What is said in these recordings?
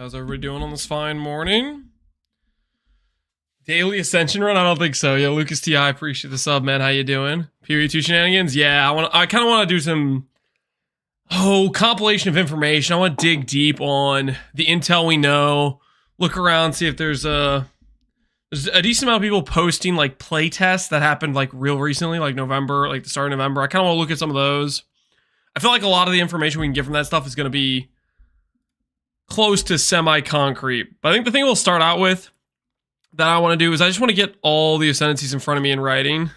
How's everybody doing on this fine morning? Daily Ascension run? I don't think so. Yeah, Lucas T, I appreciate the sub, man. How you doing? PoE2 shenanigans? Yeah, I kind of want to do some compilation of information. I want to dig deep on the intel we know. Look around, see if there's a decent amount of people posting like playtests that happened like real recently, like November, like the start of November. I kind of want to look at some of those. I feel like a lot of the information we can get from that stuff is going to be close to semi-concrete. But I think the thing we'll start out with that I want to do is I just want to get all the ascendancies in front of me in writing.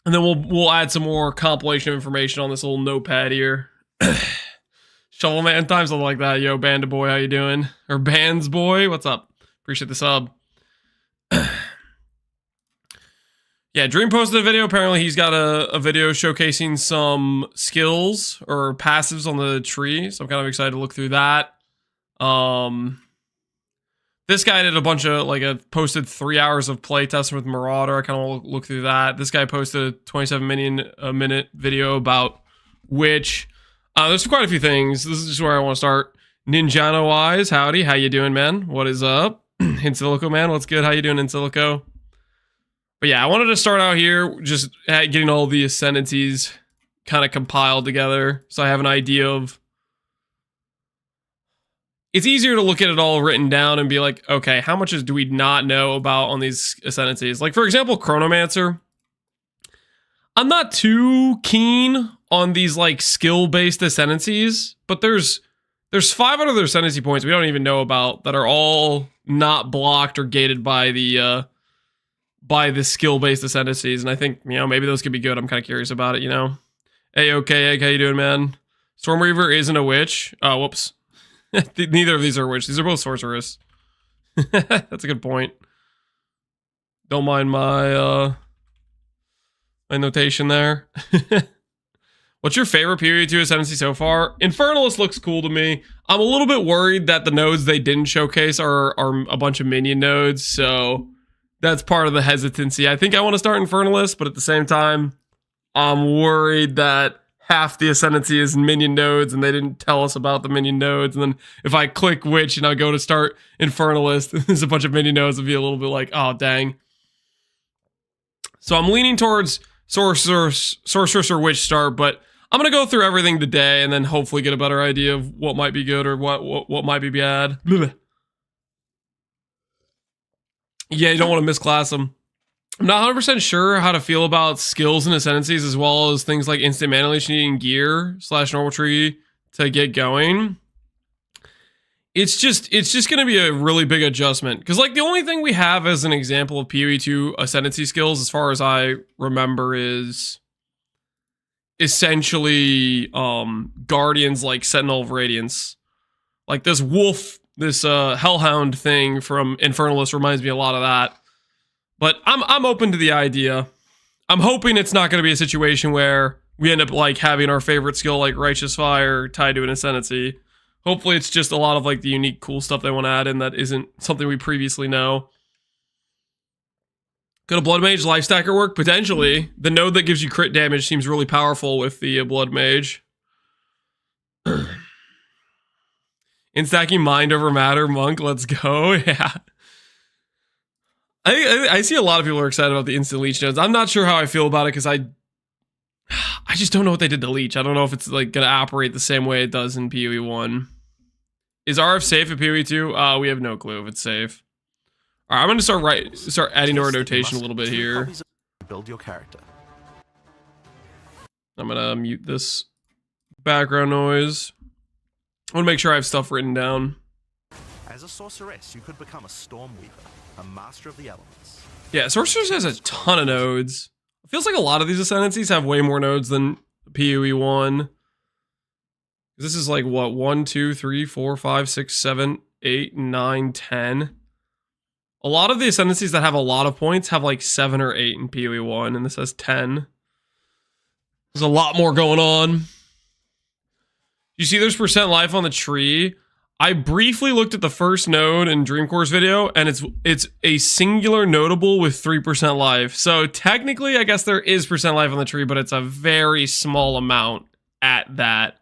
And then we'll add some more compilation of information on this little notepad here. Shovelman time, something like that. Yo, Banda Boy, how you doing? Or Bands Boy, what's up? Appreciate the sub. Yeah, Dream posted a video. Apparently he's got a video showcasing some skills or passives on the tree. So I'm kind of excited to look through that. This guy did a bunch of, posted 3 hours of playtesting with Marauder. I kind of want to look through that. This guy posted a 27 minute video about Witch. There's quite a few things. This is just where I want to start. Ninjano Eyes, howdy. How you doing, man? What is up? Insilico, man, what's good? How you doing, Insilico? But yeah, I wanted to start out here just getting all the ascendancies kind of compiled together so I have an idea of... It's easier to look at it all written down and be like, okay, how much do we not know about on these ascendancies? Like, for example, Chronomancer. I'm not too keen on these, like, skill-based ascendancies, but there's 5 out of their ascendancy points we don't even know about that are all not blocked or gated by the skill-based ascendancies, and I think, you know, maybe those could be good. I'm kind of curious about it, you know? Hey, okay, Egg, how you doing, man? Stormreaver isn't a witch. Oh, whoops. Neither of these are a witch. These are both sorceress. That's a good point. Don't mind my my notation there. What's your favorite period 2 ascendancy so far? Infernalist looks cool to me. I'm a little bit worried that the nodes they didn't showcase are a bunch of minion nodes, so that's part of the hesitancy. I think I want to start Infernalist, but at the same time, I'm worried that half the ascendancy is minion nodes and they didn't tell us about the minion nodes. And then if I click Witch and I go to start Infernalist, there's a bunch of minion nodes, it'll be a little bit like, oh, dang. So I'm leaning towards Sorceress or Witch start, but I'm going to go through everything today and then hopefully get a better idea of what might be good or what might be bad. Yeah, you don't want to misclass them. I'm not 100% sure how to feel about skills and ascendancies as well as things like instant mana leech needing gear / normal tree to get going. It's just going to be a really big adjustment. Because, like, the only thing we have as an example of PoE2 ascendancy skills, as far as I remember, is essentially Guardians like Sentinel of Radiance. Like, this wolf, this Hellhound thing from Infernalist reminds me a lot of that. But I'm open to the idea. I'm hoping it's not going to be a situation where we end up like having our favorite skill like Righteous Fire tied to an ascendancy. Hopefully it's just a lot of like the unique cool stuff they want to add in that isn't something we previously know. Could a Blood Mage life stacker work? Potentially. The node that gives you crit damage seems really powerful with the Blood Mage. Instacking Mind over Matter, Monk, let's go. Yeah. I see a lot of people are excited about the instant leech nodes. I'm not sure how I feel about it because I just don't know what they did to leech. I don't know if it's like gonna operate the same way it does in PoE 1. Is RF safe at PoE 2? We have no clue if it's safe. All right, I'm gonna start adding to our notation a little bit here. Build your character. I'm gonna mute this background noise. I want to make sure I have stuff written down. As a sorceress, you could become a Stormweaver, a master of the elements. Yeah, Sorceress has a ton of nodes. It feels like a lot of these ascendancies have way more nodes than PoE 1. This is like, what, 1, 2, 3, 4, 5, 6, 7, 8, 9, 10. A lot of the ascendancies that have a lot of points have like 7 or 8 in PoE 1, and this has 10. There's a lot more going on. You see there's percent life on the tree. I briefly looked at the first node in Dreamcore's video, and it's a singular notable with 3% life. So technically, I guess there is percent life on the tree, but it's a very small amount at that.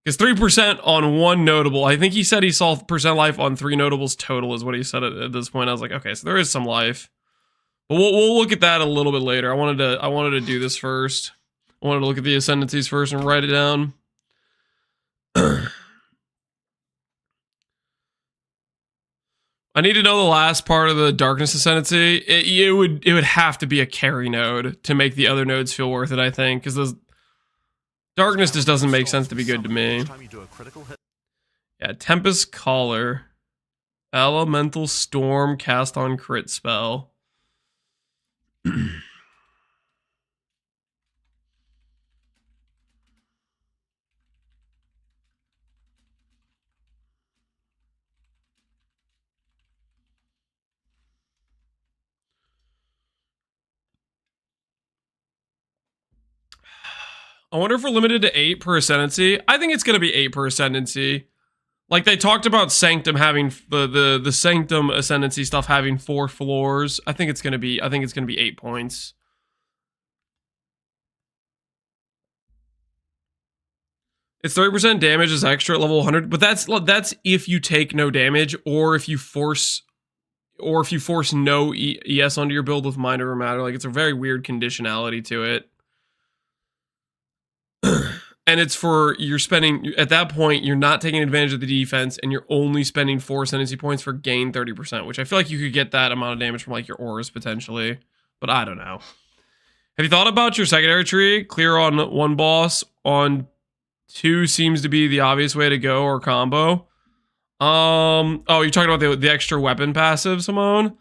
Because 3% on one notable. I think he said he saw percent life on 3 notables total is what he said at this point. I was like, okay, so there is some life. But we'll look at that a little bit later. I wanted to do this first. I wanted to look at the ascendancies first and write it down. I need to know the last part of the darkness ascendancy. It would have to be a carry node to make the other nodes feel worth it, I think, because the darkness just doesn't make sense to be good to me. Yeah, Tempest Caller. Elemental Storm cast on crit spell. I wonder if we're limited to 8 per ascendancy. I think it's going to be 8 per ascendancy. Like they talked about Sanctum having the Sanctum ascendancy stuff having 4 floors. I think it's going to be 8 points. It's 30% damage is extra at level 100, but that's if you take no damage or if you force no ES onto your build with Mind Over Matter. Like it's a very weird conditionality to it. And it's for, you're spending, at that point, you're not taking advantage of the defense, and you're only spending 4 ascendancy points for gain 30%, which I feel like you could get that amount of damage from, like, your auras, potentially. But I don't know. Have you thought about your secondary tree? Clear on 1 boss, on 2 seems to be the obvious way to go, or combo. Oh, you're talking about the extra weapon passive, Simone?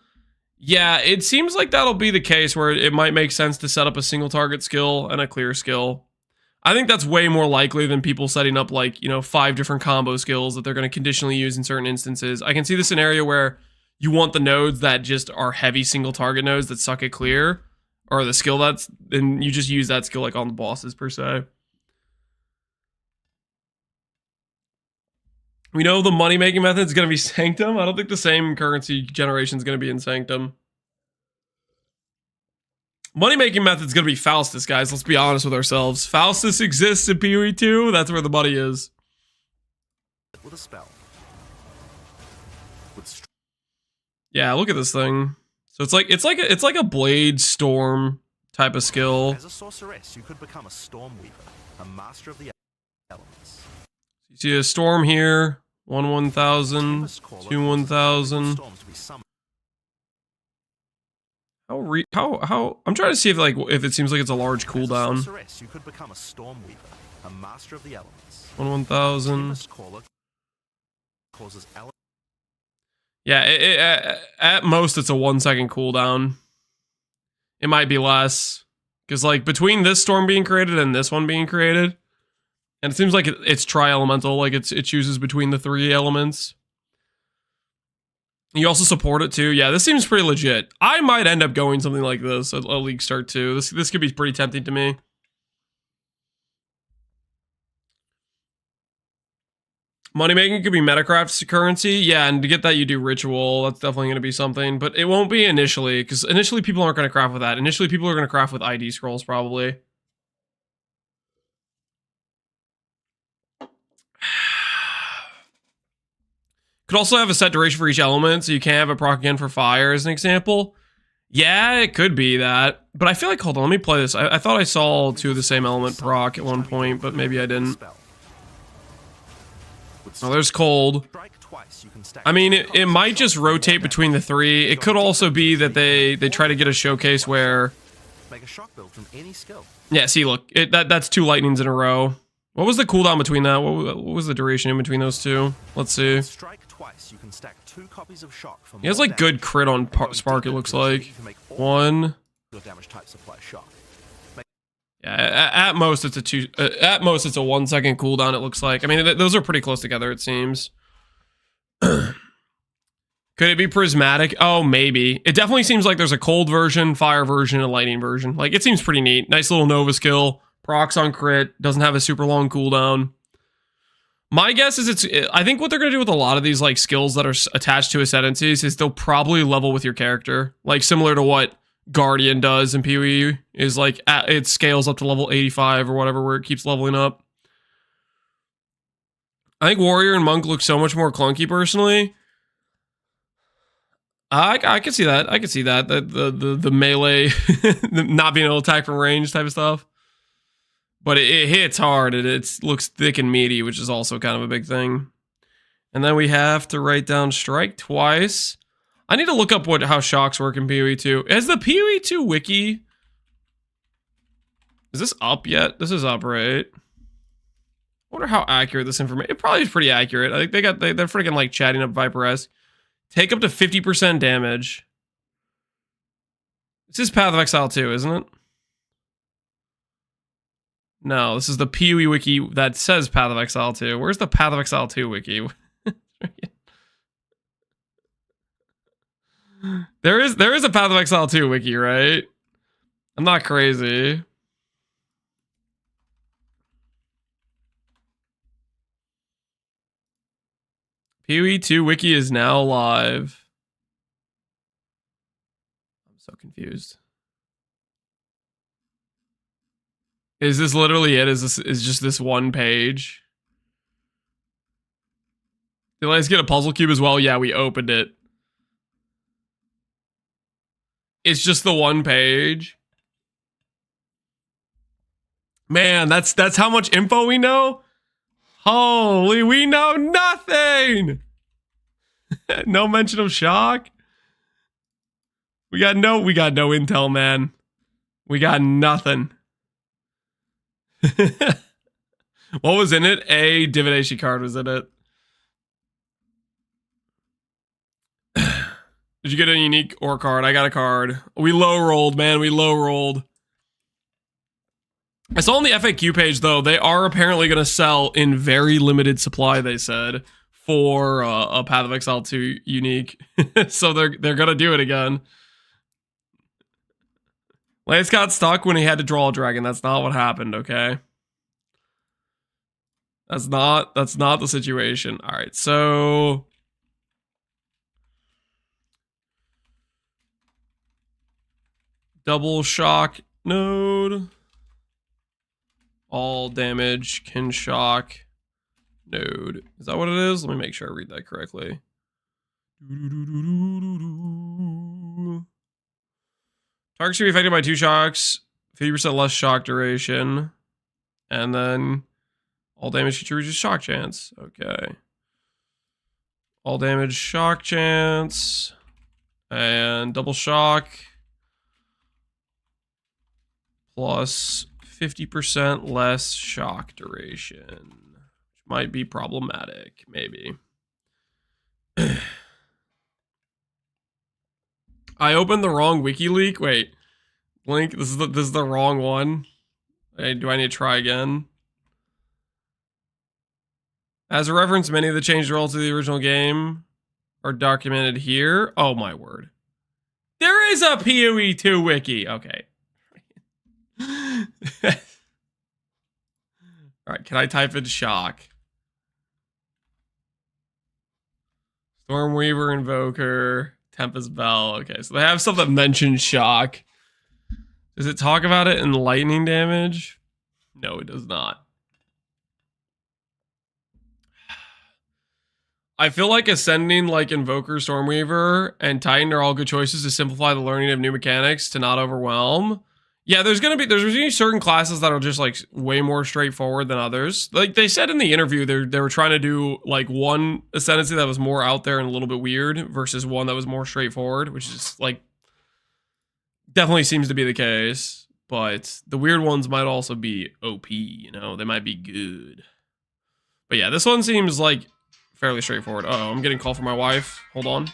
Yeah, it seems like that'll be the case, where it might make sense to set up a single target skill and a clear skill. I think that's way more likely than people setting up, like, 5 different combo skills that they're going to conditionally use in certain instances. I can see the scenario where you want the nodes that just are heavy single target nodes that suck at clear, or the skill and you just use that skill like on the bosses per se. We know the money making method is going to be Sanctum. I don't think the same currency generation is going to be in Sanctum. Money-making method's gonna be Faustus, guys. Let's be honest with ourselves. Faustus exists in PoE 2. That's where the money is. With a spell. Yeah, look at this thing. So it's like a blade storm type of skill. As a sorceress, you could become a storm weaver, a master of the elements. You see a storm here. 1,000, 2,1,000. How I'm trying to see if it seems like it's a large cooldown. You could become a storm weaver, a master of the elements. 1,000. Yeah, at most it's a 1 second cooldown. It might be less, because like between this storm being created and this one being created, and it seems like it's tri-elemental, like it chooses between the 3 elements. You also support it too. Yeah, this seems pretty legit. I might end up going something like this at League Start 2. This could be pretty tempting to me. Money making could be Metacraft's currency. Yeah, and to get that you do Ritual. That's definitely going to be something. But it won't be initially, because initially people aren't going to craft with that. Initially people are going to craft with ID scrolls probably. Could also have a set duration for each element, so you can't have a proc again for fire as an example. Yeah, it could be that. But I feel like, hold on, let me play this. I thought I saw 2 of the same element proc at one point, but maybe I didn't. Oh, there's cold. I mean, it might just rotate between the 3. It could also be that they try to get a showcase where... Yeah, see, look, that's 2 lightnings in a row. What was the cooldown between that? What was the duration in between those 2? Let's see. He has like good crit on Spark, it looks like. 1. Yeah, at most it's a at most it's a 1 second cooldown, it looks like. I mean, those are pretty close together, it seems. Could it be prismatic? Oh, maybe. It definitely seems like there's a cold version, fire version, and a lightning version. Like, it seems pretty neat. Nice little Nova skill. Procs on crit. Doesn't have a super long cooldown. My guess is I think what they're going to do with a lot of these like skills that are attached to ascendancies is they'll probably level with your character. Like similar to what Guardian does in PoE, is like it scales up to level 85 or whatever, where it keeps leveling up. I think Warrior and Monk look so much more clunky personally. I could see that. I could see that. The melee not being able to attack from range type of stuff. But it hits hard. It looks thick and meaty, which is also kind of a big thing. And then we have to write down strike twice. I need to look up how shocks work in PoE 2. Is the PoE 2 wiki? Is this up yet? This is up, right? I wonder how accurate this information. It probably is pretty accurate. I think they're freaking like chatting up Viper-esque. Take up to 50% damage. This is Path of Exile 2, isn't it? No, this is the PoE wiki that says Path of Exile 2. Where's the Path of Exile 2 wiki? There is a Path of Exile 2 wiki, right? I'm not crazy. PoE 2 wiki is now live. I'm so confused. Is this literally it? Is just this one page? Did I get a puzzle cube as well? Yeah, we opened it. It's just the one page. Man, that's how much info we know? Holy, we know nothing! No mention of shock? We got no intel, man. We got nothing. What was in it? A divination card was in it. Did you get a unique ore card? I got a card. We low rolled, man. We low rolled. I saw on the FAQ page, though, they are apparently going to sell in very limited supply, they said, for a Path of Exile 2 unique. So they're going to do it again. Lance got stuck when he had to draw a dragon. That's not what happened, okay? That's not the situation. All right, so double shock node. All damage can shock node. Is that what it is? Let me make sure I read that correctly. Target should be affected by 2 shocks, 50% less shock duration, and then all damage feature reduces shock chance. Okay. All damage shock chance, and double shock, plus 50% less shock duration, which might be problematic, maybe. I opened the wrong wiki leak. Wait, link. This is the wrong one. Hey, do I need to try again? As a reference, many of the changes relative to the original game are documented here. Oh my word! There is a PoE 2 wiki. Okay. All right, can I type in shock? Stormweaver Invoker, Tempest Bell. Okay, so they have stuff that mentions shock. Does it talk about it in lightning damage? No, it does not. I feel like Ascending, like Invoker, Stormweaver, and Titan are all good choices to simplify the learning of new mechanics to not overwhelm. Yeah, there's gonna be certain classes that are just like way more straightforward than others. Like they said in the interview, they were trying to do like one ascendancy that was more out there and a little bit weird versus one that was more straightforward, which is like definitely seems to be the case. But the weird ones might also be OP. You know, they might be good. But yeah, this one seems like fairly straightforward. Uh-oh, I'm getting a call from my wife. Hold on.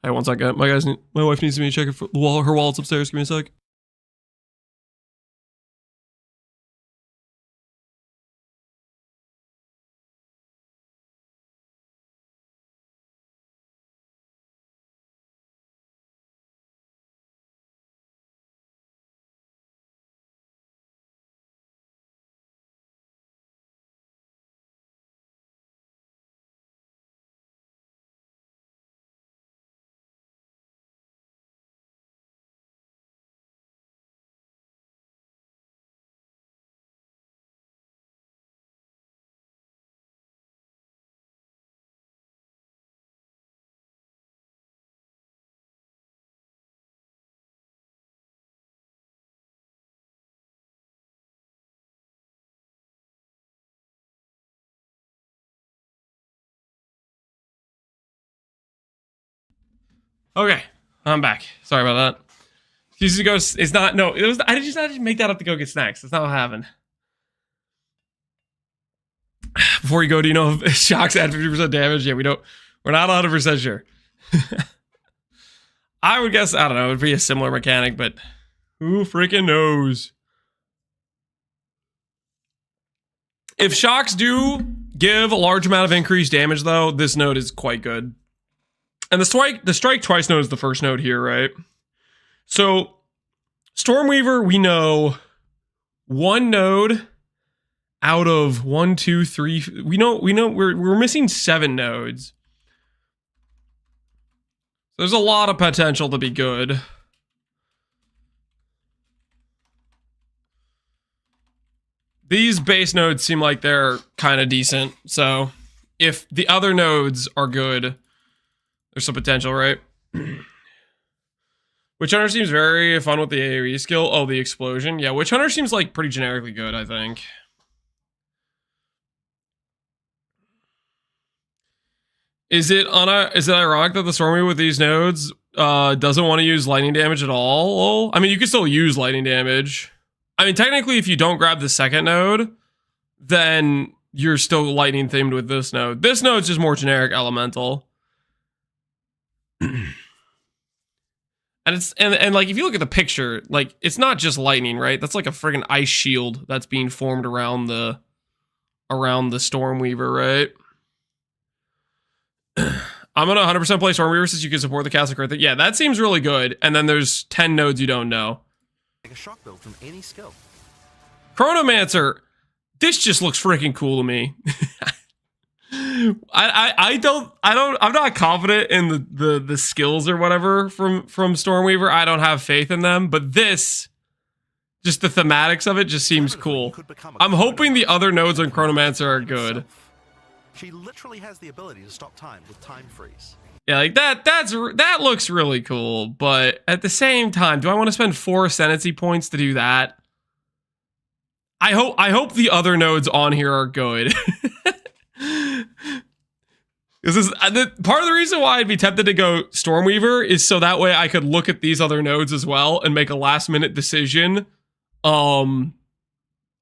Hey, one second. My wife needs me to check her wallet's upstairs. Give me a sec. Okay, I'm back. Sorry about that. Excuse me, goes. It's not. No, it was. I just not make that up to go get snacks. That's not what happened. Before you go, do you know if shocks add 50% damage? Yeah, we don't. We're not 100% sure. I would guess. I don't know. It'd be a similar mechanic, but who freaking knows? If shocks do give a large amount of increased damage, though, this node is quite good. And the strike twice node is the first node here, right? So Stormweaver, we know one node out of 1, 2, 3. We know we're missing 7 nodes. There's a lot of potential to be good. These base nodes seem like they're kind of decent. So if the other nodes are good, there's some potential, right? Witch Hunter seems very fun with the AoE skill. Oh, the explosion. Yeah, Witch Hunter seems like pretty generically good, I think. Is it ironic that the Stormweaver with these nodes doesn't want to use lightning damage at all? I mean, you can still use lightning damage. I mean, technically, if you don't grab the second node, then you're still lightning themed with this node. This node's just more generic elemental. And it's and like if you look at the picture, like it's not just lightning, right? That's like a friggin' ice shield that's being formed around the Stormweaver, right? I'm gonna 100% play Stormweaver since you can support the castle crit. Yeah, that seems really good. And then there's 10 nodes you don't know. Make a shock build from any skill. Chronomancer, this just looks freaking cool to me. I'm not confident in the skills or whatever from Stormweaver. I don't have faith in them, but this, just the thematics of it just seems cool. I'm hoping the other nodes on Chronomancer are good. She literally has the ability to stop time with time freeze. Yeah, like that looks really cool, but at the same time, do I want to spend 4 ascendancy points to do that? I hope the other nodes on here are good. This is part of the reason why I'd be tempted to go Stormweaver is so that way I could look at these other nodes as well and make a last minute decision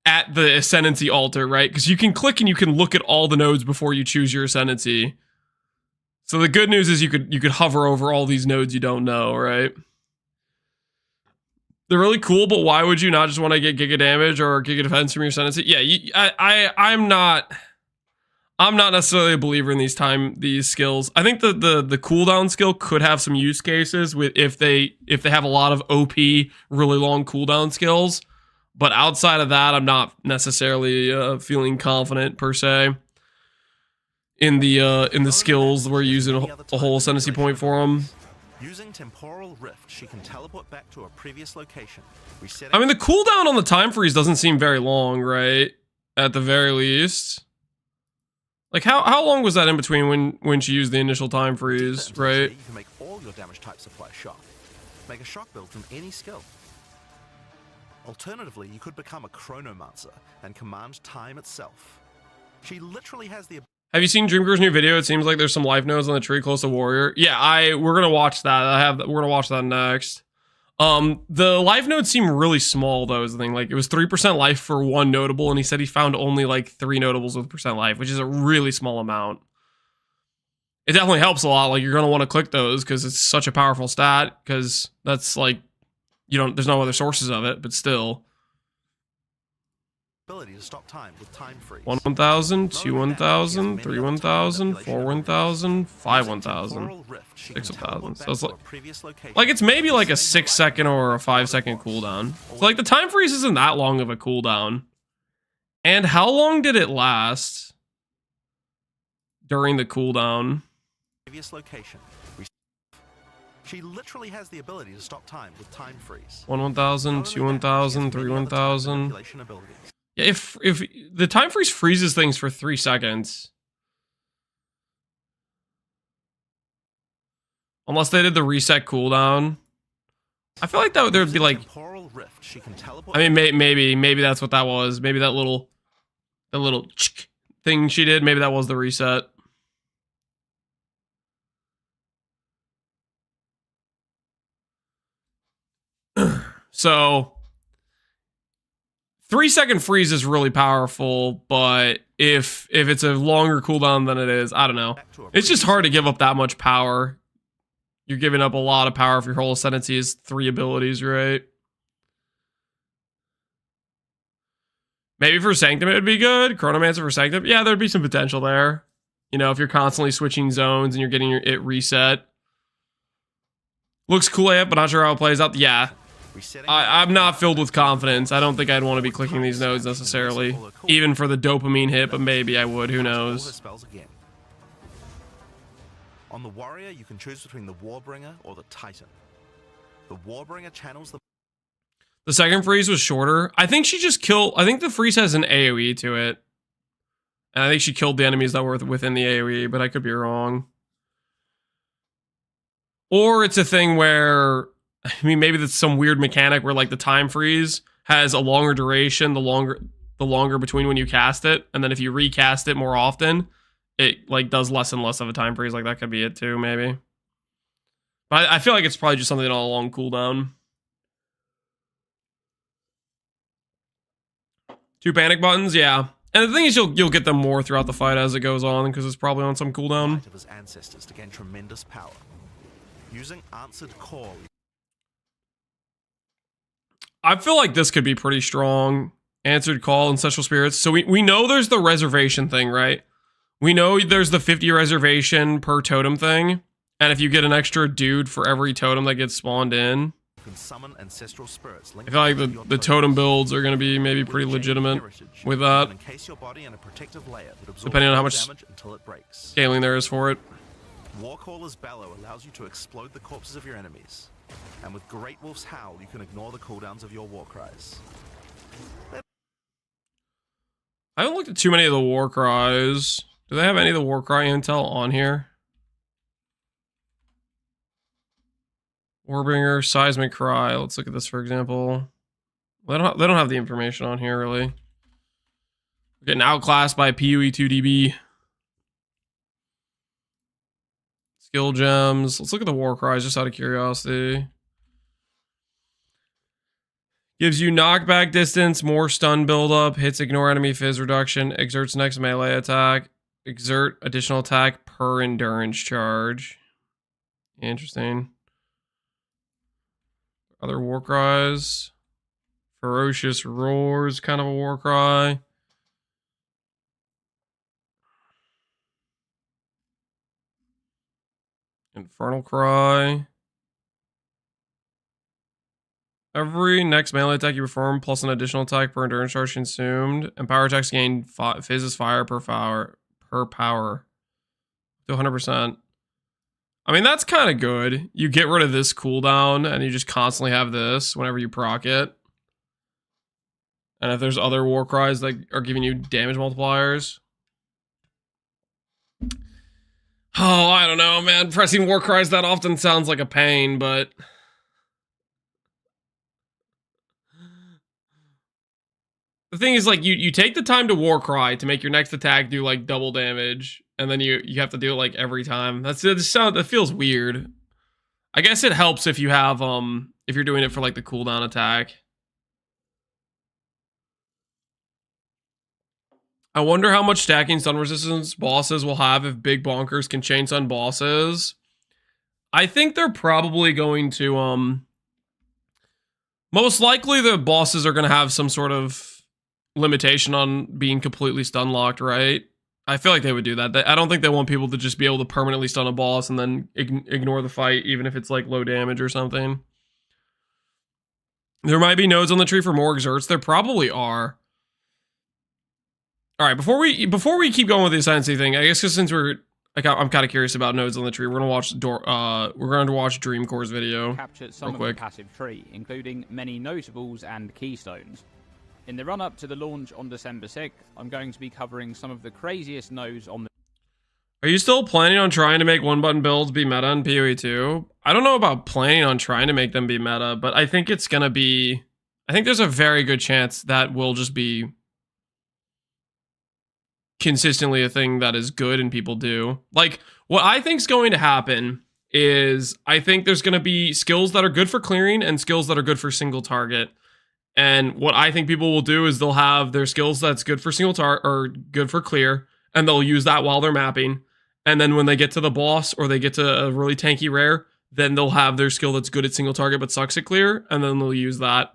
at the ascendancy altar, right? Because you can click and you can look at all the nodes before you choose your ascendancy. So the good news is you could hover over all these nodes you don't know, right? They're really cool, but why would you not just want to get Giga damage or Giga defense from your ascendancy? Yeah, I'm not necessarily a believer in these skills. I think the cooldown skill could have some use cases with if they have a lot of OP really long cooldown skills, but outside of that, I'm not necessarily feeling confident per se in the skills we're using a whole ascendancy point for them. Using Temporal Rift, she can teleport back to a previous location. I mean, the cooldown on the time freeze doesn't seem very long, right? At the very least. Like, how long was that in between when she used the initial time freeze, right? You can make all your damage types apply shock. Make a shock build from any skill. Alternatively, you could become a Chronomancer and command time itself. She literally has the... Have you seen Dreamcrew's new video? It seems like there's some life nodes on the tree close to Warrior. Yeah, we're gonna watch that. We're gonna watch that next. The life nodes seem really small though, is the thing. Like it was 3% life for one notable, and he said he found only like 3 notables with % life, which is a really small amount. It definitely helps a lot. Like you're gonna want to click those because it's such a powerful stat. Because that's like, there's no other sources of it, but still. Ability to stop time with time freeze. 1,000, 2 1,000, 3 1,000, 4 1,000, 5 1,000, 6 1,000. So it's like it's maybe like a 6-second or a 5-second cooldown. So like the time freeze isn't that long of a cooldown. And how long did it last during the cooldown? Previous location. She literally has the ability to stop time with time freeze. 1 1,000, 2 1,000, 3 1,000. Yeah, if the time freeze freezes things for 3 seconds, unless they did the reset cooldown, I feel like there would be like, I mean, maybe that's what that was. Maybe that little thing she did. Maybe that was the reset. So 3-second freeze is really powerful, but if it's a longer cooldown than it is, I don't know. It's just hard to give up that much power. You're giving up a lot of power if your whole ascendancy is 3 abilities, right? Maybe for Sanctum it would be good. Chronomancer for Sanctum. Yeah, there'd be some potential there. You know, if you're constantly switching zones and you're getting it reset. Looks cool, but not sure how it plays out. Yeah. I'm not filled with confidence. I don't think I'd want to be clicking these nodes necessarily. Even for the dopamine hit, but maybe I would. Who knows? On the warrior, you can choose between the Warbringer or the Titan. The Warbringer channels the second freeze was shorter. I think she just killed... I think the freeze has an AoE to it. And I think she killed the enemies that were within the AoE, but I could be wrong. Or it's a thing where... I mean, maybe that's some weird mechanic where, like, the time freeze has a longer duration, the longer between when you cast it. And then if you recast it more often, it, like, does less and less of a time freeze. Like, that could be it, too, maybe. But I feel like it's probably just something on a long cooldown. 2 panic buttons, yeah. And the thing is, you'll get them more throughout the fight as it goes on, because it's probably on some cooldown. of his ancestors to gain tremendous power. Using answered call. I feel like this could be pretty strong. Answered call, ancestral spirits. So we know there's the reservation thing, right? We know there's the 50 reservation per totem thing. And if you get an extra dude for every totem that gets spawned in, Can summon ancestral spirits I feel like the totem builds are going to be maybe pretty legitimate with that. Encase your body in a protective layer that absorbs Depending on how much damage until it breaks. scaling there is for it. Warcaller's Bellow allows you to explode the corpses of your enemies. And with Great Wolf's Howl, you can ignore the cooldowns of your war cries. I haven't looked at too many of the war cries. Do they have any of the war cry intel on here? Warbringer, Seismic Cry. Let's look at this, for example. They don't have the information on here, really. We're getting outclassed by PUE2DB. Skill gems. Let's look at the war cries, just out of curiosity. Gives you knockback distance, more stun buildup, hits ignore enemy fizz reduction, exerts next melee attack, exert additional attack per endurance charge. Interesting. Other war cries. Ferocious Roars, kind of a war cry. Infernal Cry. Every next melee attack you perform plus an additional attack per endurance charge consumed. And power attacks gain fizzes fire per power to 100%. I mean, that's kind of good. You get rid of this cooldown and you just constantly have this whenever you proc it. And if there's other war cries that are giving you damage multipliers. Oh, I don't know, man. Pressing war cries that often sounds like a pain, but... The thing is, like, you take the time to war cry to make your next attack do, like, double damage. And then you have to do it, like, every time. That feels weird. I guess it helps if you have, if you're doing it for, like, the cooldown attack. I wonder how much stacking stun resistance bosses will have if big bonkers can chain stun bosses. I think they're probably going to, most likely the bosses are going to have some sort of limitation on being completely stun locked, right? I feel like they would do that. I don't think they want people to just be able to permanently stun a boss and then ignore the fight, even if it's like low damage or something. There might be nodes on the tree for more exerts. There probably are. All right, before we keep going with the ascendancy thing, I guess because since I'm kind of curious about nodes on the tree, we're gonna watch Dreamcore's video. Captured some of the passive tree, including many notables and keystones. In the run-up to the launch on December 6th, I'm going to be covering some of the craziest nodes on the... Are you still planning on trying to make one-button builds be meta in PoE 2? I don't know about planning on trying to make them be meta, but I think it's gonna be... I think there's a very good chance that will just be consistently a thing that is good and people do. Like, what I think's going to happen is I think there's going to be skills that are good for clearing and skills that are good for single target. And what I think people will do is they'll have their skills that's good for single target or good for clear, and they'll use that while they're mapping. And then when they get to the boss or they get to a really tanky rare, then they'll have their skill that's good at single target but sucks at clear, and then they'll use that.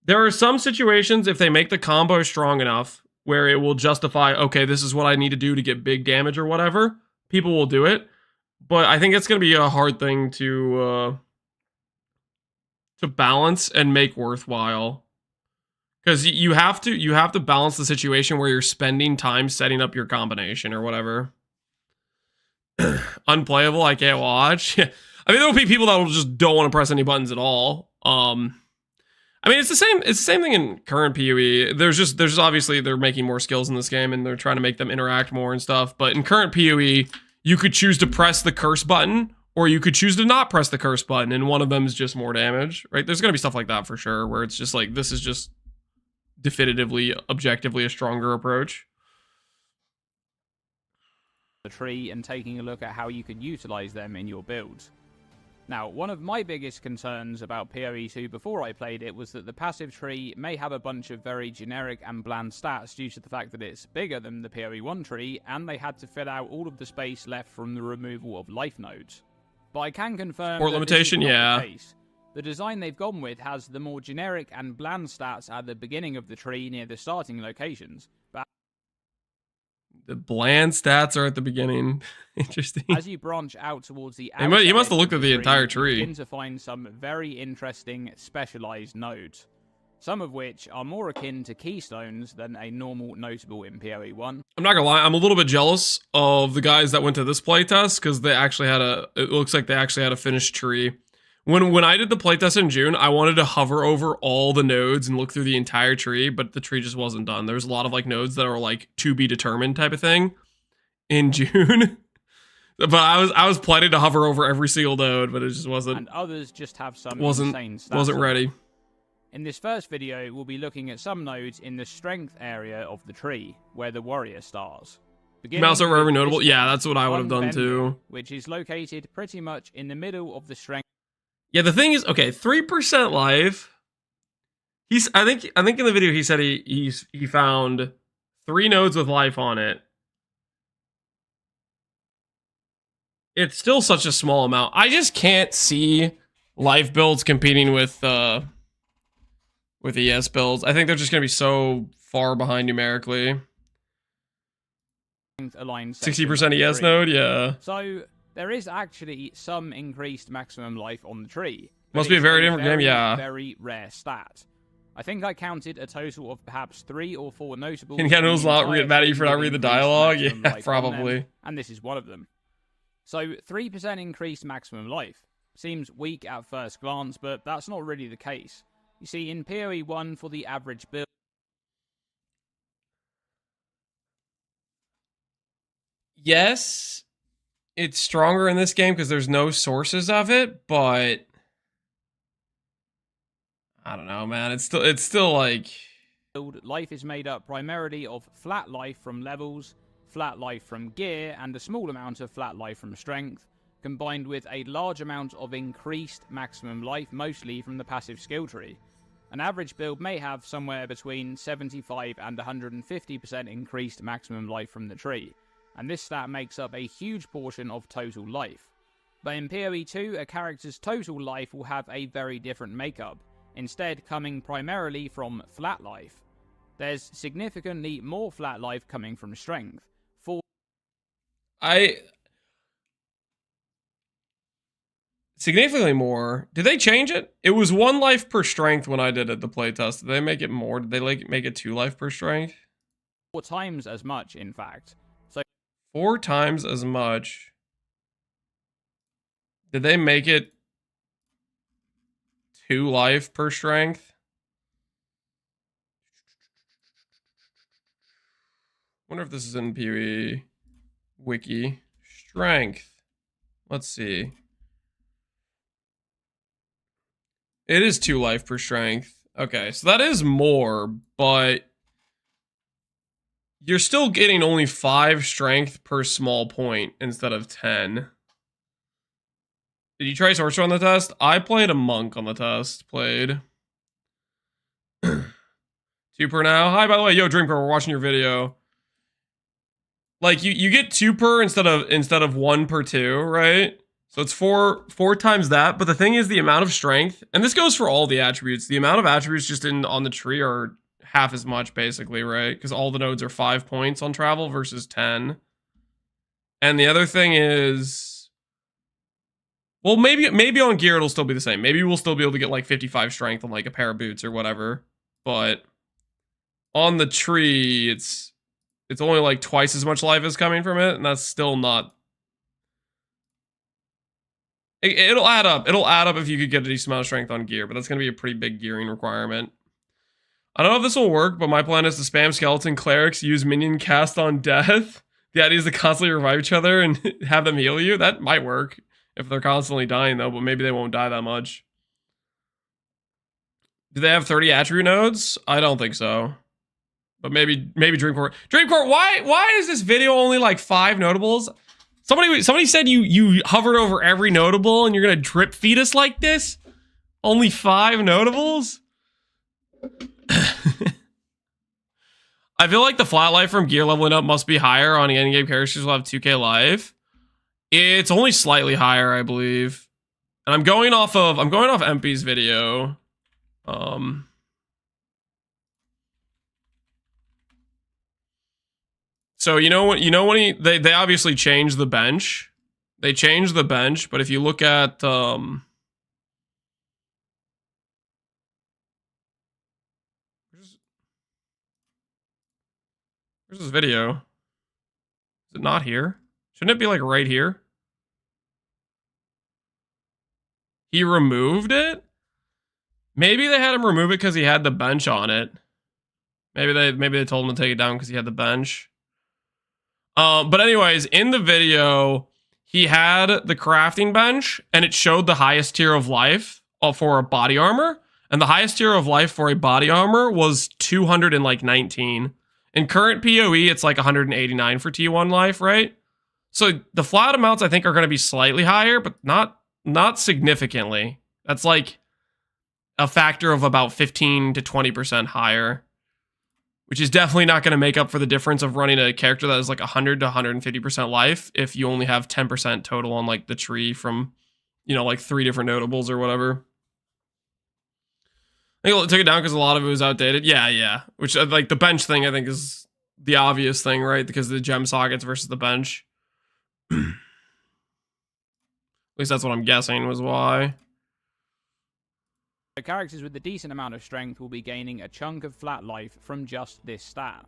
There are some situations, if they make the combo strong enough, where it will justify, okay, this is what I need to do to get big damage or whatever, people will do it. But I think it's going to be a hard thing to balance and make worthwhile. Because you have to balance the situation where you're spending time setting up your combination or whatever. Unplayable, I can't watch. I mean, there'll be people that will just don't want to press any buttons at all. I mean, it's the same thing in current PoE. There's obviously they're making more skills in this game and they're trying to make them interact more and stuff. But in current PoE, you could choose to press the curse button or you could choose to not press the curse button, and one of them is just more damage, right? There's gonna be stuff like that for sure, where it's just like, this is just definitively, objectively a stronger approach. The tree and taking a look at how you can utilize them in your build. Now, one of my biggest concerns about PoE 2 before I played it was that the passive tree may have a bunch of very generic and bland stats due to the fact that it's bigger than the PoE 1 tree, and they had to fill out all of the space left from the removal of life nodes. But I can confirm Port that limitation, this is not yeah. the case. The design they've gone with has the more generic and bland stats at the beginning of the tree near the starting locations, but The bland stats are at the beginning. Interesting. as you branch out towards the He must have outside looked of at the entire tree. you begin to find some very interesting specialized nodes, some of which are more akin to keystones than a normal notable in PoE 1. I'm not gonna lie, I'm a little bit jealous of the guys that went to this playtest because they actually had it looks like they actually had a finished tree. When I did the playtest in June, I wanted to hover over all the nodes and look through the entire tree, but the tree just wasn't done. There's a lot of like nodes that are like to be determined type of thing in June. But I was planning to hover over every single node, but it just wasn't. And others just have some wasn't insane stats. wasn't ready. In this first video, we'll be looking at some nodes in the strength area of the tree, where the warrior stars. Mouse over every with notable. this Yeah, one, that's what I would have done Unbender, too. which is located pretty much in the middle of the strength. Yeah, the thing is, okay, 3% life. I think in the video he said he found 3 nodes with life on it. It's still such a small amount. I just can't see life builds competing with ES builds. I think they're just gonna be so far behind numerically. Aligned 60% ES node, yeah. So there is actually some increased maximum life on the tree. but Must be a it's very different game, yeah. Very rare stat. I think I counted a total of perhaps 3 or 4 notables. Can you from the not entire mad at you tree for not with reading the increased dialogue? maximum Yeah, life on them, probably. and this is one of them. So 3% increased maximum life. Seems weak at first glance, but that's not really the case. You see, in PoE 1 for the average build, Yes, it's stronger in this game because there's no sources of it, but I don't know, man. It's still like life is made up primarily of flat life from levels, flat life from gear, and a small amount of flat life from strength, combined with a large amount of increased maximum life, mostly from the passive skill tree. An average build may have somewhere between 75 and 150% increased maximum life from the tree, and this stat makes up a huge portion of total life. But in PoE 2, a character's total life will have a very different makeup, instead coming primarily from flat life. There's significantly more flat life coming from strength. Significantly more. Did they change it? It was 1 life per strength when I did it, the playtest. Did they make it more? Did they make it 2 life per strength? 4 times as much, in fact. So 4 times as much. Did they make it 2 life per strength? Wonder if this is in PoE wiki. Strength. Let's see. It is 2 life per strength. Okay, so that is more, but you're still getting only 5 strength per small point instead of 10. Did you try Sorcerer on the test? I played a Monk on the test. Played. 2 per now. Hi, by the way. Yo, Dreamcore, we're watching your video. Like, you get 2 per instead of 1 per 2, right? So it's four times that. But the thing is, the amount of strength, and this goes for all the attributes, the amount of attributes just on the tree are half as much, basically, right? Because all the nodes are 5 points on travel versus 10. And the other thing is, well, maybe on gear it'll still be the same. Maybe we'll still be able to get like 55 strength on like a pair of boots or whatever. But on the tree, it's only like twice as much life is coming from it, and that's still not. It'll add up. It'll add up if you could get a decent amount of strength on gear, but that's gonna be a pretty big gearing requirement. I don't know if this will work, but my plan is to spam skeleton clerics, use minion cast on death. The idea is to constantly revive each other and have them heal you. That might work if they're constantly dying, though, but maybe they won't die that much. Do they have 30 attribute nodes? I don't think so. But maybe Dreamcore. Dreamcore, why is this video only like 5 notables? Somebody said you hovered over every notable and you're gonna drip feed us like this? Only 5 notables? I feel like the flat life from gear leveling up must be higher on the endgame characters will have 2k life. It's only slightly higher, I believe. And I'm going off MP's video. So you know when they obviously changed the bench. They changed the bench, but if you look at where's this video? Is it not here? Shouldn't it be like right here? He removed it? Maybe they had him remove it because he had the bench on it. Maybe they told him to take it down because he had the bench. But anyways, in the video, he had the crafting bench, and it showed the highest tier of life for a body armor, and the highest tier of life for a body armor was 219. In current PoE, it's like 189 for T1 life, right? So the flat amounts I think are going to be slightly higher, but not significantly. That's like a factor of about 15 to 20% higher, which is definitely not going to make up for the difference of running a character that is like 100 to 150% life if you only have 10% total on like the tree from, you know, like 3 different notables or whatever. I think it took it down because a lot of it was outdated. Yeah. Which, like, the bench thing, I think, is the obvious thing, right? Because of the gem sockets versus the bench. At least that's what I'm guessing was why. The characters with a decent amount of strength will be gaining a chunk of flat life from just this stat.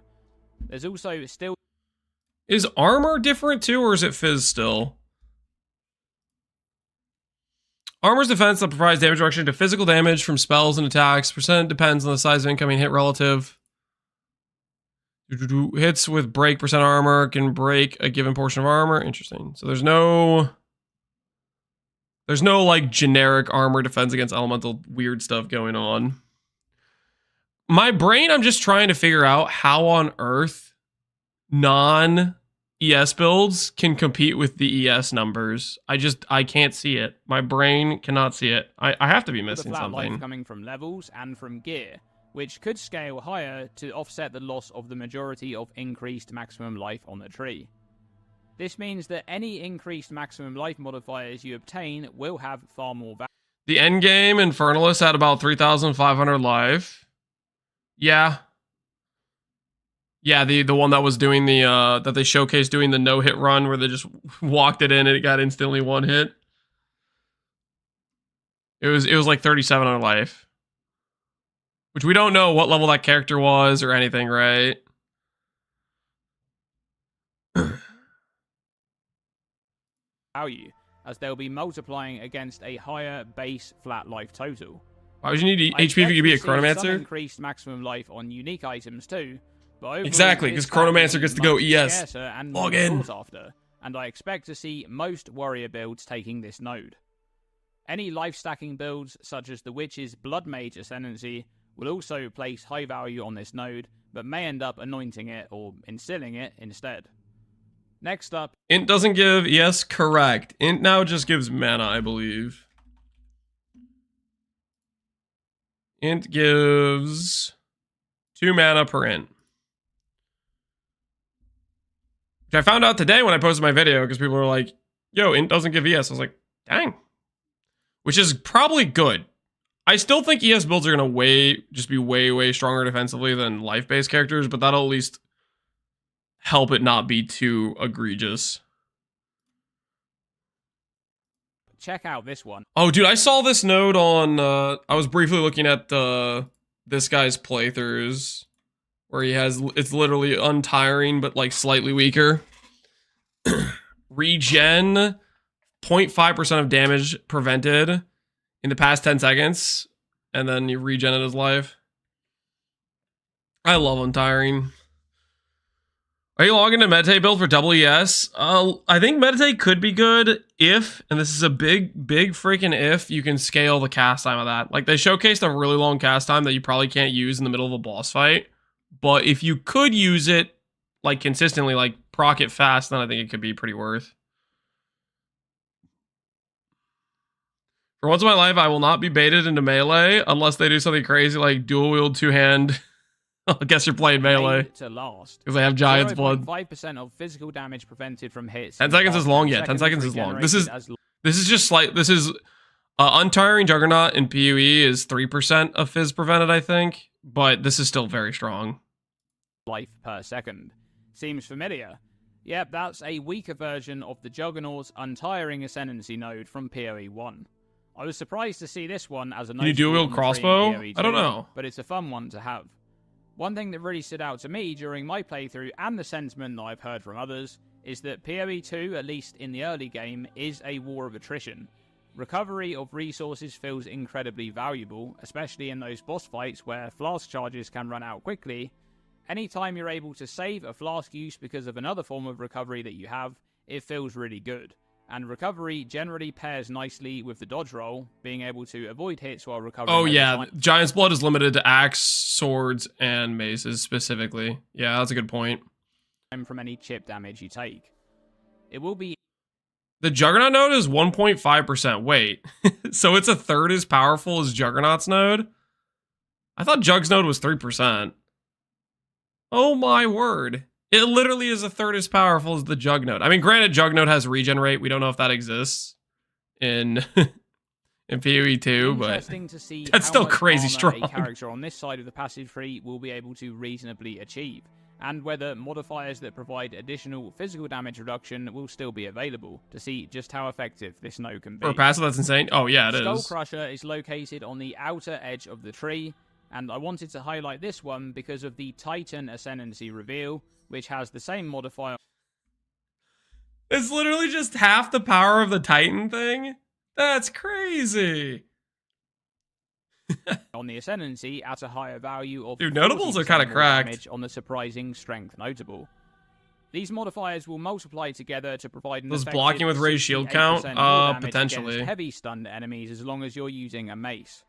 There's also still... Is armor different too, or is it fizz still? Armor's defense that provides damage reduction to physical damage from spells and attacks. Percent depends on the size of incoming hit relative. Hits with break percent armor can break a given portion of armor. Interesting. So there's no like generic armor defense against elemental weird stuff going on. My brain, I'm just trying to figure out how on earth non-ES builds can compete with the ES numbers. I can't see it. My brain cannot see it. I have to be missing the flat something. life coming from levels and from gear, which could scale higher to offset the loss of the majority of increased maximum life on the tree. This means that any increased maximum life modifiers you obtain will have far more value. The endgame Infernalist had about 3,500 life. Yeah. Yeah, the one that was doing the that they showcased doing the no-hit run where they just walked it in and it got instantly one hit. It was like 3,700 life. Which we don't know what level that character was or anything, right? Value, as they'll be multiplying against a higher base flat life total. Why would you need HP if you could be a Some Chronomancer? increased maximum life on unique items too, but overall, Exactly, because Chronomancer gets to go ES. Log in. After, and I expect to see most warrior builds taking this node. Any life stacking builds, such as the Witch's Blood Mage Ascendancy, will also place high value on this node, but may end up anointing it or instilling it instead. Next up, Int doesn't give, yes, correct. Int now just gives mana, I believe. Int gives 2 mana per int. Which I found out today when I posted my video because people were like, yo, int doesn't give ES. I was like, dang. Which is probably good. I still think ES builds are going to just be way stronger defensively than life-based characters, but that'll at least help it not be too egregious. check out this one. Oh, dude, I saw this node on, I was briefly looking at this guy's playthroughs, where he has, it's literally untiring, but like slightly weaker. Regen, 0.5% of damage prevented in the past 10 seconds, and then you regen his life. I love untiring. Are you logging to Meditate build for double ES? I think Meditate could be good if, and this is a big freaking if, you can scale the cast time of that. Like, they showcased a really long cast time that you probably can't use in the middle of a boss fight. But if you could use it, like, consistently, like, proc it fast, then I think it could be pretty worth. For once in my life, I will not be baited into melee unless they do something crazy like dual wield two-hand. I guess you're playing melee. To last. Because they have Giant's Blood. 5% of physical damage prevented from hits. 10 seconds is long, yeah. 10 seconds is long. This is just slight. This is Untiring Juggernaut in PoE is 3% of fizz prevented, I think. But this is still very strong. Life per second. Seems familiar. Yep, that's a weaker version of the Juggernaut's Untiring Ascendancy node from PoE 1. I was surprised to see this one as a Can you dual wield crossbow? I don't know. But it's a fun one to have. One thing that really stood out to me during my playthrough, and the sentiment that I've heard from others, is that PoE 2, at least in the early game, is a war of attrition. Recovery of resources feels incredibly valuable, especially in those boss fights where flask charges can run out quickly. Anytime you're able to save a flask use because of another form of recovery that you have, it feels really good. And recovery generally pairs nicely with the dodge roll, being able to avoid hits while recovering. Oh yeah, Giant's Blood is limited to axe, swords, and maces specifically. Yeah, that's a good point. From any chip damage you take. It will be... The Juggernaut node is 1.5%. Wait, so it's a third as powerful as Juggernaut's node? I thought Jug's node was 3%. Oh my word. It literally is a third as powerful as the Jug node. I mean, granted, Jug node has regen rate. We don't know if that exists in in PoE 2, but to see that's still crazy strong. A character on this side of the passive tree will be able to reasonably achieve, and whether modifiers that provide additional physical damage reduction will still be available to see just how effective this node can be. For a passive, that's insane. Oh yeah, it Skull is. Crusher is located on the outer edge of the tree, and I wanted to highlight this one because of the Titan Ascendancy reveal, which has the same modifier. It's literally just half the power of the Titan thing? That's crazy. On the Ascendancy at a higher value of... Dude, notables are kind of cracked. On the surprising strength notable. These modifiers will multiply together to provide an Does blocking with raised shield count? Potentially. Heavy stunned enemies as long as you're using a mace.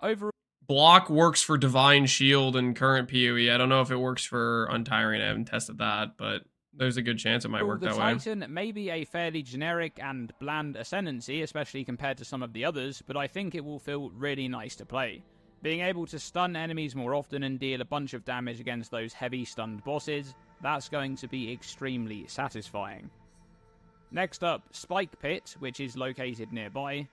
Overall, block works for Divine Shield in current PoE. I don't know if it works for Untiring. I haven't tested that, but there's a good chance it might work that way. The Titan may be a fairly generic and bland Ascendancy, especially compared to some of the others, but I think it will feel really nice to play. Being able to stun enemies more often and deal a bunch of damage against those heavy stunned bosses, that's going to be extremely satisfying. Next up, Spike Pit, which is located nearby.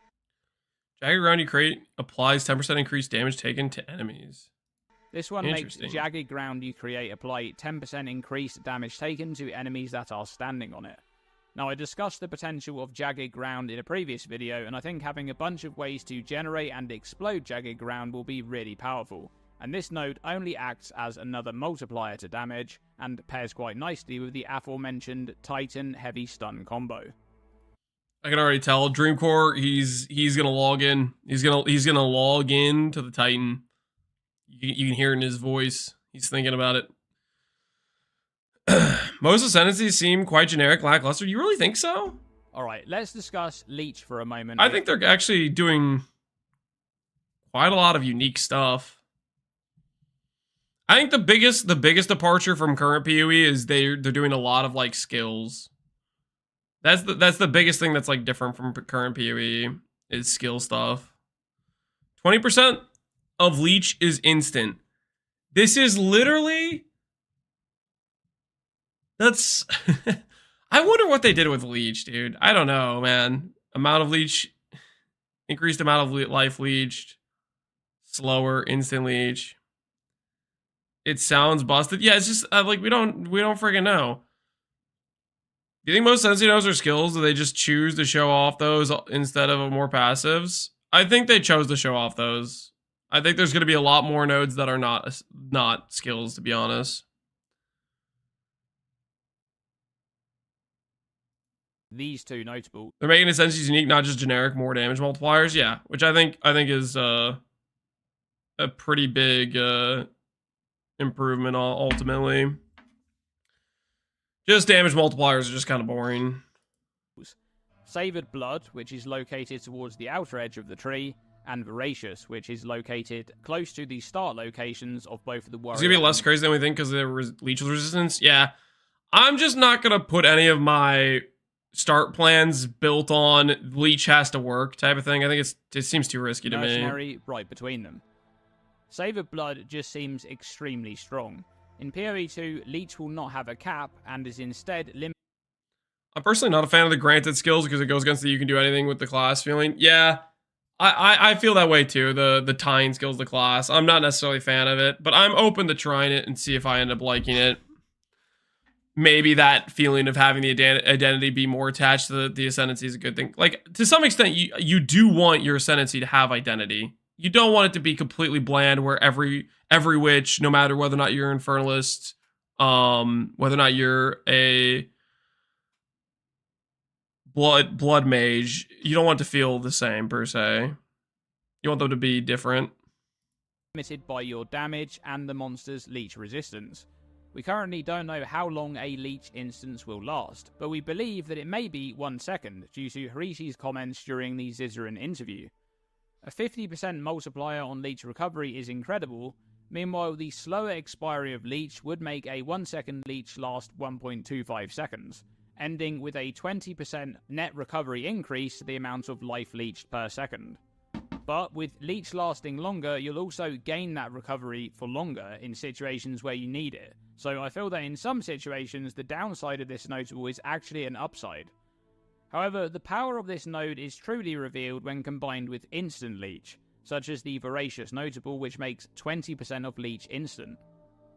Jagged Ground you create applies 10% increased damage taken to enemies. This one makes Jagged Ground you create apply 10% increased damage taken to enemies that are standing on it. Now, I discussed the potential of Jagged Ground in a previous video, and I think having a bunch of ways to generate and explode Jagged Ground will be really powerful. And this node only acts as another multiplier to damage, and pairs quite nicely with the aforementioned Titan Heavy Stun combo. I can already tell Dreamcore, he's gonna log in. He's gonna log in to the Titan. You can hear it in his voice. He's thinking about it. Most ascendancies seem quite generic, lackluster. You really think so? All right, let's discuss Leech for a moment. I think they're actually doing quite a lot of unique stuff. I think the biggest departure from current PoE is they're doing a lot of like skills. That's the biggest thing that's like different from current PoE is skill stuff. 20% of leech is instant. This is literally that's I wonder what they did with leech, dude. I don't know, man. Amount of leech, increased amount of life leeched, slower instant leech. It sounds busted. Yeah, it's just like we don't freaking know. Do you think most Sensei nodes are skills? Do they just choose to show off those instead of more passives? I think they chose to show off those. I think there's going to be a lot more nodes that are not skills, to be honest. These two notable. They're making Senseis unique, not just generic more damage multipliers. Yeah, which I think is a pretty big improvement ultimately. Just damage multipliers are just kind of boring. Savored Blood, which is located towards the outer edge of the tree, and Voracious, which is located close to the start locations of both of the warrior. It's gonna be less crazy than we think because of the leech resistance. Yeah, I'm just not gonna put any of my start plans built on leech has to work type of thing. I think it seems too risky to me. Mercenary right between them. Savored Blood just seems extremely strong. In PoE 2, Leech will not have a cap and is instead limited. I'm personally not a fan of the granted skills because it goes against the you can do anything with the class feeling. Yeah, I feel that way too. The tying skills, the class. I'm not necessarily a fan of it, but I'm open to trying it and see if I end up liking it. Maybe that feeling of having the identity be more attached to the ascendancy is a good thing. Like, to some extent, you do want your ascendancy to have identity. You don't want it to be completely bland where every witch, no matter whether or not you're an infernalist, whether or not you're a blood mage, you don't want it to feel the same per se. You want them to be different. Limited by your damage and the monster's leech resistance. We currently don't know how long a leech instance will last, but we believe that it may be 1 second due to Harishi's comments during the Zizaran interview. A 50% multiplier on leech recovery is incredible. Meanwhile, the slower expiry of leech would make a 1 second leech last 1.25 seconds, ending with a 20% net recovery increase to the amount of life leeched per second. But with leech lasting longer, you'll also gain that recovery for longer in situations where you need it. So I feel that in some situations, the downside of this notable is actually an upside. However, the power of this node is truly revealed when combined with instant leech, such as the Voracious notable, which makes 20% of leech instant.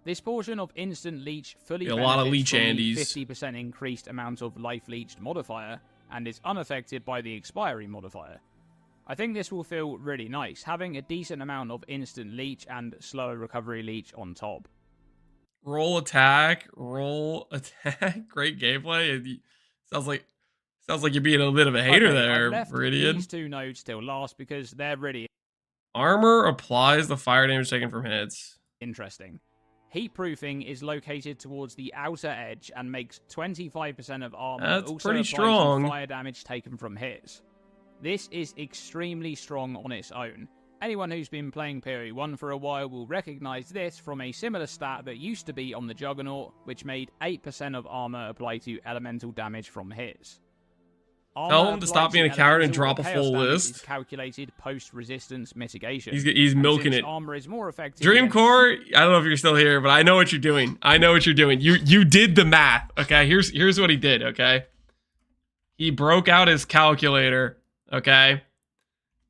This portion of instant leech fully benefits lot of leech from the Andes. 50% increased amount of life leeched modifier, and is unaffected by the expiry modifier. I think this will feel really nice, having a decent amount of instant leech and slower recovery leech on top. Roll attack. Great gameplay. Sounds like you're being a bit of a hater there, Viridian. These two nodes still last because they're really Armor applies the fire damage taken from hits. interesting. Heat proofing is located towards the outer edge and makes 25% of armor. That's also pretty applies to strong. fire damage taken from hits. This is extremely strong on its own. Anyone who's been playing PoE 1 for a while will recognize this from a similar stat that used to be on the Juggernaut, which made 8% of armor apply to elemental damage from hits. Tell him to stop being a coward and drop a full list. Is calculated post-resistance mitigation. He's milking it. Armor is more effective. Dreamcore, I don't know if you're still here, but I know what you're doing. You did the math. Okay, here's what he did. Okay, he broke out his calculator. Okay,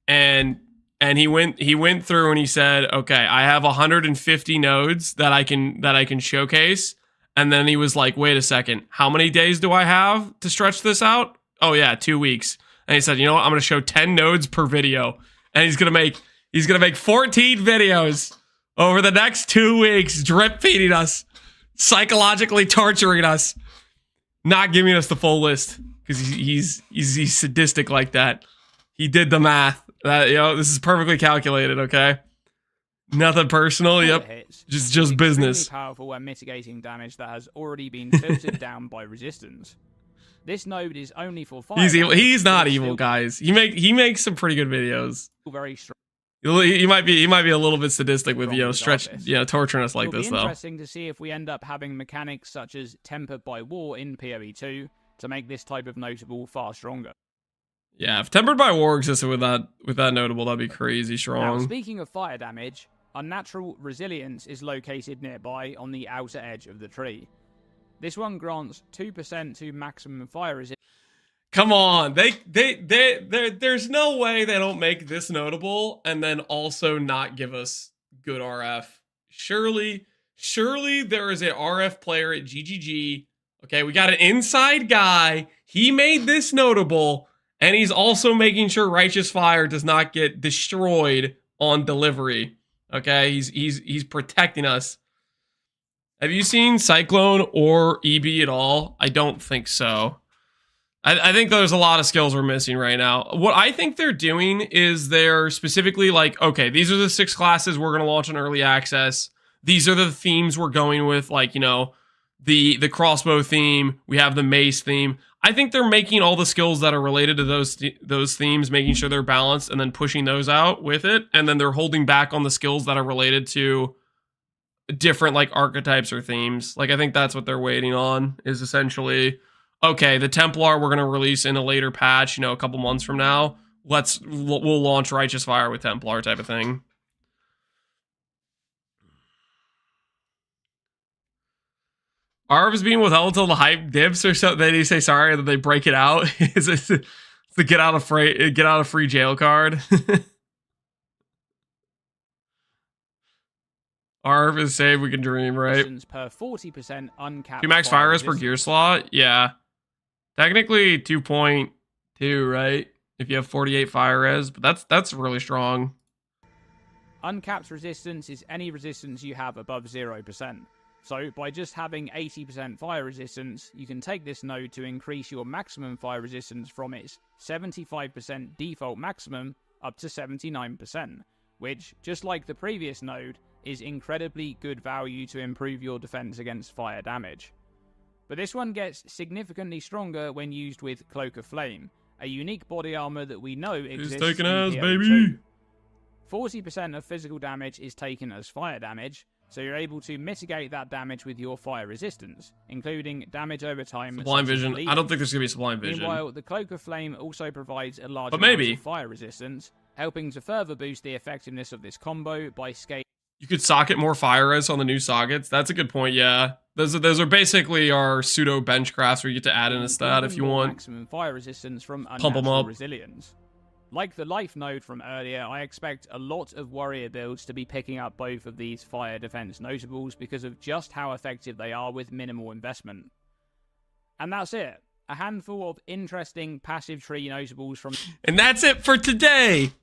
and he went through and he said, okay, I have 150 nodes that I can showcase. And then he was like, wait a second, how many days do I have to stretch this out? Oh yeah, 2 weeks. And he said, you know what? I'm gonna show 10 nodes per video, and he's gonna make 14 videos over the next 2 weeks, drip feeding us, psychologically torturing us, not giving us the full list because he's sadistic like that. He did the math. This is perfectly calculated. Okay, nothing personal. Yep, just business. Powerful and mitigating damage that has already been filtered down by resistance. This node is only for fire. He's evil. He's not evil, guys. He makes some pretty good videos. Very strong. He might be a little bit sadistic with torturing us like this though. Interesting to see if we end up having mechanics such as tempered by war in PoE 2, to make this type of notable far stronger. Yeah, if Tempered by War existed with that notable, that'd be crazy Now, strong. speaking of fire damage, Unnatural Resilience is located nearby on the outer edge of the tree. This one grants 2% to maximum fire resistance. Come on, there's no way they don't make this notable and then also not give us good RF. Surely there is an RF player at GGG. Okay, we got an inside guy. He made this notable, and he's also making sure Righteous Fire does not get destroyed on delivery. Okay, he's protecting us. Have you seen Cyclone or EB at all? I don't think so. I think there's a lot of skills we're missing right now. What I think they're doing is they're specifically like, okay, these are the 6 classes we're going to launch on early access. These are the themes we're going with, like, you know, the crossbow theme. We have the mace theme. I think they're making all the skills that are related to those themes, making sure they're balanced, and then pushing those out with it. And then they're holding back on the skills that are related to different, like, archetypes or themes. Like, I think that's what they're waiting on, is essentially, okay, the Templar we're going to release in a later patch, you know, a couple months from now. We'll launch Righteous Fire with Templar type of thing. Arv is being withheld until the hype dips or so. Then you say sorry, and then they break it out. Is it the get out of free jail card? Arv is saved, we can dream, right? Per 40% uncapped. 2 max fire is per gear slot. Yeah. Technically 2.2, right? If you have 48 fire res, but that's really strong. Uncapped resistance is any resistance you have above 0%. So by just having 80% fire resistance, you can take this node to increase your maximum fire resistance from its 75% default maximum up to 79%, which, just like the previous node, is incredibly good value to improve your defense against fire damage. But this one gets significantly stronger when used with Cloak of Flame, a unique body armor that we know exists It's taking in us, PO2. baby! 40% of physical damage is taken as fire damage, so you're able to mitigate that damage with your fire resistance, including damage over time. Sublime Vision. I don't think there's going to be Sublime Vision. Meanwhile, the Cloak of Flame also provides a large but amount maybe of fire resistance, helping to further boost the effectiveness of this combo by scaling. You could socket more fire res on the new sockets. That's a good point, yeah. Those are basically our pseudo bench crafts where you get to add in a stat if you want. Maximum fire resistance from Pump 'em Unnatural up. Resilience. Like the life node from earlier, I expect a lot of warrior builds to be picking up both of these fire defense notables because of just how effective they are with minimal investment. And that's it. A handful of interesting passive tree notables from... And that's it for today.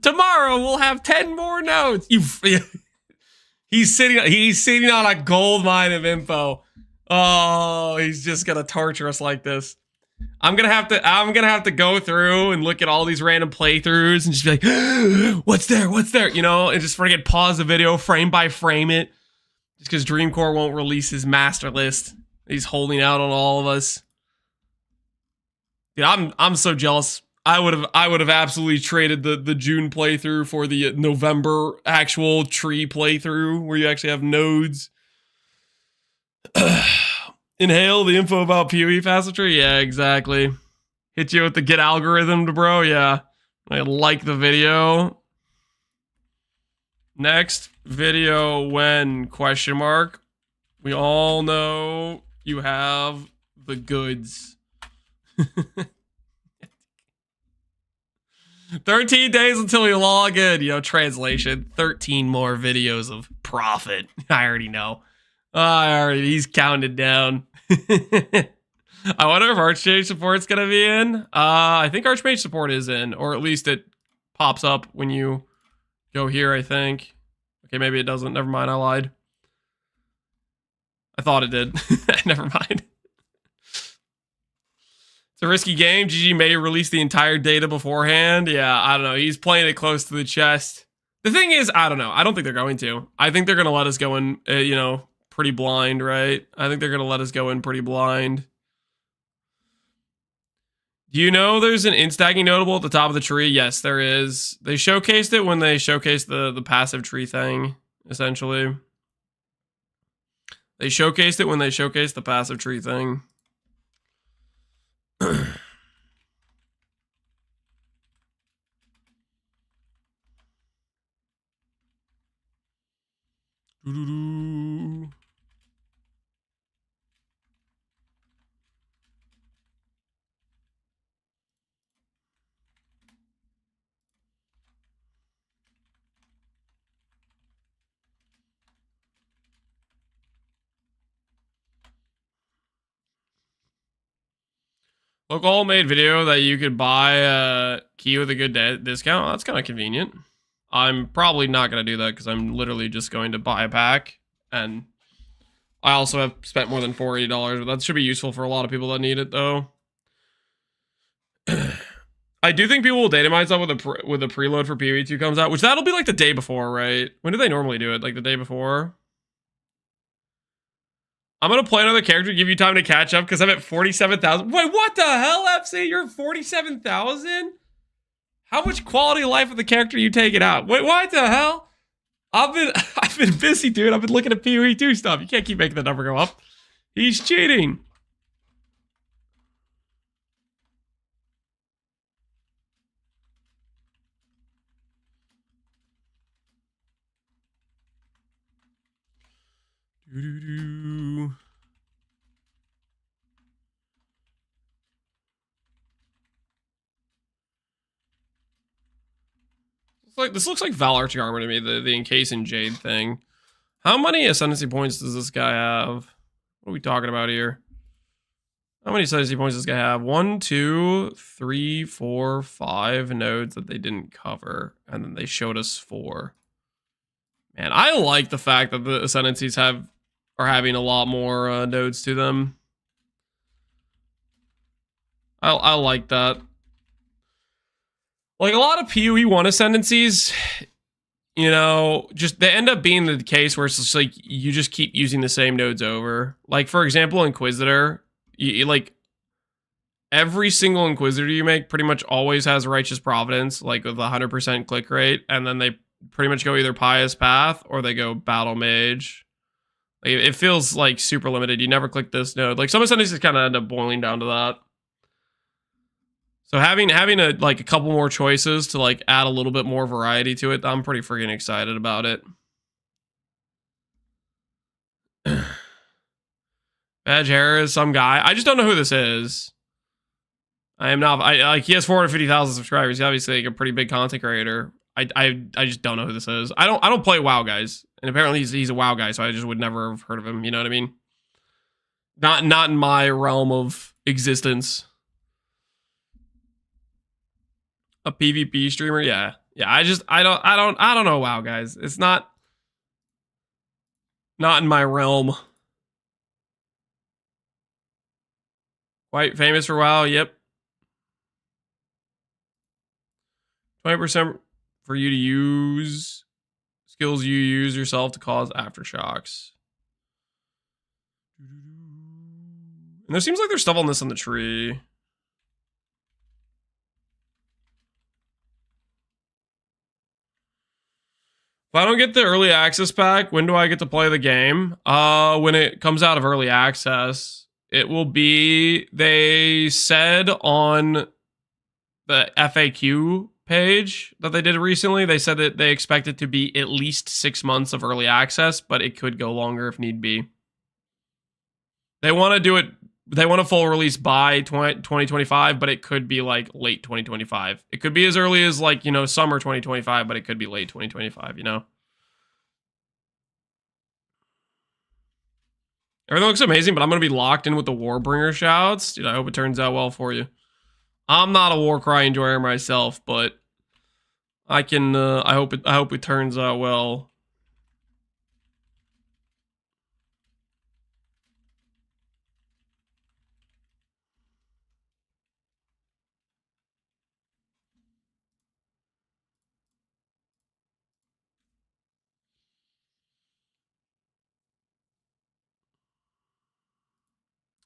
Tomorrow we'll have 10 more notes. He's sitting on a gold mine of info. Oh, he's just gonna torture us like this. I'm gonna have to go through and look at all these random playthroughs and just be like, what's there? You know, and just freaking pause the video, frame by frame it. Just because Dreamcore won't release his master list. He's holding out on all of us. Dude, I'm so jealous. I would have absolutely traded the June playthrough for the November actual tree playthrough where you actually have nodes. Inhale the info about PoE Facet Tree? Yeah, exactly. Hit you with the get algorithm, bro? Yeah. I like the video. Next video when? Question mark. We all know you have the goods. 13 days until we log in. You know, translation. 13 more videos of profit. I already know. He's counted down. I wonder if Archmage support's gonna be in. I think Archmage support is in, or at least it pops up when you go here, I think. Okay, maybe it doesn't. Never mind, I lied. I thought it did. Never mind. It's a risky game. GG may release the entire data beforehand. Yeah, I don't know. He's playing it close to the chest. The thing is, I don't know. I don't think they're going to. I think they're going to let us go in, you know, pretty blind, right? I think they're going to let us go in pretty blind. Do you know there's an instacking notable at the top of the tree? Yes, there is. They showcased it when they showcased the passive tree thing, essentially. They showcased it when they showcased the passive tree thing. Doo-doo-doo. Local made video that you could buy a key with a good discount. That's kind of convenient. I'm probably not going to do that because I'm literally just going to buy a pack. And I also have spent more than $480, but that should be useful for a lot of people that need it, though. I do think people will data mine stuff with a preload for PoE2 comes out, which that'll be like the day before, right? When do they normally do it? Like the day before? I'm going to play another character to give you time to catch up because I'm at 47,000. Wait, what the hell, FC? You're 47,000? How much quality of life of the character are you taking out? Wait, what the hell? I've been busy, dude. I've been looking at PoE2 stuff. You can't keep making the number go up. He's cheating. Doo-doo-doo. This looks like Valarch armor to me, the encase in Jade thing. How many ascendancy points does this guy have? What are we talking about here? How many ascendancy points does this guy have? 1, 2, 3, 4, 5 nodes that they didn't cover. And then they showed us 4. Man, I like the fact that the ascendancies are having a lot more nodes to them. I like that. Like a lot of PoE1 ascendancies, you know, just they end up being the case where it's just like you just keep using the same nodes over. Like for example, Inquisitor, you like every single Inquisitor you make pretty much always has Righteous Providence, like with 100% click rate, and then they pretty much go either Pious Path or they go Battle Mage. Like it feels like super limited. You never click this node. Like some ascendancies kind of end up boiling down to that. So having a couple more choices to like add a little bit more variety to it, I'm pretty freaking excited about it. Badge Harris, some guy. I just don't know who this is. I am not. He has 450,000 subscribers. He's obviously like a pretty big content creator. I just don't know who this is. I don't play WoW, guys, and apparently he's a WoW guy, so I just would never have heard of him. You know what I mean? Not in my realm of existence. A PvP streamer, yeah. I don't know WoW, guys. It's not in my realm. Quite famous for WoW, yep. 20% for you to use skills you use yourself to cause aftershocks. And there seems like there's stuff on this on the tree. If I don't get the early access pack, when do I get to play the game? When it comes out of early access, it will be, they said on the FAQ page that they did recently, they said that they expect it to be at least 6 months of early access, but it could go longer if need be. They want to do it, they want a full release by 2025, but it could be like late 2025. It could be as early as like, you know, summer 2025, but it could be late 2025, you know? Everything looks amazing, but I'm going to be locked in with the Warbringer shouts. Dude, I hope it turns out well for you. I'm not a Warcry enjoyer myself, but I can, I hope it turns out well.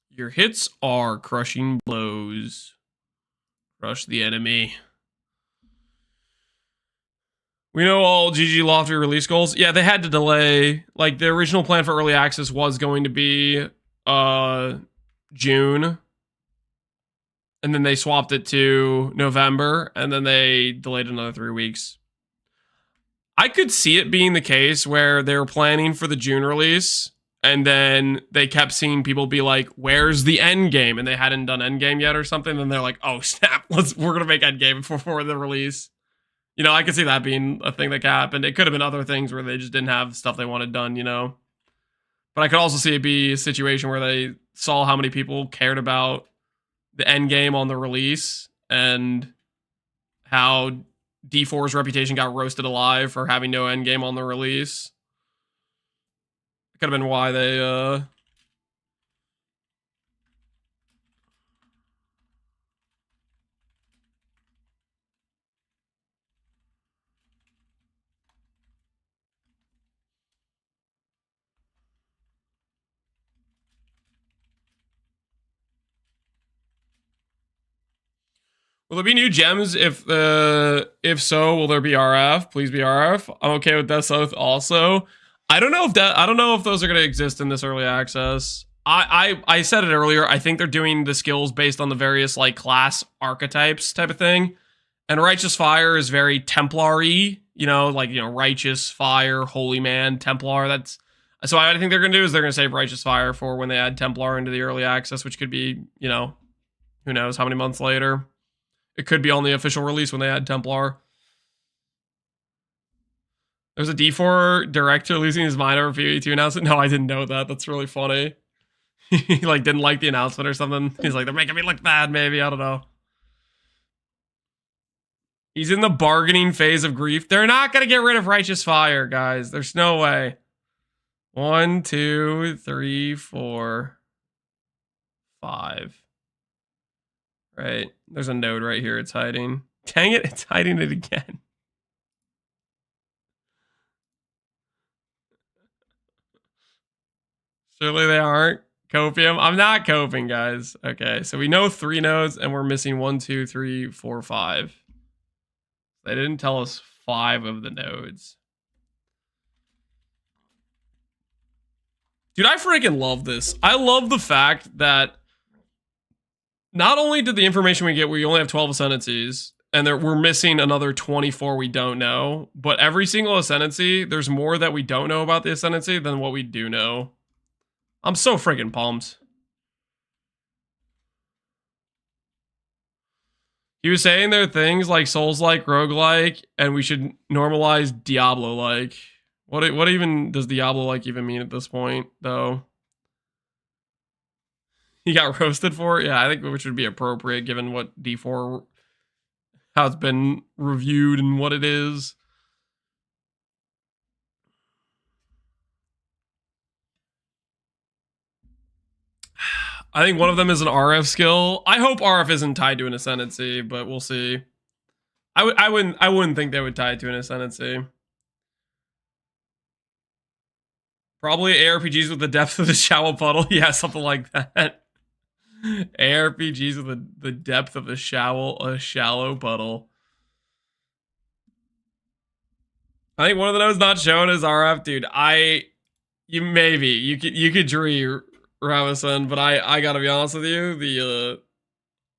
Your hits are crushing blows. Crush the enemy. We know all GG Lofty release goals. Yeah, they had to delay. Like, the original plan for early access was going to be June. And then they swapped it to November. And then they delayed another 3 weeks. I could see it being the case where they were planning for the June release, and then they kept seeing people be like, "Where's the end game?" And they hadn't done end game yet or something. Then they're like, "Oh snap, we're gonna make end game before the release." You know, I could see that being a thing that happened. It could have been other things where they just didn't have stuff they wanted done. You know, but I could also see it be a situation where they saw how many people cared about the end game on the release and how D4's reputation got roasted alive for having no end game on the release. It could have been why they will there be new gems? If so, will there be RF? Please be RF. I'm okay with Death Oath also. I don't know if those are gonna exist in this early access. I said it earlier. I think they're doing the skills based on the various like class archetypes type of thing. And Righteous Fire is very Templar-y, Righteous Fire, Holy Man, Templar. That's so I think they're gonna do is they're gonna save Righteous Fire for when they add Templar into the early access, which could be, who knows how many months later. It could be on the official release when they add Templar. There's a D4 director losing his mind over PvE2 announcement. No, I didn't know that. That's really funny. He didn't like the announcement or something. He's like, they're making me look bad, maybe. I don't know. He's in the bargaining phase of grief. They're not going to get rid of Righteous Fire, guys. There's no way. 1, 2, 3, 4, 5. Right. There's a node right here. It's hiding. Dang it. It's hiding it again. Surely they aren't. Copium. I'm not coping, guys. Okay. So we know 3 nodes and we're missing 1, 2, 3, 4, 5. They didn't tell us 5 of the nodes. Dude, I freaking love this. I love the fact that not only did the information we get, we only have 12 ascendancies, and we're missing another 24 we don't know, but every single ascendancy, there's more that we don't know about the ascendancy than what we do know. I'm so freaking pumped. He was saying there are things like Souls-like, roguelike, and we should normalize Diablo-like. What even does Diablo-like even mean at this point, though? He got roasted for it? Yeah, I think which would be appropriate given what D4, how it's been reviewed and what it is. I think one of them is an RF skill. I hope RF isn't tied to an ascendancy, but we'll see. I wouldn't think they would tie it to an ascendancy. Probably ARPGs with the depth of the shallow puddle. Yeah, something like that. ARPGs with the depth of a shallow puddle. I think one of the nodes not shown is RF, dude. You could dream Ramison, but I gotta be honest with you.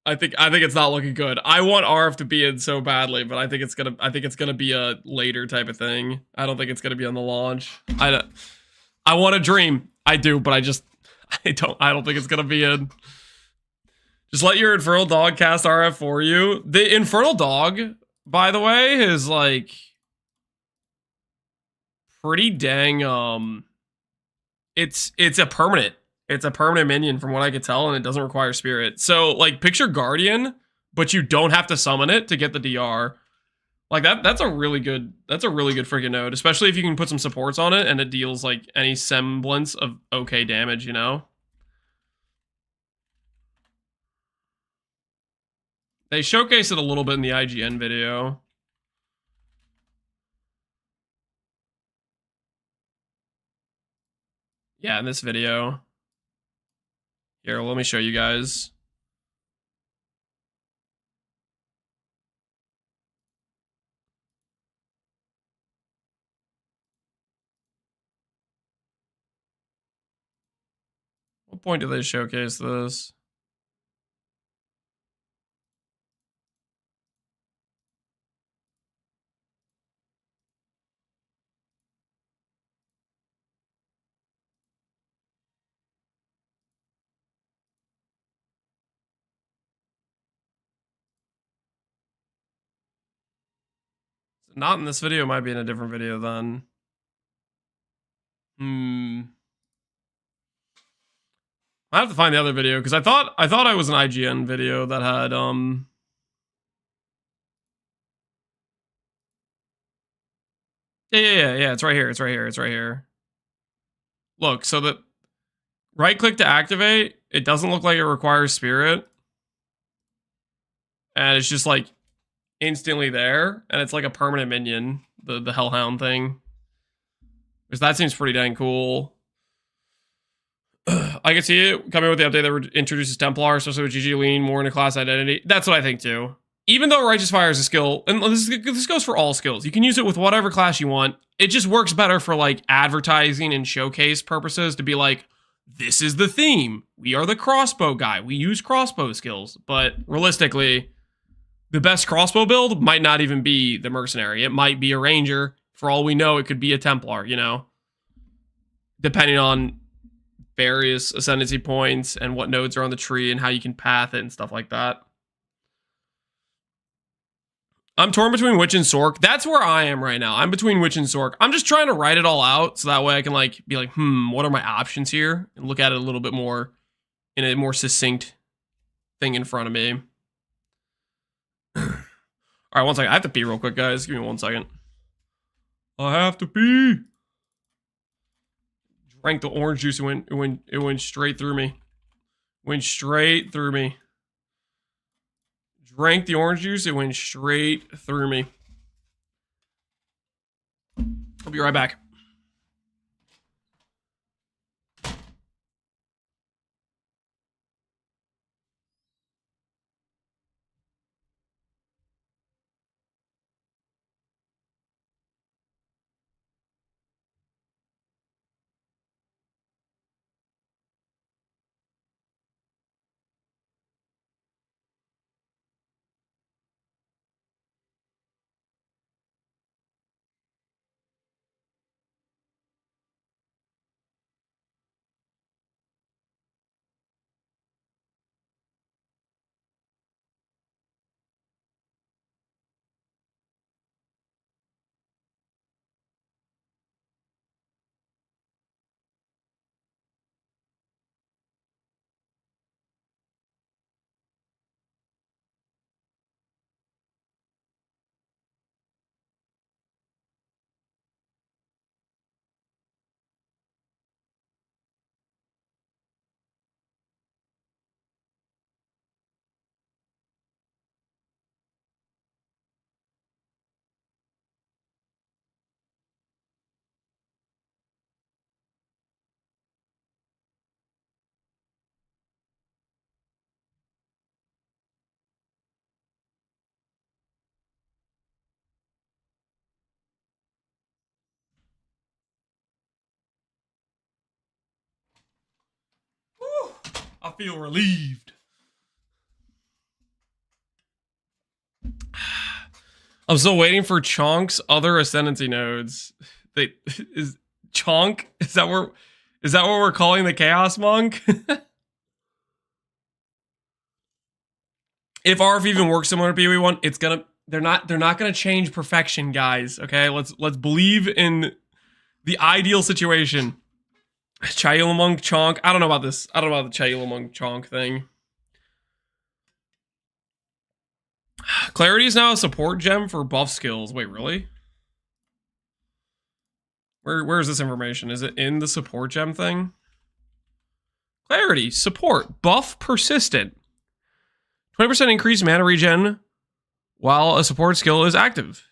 I think it's not looking good. I want RF to be in so badly, but I think it's gonna be a later type of thing. I don't think it's gonna be on the launch. I want a dream. I do, but I don't think it's gonna be in. Just let your Infernal Dog cast RF for you. The Infernal Dog, by the way, is like pretty dang it's a permanent. It's a permanent minion from what I could tell, and it doesn't require spirit. So like picture Guardian, but you don't have to summon it to get the DR. Like that's a really good freaking node, especially if you can put some supports on it and it deals like any semblance of okay damage, you know? They showcased it a little bit in the IGN video. Yeah, in this video. Here, let me show you guys. What point do they showcase this? Not in this video, might be in a different video then. I have to find the other video because I thought I was an IGN video that had yeah, it's right here. It's right here. It's right here. Look, so that right click to activate, it doesn't look like it requires spirit. And it's just like instantly there, and it's like a permanent minion, the Hellhound thing. Because that seems pretty dang cool. I can see it coming with the update that introduces Templar, especially with GG lean more into class identity. That's what I think too. Even though Righteous Fire is a skill, and this goes for all skills, you can use it with whatever class you want. It just works better for like advertising and showcase purposes to be like, this is the theme. We are the crossbow guy. We use crossbow skills. But realistically, the best crossbow build might not even be the mercenary. It might be a ranger. For all we know, it could be a Templar, you know? Depending on various ascendancy points and what nodes are on the tree and how you can path it and stuff like that. I'm torn between Witch and Sork. That's where I am right now. I'm between Witch and Sork. I'm just trying to write it all out so that way I can like be like, what are my options here? And look at it a little bit more in a more succinct thing in front of me. All right, one second. I have to pee real quick, guys. Give me 1 second. I have to pee. Drank the orange juice. It went straight through me. Went straight through me. Drank the orange juice. It went straight through me. I'll be right back. Whew, I feel relieved. I'm still waiting for Chonk's other ascendancy nodes. Is Chonk? Is that what we're calling the Chaos Monk? If RF even works similar to PoE1, it's gonna they're not gonna change perfection, guys. Okay, let's believe in the ideal situation. Chayula Monk Chonk. I don't know about this. I don't know about the Chayula Monk Chonk thing. Clarity is now a support gem for buff skills. Wait, really? Where is this information? Is it in the support gem thing? Clarity, support, buff persistent. 20% increased mana regen while a support skill is active.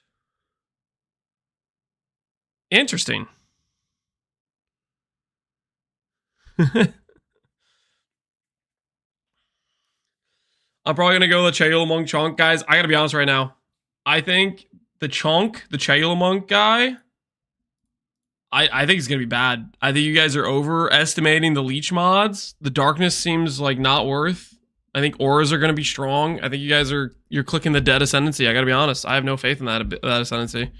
Interesting. I'm probably going to go the Chayula Monk Chonk, guys. I got to be honest right now. I think the Chonk, the Chayula Monk guy, I think it's going to be bad. I think you guys are overestimating the leech mods. The darkness seems like not worth. I think auras are going to be strong. I think you guys you're clicking the dead ascendancy. I got to be honest. I have no faith in that ascendancy.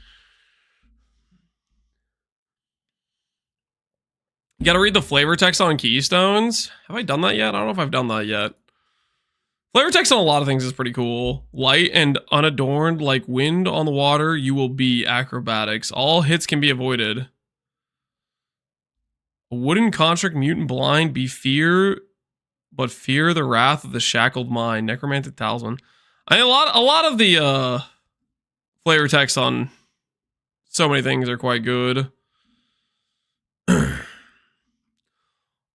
You got to read the flavor text on keystones. Have I done that yet? I don't know if I've done that yet. Flavor text on a lot of things is pretty cool. Light and unadorned, like wind on the water, you will be acrobatics. All hits can be avoided. A wooden construct, mutant blind, be fear, but fear the wrath of the shackled mind. Necromantic talisman. I mean, a lot of the flavor text on so many things are quite good.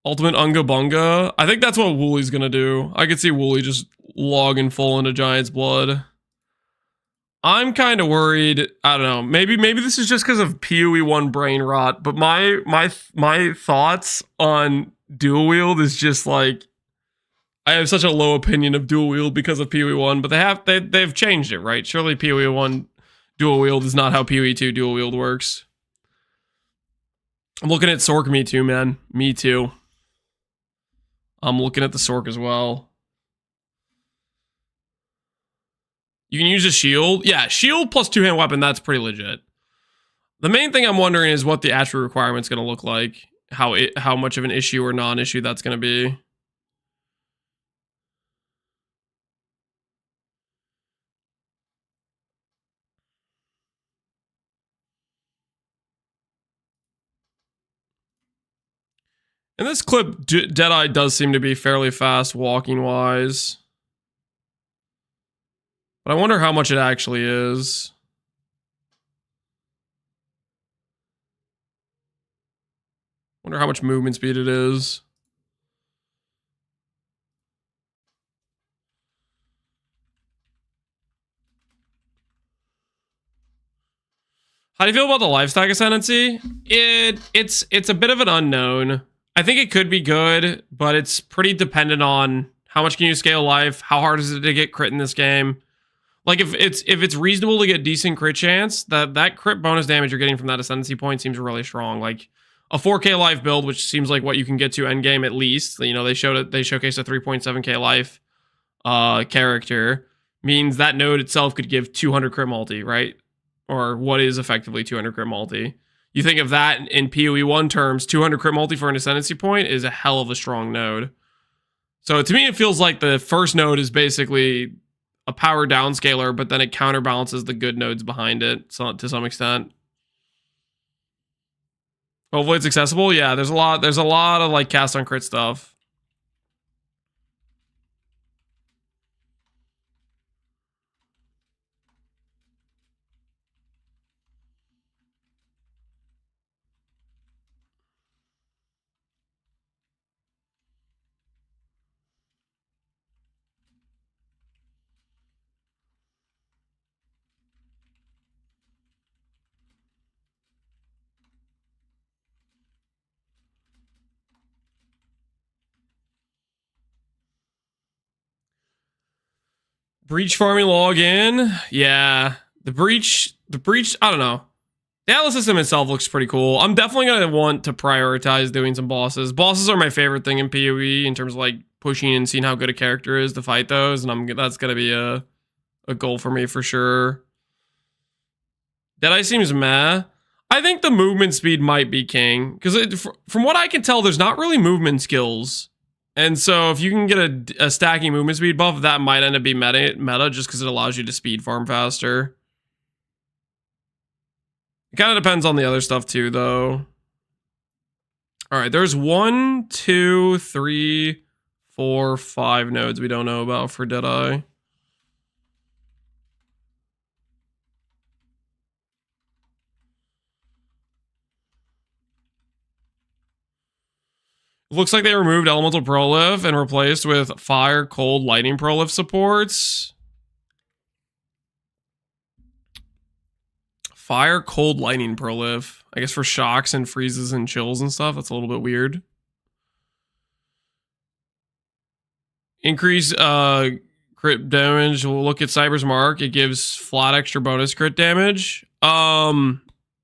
Ultimate Unga Bunga. I think that's what Woolie's gonna do. I could see Woolie just logging full into Giant's blood. I'm kind of worried. I don't know. Maybe this is just because of PoE 1 brain rot. But my thoughts on dual wield is just like, I have such a low opinion of dual wield because of PoE 1. But they've changed it, right? Surely PoE 1 dual wield is not how PoE 2 dual wield works. I'm looking at Sork. Me too, man. Me too. I'm looking at the Sork as well. You can use a shield. Yeah, shield plus two-hand weapon, that's pretty legit. The main thing I'm wondering is what the attribute requirement's going to look like. How much of an issue or non-issue that's going to be. In this clip, Deadeye does seem to be fairly fast walking-wise. But I wonder how much it actually is. Wonder how much movement speed it is. How do you feel about the life stack ascendancy? It's a bit of an unknown. I think it could be good, but it's pretty dependent on how much can you scale life, how hard is it to get crit in this game. Like if it's reasonable to get decent crit chance, that crit bonus damage you're getting from that ascendancy point seems really strong. Like a 4K life build, which seems like what you can get to endgame at least. You know, they showcased a 3.7K life character, means that node itself could give 200 crit multi, right? Or what is effectively 200 crit multi. You think of that in PoE 1 terms, 200 crit multi for an ascendancy point is a hell of a strong node. So to me, it feels like the first node is basically a power downscaler, but then it counterbalances the good nodes behind it to some extent. Hopefully it's accessible. Yeah, there's a lot of like cast on crit stuff. Breach farming login. Yeah. The breach, I don't know. The Atlas system itself looks pretty cool. I'm definitely going to want to prioritize doing some bosses. Bosses are my favorite thing in PoE in terms of like pushing and seeing how good a character is to fight those. And that's going to be a goal for me for sure. Deadeye seems meh. I think the movement speed might be king. Because from what I can tell, there's not really movement skills. And so if you can get a stacking movement speed buff, that might end up being meta just because it allows you to speed farm faster. It kind of depends on the other stuff too, though. All right, there's 1, 2, 3, 4, 5 nodes we don't know about for Deadeye. Looks like they removed Elemental Prolif and replaced with Fire, Cold, Lightning Prolif supports. Fire, Cold, Lightning Prolif. I guess for shocks and freezes and chills and stuff. That's a little bit weird. Increase crit damage. We'll look at Cyber's Mark. It gives flat extra bonus crit damage.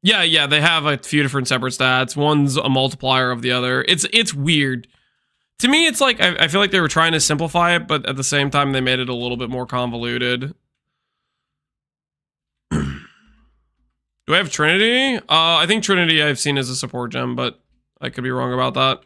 Yeah, they have a few different separate stats. One's a multiplier of the other. It's weird. To me, it's like, I feel like they were trying to simplify it, but at the same time, they made it a little bit more convoluted. Do I have Trinity? I think Trinity I've seen as a support gem, but I could be wrong about that.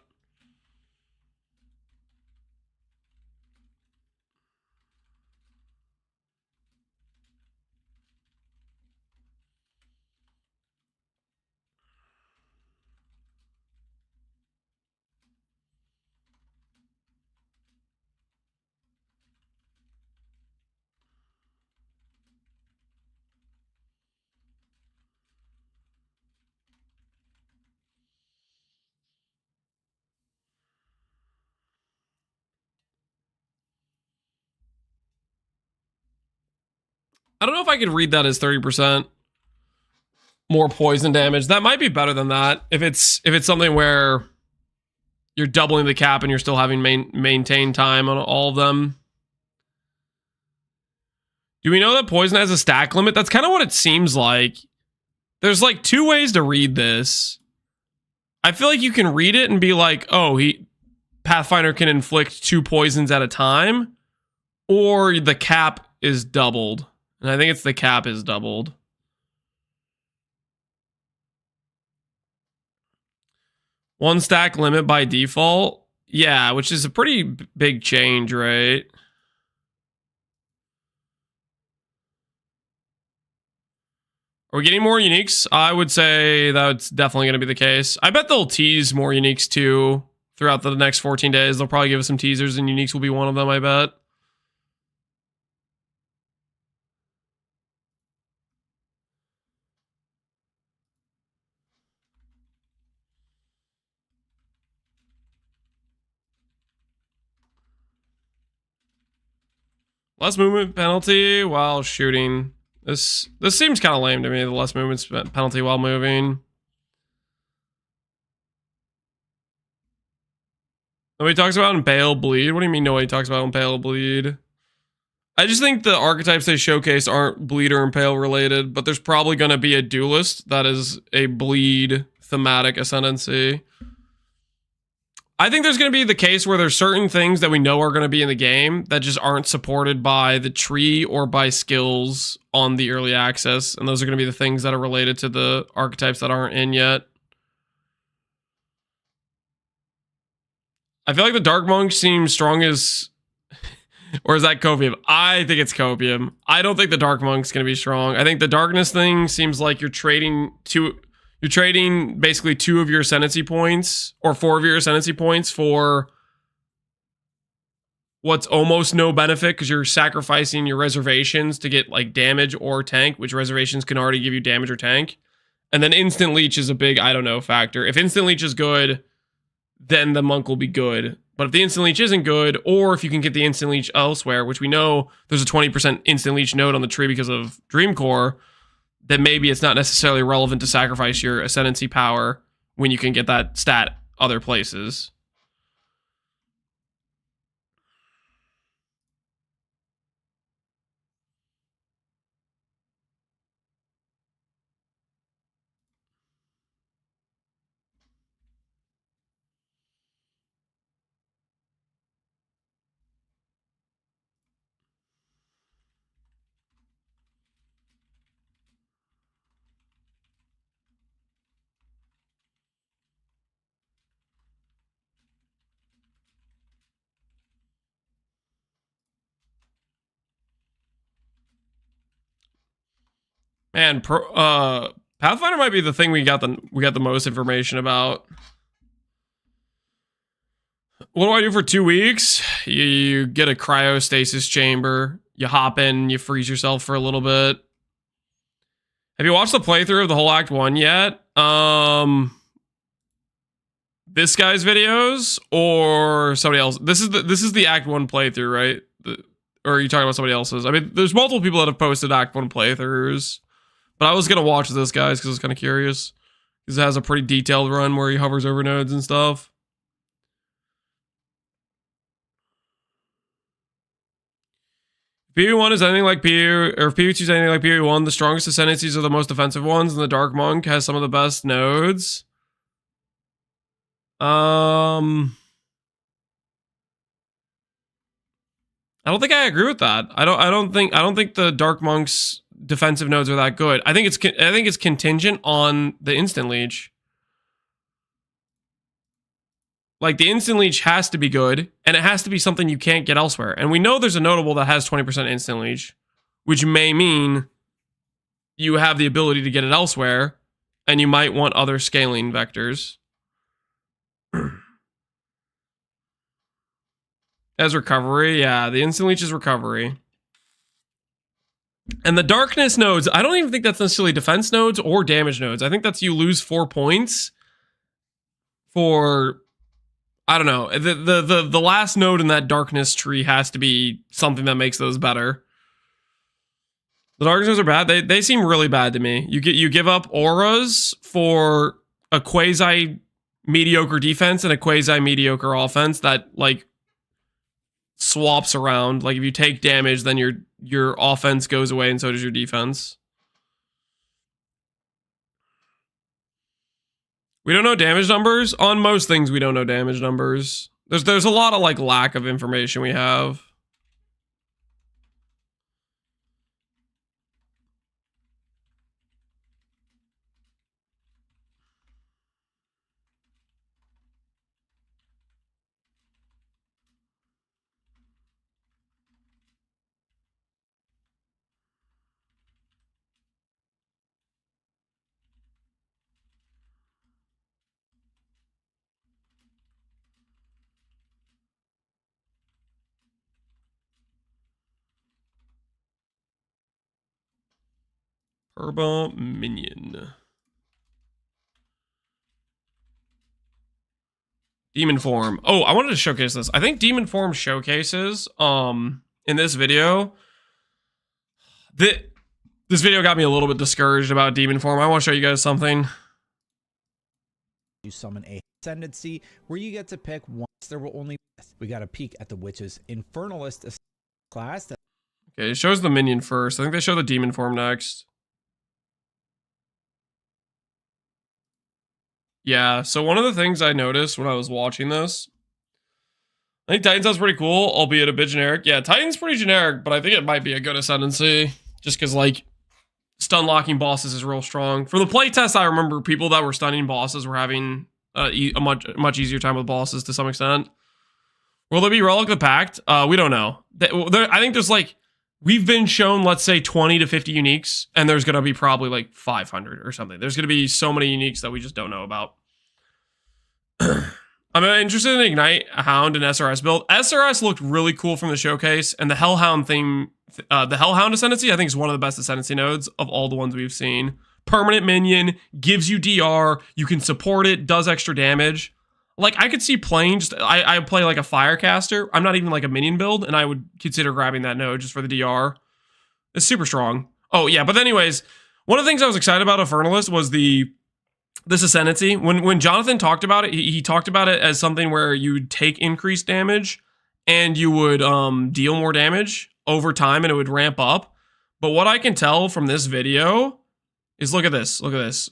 I don't know if I could read that as 30% more poison damage. That might be better than that. If it's something where you're doubling the cap and you're still having maintain time on all of them. Do we know that poison has a stack limit? That's kind of what it seems like. There's like two ways to read this. I feel like you can read it and be like, oh, Pathfinder can inflict 2 poisons at a time, or the cap is doubled. And I think it's the cap is doubled. One stack limit by default. Yeah, which is a pretty big change, right? Are we getting more uniques? I would say that's definitely going to be the case. I bet they'll tease more uniques too throughout the next 14 days. They'll probably give us some teasers, and uniques will be one of them, I bet. Less movement penalty while shooting. This seems kind of lame to me, the less movement penalty while moving. Nobody talks about Impale Bleed. What do you mean nobody talks about Impale Bleed? I just think the archetypes they showcase aren't Bleed or Impale related, but there's probably going to be a duelist that is a Bleed thematic ascendancy. I think there's going to be the case where there's certain things that we know are going to be in the game that just aren't supported by the tree or by skills on the early access. And those are going to be the things that are related to the archetypes that aren't in yet. I feel like the Dark Monk seems strong as... Or is that Copium? I think it's Copium. I don't think the Dark Monk's going to be strong. I think the Darkness thing seems like you're trading basically 2 of your ascendancy points or 4 of your ascendancy points for what's almost no benefit because you're sacrificing your reservations to get like damage or tank, which reservations can already give you damage or tank. And then instant leech is a big, I don't know, factor. If instant leech is good, then the monk will be good. But if the instant leech isn't good, or if you can get the instant leech elsewhere, which we know there's a 20% instant leech node on the tree because of Dreamcore, then maybe it's not necessarily relevant to sacrifice your ascendancy power when you can get that stat other places. Man, Pathfinder might be the thing we got the most information about. What do I do for 2 weeks? You get a cryostasis chamber. You hop in, you freeze yourself for a little bit. Have you watched the playthrough of the whole Act 1 yet? This guy's videos or somebody else? This is the Act 1 playthrough, right? Or are you talking about somebody else's? I mean, there's multiple people that have posted Act 1 playthroughs. But I was going to watch this guy's because I was kind of curious. Because it has a pretty detailed run where he hovers over nodes and stuff. PvE1 is anything like PvE, or if PvE2 is anything like PvE1, the strongest ascendancies are the most defensive ones, and the Dark Monk has some of the best nodes. I don't think I agree with that. I don't think the Dark Monk's defensive nodes are that good. I think it's contingent on the instant leech. Like, the instant leech has to be good, and it has to be something you can't get elsewhere. And we know there's a notable that has 20% instant leech, which may mean you have the ability to get it elsewhere, and you might want other scaling vectors. As recovery, yeah, the instant leech is recovery. And the darkness nodes, I don't even think that's necessarily defense nodes or damage nodes. I think that's you lose 4 points for, I don't know. The last node in that darkness tree has to be something that makes those better. The Dark Zones are bad. They seem really bad to me. You give up auras for a quasi mediocre defense and a quasi mediocre offense that like swaps around. Like if you take damage, then your offense goes away and so does your defense. We don't know damage numbers. On most things, we don't know damage numbers. There's a lot of like lack of information we have. Herba Minion. Demon Form. Oh, I wanted to showcase this. I think Demon Form showcases in this video. This video got me a little bit discouraged about Demon Form. I want to show you guys something. You summon a ascendancy where you get to pick once. There will only we got a peek at the witch's infernalist class. Okay, it shows the minion first. I think they show the Demon Form next. Yeah, so one of the things I noticed when I was watching this, I think Titan sounds pretty cool, albeit a bit generic. Yeah, Titan's pretty generic, but I think it might be a good ascendancy. Just because, like, stun locking bosses is real strong. For the playtest, I remember people that were stunning bosses were having a much easier time with bosses to some extent. Will there be Relic of the Pact? We don't know. I think there's, like, we've been shown, let's say, 20 to 50 uniques, and there's going to be probably, like, 500 or something. There's going to be so many uniques that we just don't know about. I'm interested in Ignite, Hound, and SRS build. SRS looked really cool from the showcase, and the Hellhound theme, the Hellhound Ascendancy, I think is one of the best Ascendancy nodes of all the ones we've seen. Permanent minion, gives you DR, you can support it, does extra damage. Like, I could see playing just, I play like a Firecaster. I'm not even like a minion build, and I would consider grabbing that node just for the DR. It's super strong. Oh, yeah, but anyways, one of the things I was excited about Infernalist was this ascendancy. When Jonathan talked about it, he talked about it as something where you would take increased damage and you would deal more damage over time and it would ramp up. But what I can tell from this video is look at this. Look at this.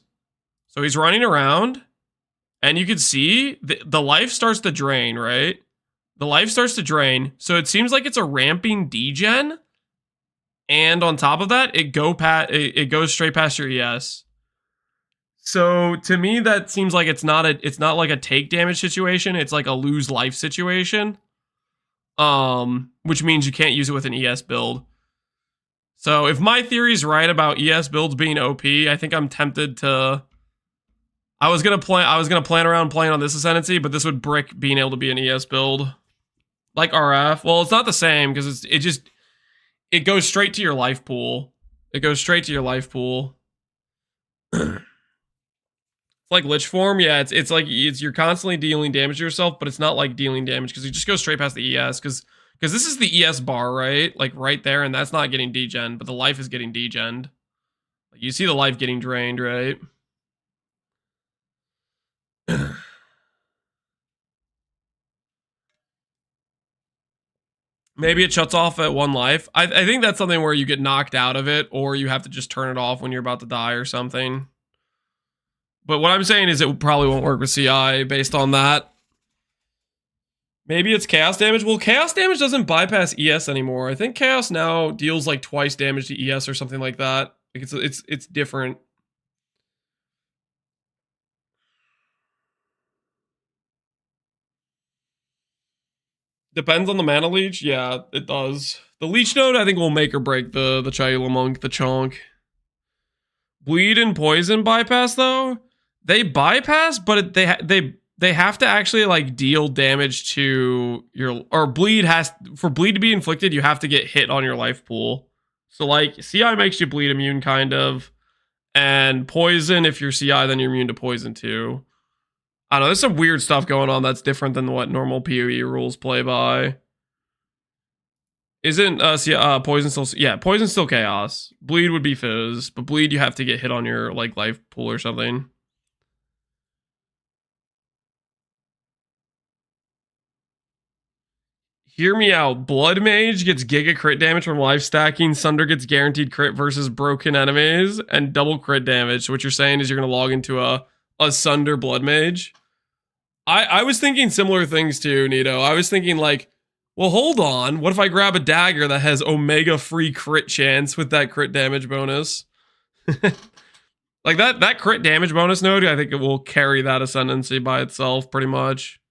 So he's running around and you can see the life starts to drain, right? The life starts to drain. So it seems like it's a ramping degen. And on top of that, it goes straight past your ES. So to me, that seems like it's not like a take damage situation. It's like a lose life situation. Which means you can't use it with an ES build. So if my theory is right about ES builds being OP, I think I'm tempted to. I was gonna plan around playing on this ascendancy, but this would brick being able to be an ES build, like RF. Well, it's not the same because it goes straight to your life pool. It goes straight to your life pool. Like Lich form, yeah, it's like you're constantly dealing damage to yourself, but it's not like dealing damage because you just go straight past the ES because this is the ES bar, right? Like right there, and that's not getting degened, but the life is getting degened. Like you see the life getting drained, right? Maybe it shuts off at one life. I think that's something where you get knocked out of it, or you have to just turn it off when you're about to die or something. But what I'm saying is it probably won't work with CI based on that. Maybe it's chaos damage. Well, chaos damage doesn't bypass ES anymore. I think chaos now deals like twice damage to ES or something like that. Like it's different. Depends on the mana leech. Yeah, it does. The leech node I think will make or break the Chayula Monk, the chonk. Bleed and poison bypass though. They bypass, but they have to actually like deal damage to your, or for bleed to be inflicted, you have to get hit on your life pool. So like CI makes you bleed immune kind of, and poison, if you're CI, then you're immune to poison too. I don't know, there's some weird stuff going on that's different than what normal PoE rules play by. Isn't poison still? Yeah, poison still chaos. Bleed would be fizz, but bleed you have to get hit on your like life pool or something. Hear me out. Blood Mage gets giga crit damage from life stacking. Sunder gets guaranteed crit versus broken enemies and double crit damage. So what you're saying is you're gonna log into a Sunder Blood Mage. I was thinking similar things too, Nito. I was thinking like, well, hold on. What if I grab a dagger that has Omega free crit chance with that crit damage bonus? Like that crit damage bonus node, I think it will carry that ascendancy by itself pretty much.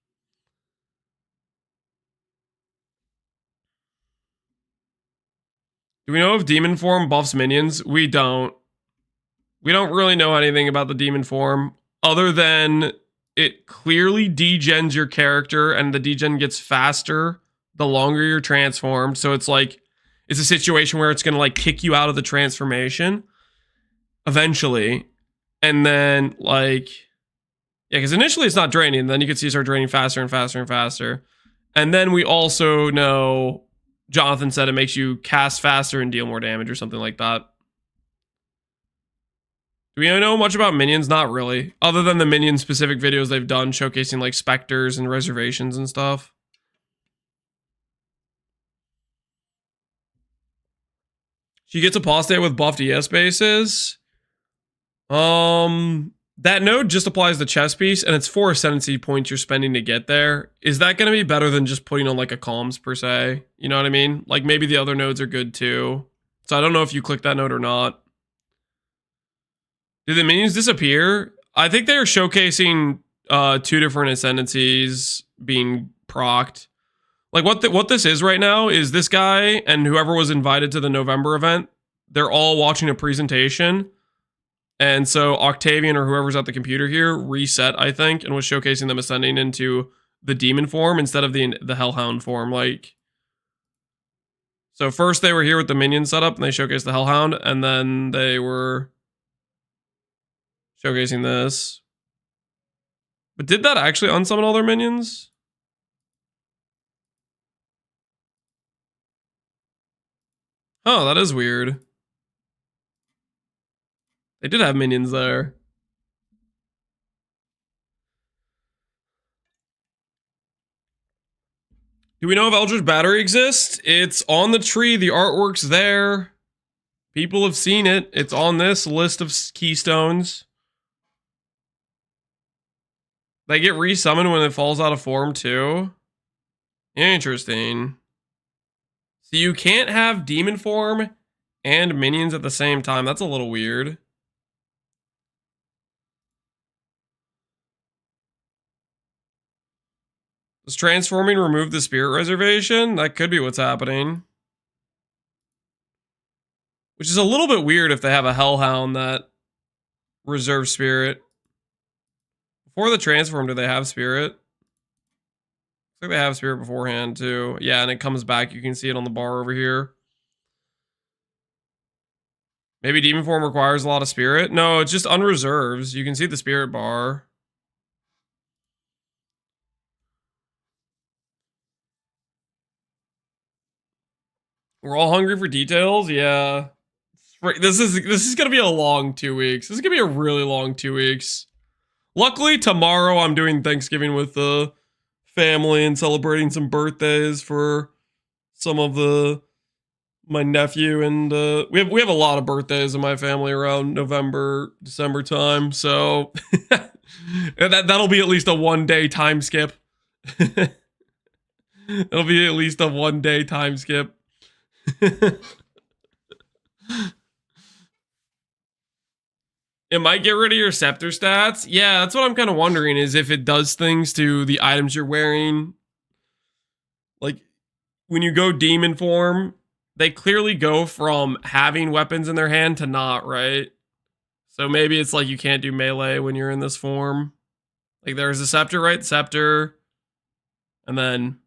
Do we know if demon form buffs minions? We don't. We don't really know anything about the demon form other than it clearly degens your character and the degen gets faster the longer you're transformed. So it's like, it's a situation where it's going to like kick you out of the transformation eventually. And then like, yeah, because initially it's not draining. Then you can see it start draining faster and faster and faster. And then we also know, Jonathan said it makes you cast faster and deal more damage or something like that. Do we know much about minions? Not really. Other than the minion specific videos they've done showcasing like specters and reservations and stuff. She gets apostate with buffed ES bases. That node just applies the chess piece and it's 4 ascendancy points you're spending to get there. Is that going to be better than just putting on like a comms per se? You know what I mean? Like maybe the other nodes are good too. So I don't know if you click that node or not. Did the minions disappear? I think they're showcasing 2 different ascendancies being procced. Like what this is right now is this guy and whoever was invited to the November event, they're all watching a presentation. And so Octavian or whoever's at the computer here reset, I think, and was showcasing them ascending into the demon form instead of the Hellhound form. Like, so first they were here with the minion setup and they showcased the Hellhound, and then they were showcasing this. But did that actually unsummon all their minions? Oh, that is weird. They did have minions there. Do we know if Eldritch Battery exists? It's on the tree. The artwork's there. People have seen it. It's on this list of keystones. They get resummoned when it falls out of form too. Interesting. So you can't have demon form and minions at the same time. That's a little weird. Does transforming remove the spirit reservation? That could be what's happening. Which is a little bit weird if they have a Hellhound that reserves spirit. Before the transform, do they have spirit? Looks like they have spirit beforehand too. Yeah, and it comes back. You can see it on the bar over here. Maybe demon form requires a lot of spirit. No, it's just unreserves. You can see the spirit bar. We're all hungry for details. Yeah, this is gonna be a long 2 weeks. This is gonna be a really long 2 weeks. Luckily, tomorrow I'm doing Thanksgiving with the family and celebrating some birthdays for some of my nephew, and we have a lot of birthdays in my family around November, December time. So that'll be at least a 1 day time skip. It'll be at least a 1 day time skip. It might get rid of your scepter stats. Yeah, that's what I'm kind of wondering, is if it does things to the items you're wearing. Like, when you go demon form, they clearly go from having weapons in their hand to not, right? So maybe it's like you can't do melee when you're in this form. Like, there's a scepter, right? Scepter. And then,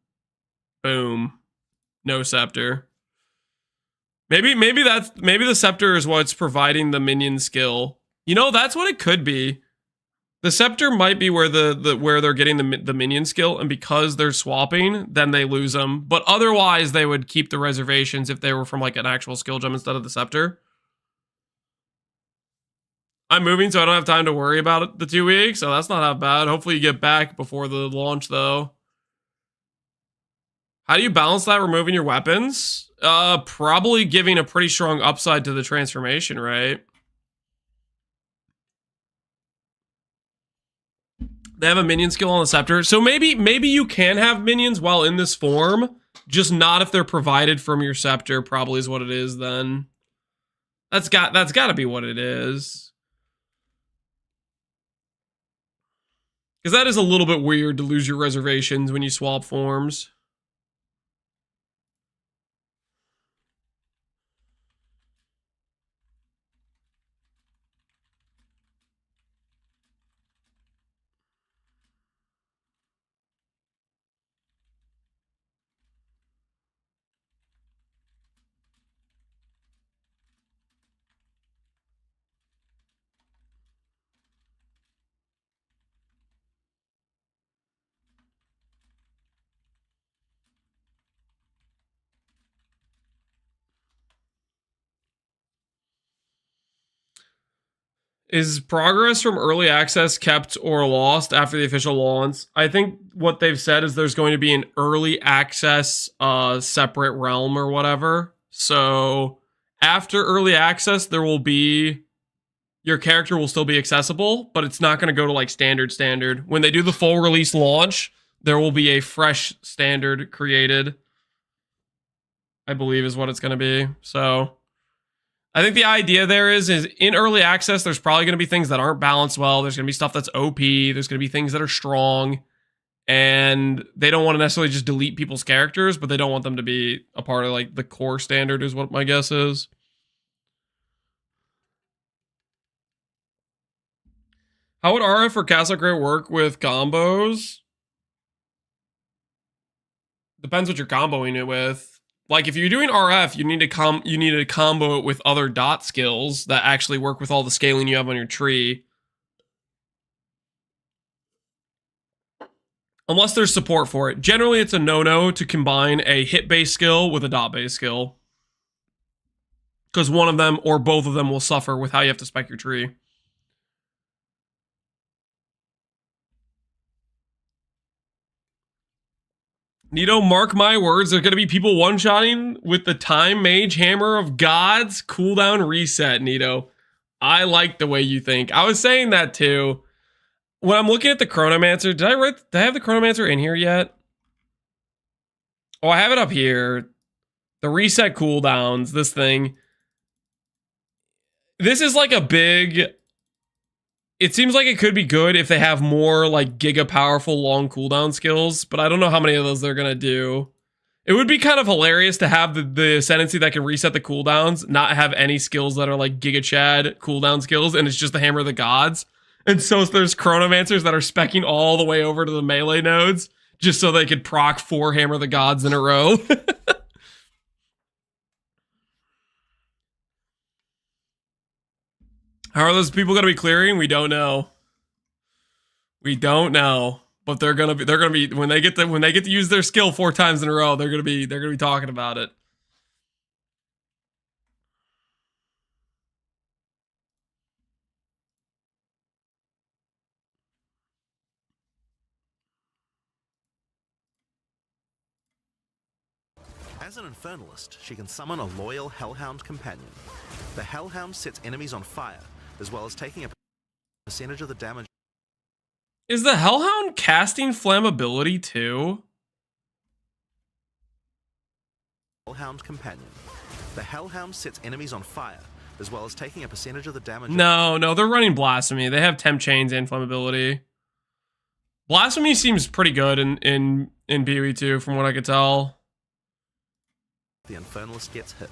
boom. No scepter. Maybe the scepter is what's providing the minion skill. You know, that's what it could be. The Scepter might be where where they're getting the minion skill, and because they're swapping, then they lose them. But otherwise, they would keep the reservations if they were from like an actual skill gem instead of the Scepter. I'm moving, so I don't have time to worry about it the 2 weeks, so that's not that bad. Hopefully you get back before the launch, though. How do you balance that removing your weapons? Probably giving a pretty strong upside to the transformation, right? They have a minion skill on the Scepter. So maybe you can have minions while in this form, just not if they're provided from your Scepter, probably is what it is then. That's got to be what it is. Because that is a little bit weird to lose your reservations when you swap forms. Is progress from early access kept or lost after the official launch? I think what they've said is there's going to be an early access separate realm or whatever. So after early access, there will be, your character will still be accessible, but it's not going to go to like standard. When they do the full release launch, there will be a fresh standard created, I believe is what it's going to be. So I think the idea there is in early access, there's probably going to be things that aren't balanced well. There's going to be stuff that's OP. There's going to be things that are strong. And they don't want to necessarily just delete people's characters, but they don't want them to be a part of like the core standard is what my guess is. How would RF or Castle Grey work with combos? Depends what you're comboing it with. Like if you're doing RF, you need to combo it with other dot skills that actually work with all the scaling you have on your tree. Unless there's support for it. Generally, it's a no-no to combine a hit-based skill with a dot-based skill. Because one of them or both of them will suffer with how you have to spec your tree. Nito, mark my words, there's going to be people one-shotting with the Time Mage Hammer of Gods cooldown reset, Nito. I like the way you think. I was saying that too. When I'm looking at the Chronomancer, did I have the Chronomancer in here yet? Oh, I have it up here. The reset cooldowns, this thing. This is like a big... It seems like it could be good if they have more like giga powerful long cooldown skills, but I don't know how many of those they're gonna do. It would be kind of hilarious to have the ascendancy that can reset the cooldowns, not have any skills that are like giga chad cooldown skills, and it's just the Hammer of the Gods. And so there's Chronomancers that are specking all the way over to the melee nodes just so they could proc 4 Hammer of the Gods in a row. How are those people going to be clearing? We don't know. We don't know, but they're going to be when they get to use their skill 4 times in a row, they're going to be talking about it. As an Infernalist, she can summon a loyal Hellhound companion. The Hellhound sets enemies on fire, as well as taking a percentage of the damage. Is the Hellhound casting flammability too? Hellhound companion. The Hellhound sets enemies on fire, as well as taking a percentage of the damage. No, they're running Blasphemy. They have temp chains and flammability. Blasphemy seems pretty good in BOE 2, from what I could tell. The Infernalist gets hit.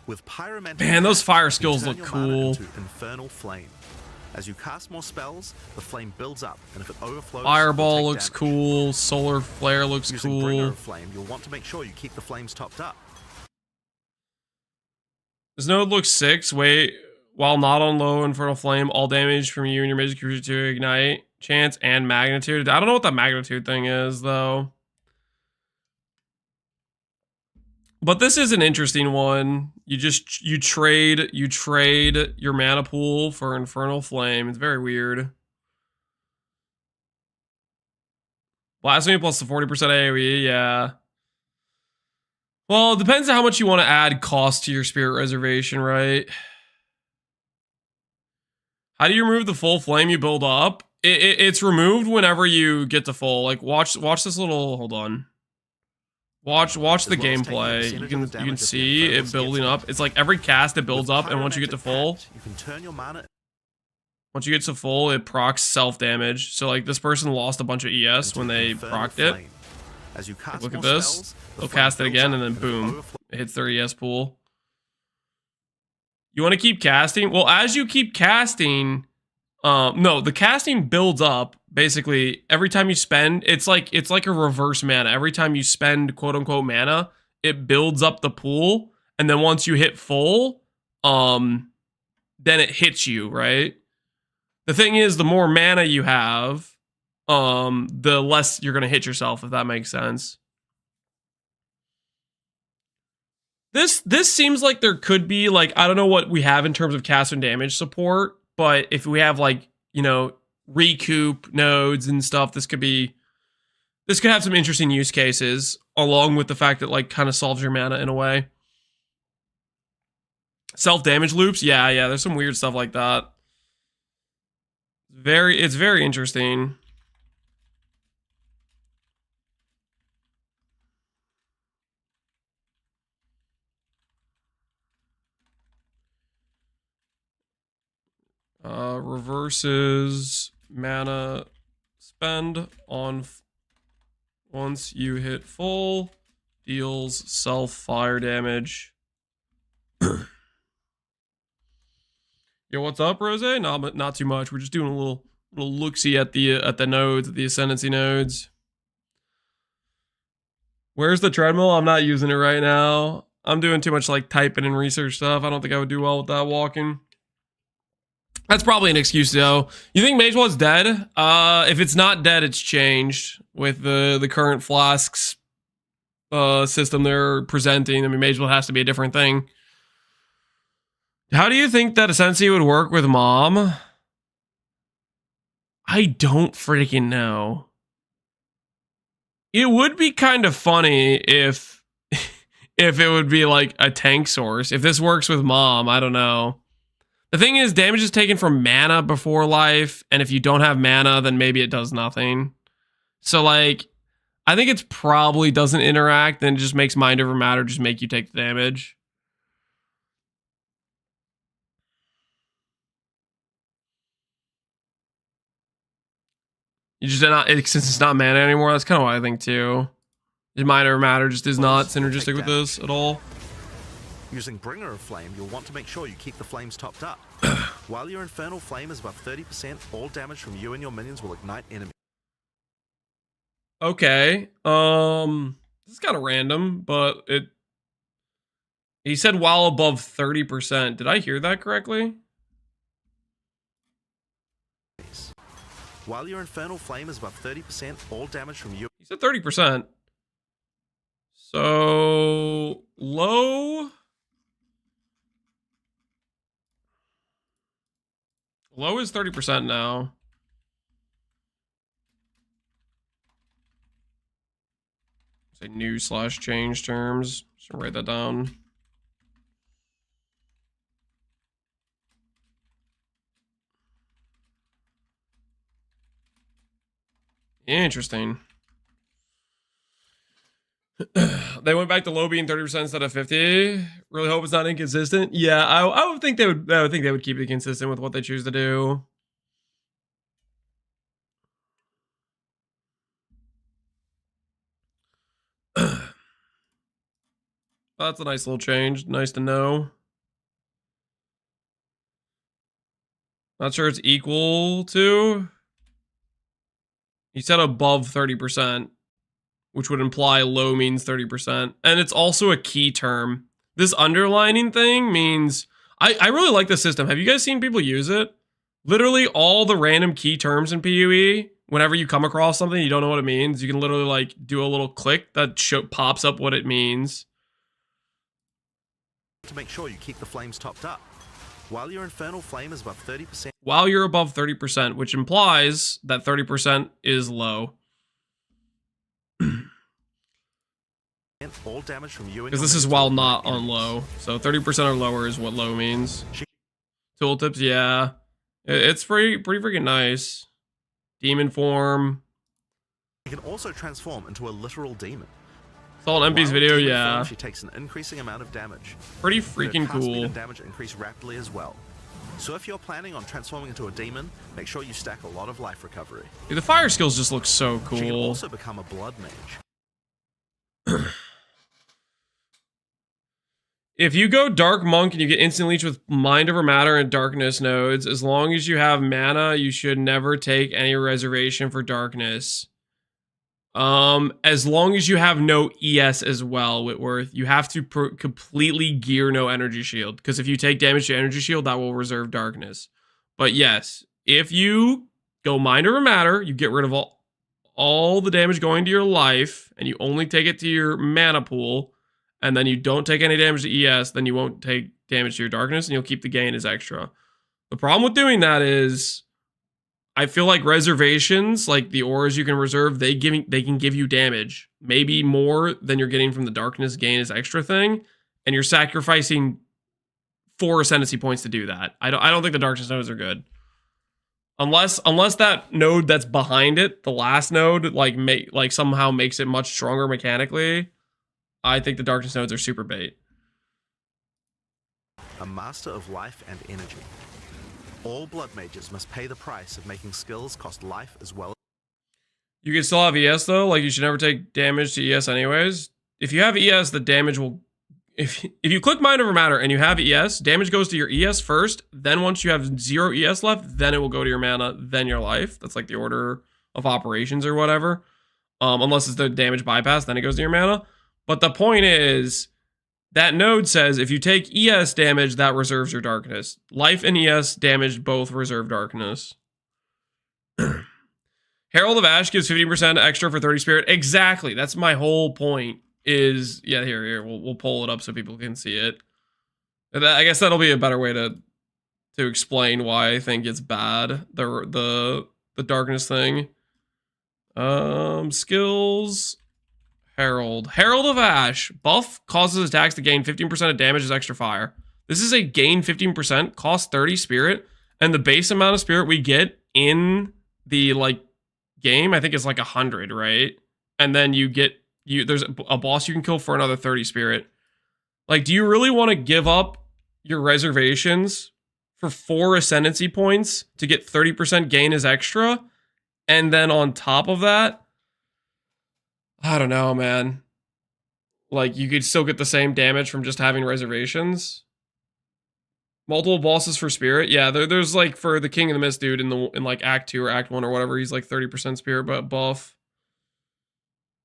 With Pyromantic, man, those fire skills turn look your mana cool. into Infernal Flame. As you cast more spells, the flame builds up, and if it overflows, Fireball you'll take looks damage. cool. Solar Flare looks Using Bringer cool. of Flame, you'll want to make sure you keep the flames topped up. This node looks 6. Wait, while not on low Infernal Flame, all damage from you and your magic creature to ignite, chance, and magnitude. I don't know what the magnitude thing is, though. But this is an interesting one. You trade your mana pool for Infernal Flame. It's very weird. Blasphemy plus the 40% AoE, yeah. Well, it depends on how much you want to add cost to your Spirit Reservation, right? How do you remove the full flame you build up? It's removed whenever you get to full. Like, watch this little... Hold on. Watch the gameplay. You can see it building up. It's like every cast it builds up, and once you get to full... You can turn your mana... Once you get to full, it procs self-damage. So, like, this person lost a bunch of ES when they procced it. As you cast Look at more this. spells, the They'll flame cast it builds again, up and then it boom. overflows. It hits their ES pool. You want to keep casting? Well, as you keep casting... no, the casting builds up. Basically, every time you spend... It's like a reverse mana. Every time you spend, quote-unquote, mana, it builds up the pool. And then once you hit full, then it hits you, right? The thing is, the more mana you have, the less you're going to hit yourself, if that makes sense. This seems like there could be, like, I don't know what we have in terms of cast and damage support, but if we have, like, you know, recoup nodes and stuff, this could have some interesting use cases, along with the fact that, like, kind of solves your mana in a way. Self-damage loops? Yeah, there's some weird stuff like that. It's very interesting. Reverses mana spend on once you hit full, deals self fire damage. Yo, what's up, Rose? Not too much. We're just doing a little look-see at the nodes, at the ascendancy nodes. Where's the treadmill? I'm not using it right now. I'm doing too much like typing and research stuff. I don't think I would do well with that walking. That's probably an excuse though. You think Mage Wall's dead? If it's not dead, it's changed with the current flasks system they're presenting. I mean, Mage Wall has to be a different thing. How do you think that Ascendancy would work with Mom? I don't freaking know. It would be kind of funny if it would be like a tank source. If this works with Mom, I don't know. The thing is, damage is taken from mana before life, and if you don't have mana, then maybe it does nothing. So, like, I think it probably doesn't interact, and it just makes Mind Over Matter just make you take the damage. You just not, since it's not mana anymore, that's kind of what I think too. Mind Over Matter just is not synergistic with this at all. Using Bringer of Flame, you'll want to make sure you keep the flames topped up. While your Infernal Flame is above 30%, all damage from you and your minions will ignite enemies. Okay. This is kind of random, but he said while above 30%. Did I hear that correctly? While your Infernal Flame is above 30%, all damage from you... He said 30%. So, low... Low is 30% now. Say new/change terms. Just write that down. Interesting. They went back to low being 30% instead of 50. Really hope it's not inconsistent. Yeah, I would think they would. I would think they would keep it consistent with what they choose to do. That's a nice little change. Nice to know. Not sure it's equal to. He said above 30%, which would imply low means 30%. And it's also a key term. This underlining thing means I really like the system. Have you guys seen people use it? Literally all the random key terms in PoE, whenever you come across something you don't know what it means, you can literally like do a little click that pops up what it means. To make sure you keep the flames topped up. While your infernal flame is above 30%, While you're above 30%, which implies that 30% is low. all damage from you and Because your this is minions while will not ignite on enemies. low. So 30% or lower is what low means. Tooltips, yeah. It's pretty freaking nice. Demon form. You can also transform into a literal demon. Saw an MP's While video, demon yeah. form, she takes an increasing amount of damage. Pretty Her freaking cast speed cool. and damage increase rapidly as well. So if you're planning on transforming into a demon, make sure you stack a lot of life recovery. Dude, the fire skills just look so She can cool. also become a blood mage. If you go Dark Monk and you get instant leech with Mind Over Matter and Darkness nodes, as long as you have mana, you should never take any reservation for Darkness. As long as you have no ES as well, Whitworth, you have to completely gear no energy shield, because if you take damage to energy shield, that will reserve Darkness. But yes, if you go Mind Over Matter, you get rid of all the damage going to your life, and you only take it to your mana pool, and then you don't take any damage to ES, then you won't take damage to your Darkness, and you'll keep the gain as extra. The problem with doing that is, I feel like reservations, like the auras you can reserve, they can give you damage, maybe more than you're getting from the Darkness gain as extra thing, and you're sacrificing 4 ascendancy points to do that. I don't think the Darkness nodes are good. Unless that node that's behind it, the last node, like somehow makes it much stronger mechanically, I think the Darkness nodes are super bait. A master of life and energy. All blood mages must pay the price of making skills cost life as well. You can still have ES though, like you should never take damage to ES anyways. If you have ES, the damage will... If you click Mind Over Matter and you have ES, damage goes to your ES first, then once you have 0 ES left, then it will go to your mana, then your life. That's like the order of operations or whatever. Unless it's the damage bypass, then it goes to your mana. But the point is, that node says if you take ES damage, that reserves your Darkness. Life and ES damage both reserve Darkness. Herald of Ash gives 50% extra for 30 spirit. Exactly. That's my whole point. Is, yeah, here, we'll pull it up so people can see it. I guess that'll be a better way to explain why I think it's bad. The Darkness thing. Skills. Herald of Ash. Buff causes attacks to gain 15% of damage as extra fire. This is a gain 15%, cost 30 spirit, and the base amount of spirit we get in the game, I think is like 100, right? And then there's a boss you can kill for another 30 spirit. Like, do you really want to give up your reservations for 4 ascendancy points to get 30% gain as extra? And then on top of that, I don't know, man. Like, you could still get the same damage from just having reservations. Multiple bosses for spirit. Yeah, there's like for the King of the Mist dude in like Act 2 or Act 1 or whatever, he's like 30% spirit but buff.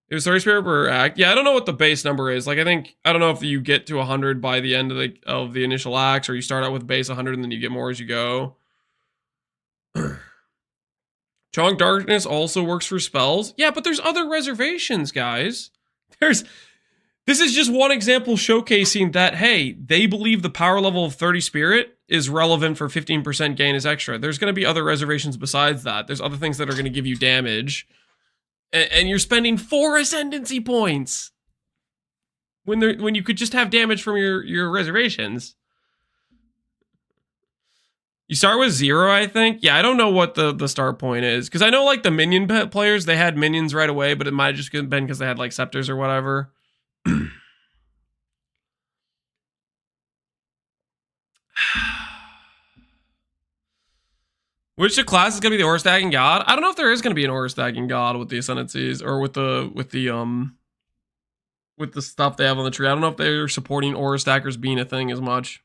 It was 30 spirit per act. Yeah, I don't know what the base number is. Like, I don't know if you get to 100 by the end of the initial acts, or you start out with base 100 and then you get more as you go. Chong Darkness also works for spells. Yeah, but there's other reservations, guys. This is just one example showcasing that, hey, they believe the power level of 30 spirit is relevant for 15% gain as extra. There's going to be other reservations besides that. There's other things that are going to give you damage. And you're spending 4 ascendancy points when you could just have damage from your reservations. You start with 0, I think. Yeah, I don't know what the start point is, because I know like the minion players, they had minions right away, but it might have just been because they had like scepters or whatever. Which class is gonna be the aura stacking god? I don't know if there is gonna be an aura stacking god with the ascendancies or with the stuff they have on the tree. I don't know if they're supporting aura stackers being a thing as much.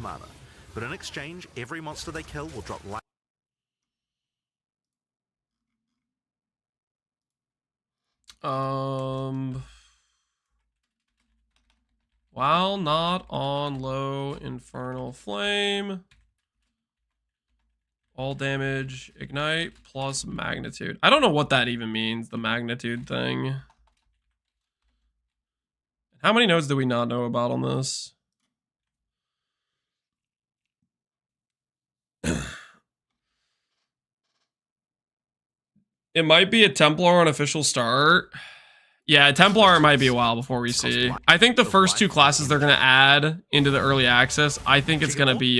Mana, but in exchange, every monster they kill will drop life. While not on low infernal flame, all damage, ignite, plus magnitude. I don't know what that even means, the magnitude thing. How many nodes do we not know about on this? It might be a Templar on official start. Yeah, Templar might be a while before we see. I think the first two classes they're gonna add into the early access, I think it's gonna be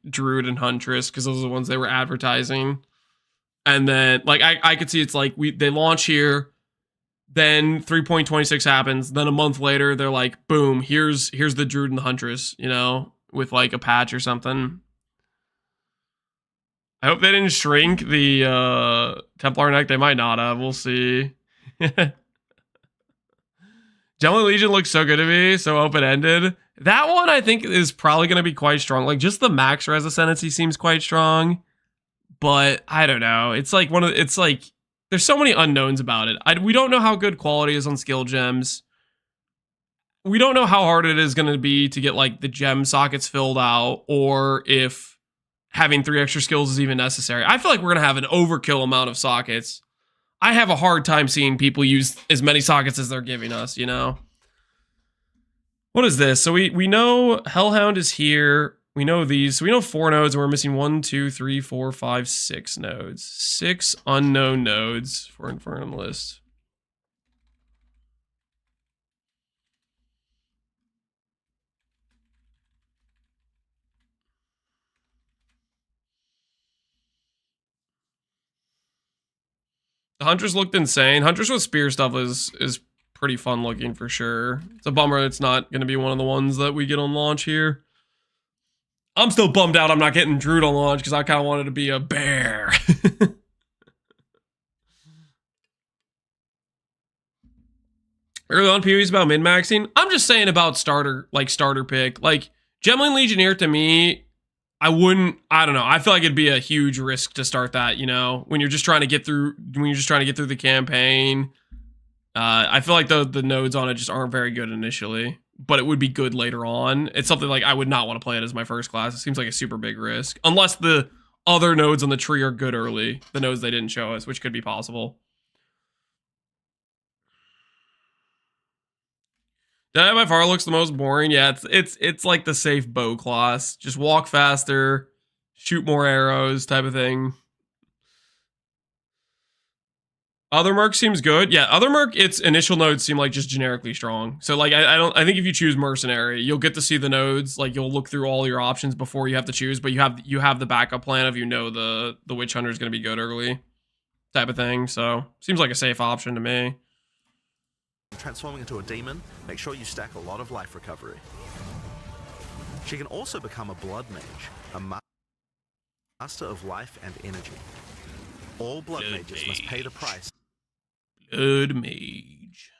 Druid and Huntress, because those are the ones they were advertising. And then like I could see it's like they launch here, then 3.26 happens, then a month later they're like, boom, here's the Druid and the Huntress, you know, with like a patch or something. I hope they didn't shrink the Templar neck. They might not have. We'll see. Gemini Legion looks so good to me, so open-ended. That one I think is probably going to be quite strong. Like just the max res ascendancy seems quite strong, but I don't know. It's like it's like there's so many unknowns about it. We don't know how good quality is on skill gems. We don't know how hard it is going to be to get like the gem sockets filled out, or if having 3 extra skills is even necessary. I feel like we're going to have an overkill amount of sockets. I have a hard time seeing people use as many sockets as they're giving us, you know? What is this? So we know Hellhound is here. We know these. So we know 4 nodes, and we're missing 1, 2, 3, 4, 5, 6 nodes. 6 unknown nodes for Infernalist. The Huntress looked insane. Huntress with spear stuff is pretty fun looking for sure. It's a bummer it's not going to be one of the ones that we get on launch here. I'm still bummed out I'm not getting Druid on launch because I kind of wanted to be a bear. Early on, PoE's about min-maxing. I'm just saying about starter pick. Like, Gemini Legionnaire to me, I don't know. I feel like it'd be a huge risk to start that, you know, when you're just trying to get through the campaign. I feel like the nodes on it just aren't very good initially, but it would be good later on. It's something like I would not want to play it as my first class. It seems like a super big risk, unless the other nodes on the tree are good early, the nodes they didn't show us, which could be possible. That by far looks the most boring. Yeah, it's like the safe bow class. Just walk faster, shoot more arrows type of thing. Other Merc seems good. Yeah, Other Merc, its initial nodes seem like just generically strong. So like I think if you choose Mercenary, you'll get to see the nodes. Like you'll look through all your options before you have to choose, but you have the backup plan of the Witch Hunter is going to be good early type of thing. So seems like a safe option to me. Transforming into a demon, make sure you stack a lot of life recovery. She can also become a blood mage, a master of life and energy. All blood mages must pay the price. Blood mage.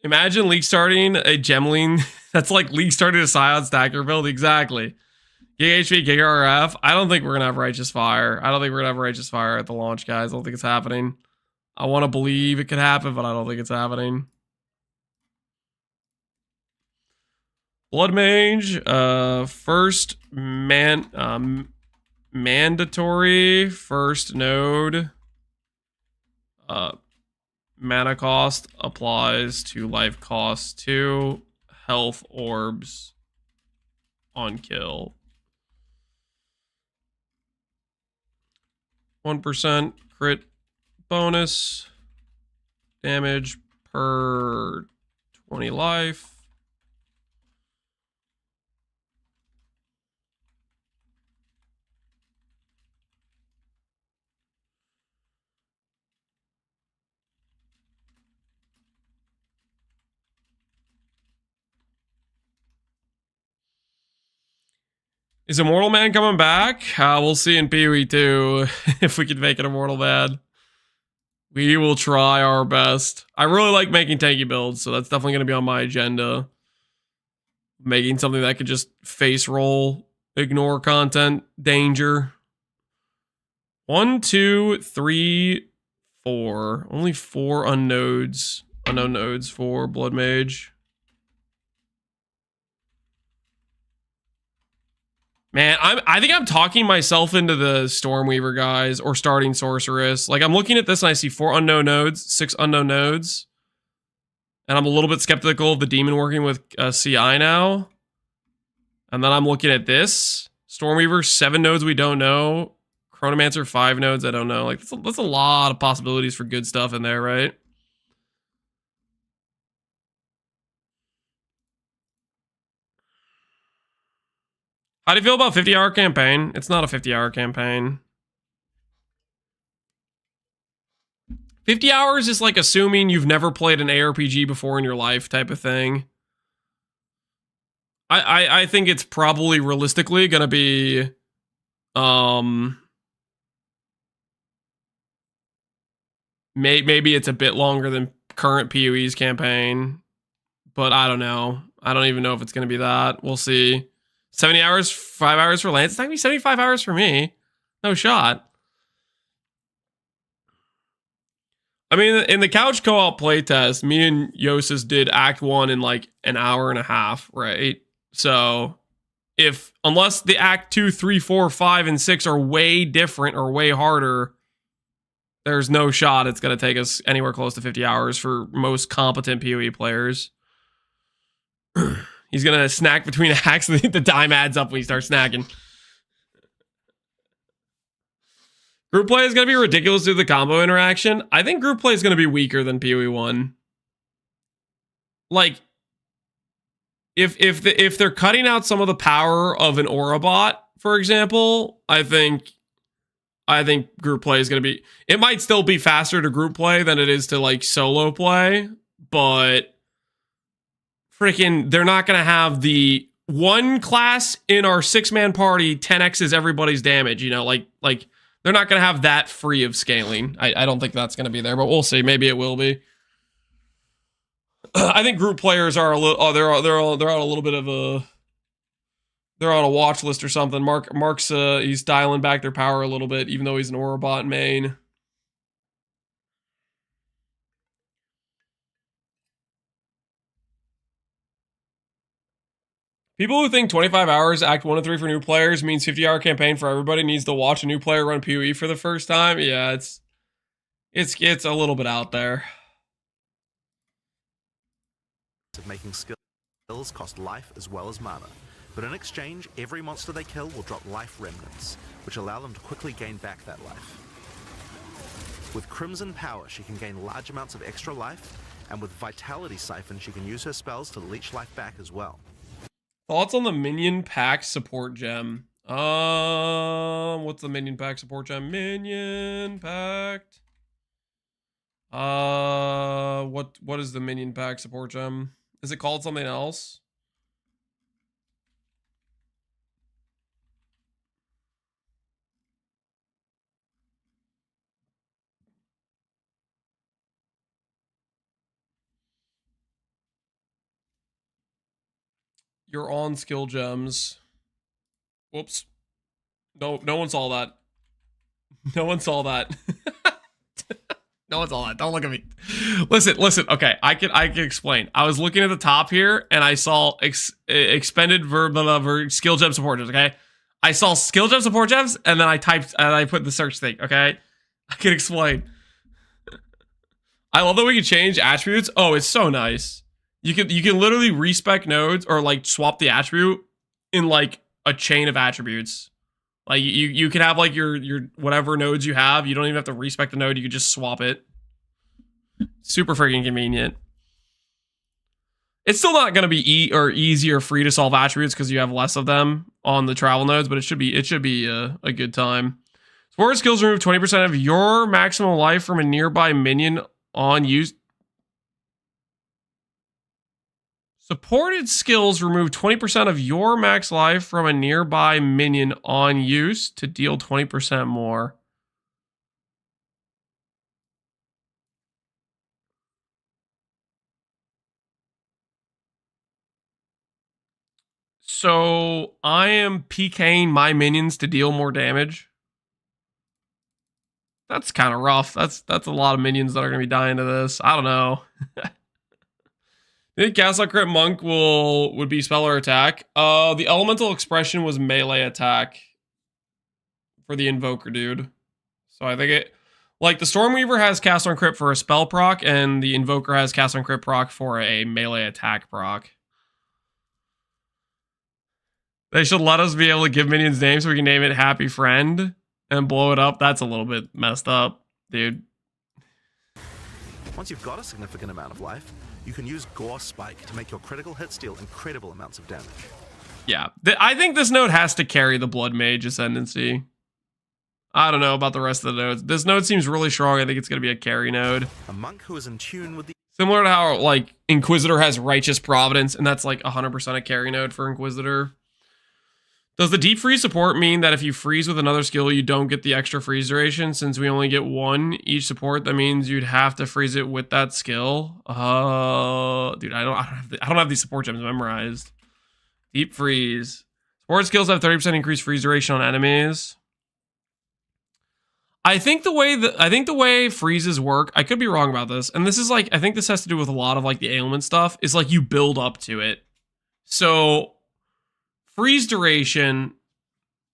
Imagine League starting a Gemling. That's like League starting a Scion stacker build. Exactly. Gig HP, Gig RF. I don't think we're going to have Righteous Fire. I don't think we're going to have Righteous Fire at the launch, guys. I don't think it's happening. I want to believe it could happen, but I don't think it's happening. Blood Mage. First mandatory first node. Mana cost applies to life cost 2. Health orbs on kill. 1% crit bonus. Damage per 20 life. Is Immortal Man coming back? We'll see in PoE 2 if we can make it Immortal Man. We will try our best. I really like making tanky builds, so that's definitely going to be on my agenda. Making something that could just face roll Ignore content. Danger. 1, 2, 3, 4. Only 4 unnodes. Unknown nodes for Blood Mage. Man, I think I'm talking myself into the Stormweaver guys or starting Sorceress. Like, I'm looking at this and I see 4 unknown nodes, 6 unknown nodes. And I'm a little bit skeptical of the Demon working with CI now. And then I'm looking at this. Stormweaver, 7 nodes we don't know. Chronomancer, 5 nodes I don't know. Like, that's a lot of possibilities for good stuff in there, right? How do you feel about 50-hour campaign? It's not a 50-hour campaign. 50 hours is like assuming you've never played an ARPG before in your life type of thing. I think it's probably realistically gonna be maybe it's a bit longer than current PoE's campaign, but I don't know. I don't even know if it's gonna be that. We'll see. 70 hours, 5 hours for Lance. It's not gonna be 75 hours for me. No shot. I mean, in the couch co-op playtest, me and Yosis did Act 1 in like an hour and a half, right? So, unless the Act 2, 3, 4, 5, and 6 are way different or way harder, there's no shot it's going to take us anywhere close to 50 hours for most competent PoE players. He's going to snack between acts, and the time adds up when he starts snacking. Group play is going to be ridiculous due to the combo interaction. I think group play is going to be weaker than PoE 1. Like, if they're cutting out some of the power of an Aura bot, for example, I think group play is going to be... It might still be faster to group play than it is to, like, solo play, but freaking, they're not going to have the one class in our 6-man party 10x's everybody's damage, you know, like they're not going to have that free of scaling. I don't think that's going to be there, but we'll see. Maybe it will be. I think group players are a little. They're on a little bit of a. They're on a watch list or something. Mark's he's dialing back their power a little bit, even though he's an Aura bot main. People who think 25 hours, Act 1 and 3 for new players means 50-hour campaign for everybody needs to watch a new player run PoE for the first time. Yeah, it's a little bit out there. Making skills cost life as well as mana, but in exchange, every monster they kill will drop life remnants, which allow them to quickly gain back that life. With Crimson Power, she can gain large amounts of extra life, and with Vitality Siphon, she can use her spells to leech life back as well. Thoughts on the Minion Pack support gem? What's the Minion Pack support gem? Minion Pact. What is the Minion Pack support gem? Is it called something else? You're on skill gems. Whoops. No one saw that. No one saw that. No one saw that. Don't look at me. Listen. Okay, I can explain. I was looking at the top here and I saw expended skill gem support gems. Okay, I saw skill gem support gems and then I typed and I put the search thing. Okay, I can explain. I love that we can change attributes. Oh, it's so nice. You can literally respec nodes or like swap the attribute in like a chain of attributes. Like you can have like your whatever nodes you have. You don't even have to respec the node. You can just swap it. Super freaking convenient. It's still not going to be easy or free to solve attributes because you have less of them on the travel nodes, but it should be a good time. Support skills remove 20% of your maximum life from a nearby minion on use. Supported skills remove 20% of your max life from a nearby minion on use to deal 20% more. So I am PKing my minions to deal more damage. That's kind of rough. That's a lot of minions that are going to be dying to this. I don't know. I think Castle Crit Monk would be spell or attack. The Elemental Expression was melee attack for the Invoker dude. So I think it, like the Stormweaver has Cast on Crit for a spell proc, and the Invoker has Cast on Crit proc for a melee attack proc. They should let us be able to give minions names so we can name it Happy Friend and blow it up. That's a little bit messed up, dude. Once you've got a significant amount of life, you can use Gore Spike to make your critical hits deal incredible amounts of damage. Yeah, I think this node has to carry the Blood Mage Ascendancy. I don't know about the rest of the nodes. This node seems really strong. I think it's going to be a carry node. A monk who is in tune with the... Similar to how, like, Inquisitor has Righteous Providence, and that's, like, 100% a carry node for Inquisitor. Does the Deep Freeze support mean that if you freeze with another skill, you don't get the extra freeze duration? Since we only get one each support, that means you'd have to freeze it with that skill. Dude, I don't have these support gems memorized. Deep Freeze. Support skills have 30% increased freeze duration on enemies. I think the way freezes work, I could be wrong about this, and this is like, I think this has to do with a lot of like the ailment stuff, is like you build up to it. So freeze duration,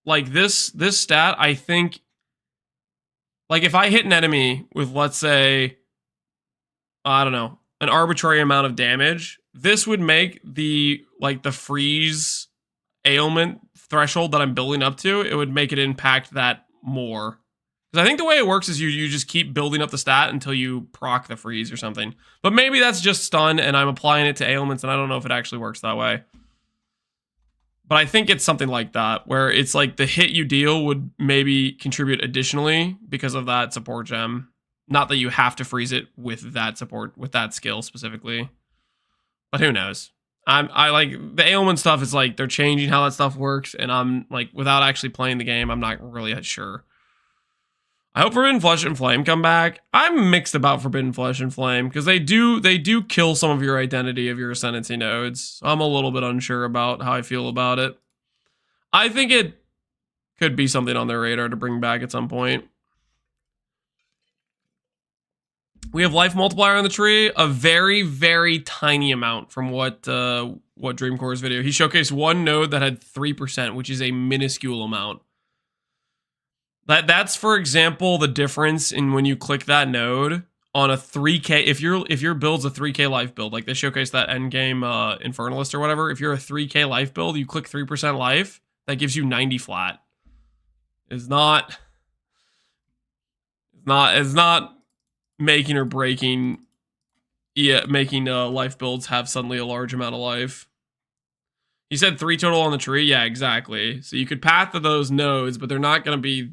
like this stat, I think, like if I hit an enemy with, let's say, I don't know, an arbitrary amount of damage, this would make the freeze ailment threshold that I'm building up to, it would make it impact that more. Because I think the way it works is you just keep building up the stat until you proc the freeze or something. But maybe that's just stun and I'm applying it to ailments and I don't know if it actually works that way. But I think it's something like that, where it's like the hit you deal would maybe contribute additionally because of that support gem. Not that you have to freeze it with that support, with that skill specifically. But who knows? I like the ailment stuff is like they're changing how that stuff works, and I'm like, without actually playing the game, I'm not really sure. I hope Forbidden Flesh and Flame come back. I'm mixed about Forbidden Flesh and Flame because they do kill some of your identity of your Ascendancy nodes. I'm a little bit unsure about how I feel about it. I think it could be something on their radar to bring back at some point. We have life multiplier on the tree, a very, very tiny amount from what Dreamcore's video. He showcased one node that had 3%, which is a minuscule amount. That's, for example, the difference in when you click that node on a 3K. If your build's a 3K life build, like they showcased that endgame Infernalist or whatever, if you're a 3K life build, you click 3% life, that gives you 90 flat. It's not making or breaking, making life builds have suddenly a large amount of life. He said 3 total on the tree. Yeah, exactly. So you could path to those nodes, but they're not going to be...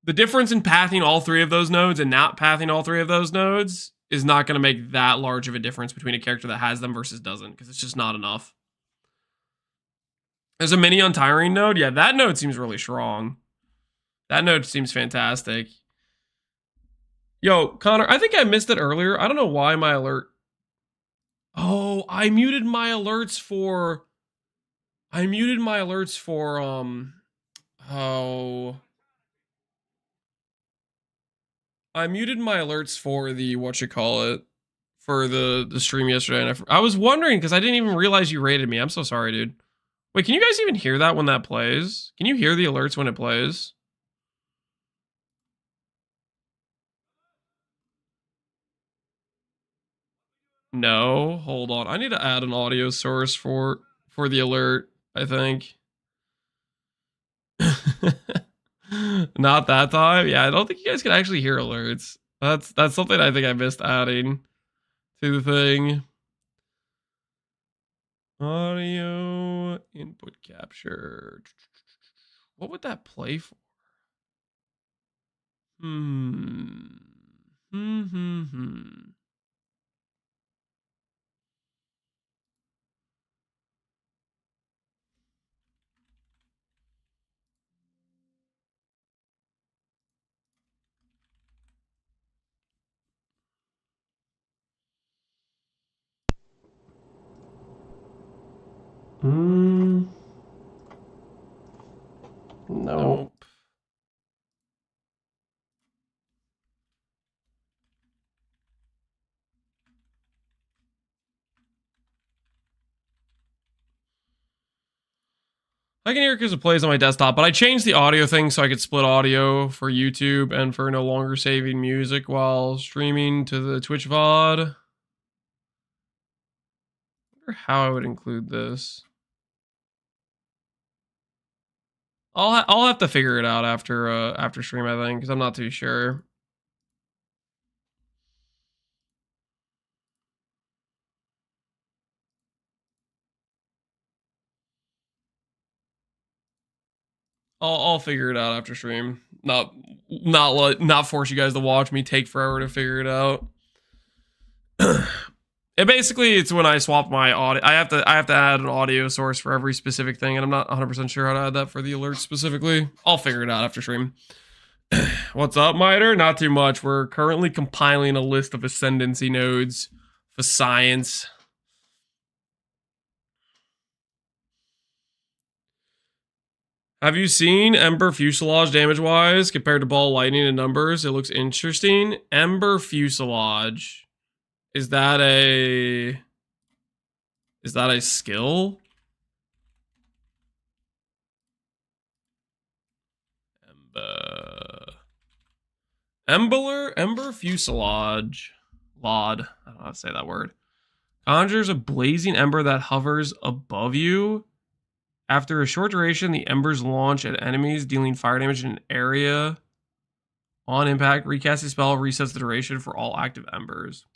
The difference in pathing all 3 of those nodes and not pathing all 3 of those nodes is not going to make that large of a difference between a character that has them versus doesn't, because it's just not enough. There's a mini Untiring node. Yeah, that node seems really strong. That node seems fantastic. Yo, Connor, I think I missed it earlier. I don't know why my alert... Oh, I muted my alerts for... Oh... I muted my alerts for the, for the stream yesterday. And I was wondering, because I didn't even realize you rated me. I'm so sorry, dude. Wait, can you guys even hear that when that plays? Can you hear the alerts when it plays? No, hold on. I need to add an audio source for the alert, I think. Not that time. Yeah, I don't think you guys can actually hear alerts. That's something I think I missed adding to the thing. Audio input capture. What would that play for? Mm, nope. I can hear it because it plays on my desktop, but I changed the audio thing so I could split audio for YouTube and for no longer saving music while streaming to the Twitch VOD. I wonder how I would include this. I'll have to figure it out after stream, I think, because I'm not too sure. I'll figure it out after stream. Not force you guys to watch me take forever to figure it out. It's when I swap my audio. I have to add an audio source for every specific thing, and I'm not 100% sure how to add that for the alerts specifically. I'll figure it out after stream. What's up, Miter? Not too much. We're currently compiling a list of ascendancy nodes for science. Have you seen Ember Fuselage damage-wise compared to Ball Lightning in numbers? It looks interesting. Ember Fuselage. Is that a skill? Ember Fuselage. Laud. I don't know how to say that word. Conjures a blazing ember that hovers above you. After a short duration, the embers launch at enemies, dealing fire damage in an area. On impact, recast the spell resets the duration for all active embers.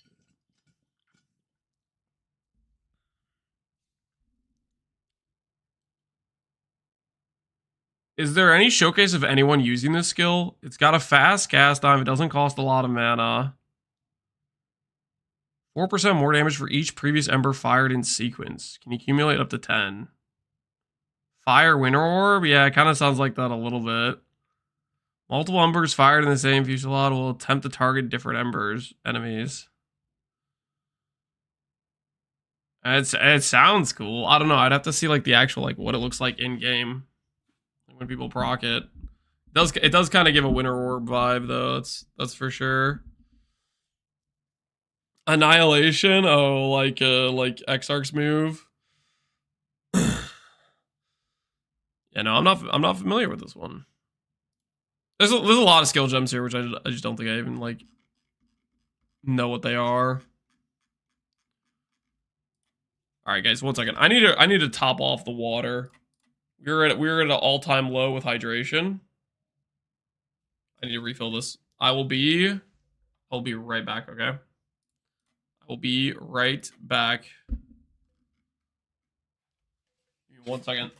Is there any showcase of anyone using this skill? It's got a fast cast time. It doesn't cost a lot of mana. 4% more damage for each previous ember fired in sequence. Can accumulate up to 10. Fire Winter Orb? Yeah, it kind of sounds like that a little bit. Multiple embers fired in the same fusillade will attempt to target different enemies. It sounds cool. I don't know. I'd have to see like the actual like what it looks like in game when people proc it. It does kind of give a Winter Orb vibe though. That's for sure. Annihilation. Oh, like Exarch's move. Yeah, no, I'm not familiar with this one. There's a lot of skill gems here, which I just don't think I even like know what they are. All right, guys, 1 second. I need to top off the water. We're at an all-time low with hydration. I need to refill this. I'll be right back. Okay. I will be right back. Give me 1 second.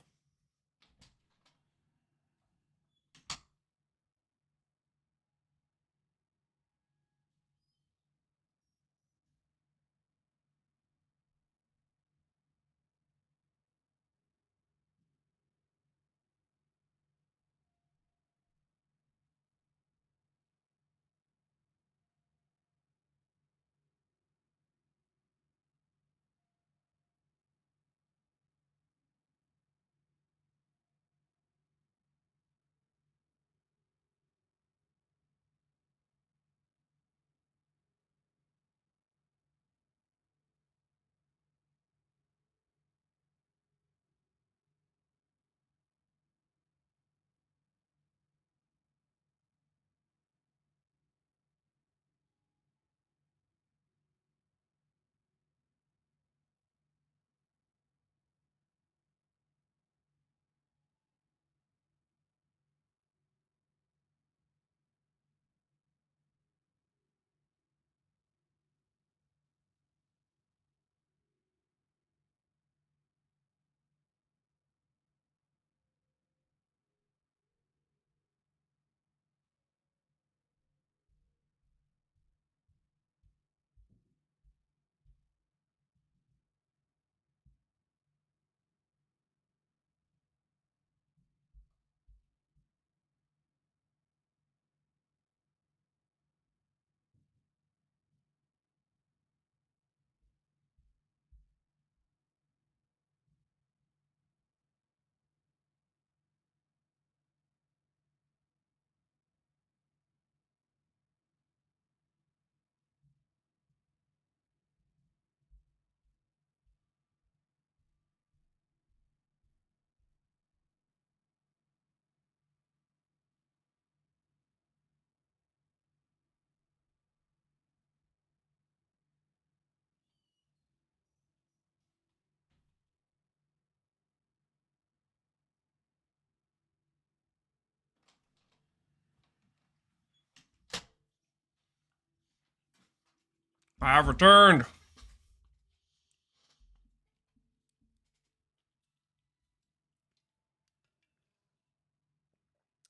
I have returned.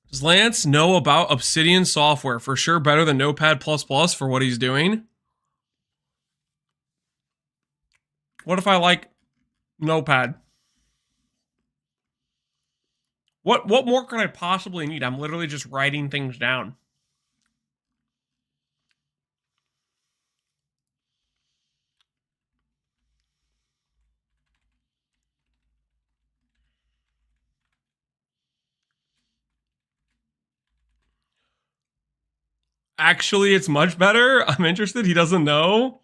Does Lance know about Obsidian software? For sure better than Notepad++ for what he's doing. What if I like Notepad? What more could I possibly need? I'm literally just writing things down. Actually, it's much better. I'm interested. He doesn't know.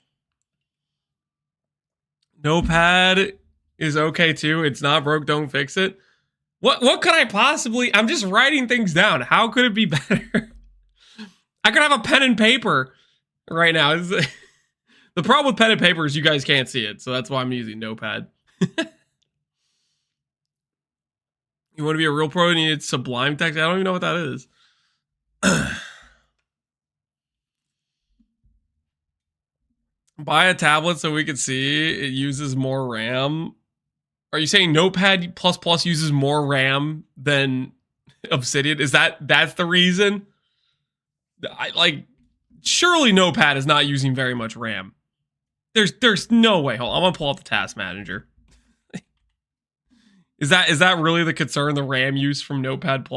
Notepad is okay too. It's not broke, don't fix it. What could I possibly... I'm just writing things down. How could it be better? I could have a pen and paper right now. The problem with pen and paper is you guys can't see it, so that's why I'm using Notepad. You want to be a real pro, you need Sublime Text? I don't even know what that is. Buy a tablet so we could see it uses more RAM. Are you saying Notepad++ uses more RAM than Obsidian? That's the reason? Surely Notepad is not using very much RAM. There's no way. Hold on, I'm gonna pull up the task manager. Is that really the concern? The RAM use from Notepad++?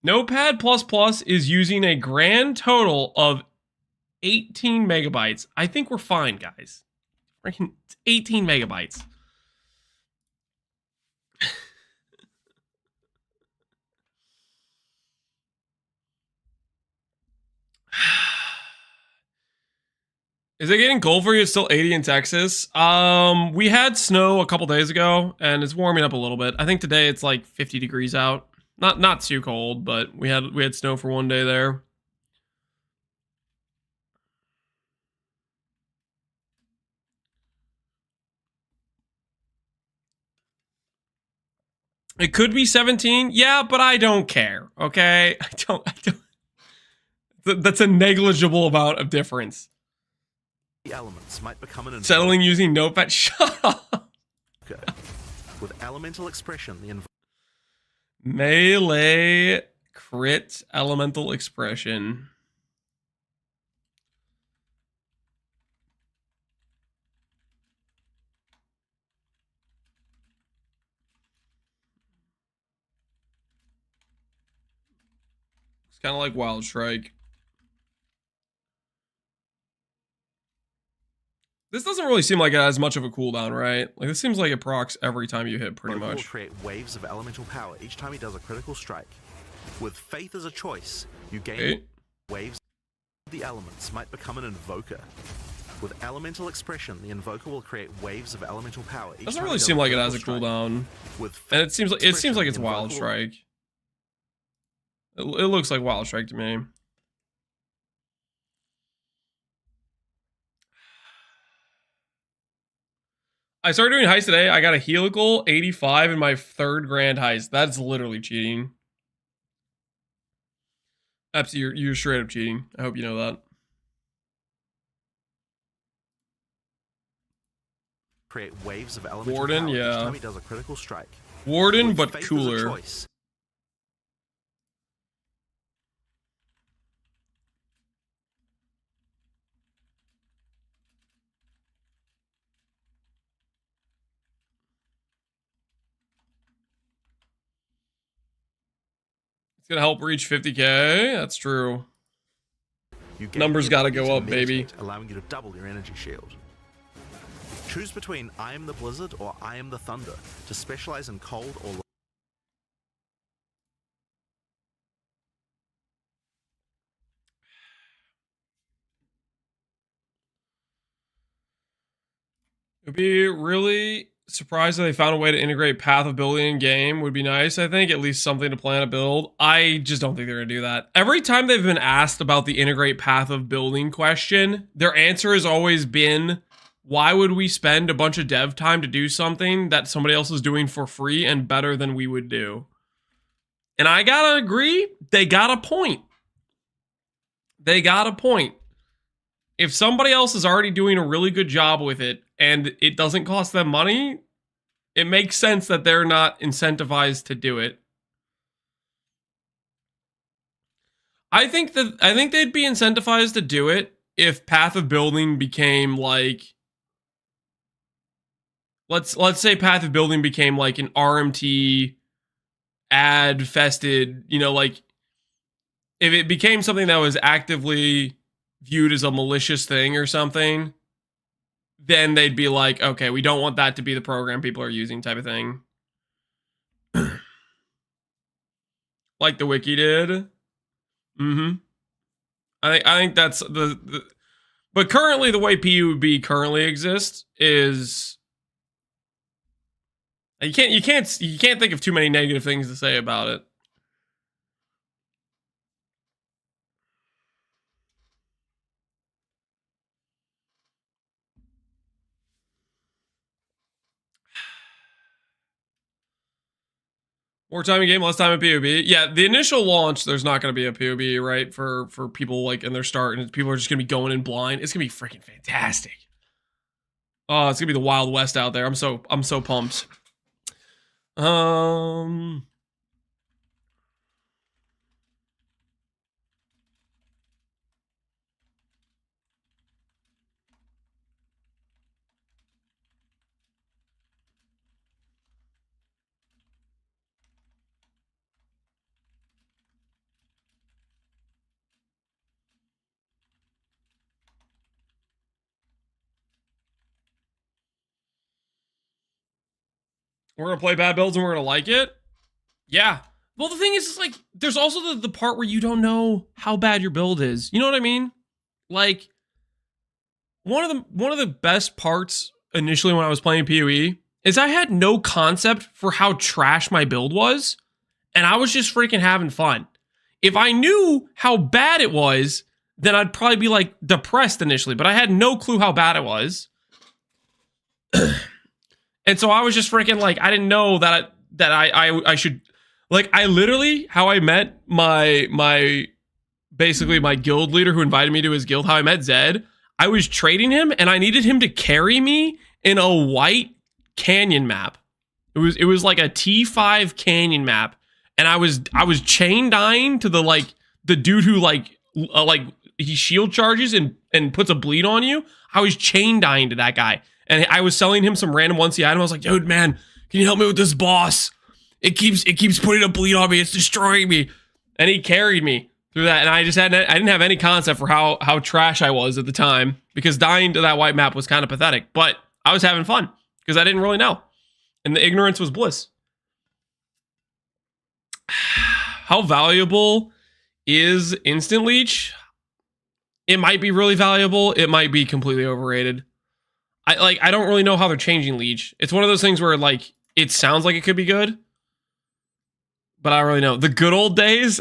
Notepad++ is using a grand total of 18 megabytes. I think we're fine, guys. 18 megabytes. Is it getting cold for you? It's still 80 in Texas. We had snow a couple days ago, and it's warming up a little bit. I think today it's like 50 degrees out. Not too cold, but we had snow for one day there. It could be 17. Yeah, but I don't care. Okay? I don't that's a negligible amount of difference. The elements might become an Settling using Notepad. Shut up. With elemental expression, the Melee crit elemental expression. It's kind of like Wild Strike. This doesn't really seem like it has much of a cooldown, right? Like, this seems like it procs every time you hit, pretty much. will create waves of elemental power each time he does a critical strike. With Faith as a choice, you gain waves. The elements might become an invoker. With elemental expression, the invoker will create waves of elemental power. Doesn't really seem like it has a cooldown. And it seems like it's Wild Strike. It looks like Wild Strike to me. I started doing heist today. I got a helical 85 in my third grand heist. That's literally cheating. Absolutely, you're straight up cheating. I hope you know that. Create waves of elemental Warden, power yeah. each time he does a critical strike. Warden, With but Faith as a cooler. choice, It's gonna help reach 50k. That's true. you gain Numbers the gotta ability go to up, baby. meditate, allowing you to double your energy shield. Choose between I am the Blizzard or I am the Thunder to specialize in cold or It'd be really surprised if they found a way to integrate path of building in game. Would be nice, I think. At least something to plan a build. I just don't think they're going to do that. Every time they've been asked about the integrate path of building question, their answer has always been, why would we spend a bunch of dev time to do something that somebody else is doing for free and better than we would do? And I gotta agree, they got a point. They got a point. If somebody else is already doing a really good job with it and it doesn't cost them money, it makes sense that they're not incentivized to do it. I think they'd be incentivized to do it if Path of Building became like, let's say Path of Building became like an RMT ad fested, you know, like if it became something that was actively viewed as a malicious thing or something, then they'd be like, okay, we don't want that to be the program people are using type of thing. Like the wiki did. Mm-hmm. I think that's the but currently the way PUB currently exists is you can't think of too many negative things to say about it. More time in game, less time in PUB. Yeah, the initial launch, there's not going to be a PUB, right? For people like in their start, and people are just going to be going in blind. It's going to be freaking fantastic. Oh, it's going to be the Wild West out there. I'm so pumped. We're going to play bad builds and we're going to like it. Yeah. Well, the thing is like, there's also the part where you don't know how bad your build is. You know what I mean? Like, one of the best parts initially when I was playing PoE is I had no concept for how trash my build was, and I was just freaking having fun. If I knew how bad it was, then I'd probably be like depressed initially, but I had no clue how bad it was. And so I was just freaking like, I didn't know that I should, like, I literally, how I met my basically my guild leader who invited me to his guild, how I met Zed, I was trading him and I needed him to carry me in a white canyon map. It was like a T5 canyon map, and I was chain dying to the dude who like he shield charges and puts a bleed on you. I was chain dying to that guy, and I was selling him some random 1C item. I was like, dude, man, can you help me with this boss? It keeps putting a bleed on me. It's destroying me. And he carried me through that, and I didn't have any concept for how trash I was at the time, because dying to that white map was kind of pathetic, but I was having fun because I didn't really know, and the ignorance was bliss. How valuable is instant leech? It might be really valuable. It might be completely overrated. I don't really know how they're changing leech. It's one of those things where like it sounds like it could be good, but I don't really know. The good old days.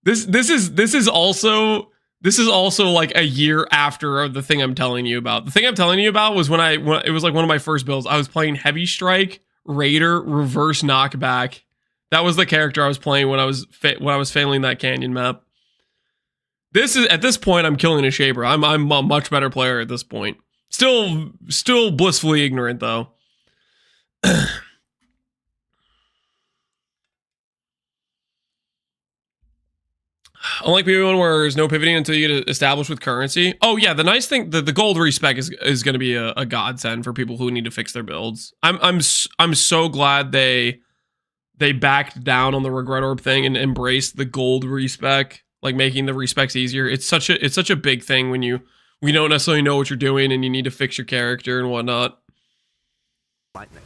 This is also like a year after the thing I'm telling you about. The thing I'm telling you about was when it was like one of my first builds. I was playing Heavy Strike, Raider, Reverse Knockback. That was the character I was playing when I was failing that canyon map. At this point I'm killing a shaper. I'm a much better player at this point. Still blissfully ignorant though. Unlike PvP1 where there's no pivoting until you get established with currency. Oh yeah, the nice thing, the gold respec is going to be a godsend for people who need to fix their builds. I'm so glad they backed down on the regret orb thing and embraced the gold respec, like making the respecs easier. It's such a big thing when you don't necessarily know what you're doing and you need to fix your character and whatnot. Lightning.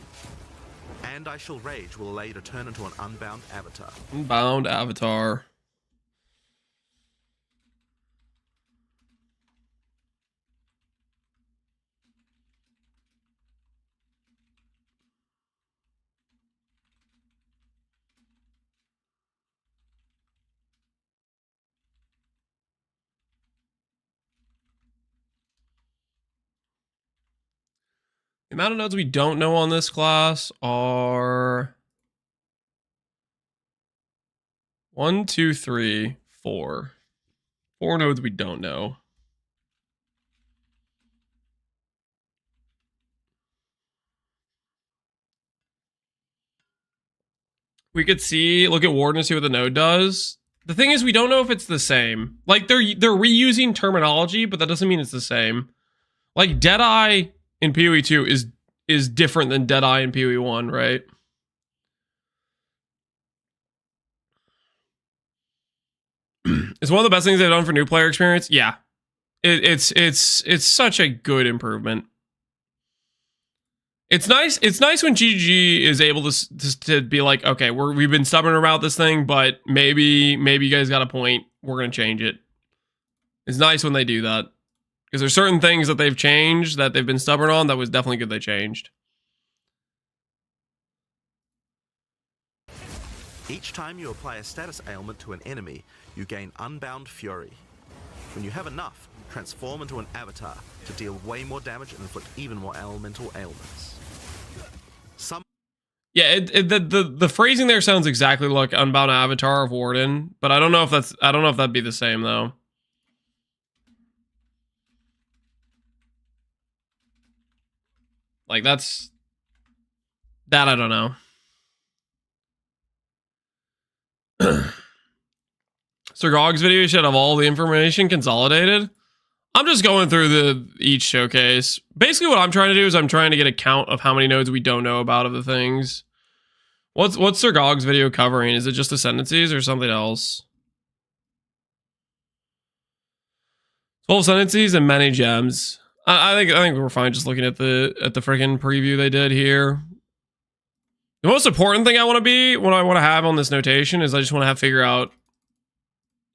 And I Shall Rage will allow you to turn into an unbound avatar. Unbound avatar. The amount of nodes we don't know on this class are 1, 2, 3, 4. 4 nodes we don't know. We could see, look at Warden and see what the node does. The thing is, we don't know if it's the same. Like, they're reusing terminology, but that doesn't mean it's the same. Like, Deadeye in PoE 2 is different than Deadeye in PoE 1, right? It's one of the best things they've done for new player experience. Yeah, it's such a good improvement. It's nice. It's nice when GG is able to be like, okay, we've been stubborn about this thing, but maybe you guys got a point. We're gonna change it. It's nice when they do that, because there's certain things that they've changed that they've been stubborn on that was definitely good they changed. Each time you apply a status ailment to an enemy, you gain Unbound Fury. When you have enough, transform into an avatar to deal way more damage and inflict even more elemental ailments. Yeah, the phrasing there sounds exactly like Unbound Avatar of Warden, but I don't know if that'd be the same though. Like that I don't know. Sir Gog's video should have all the information consolidated. I'm just going through each showcase. Basically what I'm trying to do is I'm trying to get a count of how many nodes we don't know about of the things. What's Sir Gog's video covering? Is it just ascendancies or something else? 12 ascendancies and many gems. I think we're fine just looking at the freaking preview they did here. The most important thing I want to have on this notation is I just want to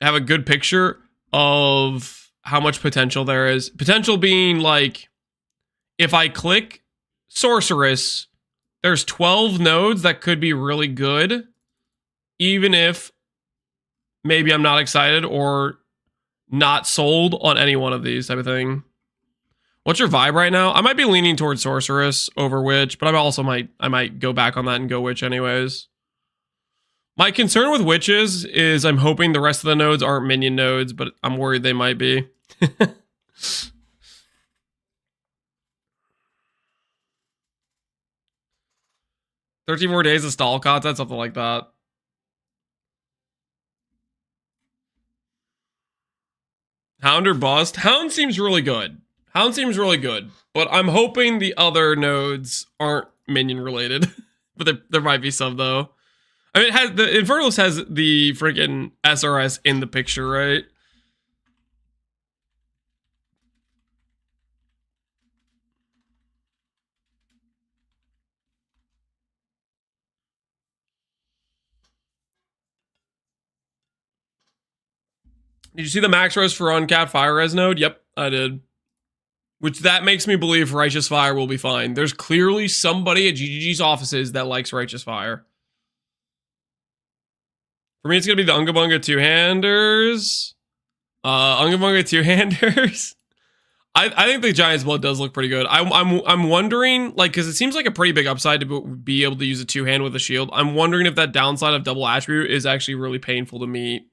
have a good picture of how much potential there is. Potential being like, if I click Sorceress, there's 12 nodes that could be really good, even if maybe I'm not excited or not sold on any one of these type of thing. What's your vibe right now? I might be leaning towards Sorceress over Witch, but I might go back on that and go Witch anyways. My concern with Witches is I'm hoping the rest of the nodes aren't minion nodes, but I'm worried they might be. 13 more days of stall content, something like that. Hound or bust? Hound seems really good. Hound seems really good, but I'm hoping the other nodes aren't minion related. But there might be some though. I mean, the Infernalist has the freaking SRS in the picture, right? Did you see the max res for uncapped fire res node? Yep, I did. Which that makes me believe Righteous Fire will be fine. There's clearly somebody at GGG's offices that likes Righteous Fire. For me, it's gonna be the Unga Bunga two-handers. Unga Bunga two-handers. I think the Giant's Blood does look pretty good. I'm wondering, like, because it seems like a pretty big upside to be able to use a two-hand with a shield. I'm wondering if that downside of double attribute is actually really painful to meet.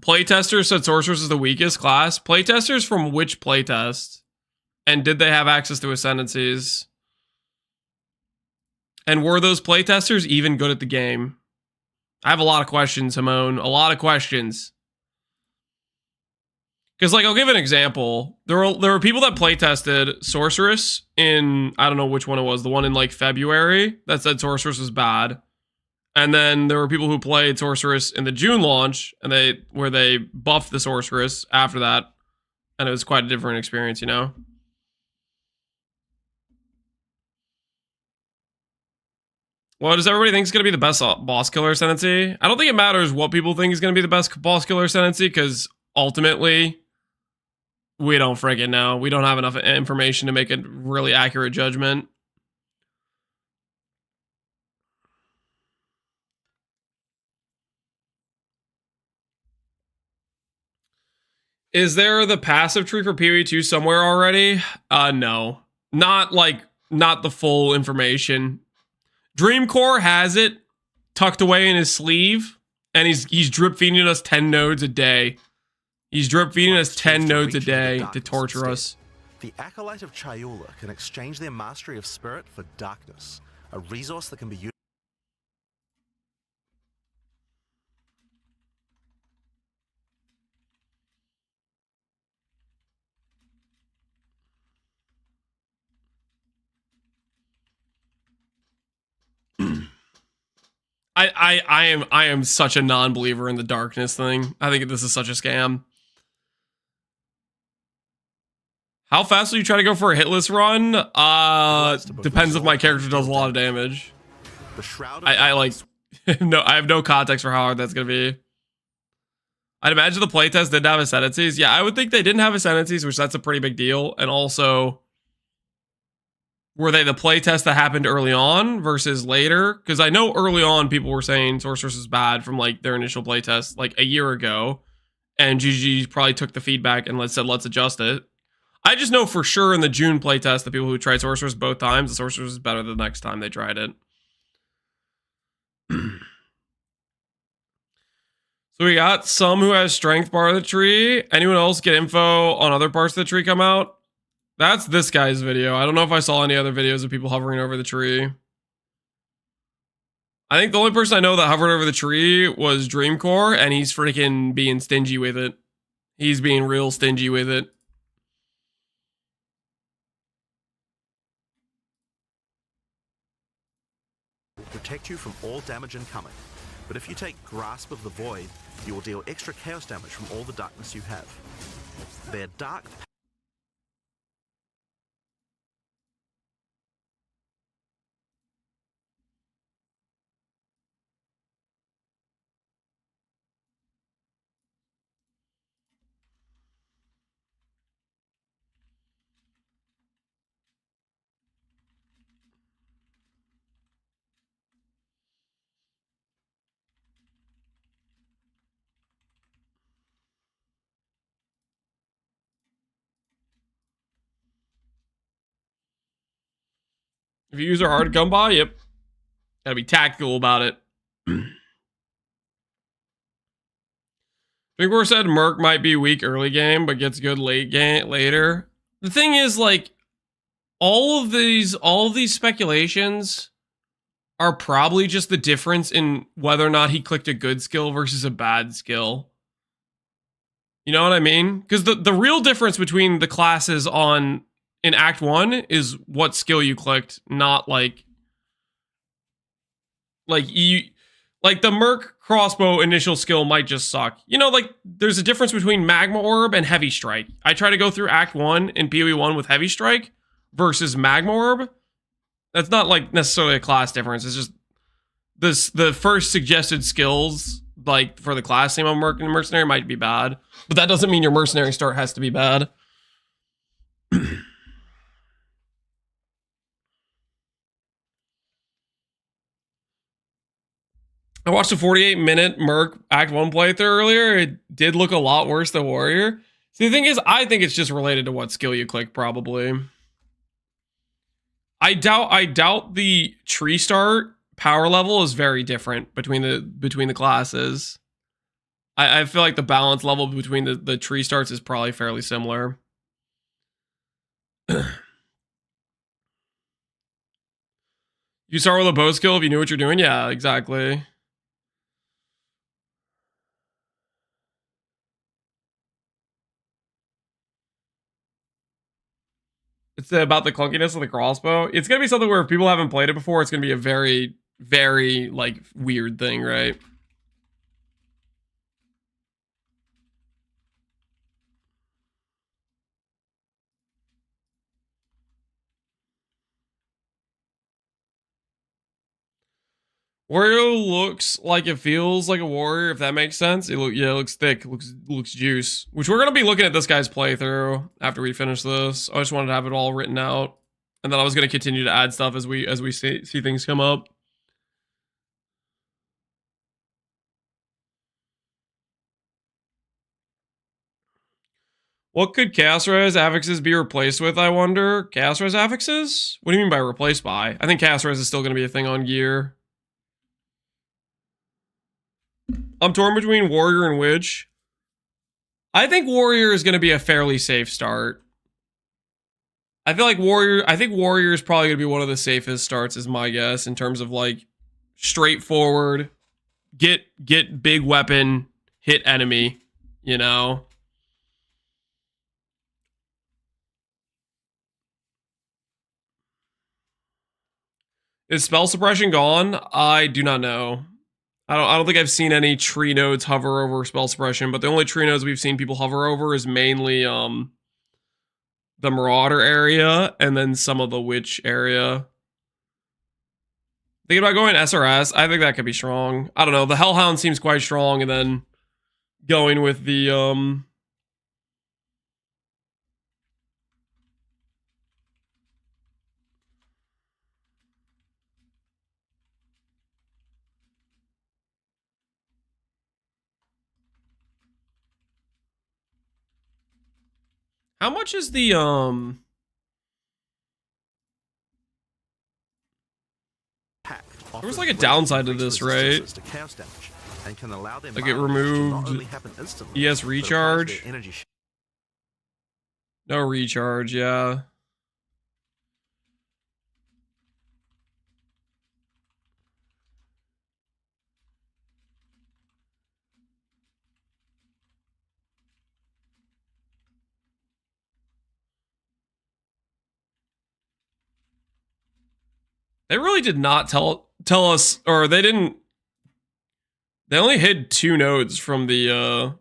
Playtesters said Sorceress is the weakest class. Playtesters from which playtest? And did they have access to ascendancies? And were those playtesters even good at the game? I have a lot of questions, Simone. A lot of questions. Because, like, I'll give an example. There were people that playtested Sorceress in, I don't know which one it was, the one in, like, February that said Sorceress was bad. And then there were people who played Sorceress in the June launch, and where they buffed the Sorceress after that, and it was quite a different experience, you know? Well, does everybody think is going to be the best boss killer ascendancy? I don't think it matters what people think is going to be the best boss killer ascendancy, because ultimately, we don't friggin' know. We don't have enough information to make a really accurate judgment. Is there the passive tree for PoE2 somewhere already? No. Not the full information. Dreamcore has it tucked away in his sleeve, and he's drip feeding us 10 nodes a day. He's drip feeding us 10 nodes a day to torture us. The Acolyte of Chayula can exchange their mastery of spirit for darkness, a resource that can be used. I am such a non-believer in the darkness thing. I think this is such a scam. How fast will you try to go for a hitless run? Depends if my character does a lot of damage. The Shroud I like no, I have no context for how hard that's gonna be. I'd imagine the playtest didn't have ascendancies. Yeah, I would think they didn't have ascendancies, which that's a pretty big deal. And also, were they the playtest that happened early on versus later? Because I know early on people were saying Sorceress is bad from like their initial playtest like a year ago, and GG probably took the feedback and said let's adjust it. I just know for sure in the June playtest, the people who tried Sorceress both times, the Sorceress was better the next time they tried it. So we got some who has strength bar of the tree. Anyone else get info on other parts of the tree come out? That's this guy's video. I don't know if I saw any other videos of people hovering over the tree. I think the only person I know that hovered over the tree was Dreamcore, and he's freaking being stingy with it. He's being real stingy with it. Protect you from all damage incoming. But if you take Grasp of the Void, you will deal extra chaos damage from all the darkness you have. Their dark If you use her hard to come by, yep. Gotta be tactical about it. Dreamcore said Merc might be weak early game, but gets good late game later. The thing is, like, all of these speculations are probably just the difference in whether or not he clicked a good skill versus a bad skill. You know what I mean? Because the real difference between the classes in Act 1 is what skill you clicked, not like the Merc crossbow initial skill might just suck. You know, like there's a difference between Magma Orb and Heavy Strike. I try to go through Act 1 in PoE 1 with Heavy Strike versus Magma Orb. That's not like necessarily a class difference. It's just the first suggested skills like for the class team on Mercenary might be bad, but that doesn't mean your Mercenary start has to be bad. I watched a 48-minute Merc Act 1 playthrough earlier. It did look a lot worse than Warrior. See, the thing is, I think it's just related to what skill you click, probably. I doubt the tree start power level is very different between the classes. I feel like the balance level between the tree starts is probably fairly similar. You start with a bow skill if you knew what you're doing? Yeah, exactly. It's about the clunkiness of the crossbow. It's going to be something where if people haven't played it before, it's going to be a very, very, like, weird thing, right? Warrior looks like it feels like a warrior, if that makes sense. It looks thick, looks juice. Which we're gonna be looking at this guy's playthrough after we finish this. I just wanted to have it all written out, and then I was gonna continue to add stuff as we see things come up. What could Chaos Res affixes be replaced with, I wonder? Chaos Res affixes? What do you mean by replaced by? I think Chaos Res is still going to be a thing on gear. I'm torn between Warrior and Witch. I think Warrior is going to be a fairly safe start. I think Warrior is probably going to be one of the safest starts, is my guess, in terms of like straightforward, get big weapon, hit enemy, you know? Is spell suppression gone? I do not know. I don't think I've seen any tree nodes hover over spell suppression, but the only tree nodes we've seen people hover over is mainly the Marauder area and then some of the Witch area. Thinking about going SRS, I think that could be strong. I don't know. The Hellhound seems quite strong, and then going with the how much is the Pack there was like a downside to this, right? to chaos damage, and can allow their Like it mana to not removed only happen instantly, ES but applies recharge. their energy No recharge, yeah. They really did not tell us, or they didn't. They only hid 2 nodes from the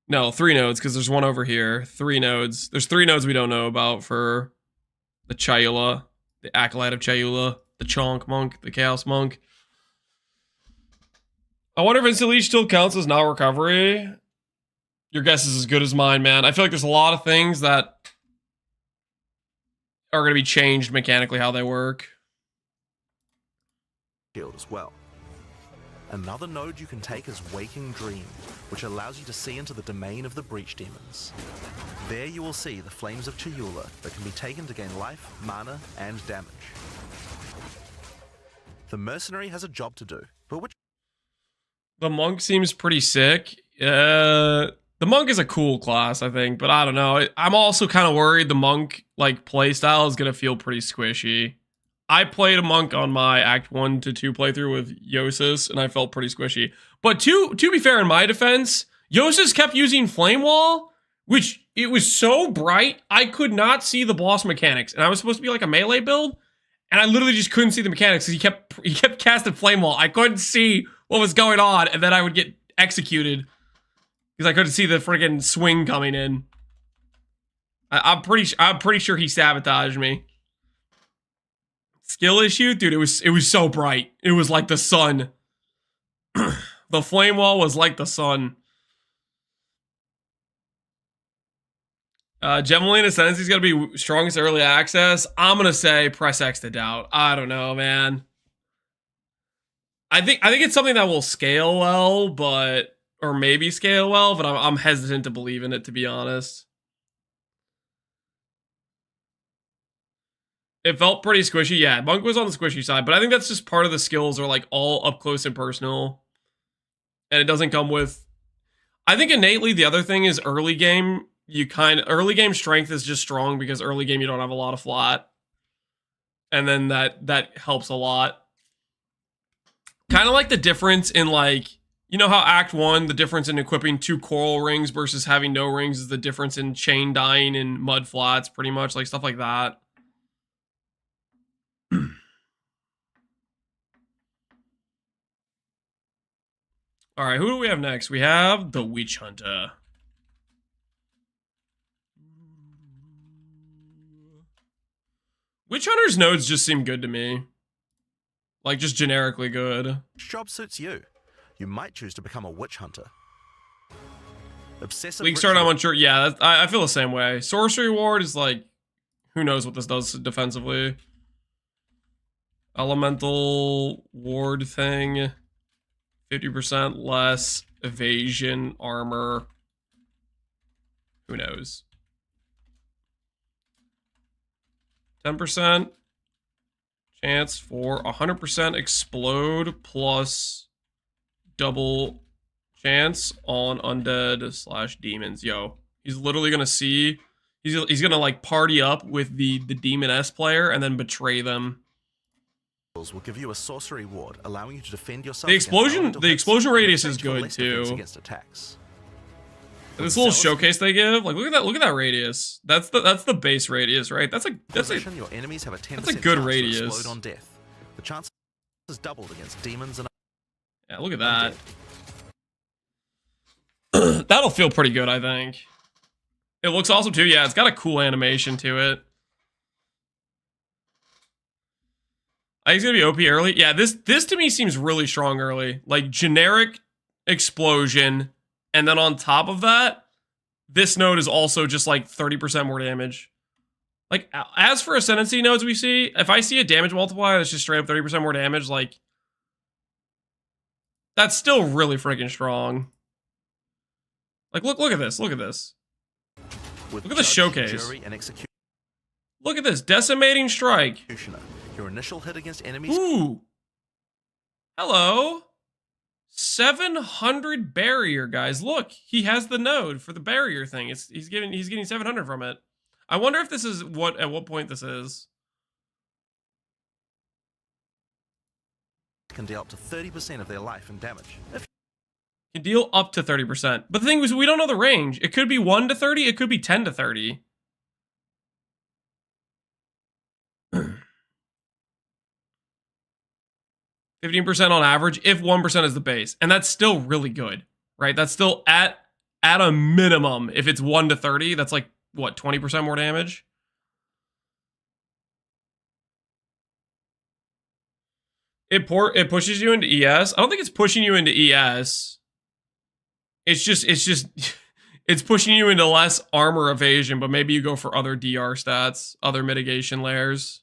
no, 3 nodes, because there's one over here. 3 nodes. There's 3 nodes we don't know about for the Chayula, the Acolyte of Chayula, the Chonk Monk, the Chaos Monk. I wonder if Instant Leech still counts as not recovery. Your guess is as good as mine, man. I feel like there's a lot of things that are going to be changed mechanically how they work. shield as well. Another node you can take is Waking Dream, which allows you to see into the domain of the Breach Demons. There you will see the Flames of Chayula that can be taken to gain life, mana, and damage. The Mercenary has a job to do, but which The Monk seems pretty sick. The Monk is a cool class, I think, but I don't know. I'm also kind of worried the Monk like playstyle is going to feel pretty squishy. I played a Monk on my Act 1 to 2 playthrough with Yosis, and I felt pretty squishy. But to be fair, in my defense, Yosis kept using Flame Wall, which it was so bright, I could not see the boss mechanics. And I was supposed to be like a melee build, and I literally just couldn't see the mechanics because he kept casting Flame Wall. I couldn't see what was going on, and then I would get executed because I couldn't see the friggin' swing coming in. I'm pretty sure he sabotaged me. Skill issue, dude. It was so bright. It was like the sun. The Flame Wall was like the sun. Gemelina Ascendancy's gonna be strongest early access. I'm gonna say press X to doubt. I don't know, man. I think it's something that will scale well, but or maybe scale well, but I'm hesitant to believe in it, to be honest. It felt pretty squishy. Yeah, Monk was on the squishy side, but I think that's just part of the skills are like all up close and personal. And it doesn't come with... I think innately the other thing is early game, early game strength is just strong because early game you don't have a lot of flat. And then that helps a lot. Kind of like the difference in like, you know how Act 1, the difference in equipping 2 coral rings versus having no rings is the difference in chain dying and mud flats, pretty much, like stuff like that. All right, who do we have next? We have the Witch Hunter. Witch Hunter's nodes just seem good to me. Like, just generically good. job suits you? You might choose to become a Witch Hunter. Obsessive League start, I'm ritual- unsure. Yeah, I feel the same way. Sorcery Ward is like, who knows what this does defensively. Elemental Ward thing. 50% less evasion, armor. Who knows? 10% chance for 100% explode plus double chance on undead / demons. Yo, he's literally gonna see. He's gonna like party up with the demon S player and then betray them. Will give you a sorcery ward, allowing you to defend yourself. The explosion radius is good too. Against attacks. This little showcase they give, like look at that radius. That's the base radius, right? That's a your enemies have a 10% that's a good chance to radius. explode on death. The chance is doubled against demons and yeah, look at that. That'll feel pretty good, I think. It looks awesome too. Yeah, it's got a cool animation to it. I think it's gonna be OP early. Yeah, this to me seems really strong early. Like generic explosion, and then on top of that, this node is also just like 30% more damage. Like as for ascendancy nodes we see, if I see a damage multiplier that's just straight up 30% more damage, like that's still really freaking strong. Like look at this. Look at this. Look at the showcase. Look at this decimating strike. Your initial hit against enemies. Ooh. Hello. 700 barrier, guys. Look, he has the node for the barrier thing. He's getting 700 from it. I wonder if this is at what point this is. Can deal up to 30% of their life and damage. Can deal up to 30%. But the thing is, we don't know the range. It could be 1 to 30. It could be 10 to 30. 15% on average, if 1% is the base. And that's still really good, right? That's still at a minimum. If it's 1 to 30, that's like, what, 20% more damage? It pushes you into ES. I don't think it's pushing you into ES. It's just it's pushing you into less armor evasion, but maybe you go for other DR stats, other mitigation layers.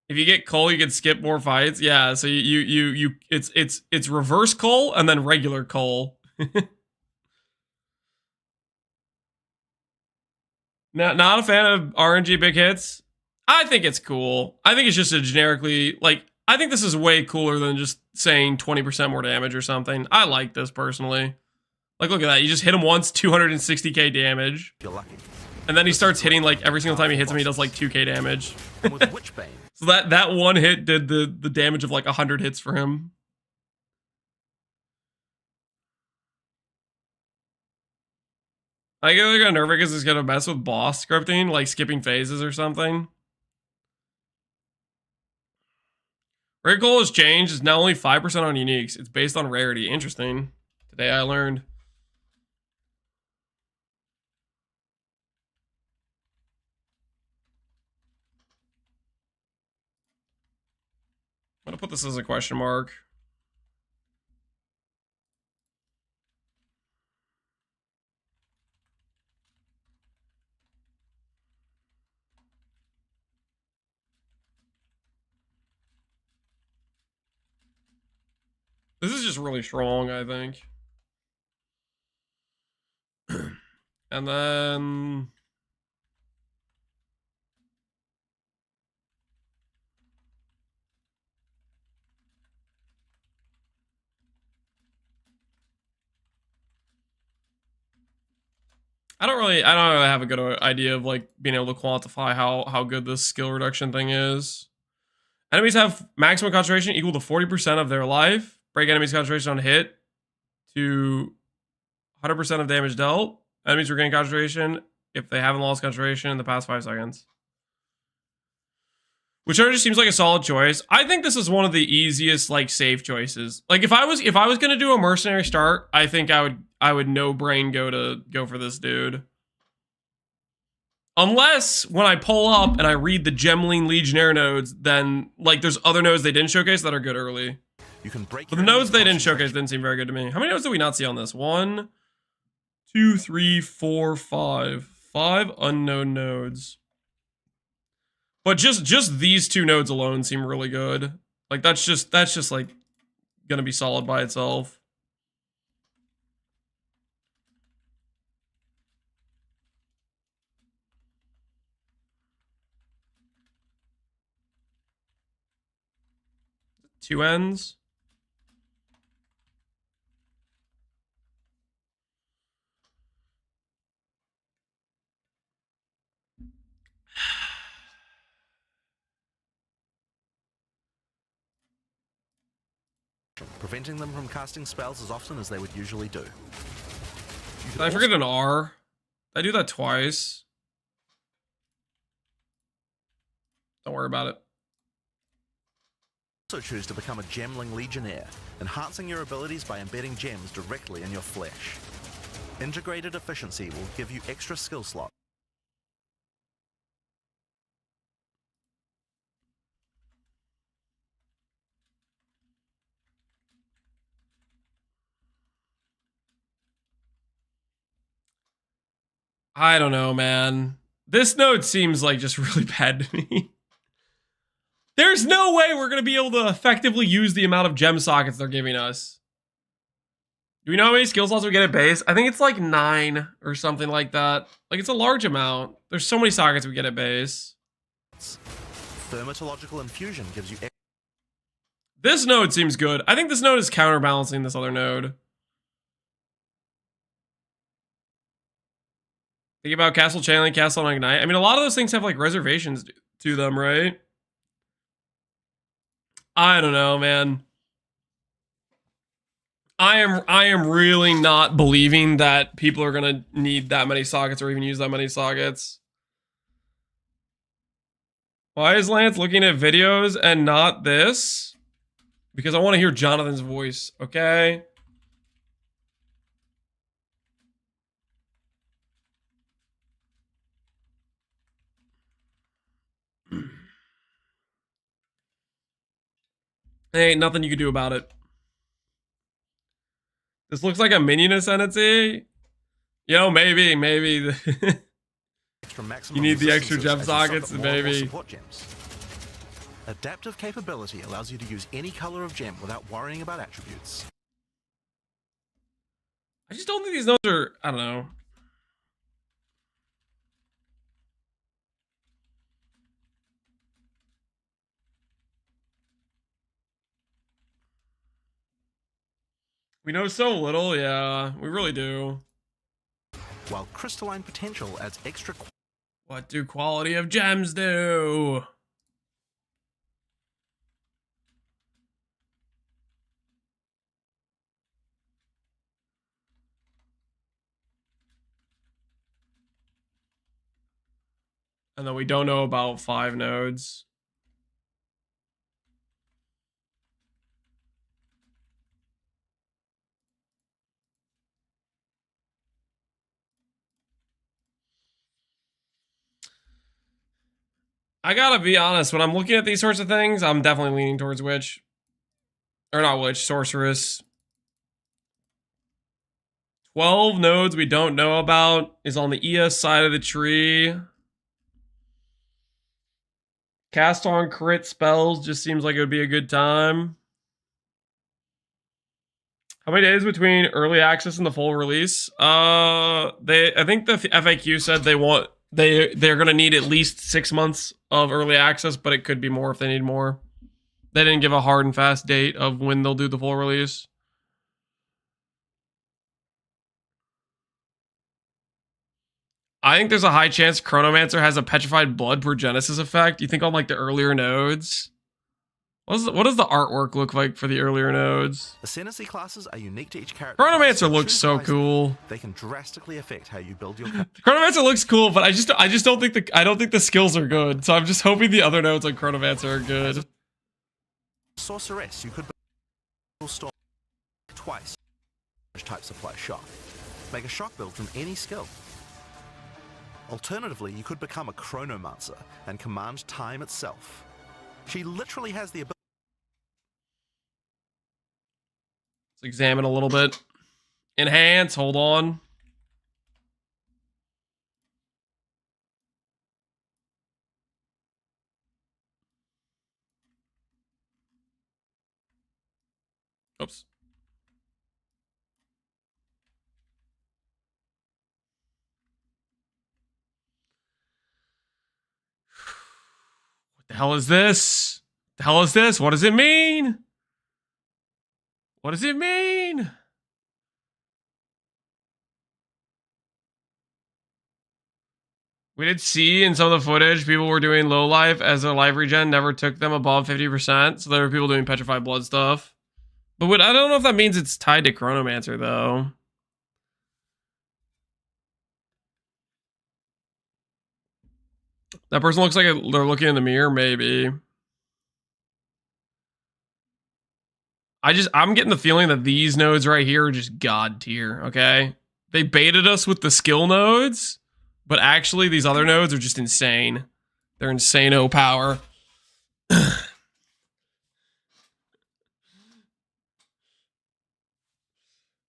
If you get Cull, you can skip more fights. Yeah, so it's reverse Cull and then regular Cull. Not a fan of RNG big hits. I think it's cool. I think it's just a generically, like, I think this is way cooler than just saying 20% more damage or something. I like this personally. Like, look at that. You just hit him once, 260k damage. You're lucky. And then he starts hitting, like, every single time he hits him, he does, like, 2k damage. And with Witchbane. So that one hit did the damage of, like, 100 hits for him. I think they're gonna nerf it because it's gonna mess with boss scripting, like skipping phases or something. Rare goal has changed. It's now only 5% on uniques. It's based on rarity. Interesting. Today I learned. I'm gonna put this as a question mark. This is just really strong, I think. And then... I don't really have a good idea of like being able to quantify how good this skill reduction thing is. Enemies have maximum concentration equal to 40% of their life. Break enemies' concentration on hit to 100% of damage dealt. Enemies regain concentration if they haven't lost concentration in the past 5 seconds. Which just seems like a solid choice. I think this is one of the easiest like save choices. Like if I was gonna do a mercenary start, I think I would no brain go for this dude. Unless when I pull up and I read the Gemling Legionnaire nodes, then like there's other nodes they didn't showcase that are good early. You can break. But the nodes they didn't showcase didn't seem very good to me. How many nodes did we not see on this? 1, 2, 3, 4, 5. 5 unknown nodes. But just these 2 nodes alone seem really good. Like that's just like gonna be solid by itself. 2 ends. preventing them from casting spells as often as they would usually do. Did I forget an R? Did I do that twice? Don't worry about it. Also choose to become a Gemling Legionnaire, enhancing your abilities by embedding gems directly in your flesh. Integrated efficiency will give you extra skill slots. I don't know, man. This node seems like just really bad to me. There's no way we're going to be able to effectively use the amount of gem sockets they're giving us. Do we know how many skill slots we get at base? I think it's like 9 or something like that. Like, it's a large amount. There's so many sockets we get at base. Thermatological infusion gives you. This node seems good. I think this node is counterbalancing this other node. Think about Castle Channeling, Castle on Ignite. I mean, a lot of those things have like reservations to them, right? I don't know, man. I am really not believing that people are gonna need that many sockets or even use that many sockets. Why is Lance looking at videos and not this? Because I want to hear Jonathan's voice, okay? There ain't nothing you can do about it. This looks like a minion ascendancy. Yo, maybe. You need the extra gem sockets, baby. Adaptive capability allows you to use any color of gem without worrying about attributes. I just don't think these nodes are, I don't know. We know so little, yeah, we really do. While crystalline potential adds extra. What do quality of gems do? And then we don't know about 5 nodes. I gotta be honest, when I'm looking at these sorts of things, I'm definitely leaning towards Witch. Or not Witch, Sorceress. 12 nodes we don't know about is on the ES side of the tree. Cast on crit spells just seems like it would be a good time. How many days between early access and the full release? I think the FAQ said they're gonna need at least 6 months of early access, but it could be more if they need more. They didn't give a hard and fast date of when they'll do the full release. I think there's a high chance Chronomancer has a petrified blood per Genesis effect. You think on like the earlier nodes? What does the artwork look like for the earlier nodes? Ascendancy classes are unique to each character. Chronomancer looks so cool. They can drastically affect how you build your character. Chronomancer looks cool, but I just don't think the skills are good. So I'm just hoping the other nodes on Chronomancer are good. Sorceress, you could storm twice. Types apply shock. Make a shock build from any skill. Alternatively, you could become a Chronomancer and command time itself. She literally has the ability. Let's examine a little bit. Enhance, hold on. Oops. What the hell is this? The hell is this? What does it mean? What does it mean? We did see in some of the footage people were doing low life as their life regen never took them above 50%. So there were people doing petrified blood stuff. But I don't know if that means it's tied to Chronomancer though. That person looks like they're looking in the mirror, maybe. I'm getting the feeling that these nodes right here are just god tier, okay? They baited us with the skill nodes, but actually these other nodes are just insane. They're insane-o power. The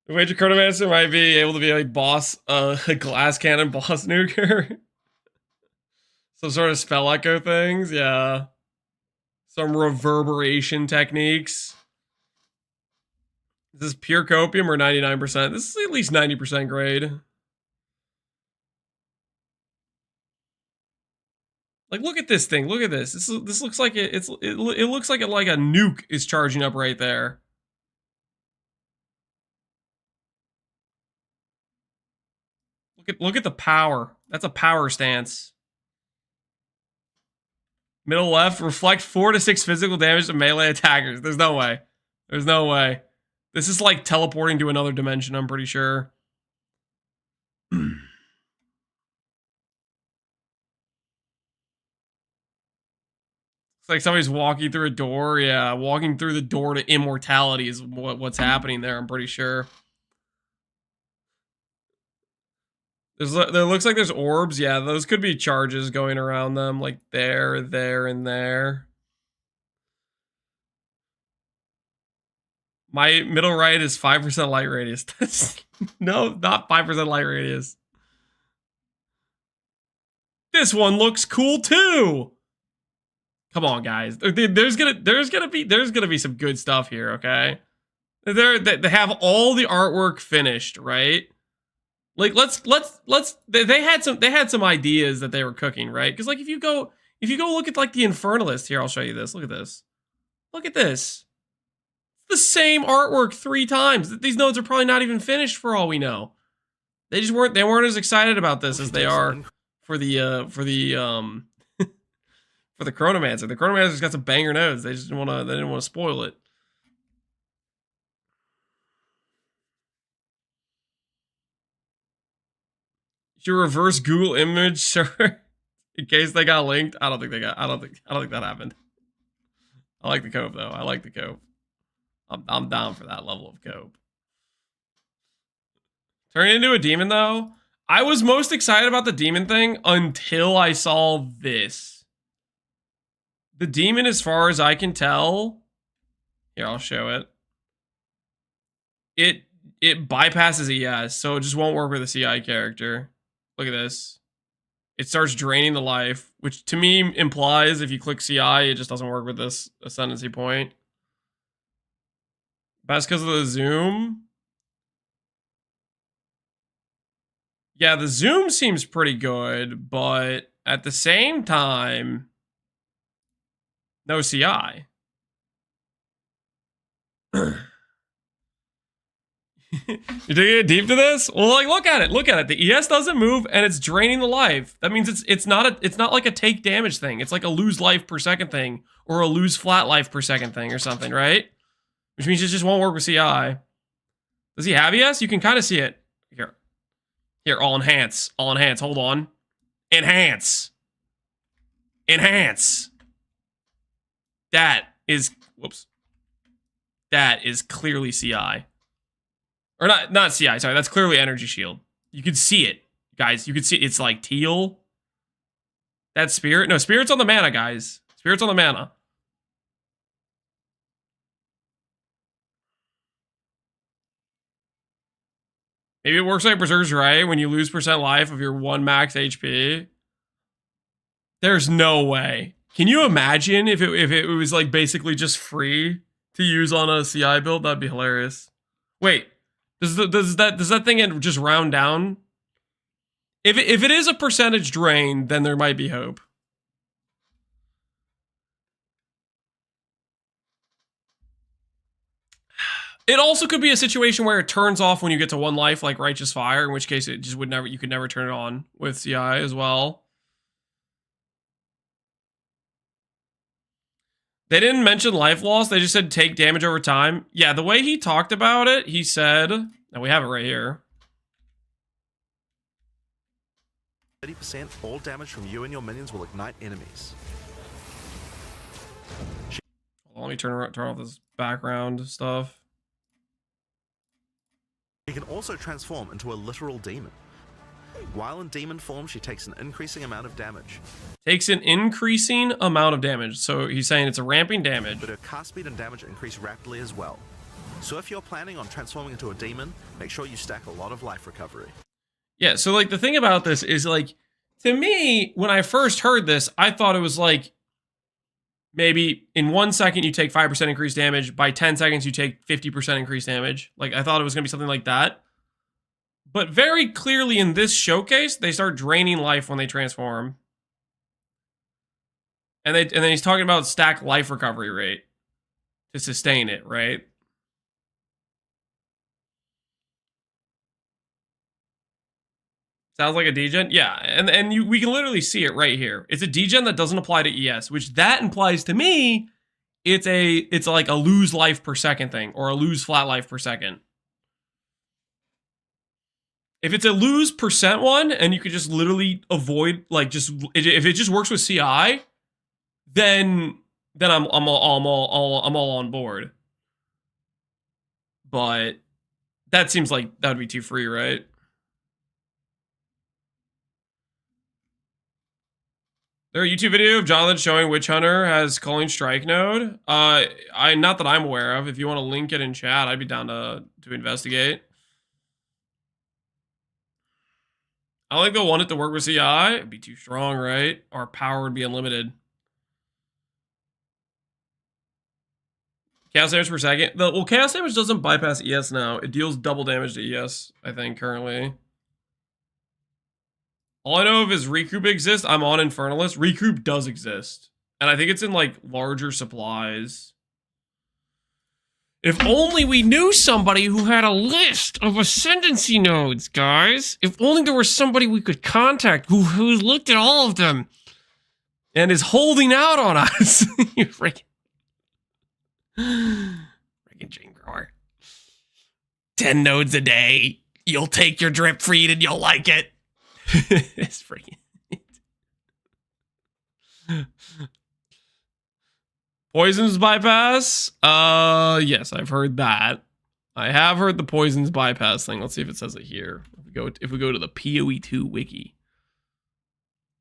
Wager Chronomancer might be able to be a boss, a glass cannon boss nuker. Some sort of spell echo things, yeah. Some reverberation techniques. Is this pure copium or 99%? This is at least 90% grade. Like, look at this thing. Look at this. This looks like it looks like like a nuke is charging up right there. Look at the power. That's a power stance. Middle left, reflect 4 to 6 physical damage to melee attackers. There's no way. There's no way. This is like teleporting to another dimension, I'm pretty sure. It's like somebody's walking through a door. Yeah, walking through the door to immortality is what's happening there, I'm pretty sure. There looks like there's orbs. Yeah, those could be charges going around them, like there, and there. My middle right is 5% light radius. No, not 5% light radius. This one looks cool too. Come on, guys. There's gonna be some good stuff here. Okay, they have all the artwork finished, right? Like they had some ideas that they were cooking, right? Because like if you go look at like the Infernalist here, I'll show you this. Look at this. Look at this. It's the same artwork 3 times. These nodes are probably not even finished for all we know. They weren't as excited about this as they are for the for the Chronomancer. The Chronomancer's got some banger nodes. They didn't want to spoil it. Your reverse Google image server in case they got linked. I don't think that happened. I like the cope though. I like the cope. I'm down for that level of cope. Turning into a demon though. I was most excited about the demon thing until I saw this. The demon, as far as I can tell, here, I'll show it. It bypasses ES, so it just won't work with a CI character. Look at this. It starts draining the life, which to me implies if you click CI, it just doesn't work with this ascendancy point. That's because of the zoom. Yeah, the zoom seems pretty good, but at the same time, no CI. You're taking it deep to this? Well, like, look at it. Look at it. The ES doesn't move, and it's draining the life. That means it's not like a take damage thing. It's like a lose life per second thing, or a lose flat life per second thing, or something, right? Which means it just won't work with CI. Does he have ES? You can kind of see it. Here, all enhance. All enhance. Hold on. Enhance. Enhance. That is, whoops. That is clearly CI. Or not CI, sorry. That's clearly energy shield. You can see it, guys. You can see it. It's like teal. That's spirit. No, spirit's on the mana, guys. Spirit's on the mana. Maybe it works like Berserk's right when you lose percent life of your 1 max HP. There's no way. Can you imagine if it was like basically just free to use on a CI build? That'd be hilarious. Wait. Does that thing just round down? If it is a percentage drain, then there might be hope. It also could be a situation where it turns off when you get to 1 life, like Righteous Fire, in which case it just would never, you could never turn it on with CI as well. They didn't mention life loss, they just said take damage over time. Yeah, the way he talked about it, he said, and we have it right here. 30%, all damage from you and your minions will ignite enemies. Let me turn off this background stuff. She can also transform into a literal demon. While in demon form, she takes an increasing amount of damage. Takes an increasing amount of damage. So he's saying it's a ramping damage. But her cast speed and damage increase rapidly as well. So if you're planning on transforming into a demon, make sure you stack a lot of life recovery. Yeah, so like the thing about this is like, to me, when I first heard this, I thought it was like, maybe in 1 second you take 5% increased damage, by 10 seconds you take 50% increased damage. Like, I thought it was going to be something like that. But very clearly in this showcase, they start draining life when they transform. And then he's talking about stack life recovery rate to sustain it, right? Sounds like a degen? Yeah, and we can literally see it right here. It's a degen that doesn't apply to ES, which that implies to me it's like a lose life per second thing, or a lose flat life per second. If it's a lose percent one, and you could just literally avoid, like, just if it just works with CI, then I'm all on board. But that seems like that would be too free, right? There a YouTube video of Jonathan showing Witch Hunter has Culling Strike node. Not that I'm aware of. If you want to link it in chat, I'd be down to investigate. I don't think they'll want it to work with CI. It'd be too strong, right? Our power would be unlimited. Chaos damage per second. Well, chaos damage doesn't bypass ES now. It deals double damage to ES, I think, currently. All I know of is Recoup exists. I'm on Infernalist. Recoup does exist. And I think it's in, like, larger supplies. If only we knew somebody who had a list of ascendancy nodes, guys. If only there was somebody we could contact who's looked at all of them and is holding out on us. You freaking Jane Grower. 10 nodes a day. You'll take your drip feed and you'll like it. It's freaking. Poisons bypass? Yes, I've heard that. I have heard the poisons bypass thing. Let's see if it says it here. If we go to the PoE2 wiki.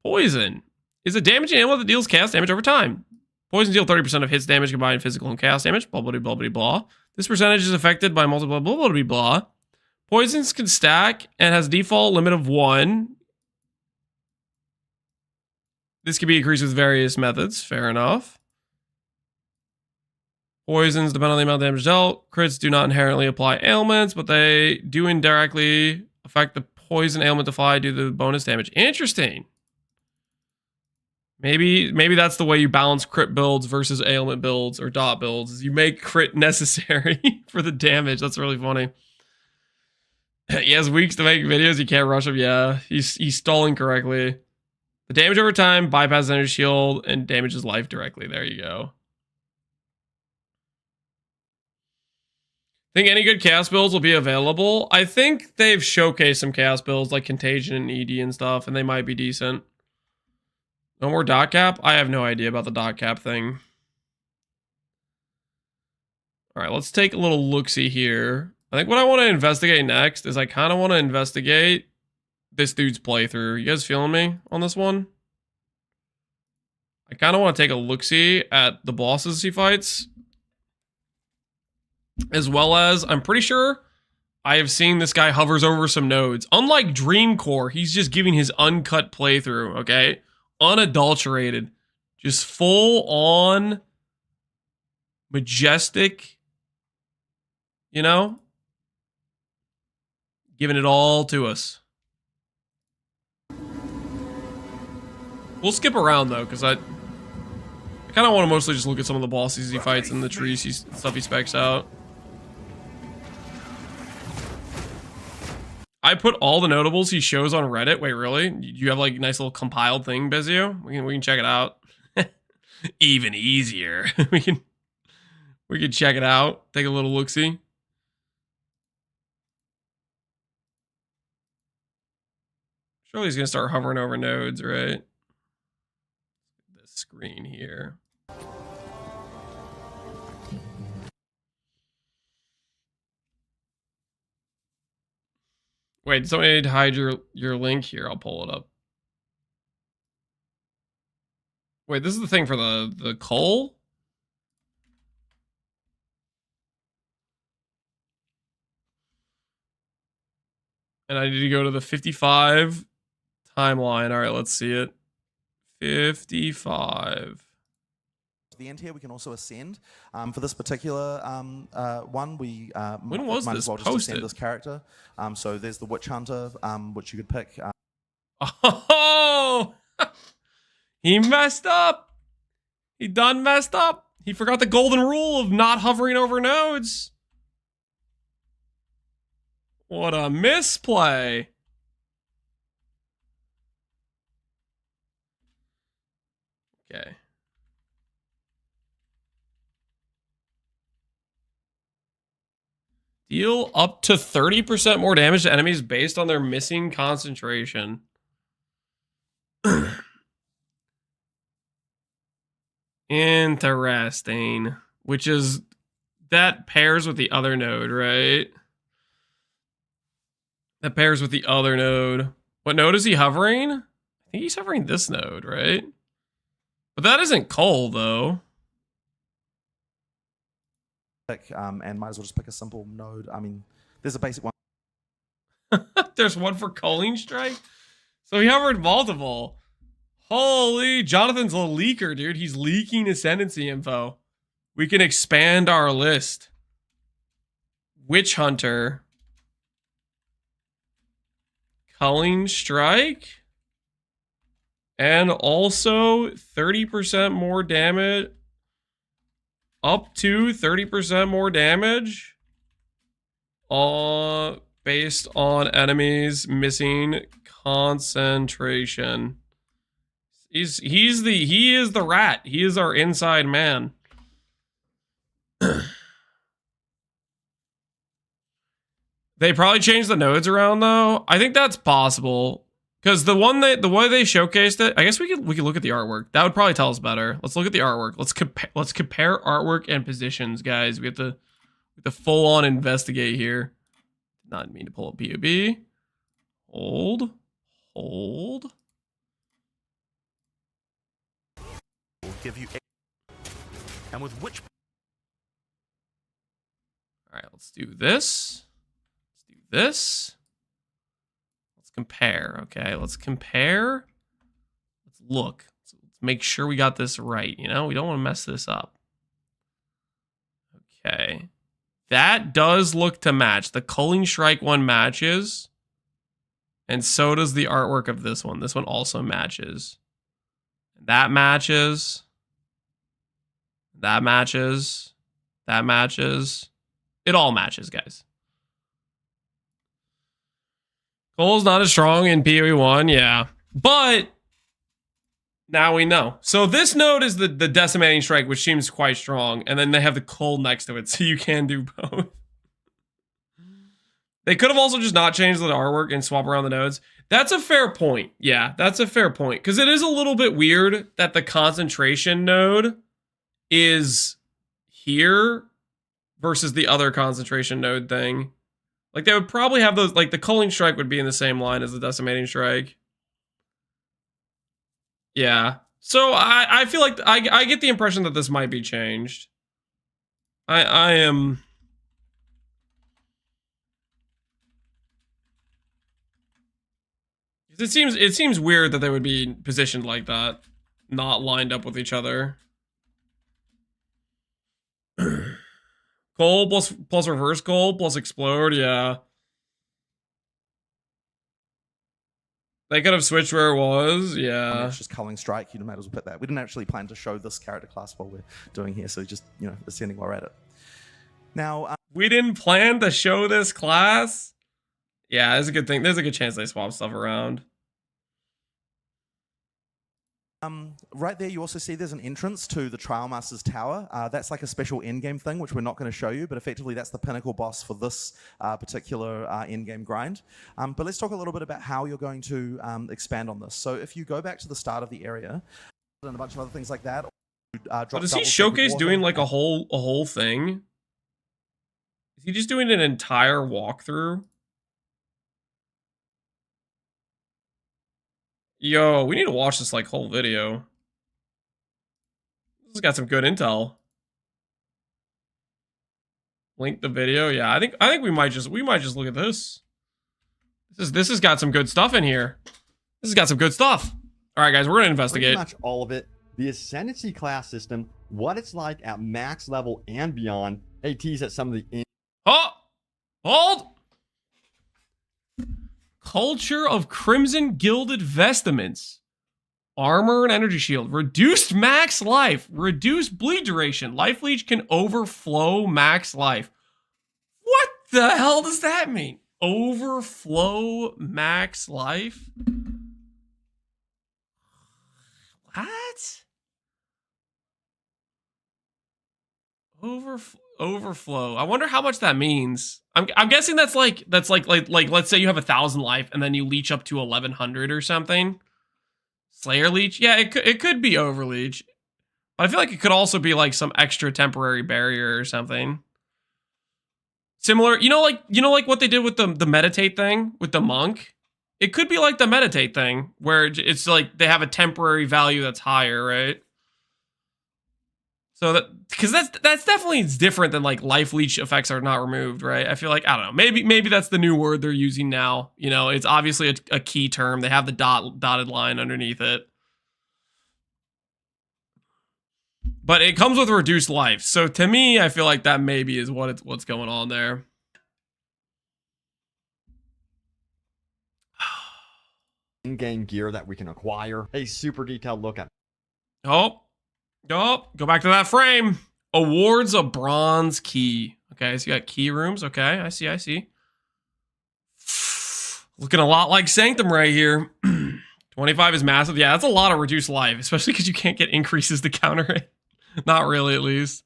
Poison is a damaging amulet that deals cast damage over time. Poisons deal 30% of hits damage combined physical and cast damage. Blah, blah, blah, blah, blah. This percentage is affected by multiple blah, blah, blah, blah. Poisons can stack and has default limit of 1. This can be increased with various methods. Fair enough. Poisons depend on the amount of damage dealt. Crits do not inherently apply ailments, but they do indirectly affect the poison ailment to fly due to the bonus damage. Interesting. Maybe that's the way you balance crit builds versus ailment builds or dot builds. Is you make crit necessary for the damage. That's really funny. He has weeks to make videos. You can't rush him. Yeah, he's stalling correctly. The damage over time bypasses energy shield and damages life directly. There you go. Think any good chaos builds will be available? I think they've showcased some chaos builds like Contagion and ED and stuff, and they might be decent. No more dot cap? I have no idea about the dot cap thing. All right, let's take a little look-see here. I think what I want to investigate next is I kind of want to investigate this dude's playthrough. You guys feeling me on this one? I kind of want to take a look-see at the bosses he fights. As well as, I'm pretty sure I have seen this guy hovers over some nodes. Unlike Dreamcore, he's just giving his uncut playthrough, okay? Unadulterated. Just full-on majestic, you know? Giving it all to us. We'll skip around, though, because I kind of want to mostly just look at some of the bosses he fights and the trees stuff he specs out. I put all the notables he shows on Reddit. Wait, really? You have like a nice little compiled thing, Bizio? We can check it out. Even easier. we can check it out. Take a little look-see. Surely he's gonna start hovering over nodes, right? This screen here. Wait, somebody need to hide your link here. I'll pull it up. Wait, this is the thing for the coal? And I need to go to the 55 timeline. All right, let's see it. 55. The end here, we can also ascend. For this particular one, we when was might this as well just posted? ascend this character. So there's the Witch Hunter, which you could pick. Oh, he messed up. He done messed up. He forgot the golden rule of not hovering over nodes. What a misplay. Okay. Deal up to 30% more damage to enemies based on their missing concentration. Interesting. Which is, that pairs with the other node, right? That pairs with the other node. What node is he hovering? I think he's hovering this node, right? But that isn't coal, though. And might as well just pick a simple node. I mean, there's a basic one. There's one for Culling Strike? So he hovered multiple. Holy, Jonathan's a leaker, dude. He's leaking Ascendancy info. We can expand our list. Witch Hunter. Culling Strike. And also 30% more damage. Up to 30% more damage. Based on enemies missing concentration. He is the rat. He is our inside man. They probably changed the nodes around though. I think that's possible. Because the way they showcased it, I guess we could look at the artwork. That would probably tell us better. Let's look at the artwork. Let's compare artwork and positions, guys. We have to full on investigate here. Not mean to pull up POB. Hold. Will give you, and with which. All right, let's do this. Let's do this. Let's compare. Okay, let's compare. Let's look. Let's make sure we got this right. You know, we don't want to mess this up. Okay. That does look to match. The Culling Strike one matches. And so does the artwork of this one. This one also matches. That matches. That matches. That matches. It all matches, guys. Cole's not as strong in PoE 1, yeah. But now we know. So this node is the Decimating Strike, which seems quite strong. And then they have the Cold next to it, so you can do both. They could have also just not changed the artwork and swap around the nodes. That's a fair point. Yeah, that's a fair point. Because it is a little bit weird that the concentration node is here versus the other concentration node thing. Like, they would probably have those, like, the Culling Strike would be in the same line as the Decimating Strike. Yeah. So, I feel like, I get the impression that this might be changed. I am... It seems weird that they would be positioned like that, not lined up with each other. Cold plus reverse cold plus explode, yeah. They could have switched where it was, yeah. It's just Culling Strike. You might as well put that. We didn't actually plan to show this character class while we're doing here, so just, you know, ascending while we're at it. Now, we didn't plan to show this class. Yeah, there's a good thing. There's a good chance they swap stuff around. Right there, you also see there's an entrance to the Trial Master's Tower. That's like a special endgame thing, which we're not going to show you, but effectively that's the pinnacle boss for this particular endgame grind. But let's talk a little bit about how you're going to expand on this. So if you go back to the start of the area, and a bunch of other things like that. So does he showcase doing like a whole thing? Is he just doing an entire walkthrough? Yo, we need to watch this like whole video. This has got some good intel. Link the video. Yeah, I think we might just look at this. This has got some good stuff in here. This has got some good stuff. All right, guys, we're gonna investigate. Pretty much all of it. The Ascendancy class system, what it's like at max level and beyond. A tease at some of the. Oh, hold. Culture of Crimson Gilded Vestments. Armor and energy shield. Reduced max life. Reduced bleed duration. Life leech can overflow max life. What the hell does that mean? Overflow max life? What? Overflow. I wonder how much that means. I'm guessing that's like let's say you have 1,000 life and then you leech up to 1,100 or something. Slayer leech. Yeah, it could be overleech. But I feel like it could also be like some extra temporary barrier or something. Similar, you know like what they did with the meditate thing with the monk. It could be like the meditate thing where it's like they have a temporary value that's higher, right? So because that's definitely different than like life leech effects are not removed, right? I feel like, I don't know, maybe that's the new word they're using now. You know, it's obviously a key term. They have the dotted line underneath it. But it comes with reduced life. So to me, I feel like that maybe is what's going on there. In-game gear that we can acquire. A super detailed look at. Oh, go back to that frame. Awards a bronze key. Okay, so you got key rooms. Okay, I see. Looking a lot like Sanctum right here. 25 is massive. Yeah, that's a lot of reduced life, especially because you can't get increases to counter it. Not really, at least.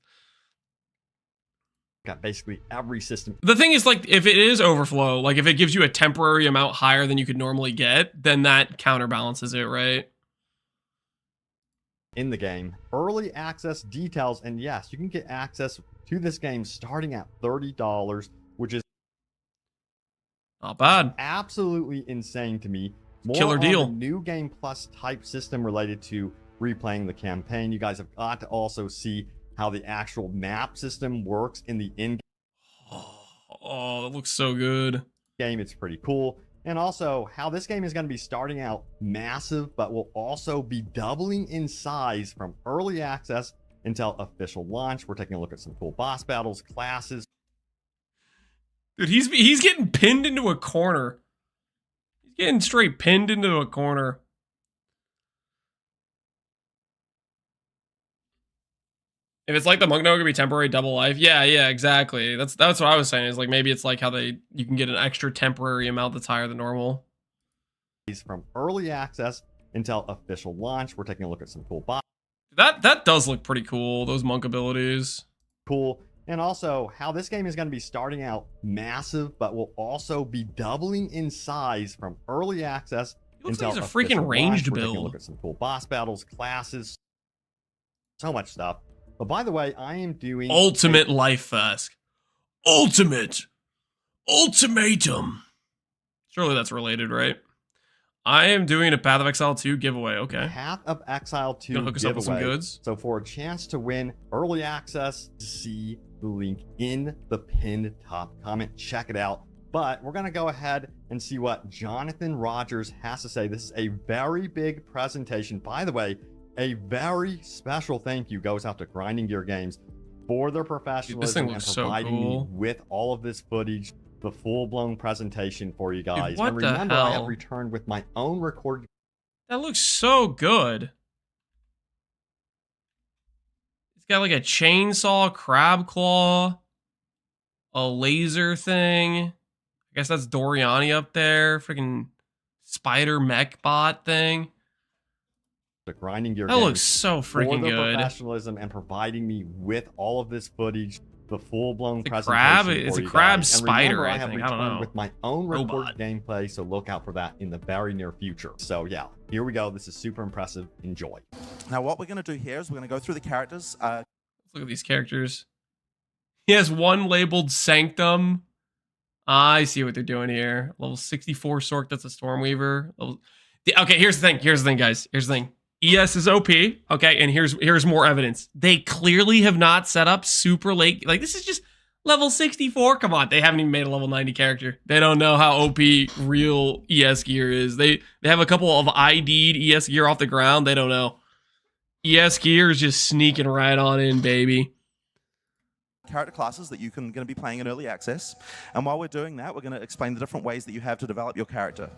Got basically every system. The thing is, like, if it is overflow, like if it gives you a temporary amount higher than you could normally get, then that counterbalances it, right? In the game, early access details, and yes, you can get access to this game starting at $30, which is not bad. Absolutely insane to me. More Killer deal. On the new game plus type system related to replaying the campaign. You guys have got to also see how the actual map system works in the in-game. Oh, that looks so good. It's pretty cool. And also how this game is going to be starting out massive, but will also be doubling in size from early access until official launch. We're taking a look at some cool boss battles, classes. Dude, he's getting pinned into a corner. He's getting straight pinned into a corner. If it's like the monk, no, it could be temporary double life. Yeah, exactly. That's what I was saying. Is like maybe it's like how you can get an extra temporary amount that's higher than normal. From early access until official launch, we're taking a look at some cool boss. That does look pretty cool. Those monk abilities. Cool. And also how this game is going to be starting out massive, but will also be doubling in size from early access until like he's a freaking ranged launch. We're build. taking a look at some cool boss battles, classes, so much stuff. But by the way, I am doing Ultimate Life Flask. Ultimatum. Surely that's related, right? I am doing a Path of Exile 2 giveaway. Okay. Path of Exile 2 gonna hook us up with some giveaway. goods. So for a chance to win early access, see the link in the pinned top comment. Check it out. But we're going to go ahead and see what Jonathan Rogers has to say. This is a very big presentation. By the way, a very special thank you goes out to Grinding Gear Games for their professionalism and providing me with all of this footage, the full-blown presentation for you guys. Dude, and remember, I have returned with my own recorded. That looks so good. It's got like a chainsaw, crab claw, a laser thing. I guess that's Doriani up there. Freaking spider mech bot thing. The grinding gear That game looks so for freaking the good. professionalism and providing me with all of this footage, the full-blown It's a presentation. crab? for It's a you crab guys. And spider, remember, I have think. I don't returned know. with my own Robot. recorded gameplay, so look out for that in the very near future. So yeah, here we go. This is super impressive. Enjoy. Now, what we're going to do here is we're going to go through the characters. Let's look at these characters. He has one labeled Sanctum. I see what they're doing here. Level 64 Sork, that's a Stormweaver. Okay, here's the thing. Here's the thing, guys. Here's the thing. ES is OP. Okay, and here's more evidence. They clearly have not set up super late. Like, this is just level 64. Come on, they haven't even made a level 90 character. They don't know how OP real ES gear is. They have a couple of ID'd ES gear off the ground. They don't know. ES gear is just sneaking right on in, baby. Character classes that you're going to be playing in early access. And while we're doing that, we're going to explain the different ways that you have to develop your character.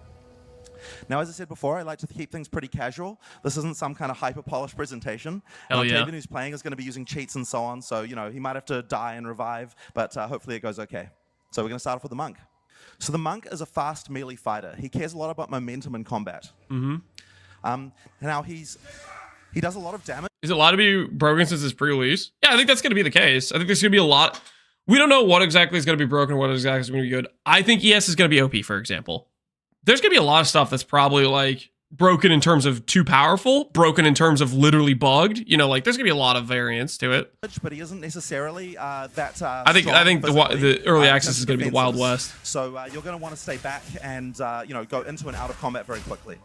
Now, as I said before, I like to keep things pretty casual. This isn't some kind of hyper-polished presentation. Hell yeah. Octavian, who's playing, is going to be using cheats and so on, so, you know, he might have to die and revive, but hopefully it goes okay. So we're going to start off with the Monk. So the Monk is a fast melee fighter. He cares a lot about momentum in combat. Now, he does a lot of damage. Is it allowed to be broken since it's pre-release? Yeah, I think that's going to be the case. I think there's going to be a lot. We don't know what exactly is going to be broken, what exactly is going to be good. I think ES is going to be OP, for example. There's going to be a lot of stuff that's probably like broken in terms of too powerful, broken in terms of literally bugged. You know, like there's going to be a lot of variance to it. But he isn't necessarily that I think the early access is going to be the Wild West. So you're going to want to stay back and you know, go into and out of combat very quickly.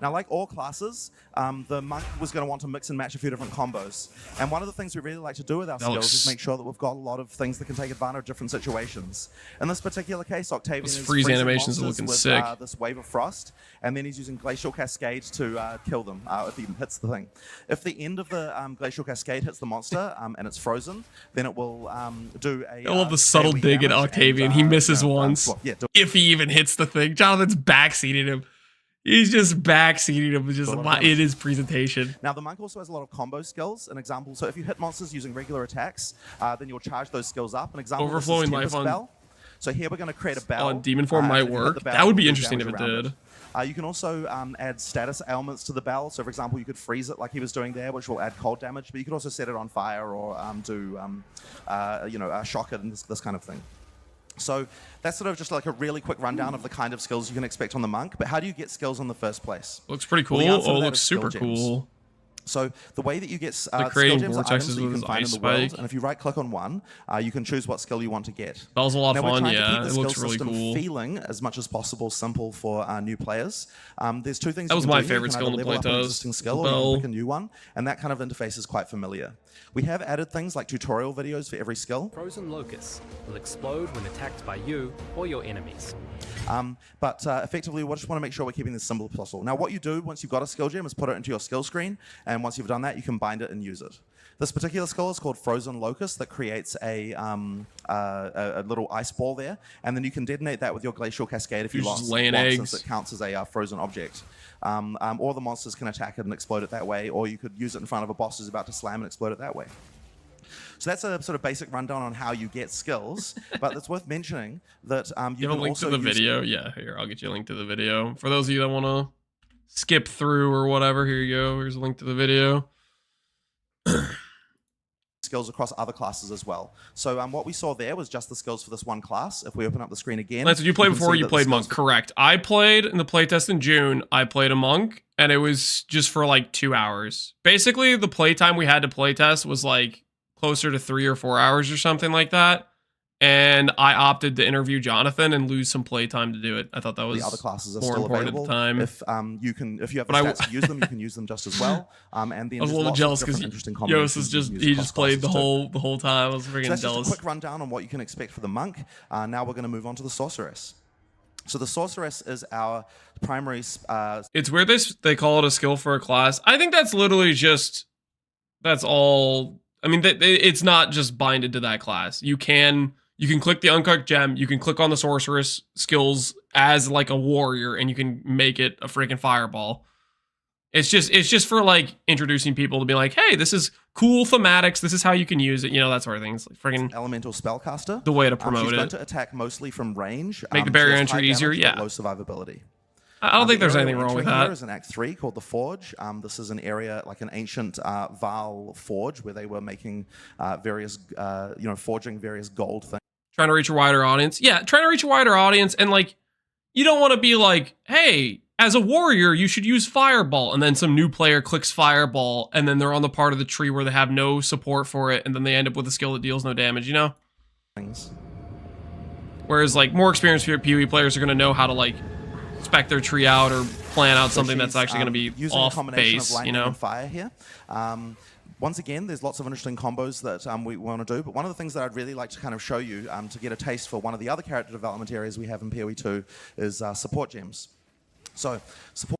Now, like all classes, the Monk was going to want to mix and match a few different combos. And one of the things we really like to do with our skills is make sure that we've got a lot of things that can take advantage of different situations. In this particular case, Octavian is freeze animations are monsters looking with, sick. This wave of frost, and then he's using Glacial Cascade to kill them if he hits the thing. If the end of the Glacial Cascade hits the monster and it's frozen, then it will do a... I love the subtle AoE dig at damage Octavian. and, He misses you know, once. yeah, If he even hits the thing. Jonathan's backseating him. He's just backseating him just in his presentation. Now, the Monk also has a lot of combo skills. An example, so if you hit monsters using regular attacks, then you'll charge those skills up. An example, Overflowing this is life on... Bell. So here we're going to create a bell. On Demon Form might work. That would be interesting if it did. You can also add status ailments to the bell. So, for example, you could freeze it like he was doing there, which will add cold damage. But you could also set it on fire or shock it and this kind of thing. So that's sort of just like a really quick rundown of the kind of skills you can expect on the Monk. But how do you get skills in the first place? Looks pretty cool. Well, Oh, it looks super cool. So the way that you get creating skill gems are items vortexes that you with can his find in ice the world, spike. and if you right-click on one, you can choose what skill you want to get. That was a lot of Now, we're fun, trying to yeah. keep the It skill looks really system cool. feeling as much as possible simple for new players. There's two things That you was can my do. favorite You can skill either to level play up an Tuz, existing the skill, or you bell. can pick a new one, and that kind of interface is quite familiar. We have added things like tutorial videos for every skill. Frozen locusts will explode when attacked by you or your enemies. But effectively, we just want to make sure we're keeping this simple as possible. Now, what you do once you've got a skill gem is put it into your skill screen, and once you've done that, you can bind it and use it. This particular skill is called Frozen Locust that creates a little ice ball there, and then you can detonate that with your Glacial Cascade if you You're just lost laying one, eggs. since it counts as a frozen object. Or the monsters can attack it and explode it that way, or you could use it in front of a boss who's about to slam and explode it that way. So that's a sort of basic rundown on how you get skills, but it's worth mentioning that you You have a can link also to the use video? Yeah, here, I'll get you a link to the video. For those of you that want to skip through or whatever, here you go. Here's a link to the video. skills across other classes as well. So what we saw there was just the skills for this one class. If we open up the screen again, Lance, did you play can before see you that the played skills Monk? Correct. I played in the playtest in June. I played a Monk, and it was just for like 2 hours. Basically, the playtime we had to playtest was like closer to 3 or 4 hours or something like that. And I opted to interview Jonathan and lose some playtime to do it. I thought that was the other classes are more still important available. at the time. If you have the But stats to use them, you can use them just as well. And then I was there's a little lots of jealous different because interesting Yos combinations is you just can use he across just played the classes too. whole time. I was freaking So that's jealous. just a quick rundown on what you can expect for the Monk. Now we're going to move on to the Sorceress. So the Sorceress is our primary. It's weird they call it a skill for a class. I think that's literally just that's all. I mean, it's not just binded to that class. You can click the uncut gem. You can click on the Sorceress skills as like a warrior, and you can make it a freaking fireball. It's just for like introducing people to be like, hey, this is cool thematics. This is how you can use it. You know, that sort of thing. It's like friggin' Elemental spellcaster. the way to She's promote going it. to attack mostly from range. Make the she barrier has high entry easier, damage, but yeah. low survivability. I don't think The there's area anything we're wrong with entering that. Here is in Act 3 called the Forge. This is an area like an ancient Val forge where they were making various, forging various gold things. Trying to reach a wider audience. Yeah, trying to reach a wider audience. And like, you don't want to be like, hey, as a warrior, you should use Fireball. And then some new player clicks Fireball. And then they're on the part of the tree where they have no support for it. And then they end up with a skill that deals no damage, you know? Things. Whereas like more experienced PvE players are going to know how to like spec their tree out or plan out something that's actually going to be using off a combination base, of lightning you know? and fire here. Once again, there's lots of interesting combos that we want to do, but one of the things that I'd really like to kind of show you to get a taste for one of the other character development areas we have in PoE 2 is support gems. So, support.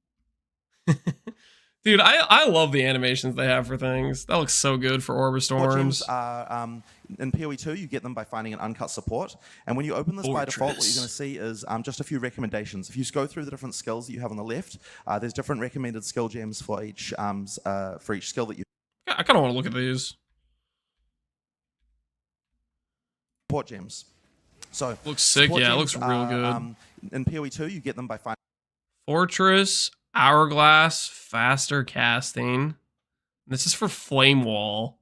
Dude, I love the animations they have for things. That looks so good for Support gems Orbistorms. are, in PoE 2, you get them by finding an uncut support. And when you open this by default, what Fortress. you're going to see is just a few recommendations. If you go through the different skills that you have on the left, there's different recommended skill gems for each skill that you I kind of want to look at these. support gems. So Looks sick. support Yeah, it gems looks real good. In PoE 2, you get them by finding Fortress, Hourglass, faster casting. This is for Flame Wall.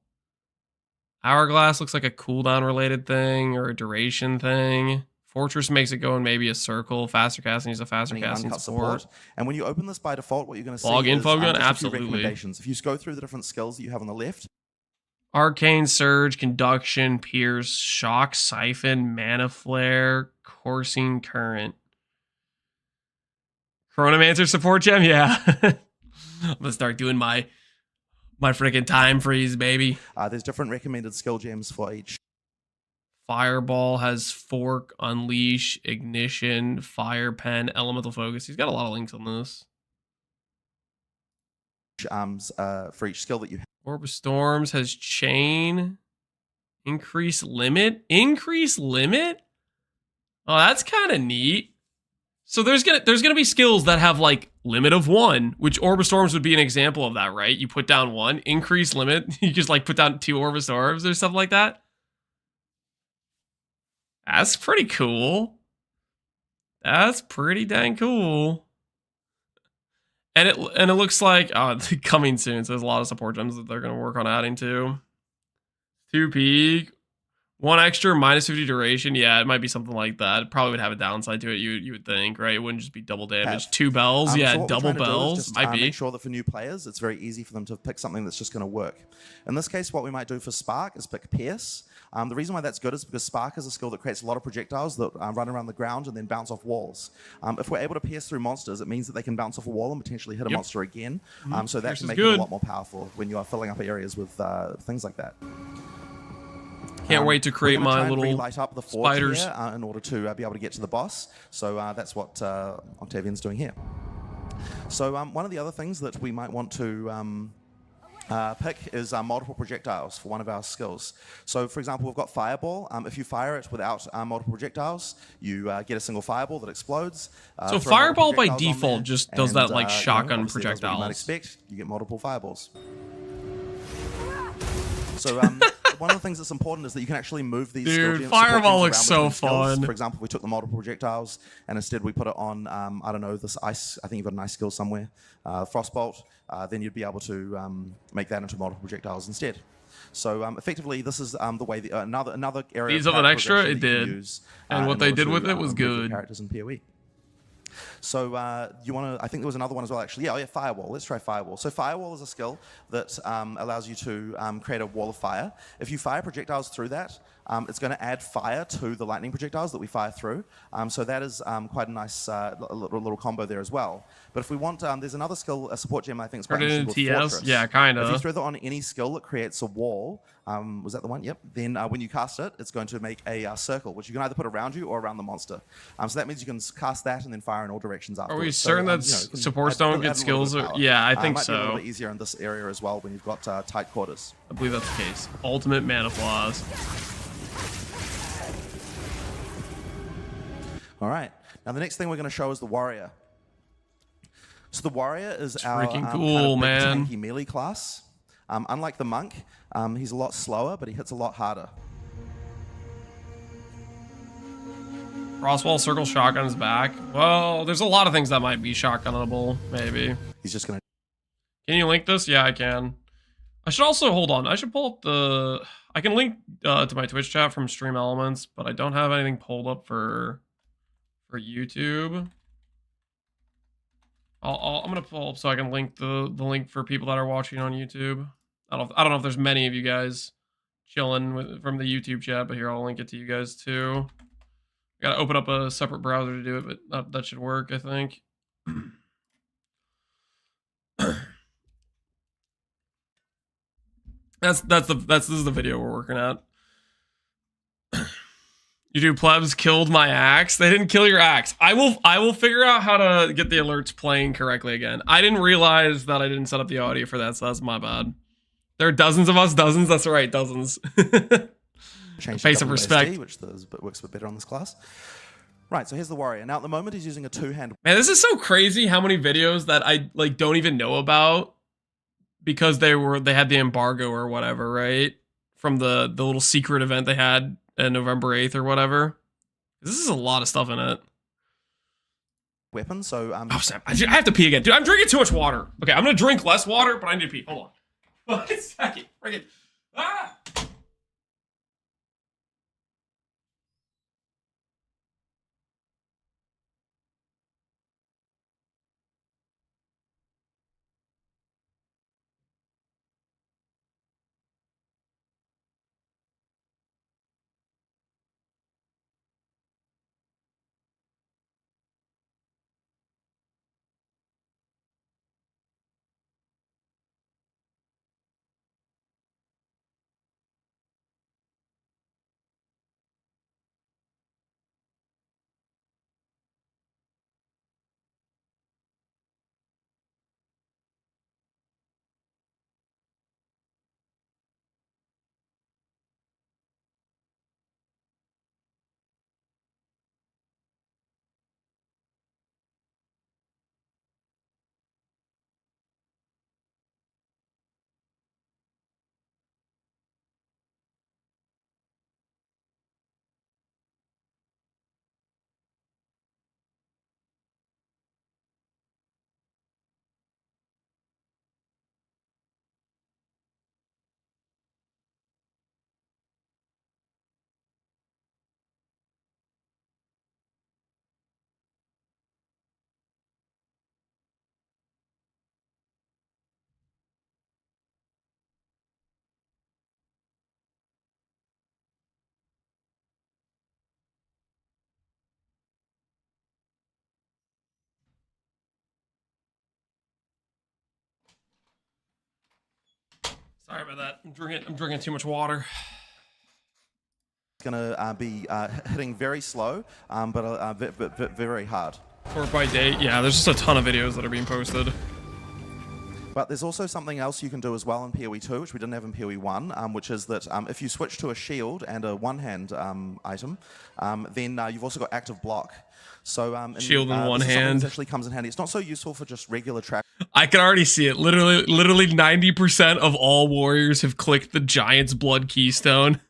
Hourglass looks like a cooldown related thing or a duration thing. Fortress makes it go in maybe a circle. Faster casting is a faster casting uncut support. And when you open this by default, what you're going to see Log info is gun? just a few Absolutely. recommendations. If you go through the different skills that you have on the left, Arcane Surge, Conduction, Pierce, Shock, Siphon, Mana Flare, Coursing Current. Chronomancer support gem? Yeah. I'm gonna start doing my freaking time freeze, baby. there's different recommended skill gems for each Fireball has Fork, Unleash, Ignition, Fire Pen, Elemental Focus. He's got a lot of links on this. for each skill that you have. Orb of Storms has Chain, Increase Limit. Increase Limit? Oh, that's kind of neat. So there's gonna be skills that have like limit of 1, which Orb of Storms would be an example of that, right? You put down 1, increase limit, you just like put down 2 Orb of Storms or something like that. That's pretty cool. That's pretty dang cool. And it looks like coming soon. So there's a lot of support gems that they're gonna work on adding to. 2 peak. 1 extra, -50 duration. Yeah, it might be something like that. It probably would have a downside to it, you would think, right? It wouldn't just be double damage. 2 bells, yeah, so what we're double trying to do is bells. just, Might be. make sure that for new players, it's very easy for them to pick something that's just going to work. In this case, what we might do for Spark is pick Pierce. The reason why that's good is because Spark is a skill that creates a lot of projectiles that run around the ground and then bounce off walls. If we're able to pierce through monsters, it means that they can bounce off a wall and potentially hit a monster again. So that Pierce can is make it good. a lot more powerful when you are filling up areas with things like that. Can't wait to create we're gonna my try and little relight up the forge spiders. here, in order to be able to get to the boss. So that's what Octavian's doing here. So one of the other things that we might want to pick is multiple projectiles for one of our skills. So for example, we've got Fireball. If you fire it without multiple projectiles, you get a single fireball that explodes. So Throw Fireball multiple by projectiles on default there, just does and, that, like, shotgun obviously it does what you might projectiles. expect. You get multiple fireballs. So one of the things that's important is that you can actually move these skill Dude, gems, Fireball support looks gems so around between skills. fun. For example, we took the multiple projectiles and instead we put it on, I don't know, this ice. I think you've got an ice skill somewhere. Frostbolt. Then you'd be able to make that into multiple projectiles instead. So effectively, this is the way another area. These of of an character extra, progression it that you can did. use, And what in they order did to, with it was improve your good. Characters in PoE. So you want to? I think there was another one as well. Actually, yeah, Firewall. Let's try Firewall. So Firewall is a skill that allows you to create a wall of fire. If you fire projectiles through that, it's going to add fire to the lightning projectiles that we fire through. So that is quite a nice little combo there as well. But if we want, there's another skill, a support gem I think is quite Turn it interesting into called TS? Fortress. Yeah, kinda. If you throw that on any skill that creates a wall, was that the one? Yep. Then when you cast it, it's going to make a circle, which you can either put around you or around the monster. So that means you can cast that and then fire in all directions afterwards. Are we certain that supports don't get skills? Yeah, I think might be a little so. bit easier in this area as well when you've got tight quarters. I believe that's the case. Ultimate Mana Flaws. All right. Now the next thing we're going to show is the warrior. So the warrior is our freaking kind cool, of big man. tanky melee class. Unlike the monk, he's a lot slower, but he hits a lot harder. Crosswall circle shotgun's back. Well, there's a lot of things that might be shotgunable, maybe. He's just going to... Can you link this? Yeah, I can. I should also, hold on. I should pull up the... I can link to my Twitch chat from Stream Elements, but I don't have anything pulled up for YouTube. I'm gonna pull up so I can link the link for people that are watching on YouTube. I don't know if there's many of you guys chilling from the YouTube chat, but here, I'll link it to you guys too. I gotta open up a separate browser to do it, but that should work, I think. This is the video we're working at. YouTube plebs killed my axe. They didn't kill your axe. I will figure out how to get the alerts playing correctly again. I didn't realize that I didn't set up the audio for that, so that's my bad. There are dozens of us, dozens. That's right, dozens. Change Face to of WSD, respect. which works a bit better on this class. Right, so here's the warrior. Now at the moment he's using a two-hand. Man, this is so crazy how many videos that I like don't even know about because they had the embargo or whatever, right? From the little secret event they had November 8th or whatever. This is a lot of stuff in it. Weapon, so Oh, Sam, I have to pee again. Dude, I'm drinking too much water. Okay, I'm gonna drink less water, but I need to pee. Hold on. Wait a second. Freaking. Ah! Sorry about that. I'm drinking too much water. going to be hitting very slow, but very hard. Or by date. Yeah, there's just a ton of videos that are being posted. But there's also something else you can do as well in PoE 2, which we didn't have in PoE 1, which is that if you switch to a shield and a one-hand item, then you've also got active block. So shield in one this is hand that actually comes in handy. It's not so useful for just regular track. I can already see it. Literally 90% of all warriors have clicked the Giant's Blood Keystone.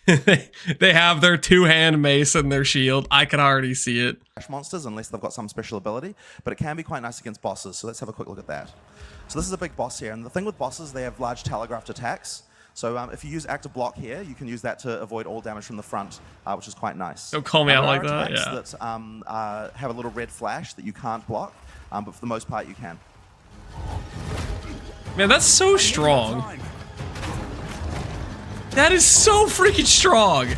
They have their two-hand mace and their shield. I can already see it. Monsters, unless they've got some special ability, but it can be quite nice against bosses. So let's have a quick look at that. So this is a big boss here, and the thing with bosses, they have large telegraphed attacks. So if you use active block here, you can use that to avoid all damage from the front, which is quite nice. Don't call me out like that. Attacks Yeah. that have a little red flash that you can't block, but for the most part you can. Man, that's so strong. That is so freaking strong.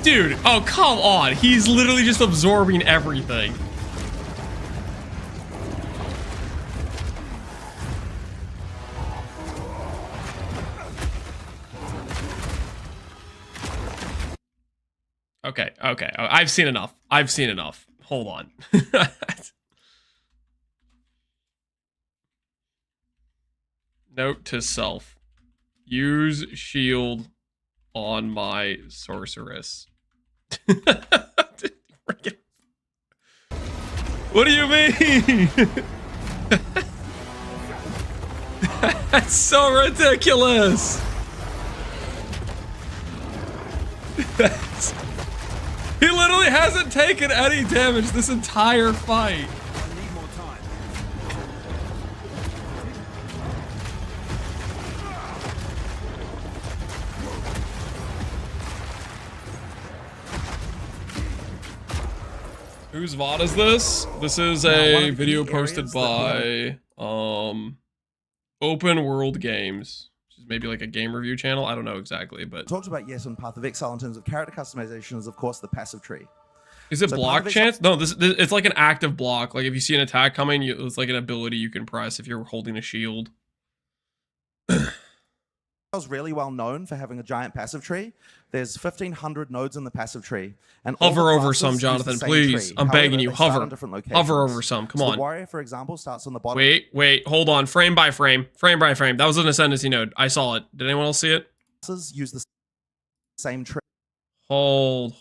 Dude, oh, come on. He's literally just absorbing everything. Okay. I've seen enough. hold on. Note to self. Use shield on my sorceress. What do you mean? That's so ridiculous. He literally hasn't taken any damage this entire fight. Whose VOD is this? This is a video posted by Open World Games, which is maybe like a game review channel. I don't know exactly, but Talked about yet in Path of Exile in terms of character customization is of course the passive tree. is it So block Path of chance? No, this it's like an active block. Like if you see an attack coming, it's like an ability you can press if you're holding a shield. Exile's really well known for having a giant passive tree. There's 1,500 nodes in the passive tree, and all Hover the over classes some, use Jonathan, the same please. tree. I'm However, begging you, they start hover. on different Hover locations. over some. Come So on. the warrior, for example, starts on the bottom. Wait, hold on. Frame by frame. Frame by frame. That was an ascendancy node. I saw it. Did anyone else see it? Classes use the same Hold.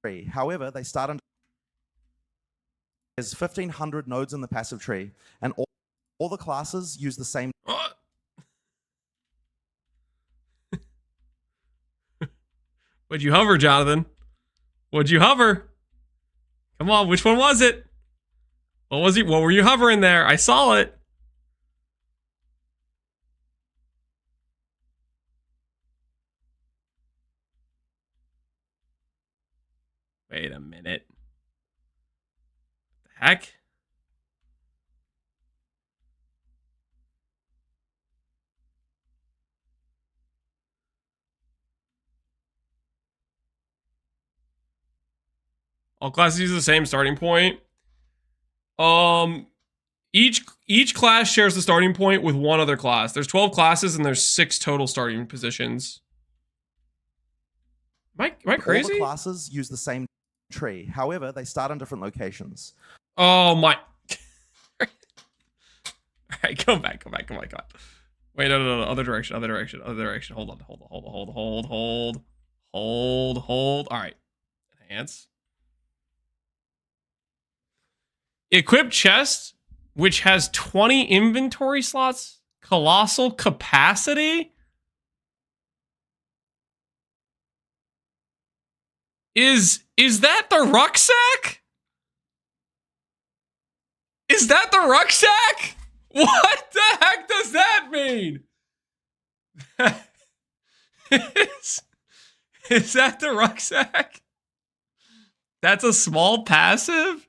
tree. However, they start on. There's 1,500 nodes in the passive tree, and all the classes use the same. Would you hover, Jonathan? Would you hover? Come on, which one was it? What was it? What were you hovering there? I saw it. Wait a minute. What the heck? All classes use the same starting point. Each class shares the starting point with one other class. There's 12 classes and there's 6 total starting positions. Am I crazy? All the classes use the same tree. However, they start on different locations. Oh my. All right, come back. Wait, no. Other direction. Hold on. All right. Enhance. Equip chest, which has 20 inventory slots. Colossal capacity. Is that the rucksack? Is that the rucksack? What the heck does that mean? Is that the rucksack? That's a small passive?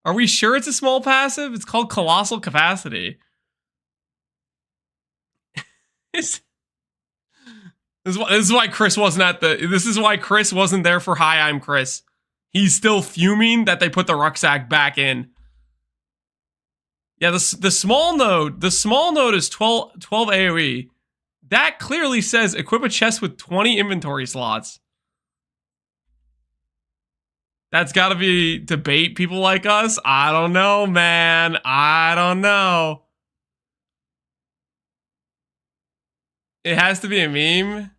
Are we sure it's a small passive? It's called Colossal Capacity. This is why Chris wasn't at the... This is why Chris wasn't there for Hi, I'm Chris. He's still fuming that they put the rucksack back in. Yeah, the small node is 12 AoE. That clearly says equip a chest with 20 inventory slots. That's got to be to bait people like us. I don't know, man. I don't know. It has to be a meme.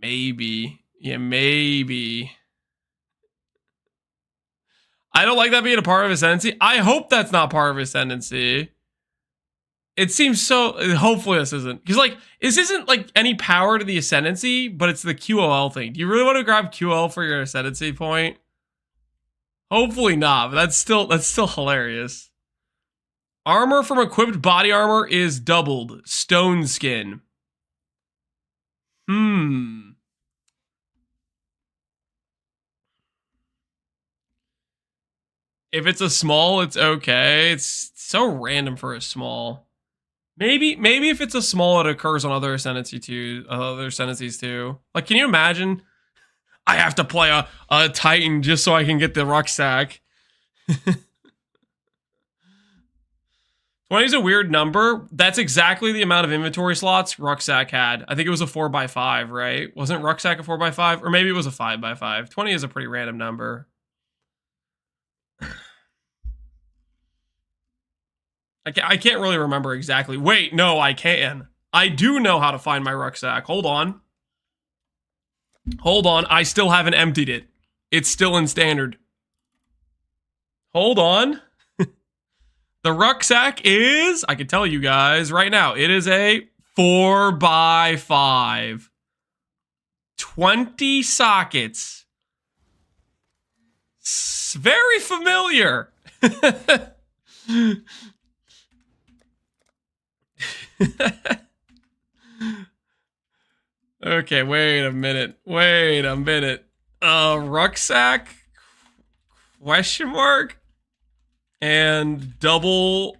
Maybe. Yeah, maybe. I don't like that being a part of Ascendancy. I hope that's not part of Ascendancy. It seems so... Hopefully this isn't. Because, like, this isn't, like, any power to the Ascendancy, but it's the QOL thing. Do you really want to grab QL for your Ascendancy point? Hopefully not, but that's still hilarious. Armor from equipped body armor is doubled. Stone skin. If it's a small, it's okay. It's so random for a small. Maybe if it's a small, it occurs on other ascendancies too. Like, can you imagine? I have to play a Titan just so I can get the rucksack. 20 is a weird number. That's exactly the amount of inventory slots Rucksack had. I think it was a 4x5, right? Wasn't Rucksack a 4x5? Or maybe it was a 5x5. 20 is a pretty random number. I can't really remember exactly. Wait, no, I can. I do know how to find my rucksack. Hold on. Hold on. I still haven't emptied it. It's still in standard. Hold on. The rucksack is, I can tell you guys right now, it is a 4x5. 20 sockets. Very familiar. Okay, wait a minute. Rucksack? Question mark? And double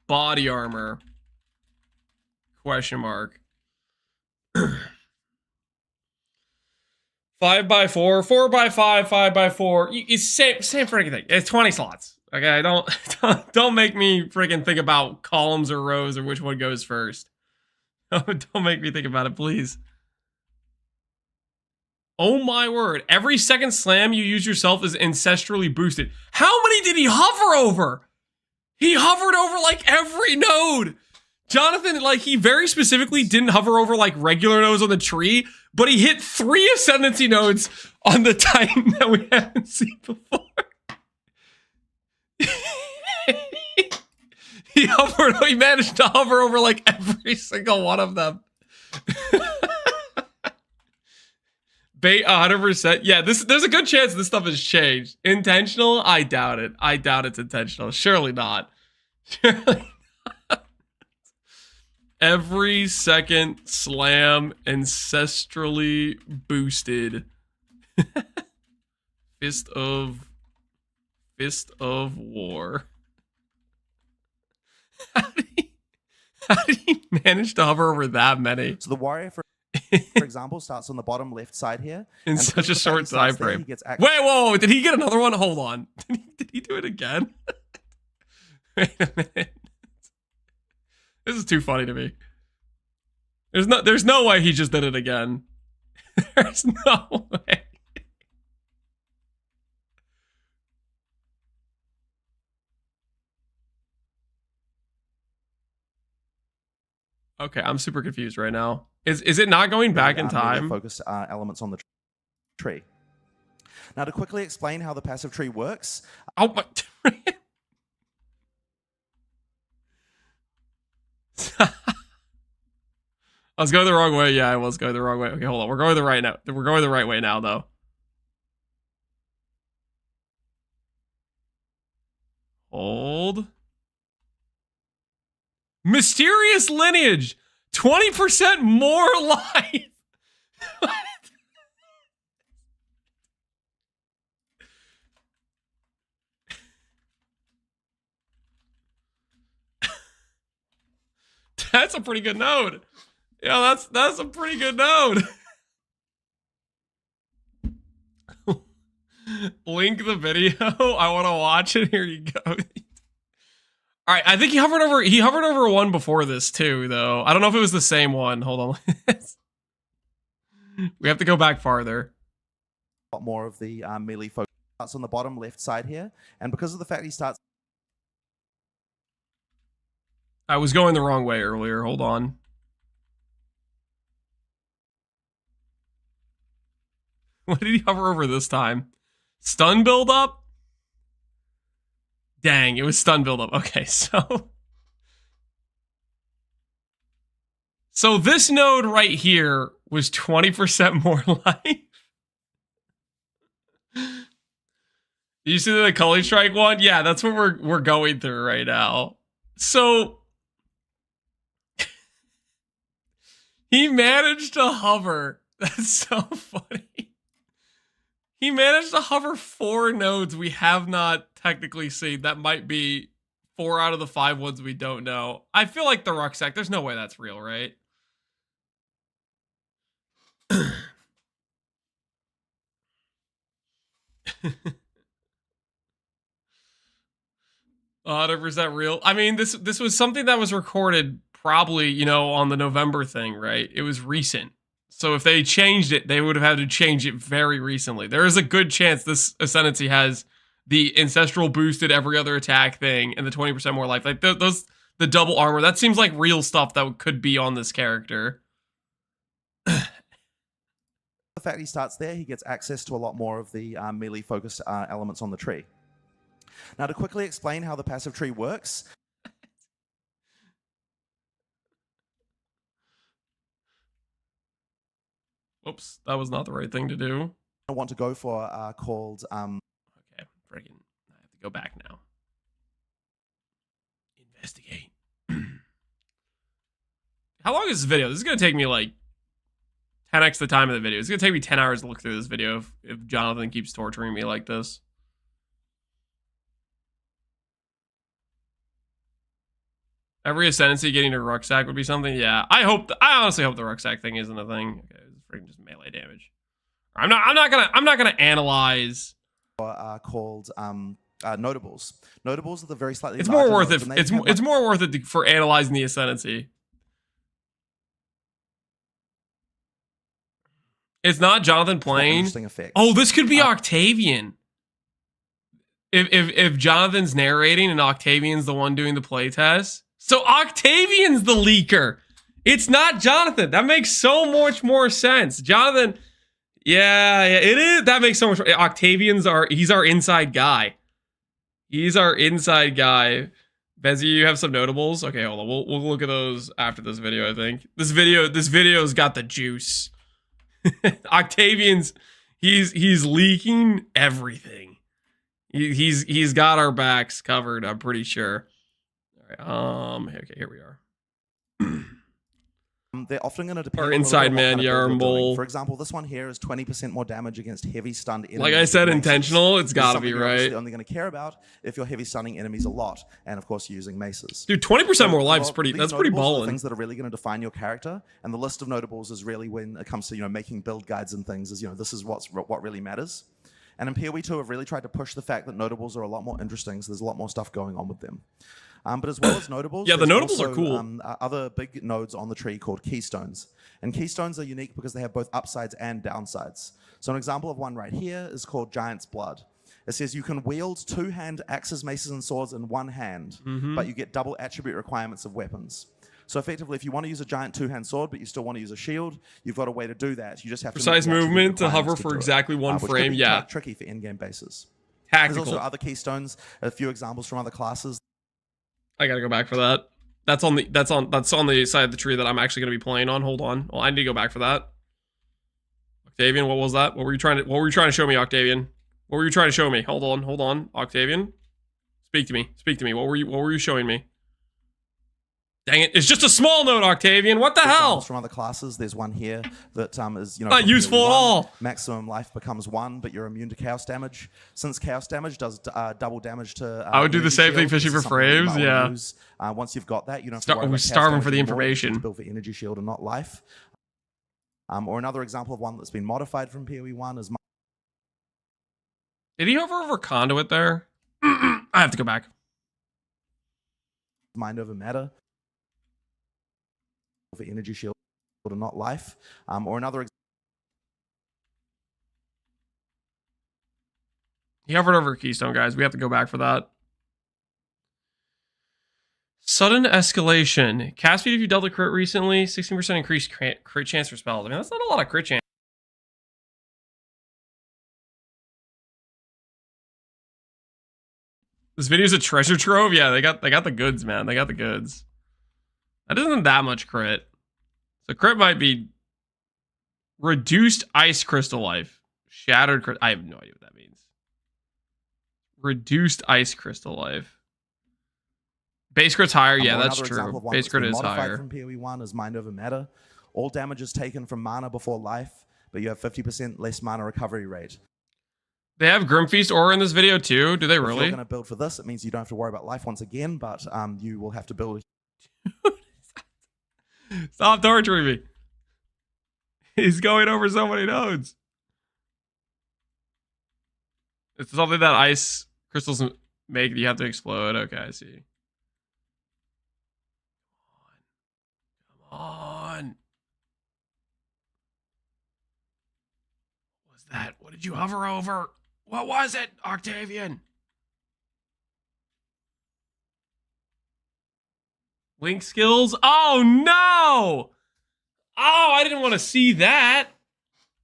body armor? Question mark. 5x4, 4x5, 5x4. It's same freaking thing. It's 20 slots. Okay, don't make me freaking think about columns or rows or which one goes first. Don't make me think about it, please. Oh my word. Every second slam you use yourself is ancestrally boosted. How many did he hover over? He hovered over like every node. Jonathan, like, he very specifically didn't hover over like regular nodes on the tree, but he hit 3 ascendancy nodes on the Titan that we haven't seen before. He managed to hover over like every single one of them. Bait 100%. Yeah, there's a good chance this stuff has changed. Intentional? I doubt it. I doubt it's intentional. Surely not. Surely not. Every second slam ancestrally boosted. Fist of War. How did he manage to hover over that many? So the warrior, for example, starts on the bottom left side here. In such a short time frame. Wait, whoa, did he get another one? Hold on. Did he do it again? Wait a minute. This is too funny to me. There's no way he just did it again. There's no way. Okay, I'm super confused right now. Is it not going back in time? Focus elements on the tree. Now, to quickly explain how the passive tree works. Oh, what? I was going the wrong way. Yeah, I was going the wrong way. Okay, hold on. We're going the right way now, though. Hold. Mysterious lineage. 20% more life. That's a pretty good node. Yeah, that's a pretty good node. Link the video. I want to watch it. Here you go. All right, I think he hovered over one before this too, though. I don't know if it was the same one. Hold on. We have to go back farther. A lot more of the melee focus starts on the bottom left side here, and because of the fact he starts. I was going the wrong way earlier. Hold on. What did he hover over this time? Stun build up? Dang, it was stun build up. Okay, so this node right here was 20% more life. You see the Cully Strike one? Yeah, that's what we're going through right now. So he managed to hover. That's so funny. He managed to hover 4 nodes we have not technically seen. That might be 4 out of the 5 ones we don't know. I feel like the rucksack, there's no way that's real, right? 100% real. I mean, this was something that was recorded probably, you know, on the November thing, right? It was recent. So if they changed it, they would have had to change it very recently. There is a good chance this Ascendancy has the ancestral boosted every other attack thing and the 20% more life. Like those, the double armor, that seems like real stuff that could be on this character. The fact he starts there, he gets access to a lot more of the melee focused elements on the tree. Now, to quickly explain how the passive tree works. Oops, that was not the right thing to do. I want to go for called. Okay, freaking, I have to go back now. Investigate. How long is this video? This is gonna take me like 10x the time of the video. It's gonna take me 10 hours to look through this video if Jonathan keeps torturing me like this. Every Ascendancy getting a rucksack would be something. Yeah, I honestly hope the rucksack thing isn't a thing. Okay, it's freaking just melee damage. I'm not gonna analyze. Called notables. Notables are the very slightly. It's more worth nodes, it. and they It's have more worth it for analyzing the Ascendancy. It's not Jonathan playing. interesting effects. Oh, this could be Octavian. If Jonathan's narrating and Octavian's the one doing the playtest. So Octavian's the leaker. It's not Jonathan. That makes so much more sense. Jonathan, yeah, it is. That makes so much. Octavian's he's our inside guy. He's our inside guy. Bezzy, you have some notables. Okay, hold on. We'll look at those after this video. I think this video's got the juice. Octavian's he's leaking everything. He's got our backs covered. I'm pretty sure. All right. Okay, here we are. They're often going to depend Our on a inside little man, what kind of build you're doing. Yarmbull. For example, this one here is 20% more damage against heavy stunned enemies. Like I said, with intentional. maces. It's This is got to something be you're obviously right. only going to care about if you're heavy stunning enemies a lot, and of course using maces. Dude, 20% more life is pretty. These That's pretty notables are the ballin'. things that are really going to define your character, and the list of notables is really when it comes to making build guides and things. Is this is what really matters. And in PoE 2, I've really tried to push the fact that notables are a lot more interesting, so there's a lot more stuff going on with them. But as well as notables, Yeah, the there's notables are also, cool. Other big nodes on the tree called keystones. And keystones are unique because they have both upsides and downsides. So an example of one right here is called Giant's Blood. It says you can wield two-hand axes, maces, and swords in one hand, but you get double attribute requirements of weapons. So effectively, if you want to use a giant two-hand sword, but you still want to use a shield, you've got a way to do that. You just have Precise to make the movement to requirements hover for do it, exactly one which could frame. be Yeah, quite tricky for in-game bases. There's tactical. also other keystones, a few examples from other classes. I gotta go back for that. That's on the side of the tree that I'm actually gonna be playing on. Hold on. Well, I need to go back for that. Octavian, what was that? What were you trying to show me, Octavian? What were you trying to show me? Hold on, Octavian. Speak to me. What were you showing me? Dang it! It's just a small note, Octavian. What the hell? From other classes, there's one here that is Not useful at all. Maximum life becomes 1, but you're immune to chaos damage. Since chaos damage does double damage to. I would do the energy same thing shield, fishing this for is something that you frames, might wanna yeah. use. Once you've got that, you don't have to worry about We're chaos starving damage for the anymore. You information. just build for energy shield and not life. Or another example of one that's been modified from PoE 1 is Did he hover over conduit there? I have to go back. Mind over matter. For energy shield and not life. Or another He hovered over Keystone, guys. We have to go back for that. Sudden escalation. Cast speed if you dealt a crit recently. 16% increased crit chance for spells. I mean, that's not a lot of crit chance. This video's a treasure trove. Yeah, they got the goods, man. They got the goods. That isn't that much crit. So crit might be reduced ice crystal life. Shattered crit. I have no idea what that means. Reduced ice crystal life. Base crit's higher. Yeah, that's true. Base crit is higher. From PoE 1 is mind over matter. All damage is taken from mana before life, but you have 50% less mana recovery rate. They have Grim Feast aura in this video too. Do they If really? you're going to build for this, it means you don't have to worry about life once again, but you will have to build. Stop torturing me. He's going over so many nodes. It's something that ice crystals you have to explode. Okay, I see. Come on. What was that? What did you hover over? What was it, Octavian? Link skills? Oh no! Oh, I didn't want to see that.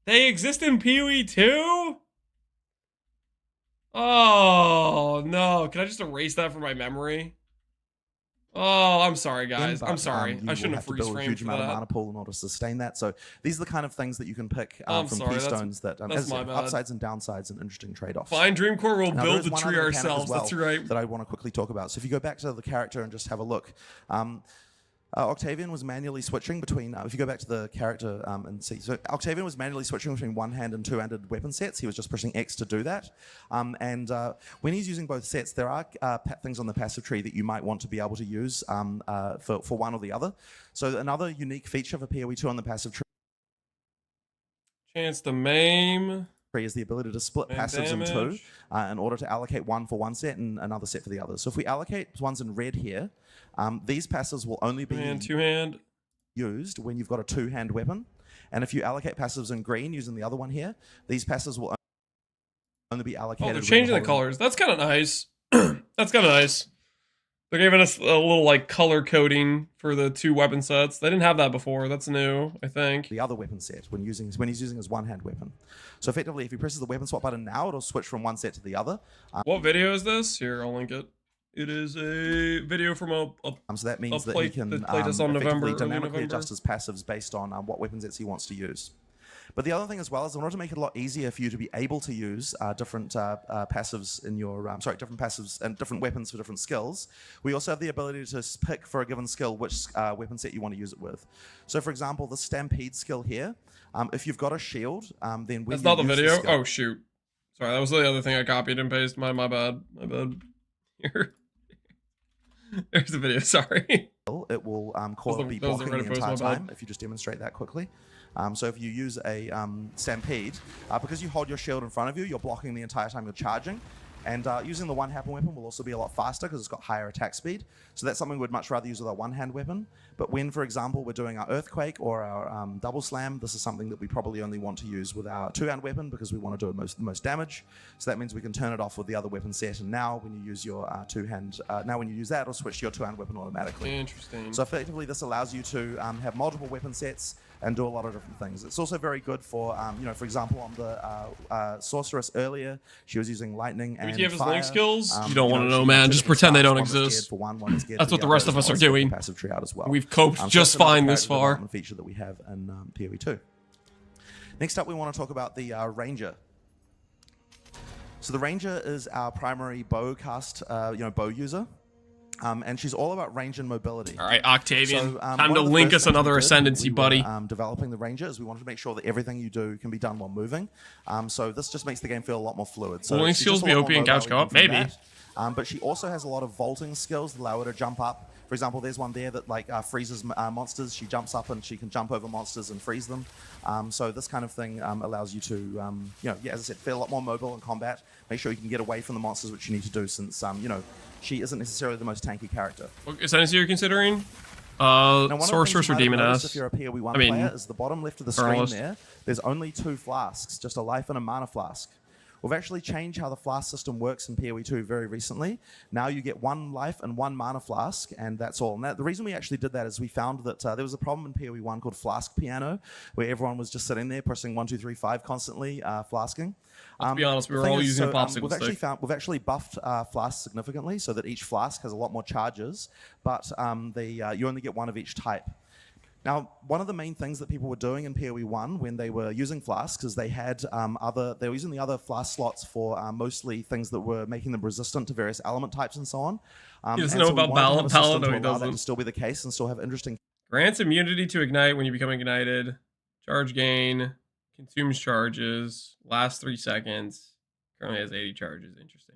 They exist in PoE too? Oh no. Can I just erase that from my memory? Oh, I'm sorry, guys. I'm sorry. I shouldn't have freeze build a framed huge for amount of that. mana pool in order to sustain that. So these are the kind of things that you can pick I'm from sorry, keystones that that's as I my said, bad. upsides and downsides and interesting trade-offs. Fine, Dreamcore will Now, there build is the one tree other mechanic ourselves. as well That's right. that I want to quickly talk about. So if you go back to the character and just have a look, Octavian was manually switching between, if you go back to the character and see, so Octavian was manually switching between one-hand and two-handed weapon sets. He was just pushing X to do that. When he's using both sets, there are things on the passive tree that you might want to be able to use for one or the other. So another unique feature for PoE2 on the passive tree Chance to maim. is the ability to split Main passives in two damage. in order to allocate one for one set and another set for the other. So if we allocate ones in red here, these passives will only be Two-hand. used when you've got a two-hand weapon. And if you allocate passives in green using the other one here, these passives will only be allocated. Oh, they're when changing you're the holding- colors. That's kind of nice. That's kind of nice. They're giving us a little like color coding for the two weapon sets. They didn't have that before. That's new, I think. the other weapon set when he's using his one-hand weapon. So effectively, if he presses the weapon swap button now, it'll switch from one set to the other. What video is this? Here, I'll link it. It is a video from a So that means that he plate- can that played us on effectively November, early dynamically November. adjust his passives based on what weapon sets he wants to use. But the other thing as well is in order to make it a lot easier for you to be able to use different passives in your different passives and different weapons for different skills, we also have the ability to pick for a given skill which weapon set you want to use it with. So for example, the Stampede skill here, if you've got a shield, then when That's you not the use video. skill- Oh shoot. Sorry, that was the other thing I copied and pasted. My bad. My bad. Here. There's the video, sorry. it will be that was the blocking Reddit the post, entire my bad. time if you just demonstrate that quickly. So if you use a Stampede, because you hold your shield in front of you, you're blocking the entire time you're charging. And using the one-hand weapon will also be a lot faster because it's got higher attack speed. So that's something we'd much rather use with our one-hand weapon. But when, for example, we're doing our Earthquake or our Double Slam, this is something that we probably only want to use with our two-hand weapon because we want to do the most damage. So that means we can turn it off with the other weapon set. And now when you use your when you use that, it'll switch to your two-hand weapon automatically. Interesting. So effectively, this allows you to have multiple weapon sets and do a lot of different things. It's also very good for, for example, on the Sorceress earlier, she was using lightning and Do you have his fire. link skills? You You don't want to know, she man. had Just two pretend they different don't styles. One was exist. geared for one, one is geared That's for what the other, rest of and us are also the doing. passive tree out as well. We've coped So just that's another fine this character far. development feature that we have in PoE2. Next up, we want to talk about the Ranger. So the Ranger is our primary bow cast, bow user. And she's all about range and mobility. All right, Octavian. So, Time one to of the link first us things we another did ascendancy, when we were, buddy. developing the Ranger is we wanted to make sure that everything you do can be done while moving. So this just makes the game feel a lot more fluid. So Will link she's skills just a be lot OP more in couch mobile co-op? even from Maybe. that. But she also has a lot of vaulting skills that allow her to jump up. For example, there's one there that freezes monsters. She jumps up and she can jump over monsters and freeze them. So this kind of thing allows you to, as I said, feel a lot more mobile in combat. Make sure you can get away from the monsters, which you need to do since, she isn't necessarily the most tanky character. What ascendancy you're considering? Now, one of the Sorceress things or you might have Demoness? noticed if you're a PoE1 I mean, player is the bottom left of the screen Journalist. there. There's only 2 flasks, just a life and a mana flask. We've actually changed how the flask system works in PoE2 very recently. Now you get 1 life and 1 mana flask, and that's all. And the reason we actually did that is we found that there was a problem in PoE1 called Flask Piano, where everyone was just sitting there pressing 1, 2, 3, 5 constantly, flasking. Let's be honest, we were The thing all is, using a so, popsicle stick. we've actually buffed flasks significantly so that each flask has a lot more charges, but you only get 1 of each type. Now, one of the main things that people were doing in PoE1 when they were using flasks is they were using the other flask slots for mostly things that were making them resistant to various element types and so on. He doesn't and know so we about wanted to have a system Paladin, to he allow that doesn't. to still be the case and still have interesting Grants immunity to ignite when you become ignited. Charge gain. Consumes charges. Lasts 3 seconds. Currently has 80 charges. Interesting.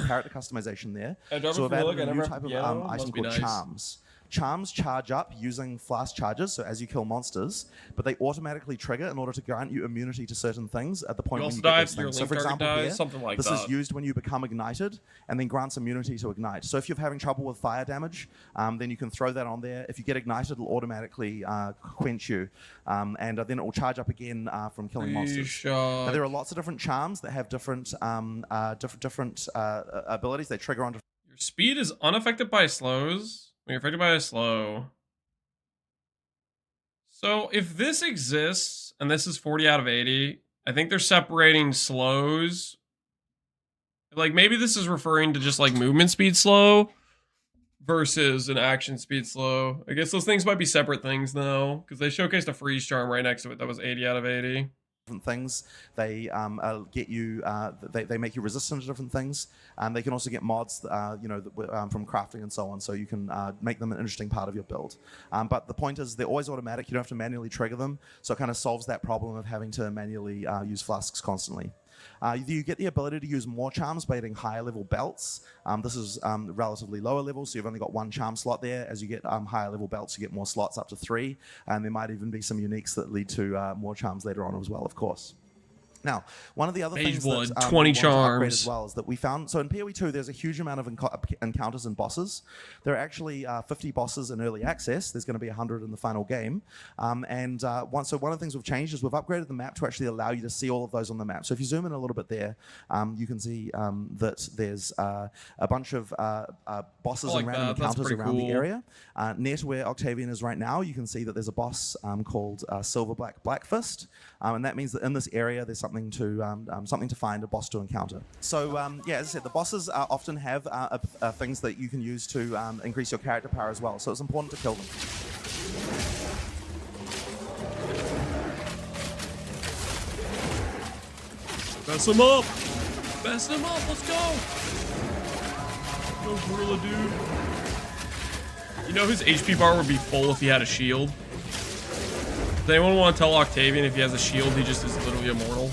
character customization there. Drop So it we've for added look. I a never new have type of piano. item Must be called nice. charms. charms charge up using flask charges, so as you kill monsters, but they automatically trigger in order to grant you immunity to certain things at the point You when also you get die those if your things. So link for target example dies, here, something like this that. is used when you become ignited and then grants immunity to ignite. So if you're having trouble with fire damage, then you can throw that on there. If you get ignited, it'll automatically quench you, and then it will charge up again from killing monsters. Now, there are lots of different charms that have different abilities. They trigger on. Your speed is unaffected by slows when you're affected by a slow. So if this exists, and this is 40 out of 80, I think they're separating slows. Like, maybe this is referring to just, like, movement speed slow versus an action speed slow. I guess those things might be separate things now, because they showcased a freeze charm right next to it that was 80 out of 80. Different things. They get you. They make you resistant to different things, and they can also get mods, from crafting and so on. So you can make them an interesting part of your build. But the point is, they're always automatic. You don't have to manually trigger them. So it kind of solves that problem of having to manually use flasks constantly. You get the ability to use more charms by getting higher level belts. This is relatively lower level, so you've only got one charm slot there. As you get higher level belts, you get more slots up to 3, and there might even be some uniques that lead to more charms later on as well, of course. Now, one of the other things Blood, that 20 we wanted to upgrade charms as well is that we found, so in PoE 2 there's a huge amount of encounters and bosses. There are actually 50 bosses in early access. There's going to be 100 in the final game. One of the things we've changed is we've upgraded the map to actually allow you to see all of those on the map. So if you zoom in a little bit there, you can see that there's a bunch of bosses and random encounters around the area. Near to where Octavian is right now, you can see that there's a boss called Silver Black Fist, and that means that in this area there's something to find, a boss to encounter. So as I said, the bosses often have things that you can use to increase your character power as well. So it's important to kill them. Mess him up! Mess him up, let's go! Go, Gorilla Dude. You know his HP bar would be full if he had a shield? Does anyone want to tell Octavian if he has a shield, he just is literally immortal?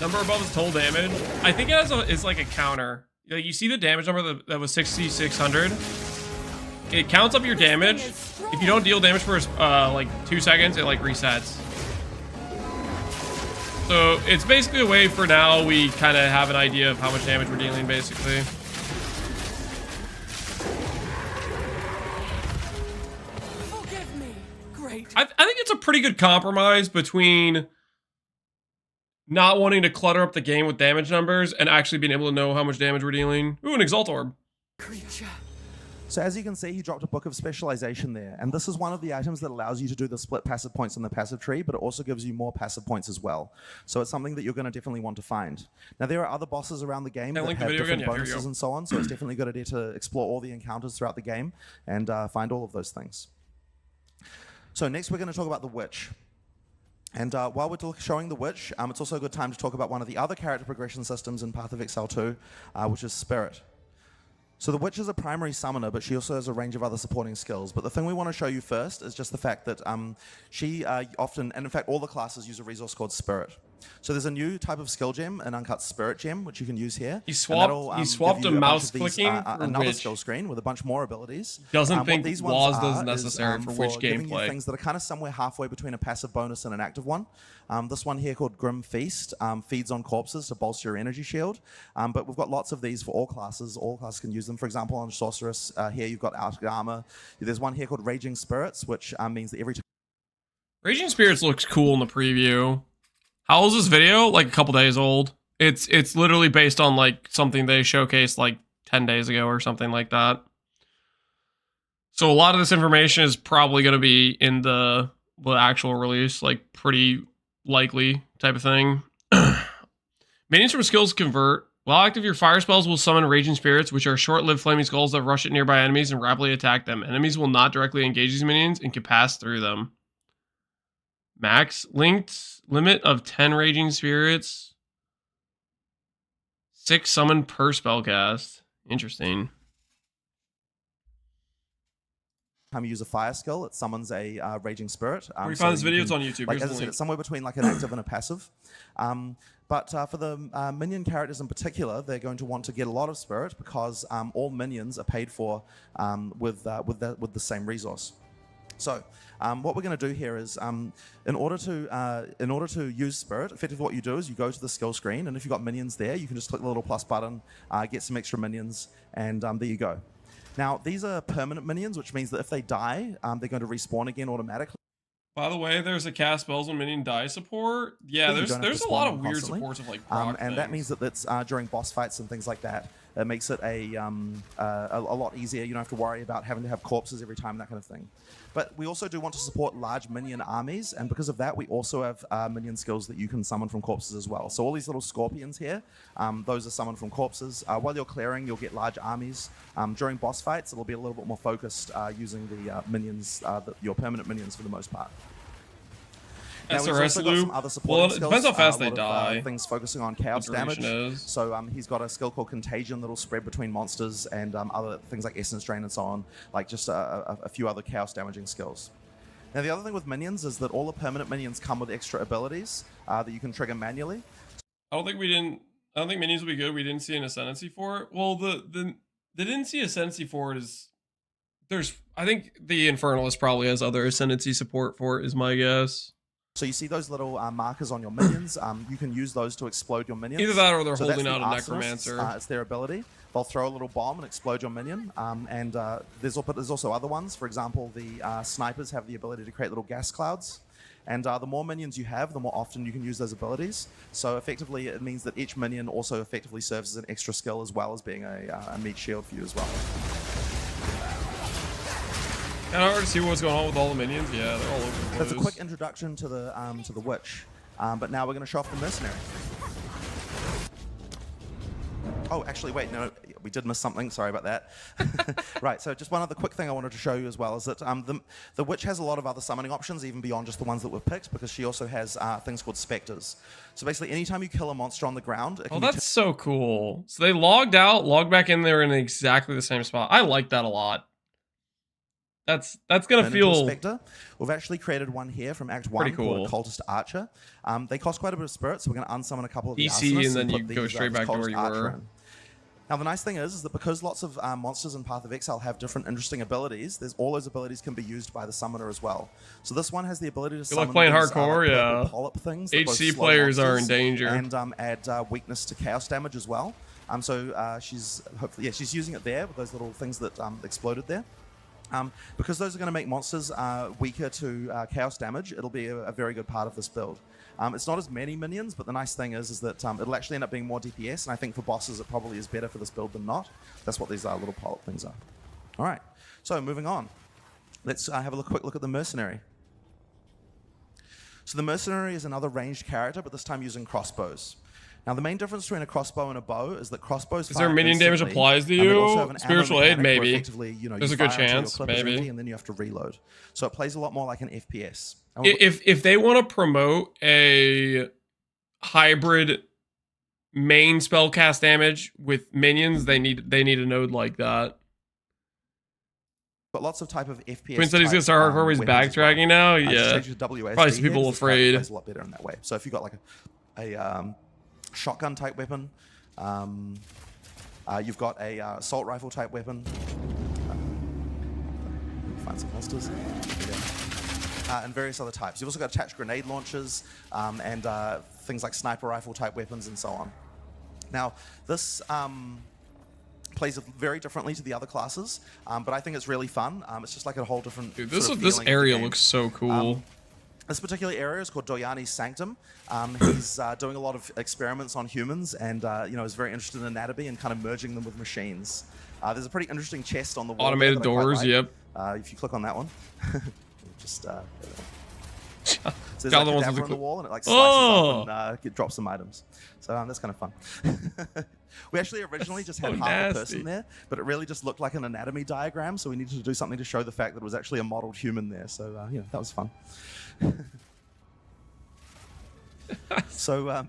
Number above is total damage. I think it is like a counter. Like, you see the damage number that was 6,600. It counts up your damage. If you don't deal damage for like 2 seconds, it like resets. So it's basically a way for now we kind of have an idea of how much damage we're dealing, basically. Forgive me. Great. I think it's a pretty good compromise between not wanting to clutter up the game with damage numbers and actually being able to know how much damage we're dealing. Ooh, an Exalt Orb. Creature. So as you can see, he dropped a Book of Specialization there, and this is one of the items that allows you to do the split passive points in the passive tree, but it also gives you more passive points as well. So it's something that you're going to definitely want to find. Now, there are other bosses around the game that have different bonuses and so on, so it's definitely a good idea to explore all the encounters throughout the game and find all of those things. So next we're going to talk about the Witch. And while we're showing the Witch, it's also a good time to talk about one of the other character progression systems in Path of Exile 2, which is Spirit. So the Witch is a primary summoner, but she also has a range of other supporting skills. But the thing we want to show you first is just the fact that she often, and in fact all the classes, use a resource called Spirit. So there's a new type of skill gem, an uncut Spirit gem, which you can use here. He swapped a mouse clicking for another Witch. skill screen with a bunch more abilities. Doesn't think these Laws ones does are necessary for Witch giving gameplay. you things that are kind of somewhere halfway between a passive bonus and an active one. This one here called Grim Feast feeds on corpses to bolster your energy shield. But we've got lots of these for all classes. All classes can use them. For example, on Sorceress, here you've got Arctic Armor. There's one here called Raging Spirits, which means that every time... Raging Spirits looks cool in the preview. How old is this video? Like a couple days old. It's literally based on like something they showcased like 10 days ago or something like that. So a lot of this information is probably going to be in the actual release, like pretty likely type of thing. Minions from skills convert. While active, your fire spells will summon Raging Spirits, which are short-lived flaming skulls that rush at nearby enemies and rapidly attack them. Enemies will not directly engage these minions and can pass through them. Max linked limit of 10 Raging Spirits. 6 summon per spellcast. Interesting. time you use a fire skill, it summons a raging spirit. Where you so find this you video? can- It's on YouTube. Like, Here's as I the said, link. it's somewhere between like an active and a passive. But for the minion characters in particular, they're going to want to get a lot of spirit because all minions are paid for with the same resource. So what we're going to do here is, in order to use spirit, effectively what you do is you go to the skill screen, and if you've got minions there, you can just click the little plus button, get some extra minions, and there you go. Now these are permanent minions, which means that if they die, they're going to respawn again automatically. By the way, there's a cast spells when minion die support. Yeah, You don't have to there's a spawn lot them of weird constantly. supports of like proc And that things. means that that's during boss fights and things like that. It makes it a lot easier. You don't have to worry about having to have corpses every time, that kind of thing. But we also do want to support large minion armies, and because of that, we also have minion skills that you can summon from corpses as well. So all these little scorpions here, those are summoned from corpses. While you're clearing, you'll get large armies. During boss fights, it'll be a little bit more focused using the minions, your permanent minions for the most part. Now, we've also got some other supporting Well, it skills, depends how fast a they lot of, die. things focusing on chaos The damage. duration is. So he's got a skill called Contagion that'll spread between monsters, and other things like Essence Drain and so on, like just a few other chaos damaging skills. Now the other thing with minions is that all the permanent minions come with extra abilities that you can trigger manually. I don't think minions will be good. We didn't see an ascendancy for it. Well, they didn't see ascendancy for it is I think the Infernalist probably has other ascendancy support for it, is my guess. So you see those little markers on your minions. You can use those to explode your minions. Either that or they're So that's holding out the a Arsonists. necromancer. It's their ability. They'll throw a little bomb and explode your minion. There's also other ones. For example, the snipers have the ability to create little gas clouds. And the more minions you have, the more often you can use those abilities. So effectively, it means that each minion also effectively serves as an extra skill as well as being a meat shield for you as well. Kind of hard to see what's going on with all the minions. Yeah, they're all over the place. That's a quick introduction to the witch. But now we're going to show off the mercenary. Oh, actually, wait, no, we did miss something. Sorry about that. Right, so just one other quick thing I wanted to show you as well is that the witch has a lot of other summoning options, even beyond just the ones that we've picked, because she also has things called specters. So basically, anytime you kill a monster on the ground, it can Oh, be that's so cool. So they logged out, logged back in there in exactly the same spot. I like that a lot. That's gonna turned into a feel specter. We've actually created one here from Act 1 pretty cool. called Cultist Archer. They cost quite a bit of spirit, so we're going to unsummon a couple of the EC, Arsonists and then you put go these, straight back to where Cultist you Archer were. in. Now the nice thing is that because lots of monsters in Path of Exile have different interesting abilities, all those abilities can be used by the summoner as well. So this one has the ability to summon playing these, hardcore, like, yeah. purple polyp things that both HC slow players are in monsters danger. and add weakness to chaos damage as well. She's using it there with those little things that exploded there. Because those are going to make monsters weaker to chaos damage, it'll be a very good part of this build. It's not as many minions, but the nice thing is that it'll actually end up being more DPS, and I think for bosses it probably is better for this build than not. That's what these little polyp things are. All right, so moving on. Let's have a quick look at the Mercenary. So the Mercenary is another ranged character, but this time using crossbows. Now, the main difference between a crossbow and a bow is that crossbows Is there fire minion damage instantly, applies to and they you? also have an ammo Spiritual aid, mechanic where maybe. effectively, There's you a good fire until your chance, clip is maybe. empty, and then you have to reload. So it plays a lot more like an FPS. If they want to promote a hybrid main spell cast damage with minions, they need a node like that. But lots of type of FPS. Quinn said he's gonna type, start hardcore. He's weapons as well. backtracking now. Just Yeah, change your WSD probably some here, people 'cause this afraid. plays a lot better in that way. So if you've got like a shotgun type weapon, you've got a assault rifle type weapon. Find some monsters. And various other types. You've also got attached grenade launchers and things like sniper rifle type weapons and so on. Now, this plays very differently to the other classes, but I think it's really fun. It's just like a whole different. dude, sort of this feeling of the area game. looks so cool. This particular area is called Doyani's Sanctum. He's doing a lot of experiments on humans, and is very interested in anatomy and kind of merging them with machines. There's a pretty interesting chest on the wall. Automated there that I quite doors. like. Yep. If you click on that one, just. So there's Got like the a ones with dapper the on the cl- wall, and it like slices Oh! up and it drops some items. So that's kind of fun. We actually originally just had so half a nasty. person there, but it really just looked like an anatomy diagram. So we needed to do something to show the fact that it was actually a modeled human there. So that was fun. So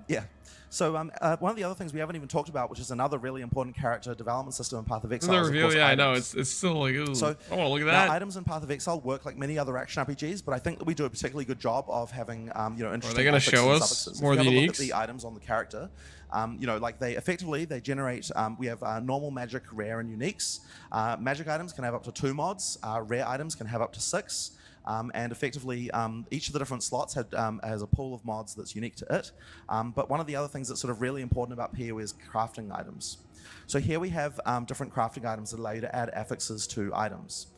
So one of the other things we haven't even talked about, which is another really important character development system in Path of In Exile, the is, of reveal, course, yeah, I know. items. It's still like, ooh, So I want to look at now, that. items in Path of Exile work like many other action RPGs, but I think that we do a particularly good job of having interesting. Are they going to affixes show and us suffixes. more if you have a look at uniques? the items on the character, like they generate. We have normal, magic, rare, and uniques. Magic items can have up to 2 mods. Rare items can have up to 6. And effectively, each of the different slots has a pool of mods that's unique to it. But one of the other things that's sort of really important about PoE is crafting items. So here we have different crafting items that allow you to add affixes to items.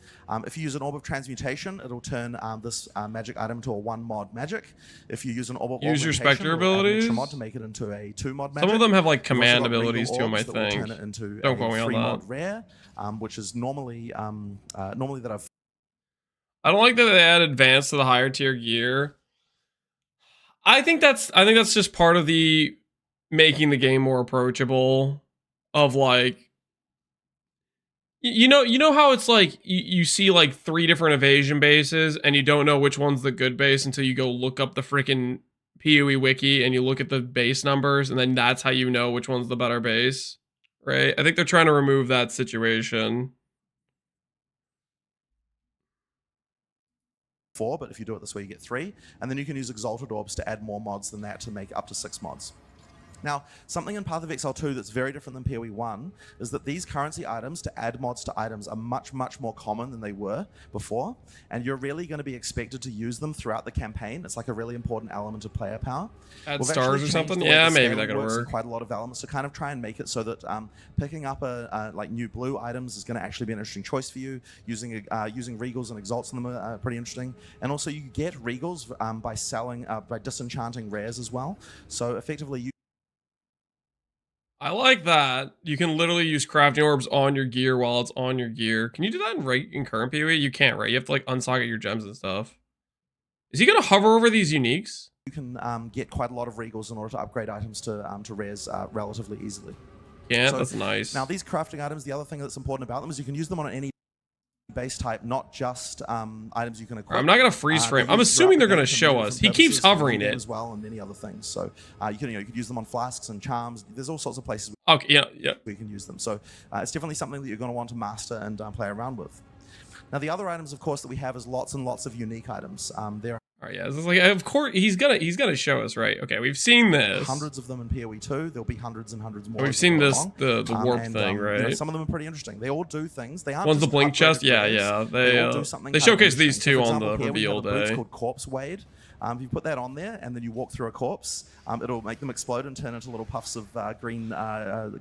If you use an Orb of Transmutation, it'll turn this magic item to a 1 mod magic. If you use an Orb of Use your Augmentation, Spectre it'll add an abilities? extra mod to make it into a 2 mod magic. Some of them have like You've also command got Regal abilities too, I Orbs that will think. turn it into Don't a quote me on 3 that. mod rare, which is normally that I've I don't like that they add advanced to the higher tier gear. I think that's just part of the making the game more approachable. Of like, you know how it's like you see like 3 different evasion bases and you don't know which one's the good base until you go look up the freaking PoE wiki and you look at the base numbers and then that's how you know which one's the better base, right? I think they're trying to remove that situation. 4, but if you do it this way, you get 3. And then you can use Exalted Orbs to add more mods than that to make up to 6 mods. Now, something in Path of Exile 2 that's very different than PoE 1 is that these currency items to add mods to items are much, much more common than they were before, and you're really going to be expected to use them throughout the campaign. It's like a really important element of player power. Add We've stars actually or changed something? the way Yeah, the maybe scaling that could works in work. quite a lot of elements to kind of try and make it so that picking up like new blue items is going to actually be an interesting choice for you. Using regals and exalts in them are pretty interesting, and also you get regals by selling by disenchanting rares as well. So effectively, you I like that. You can literally use crafting orbs on your gear while it's on your gear. Can you do that in current PoE? You can't, right? You have to like unsocket your gems and stuff. Is he gonna hover over these uniques? you can get quite a lot of regals in order to upgrade items to rares relatively easily. Yeah, So, that's nice. Now these crafting items, the other thing that's important about them is you can use them on any base type, not just items you can equip. I'm not gonna freeze frame. They're I'm used assuming they're throughout gonna the game for show many us. different He keeps purposes, hovering medium it. as well, and many other things. So you could use them on flasks and charms. There's all sorts of places Okay, yeah. where you can use them. So it's definitely something that you're going to want to master and play around with. Now the other items, of course, that we have is lots and lots of unique items. There All right, yeah. This is like, of course, he's gonna show us, right? Okay, we've seen this. hundreds of them in PoE 2. There'll be hundreds and hundreds more. We've as we seen go this along. the warp thing, right? Some of them are pretty interesting. They all do things. They aren't. One's the just blink upgraded chest. Yeah, rares. yeah. They all They do something. they kind of showcase these interesting. two For on example, the here we have reveal a boots day. called Corpse Wade. If you put that on there and then you walk through a corpse, it'll make them explode and turn into little puffs of green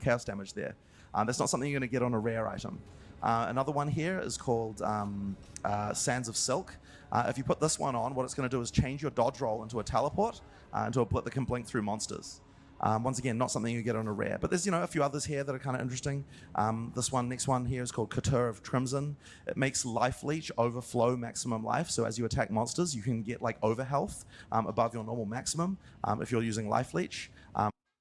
chaos damage there. That's not something you're going to get on a rare item. Another one here is called Sands of Silk. If you put this one on, what it's going to do is change your dodge roll into a teleport, into a blip that can blink through monsters. Once again, not something you get on a rare, but there's a few others here that are kind of interesting. Next one here is called Couture of Crimson. It makes Life Leech overflow maximum life, so as you attack monsters, you can get like over health above your normal maximum if you're using Life Leech.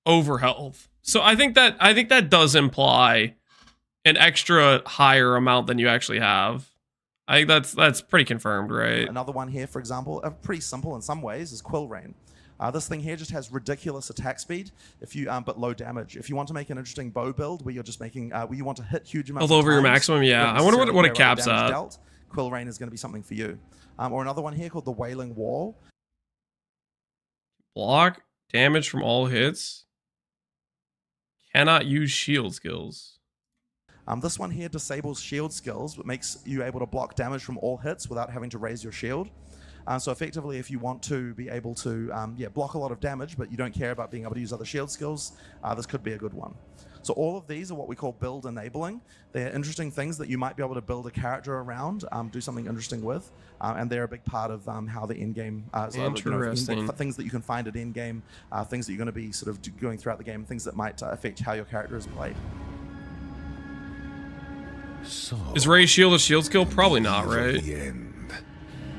Over health. So I think that does imply an extra higher amount than you actually have. I think that's pretty confirmed, right? Another one here, for example, pretty simple in some ways, is Quill Rain. This thing here just has ridiculous attack speed, but low damage. If you want to make an interesting bow build where you're just making, where you want to hit huge amounts Health of over your times, maximum, yeah. don't I wonder what necessarily it care about caps the damage at. dealt, Quill Rain is going to be something for you. Or another one here called the Wailing Wall. Block damage from all hits. Cannot use shield skills. This one here disables shield skills, but makes you able to block damage from all hits without having to raise your shield. So effectively, if you want to be able to block a lot of damage, but you don't care about being able to use other shield skills, this could be a good one. So all of these are what we call build enabling. They're interesting things that you might be able to build a character around, do something interesting with, and they're a big part of how the in-game, Interesting. things that you can find at in-game, things that you're going to be sort of going throughout the game, things that might affect how your character is played. So, Is Ray's shield a shield skill? Probably not, near right? The end,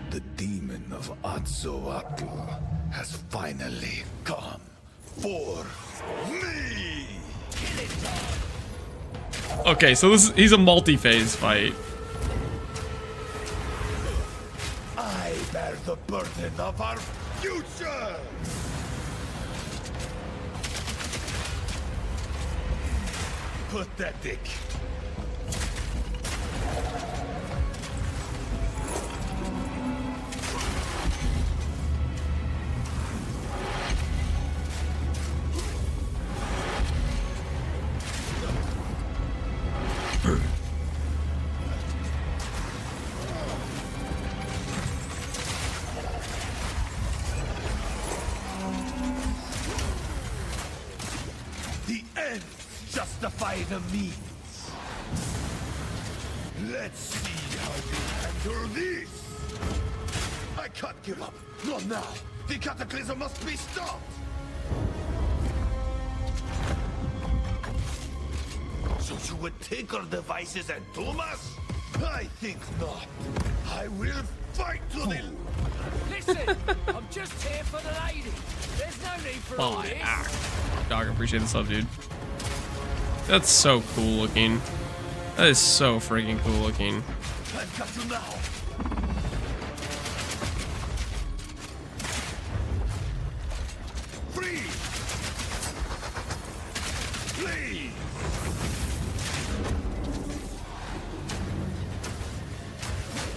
the demon of Atzoatl has finally come for me. Okay, so he's a multi-phase fight. I bear the burden of our future. Pathetic. The ends justify the means. Let's see how you handle this. I can't give up. Not now. The cataclysm must be stopped. So you would take our devices and doom us? I think not. I will fight to the... Listen, I'm just here for the lady. There's no need for all this. Dog, I appreciate the sub, dude. That's so cool looking. That is so freaking cool looking. I've got you now. Freeze! Please!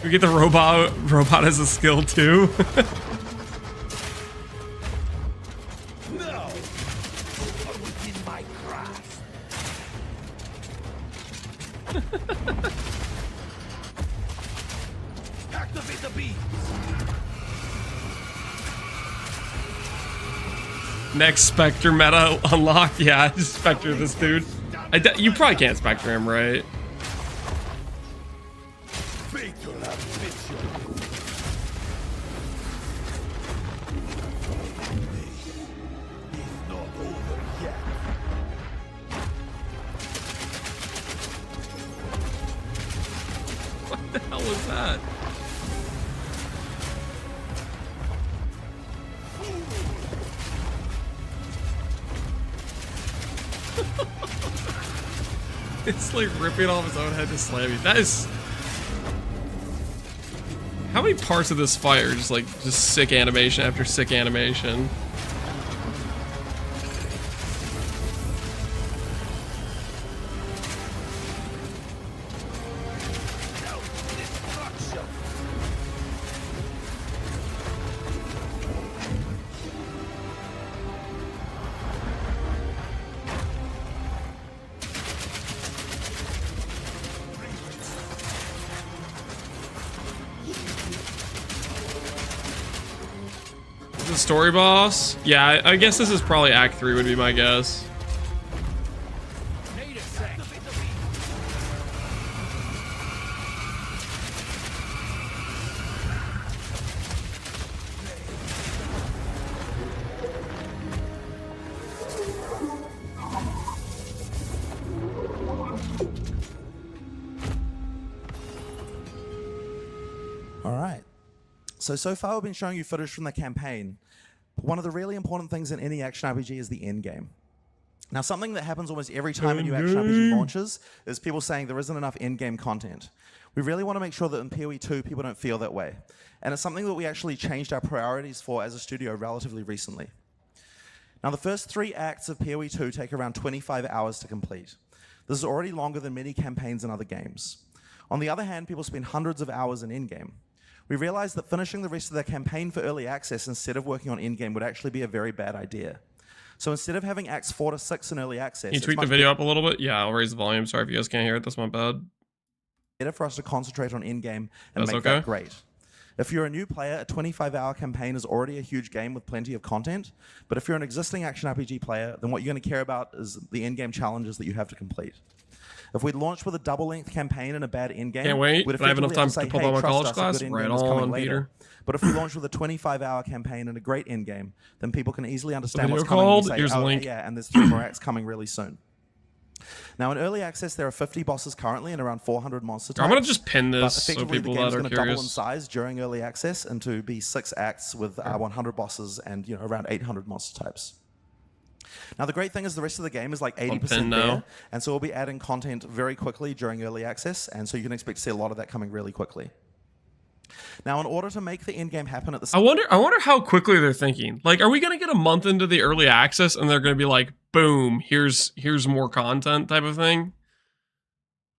We get the robot as a skill too. Now! Are within my grasp. Activate the beam. Next Spectre meta unlocked. Yeah, I just Spectre this dude. You probably can't Spectre him, right? Fatal ambition. It's not over yet. What the hell was that? It's like ripping off his own head to slam you. That is... How many parts of this fight are just sick animation after sick animation? The story boss? Yeah, I guess this is probably Act 3 would be my guess. Need a sec. All right. So far we've been showing you footage from the campaign. But one of the really important things in any action RPG is the end game. Now, something that happens almost every time a new action RPG launches is people saying there isn't enough end-game content. We really want to make sure that in PoE 2 people don't feel that way. And it's something that we actually changed our priorities for as a studio relatively recently. Now, the first 3 acts of PoE 2 take around 25 hours to complete. This is already longer than many campaigns in other games. On the other hand, people spend hundreds of hours in endgame. We realized that finishing the rest of the campaign for early access instead of working on endgame would actually be a very bad idea. So instead of having acts 4 to 6 in early access, Can you tweak the video up a little bit? Yeah, I'll raise the volume. Sorry if you guys can't hear it. That's my bad. better for us to concentrate on endgame and That's make okay. that great. If you're a new player, a 25-hour campaign is already a huge game with plenty of content. But if you're an existing action RPG player, then what you're going to care about is the end-game challenges that you have to complete. If we'd launched with a double-length campaign and a bad endgame, Can't wait. we'd I have enough effectively time have to pull out say, my hey, college trust us, a class. good endgame Right is coming on, later. Peter. But if we launch with a 25-hour campaign and a great endgame, then people can easily understand video what's coming. called? And say, Here's the oh, link. yeah, and there's 3 more acts coming really soon. Now, in early access, there are 50 bosses currently and around 400 monster types. I'm gonna just pin But this so effectively, people the that game's are going to double in curious. size during early access and to be 6 acts with 100 bosses and around 800 monster types. Now, the great thing is the rest of the game is like 80% pin there, now. and so we'll be adding content very quickly during early access, and so you can expect to see a lot of that coming really quickly. Now, in order to make the end game happen at the I wonder how quickly they're thinking. Like, are we gonna get a month into the early access and they're gonna be like, boom, here's more content type of thing?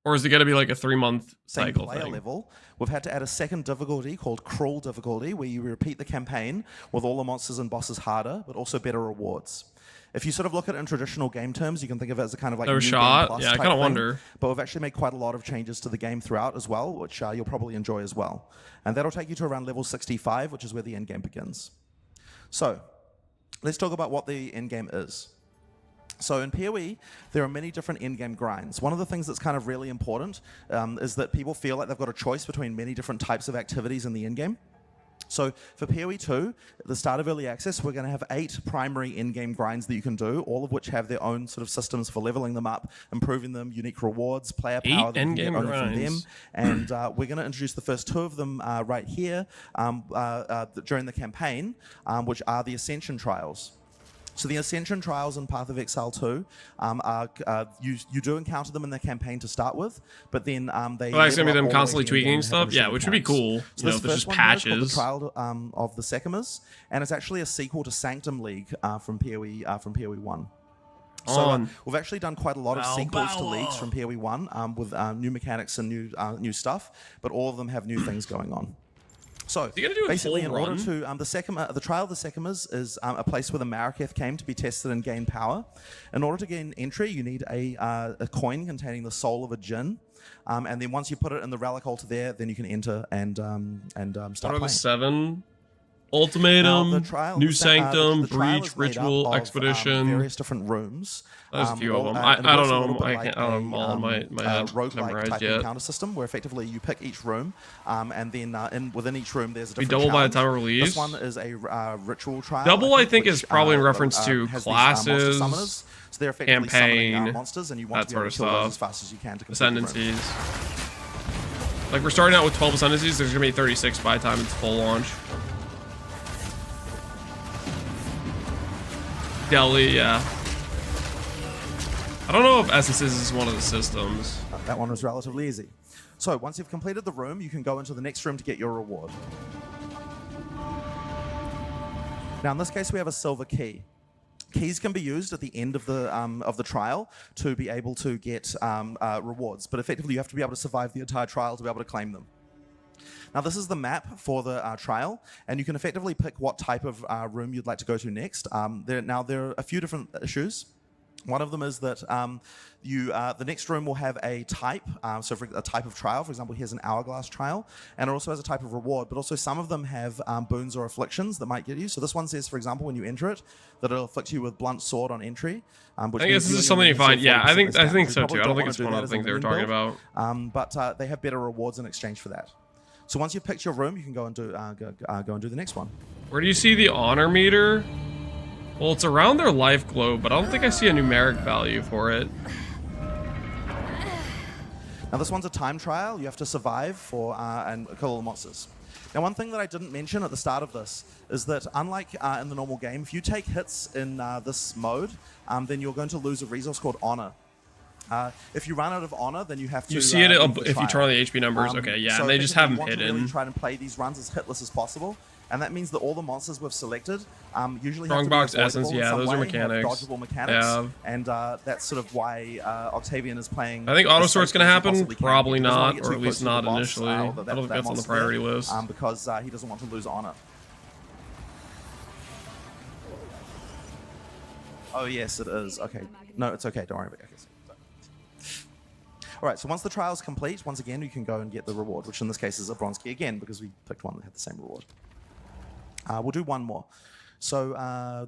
Or is it gonna be like a 3-month same cycle player thing? level, we've had to add a second difficulty called Cruel difficulty, where you repeat the campaign with all the monsters and bosses harder, but also better rewards. If you sort of look at it in traditional game terms, you can think of it as a kind of like No new Game shot? Plus Yeah, I type kinda thing. wonder. But we've actually made quite a lot of changes to the game throughout as well, which you'll probably enjoy as well. And that'll take you to around level 65, which is where the end game begins. So, let's talk about what the end game is. So in PoE, there are many different end-game grinds. One of the things that's kind of really important is that people feel like they've got a choice between many different types of activities in the end game. So for PoE 2, at the start of early access, we're going to have 8 primary in-game grinds that you can do, all of which have their own sort of systems for leveling them up, improving them, unique rewards, player power that you can get only from them. And we're going to introduce the first 2 of them right here during the campaign, which are the Ascension Trials. So the Ascension Trials in Path of Exile 2, you do encounter them in the campaign to start with, but then they... Well, that's going to be them constantly tweaking stuff? Yeah, which would be cool. So this there's first just one here is called the patches. Trial of the Sekimas, and it's actually a sequel to Sanctum League from PoE 1. So we've actually done quite a lot of sequels to leagues from PoE 1 with new mechanics and new stuff, but all of them have new things going on. So basically, in order to the Trial of the Sekimas is a place where the Maraketh came to be tested and gain power. In order to gain entry, you need a coin containing the soul of a djinn, and then once you put it in the relic altar there, then you can enter and start What are the playing. 7? Ultimatum, New Sanctum, Breach, Ritual, Expedition. Various different rooms. There's a few of them. I don't know. I don't have them all in my head roguelike memorized type yet. encounter system where effectively you pick each room, and then within each room there's a different double by the time of challenge. release. This one is a ritual trial. Double, I think, which, is probably in reference to has these, classes, monster summoners. So they're effectively campaign, summoning monsters, and you want to be able to kill those as fast as you can to complete the room. Ascendancies. Like, we're starting out with 12 Ascendancies. There's going to be 36 by the time it's full launch. Delhi, yeah. I don't know if Essences is one of the systems. That one was relatively easy. So once you've completed the room, you can go into the next room to get your reward. Now in this case, we have a silver key. Keys can be used at the end of the trial to be able to get rewards, but effectively you have to be able to survive the entire trial to be able to claim them. Now this is the map for the trial, and you can effectively pick what type of room you'd like to go to next. There are a few different issues. One of them is that the next room will have a type, so for a type of trial. For example, here's an hourglass trial, and it also has a type of reward, but also some of them have boons or afflictions that might get you. So this one says, for example, when you enter it, that it'll afflict you with blunt sword on entry. I guess this is something you find. Yeah, I think so too. I don't think it's one of the things they were talking about. But they have better rewards in exchange for that. So once you've picked your room, you can go and do the next one. Where do you see the honor meter? Well, it's around their life globe, but I don't think I see a numeric value for it. Now this one's a time trial. You have to survive and kill all the monsters. Now one thing that I didn't mention at the start of this is that unlike in the normal game, if you take hits in this mode, then you're going to lose a resource called honor. If you run out of honor, then you have to. You see it if you turn on the HP numbers. Okay, yeah, so they just have them want hidden. To really try and play these runs as hitless as possible, and that means that all the monsters we've selected usually Strongbox have to be essence. Yeah, those are mechanics. Dodgeable mechanics, and that's sort of why Octavian is playing. I think auto sort's going to happen. Probably not, or or at least not initially. I don't think that's on the priority list. Because he doesn't want to lose honor. Oh yes, it is. Okay, no, it's okay. Don't worry about it. All right, so once the trial is complete, once again, you can go and get the reward, which in this case is a bronze key again, because we picked one that had the same reward. We'll do one more. So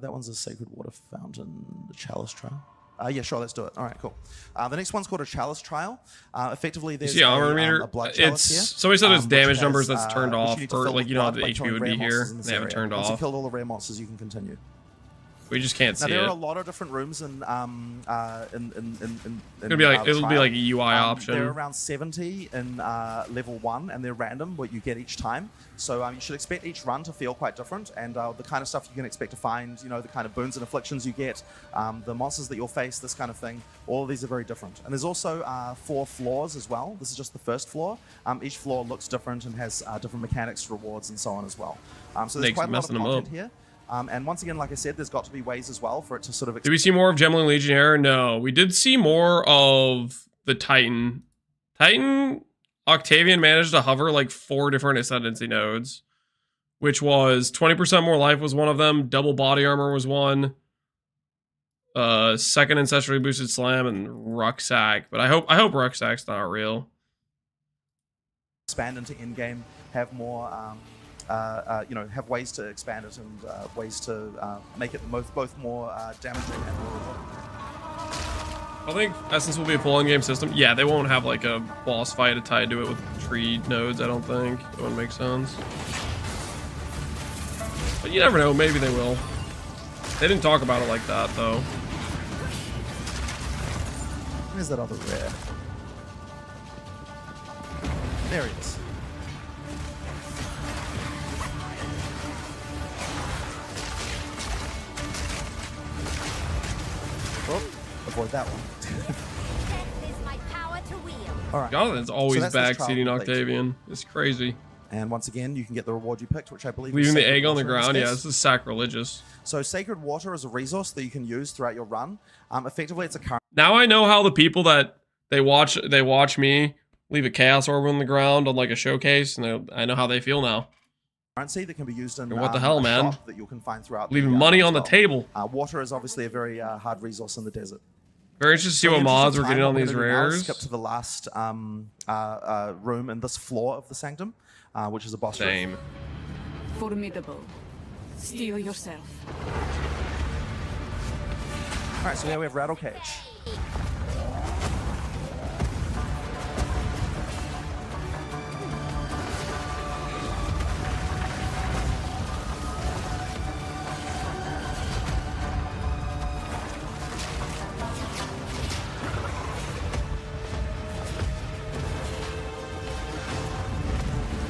that one's a Sacred Water Fountain, the Chalice Trial. Yeah, sure, let's do it. All right, cool. The next one's called a Chalice Trial. Effectively, there's a blood chalice here. Somebody said it's damage numbers that's turned off, or like, you know how the HP would be here. They have it turned Once off. you've killed all the rare monsters, you can continue. We just can't Now see there it. are a lot of different rooms in It'll be like the a UI option. They're around 70 in level 1, and they're random, what you get each time. So you should expect each run to feel quite different, and the kind of stuff you can expect to find, you know, the kind of boons and afflictions you get, the monsters that you'll face, this kind of thing. All of these are very different. And there's also 4 floors as well. This is just the first floor. Each floor looks different and has different mechanics, rewards, and so on as well. So there's quite a lot of content here. And once again, like I said, there's got to be ways as well for it to sort of... Did we see more of Gemling Legionnaire? No. We did see more of the Titan. Titan Octavian managed to hover like 4 different ascendancy nodes, which was 20% more life was one of them, double body armor was one, second ancestrally boosted slam, and rucksack. But I hope rucksack's not real. Expand into in-game, have more... you know, have ways to expand it and ways to make it both more damaging and more... I think Essence will be a full in-game system. Yeah, they won't have like a boss fight tied to it with tree nodes, I don't think. It wouldn't make sense. But you never know, maybe they will. They didn't talk about it like that, though. Where's that other rare? There he is. Oh, avoid that one. All right. God, that's always So that's this backseating trial Octavian. It's crazy. And once again, you can get the reward you picked, which I believe Leaving is the Sacred egg on the Water in ground, yeah, case. this is sacrilegious. So Sacred Water is a resource that you can use throughout your run. Effectively, it's a Now I know how the people that they watch me leave a Chaos Orb on the ground on like a showcase, and I know how they feel now. currency that can be used in What the hell, a man? shop that you can find throughout Leaving the, money as on the well. table. Water is obviously a very hard resource in the desert. Very interested to see So what in the interest mods of we're time, getting what on we're these gonna do now is rares. Skip to the last room in this floor of the sanctum, which is a boss room. Same. Formidable. Steel yourself. All right, so now we have Rattle Cage.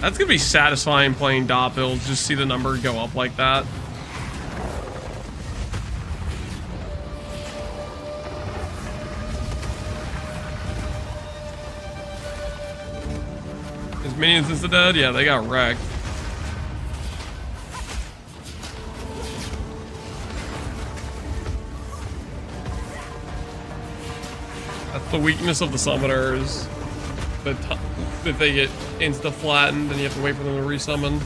That's gonna be satisfying playing dot builds, just see the number go up like that. His minions insta dead? Yeah, they got wrecked. That's the weakness of the summoners. If they get insta flattened, then you have to wait for them to resummon.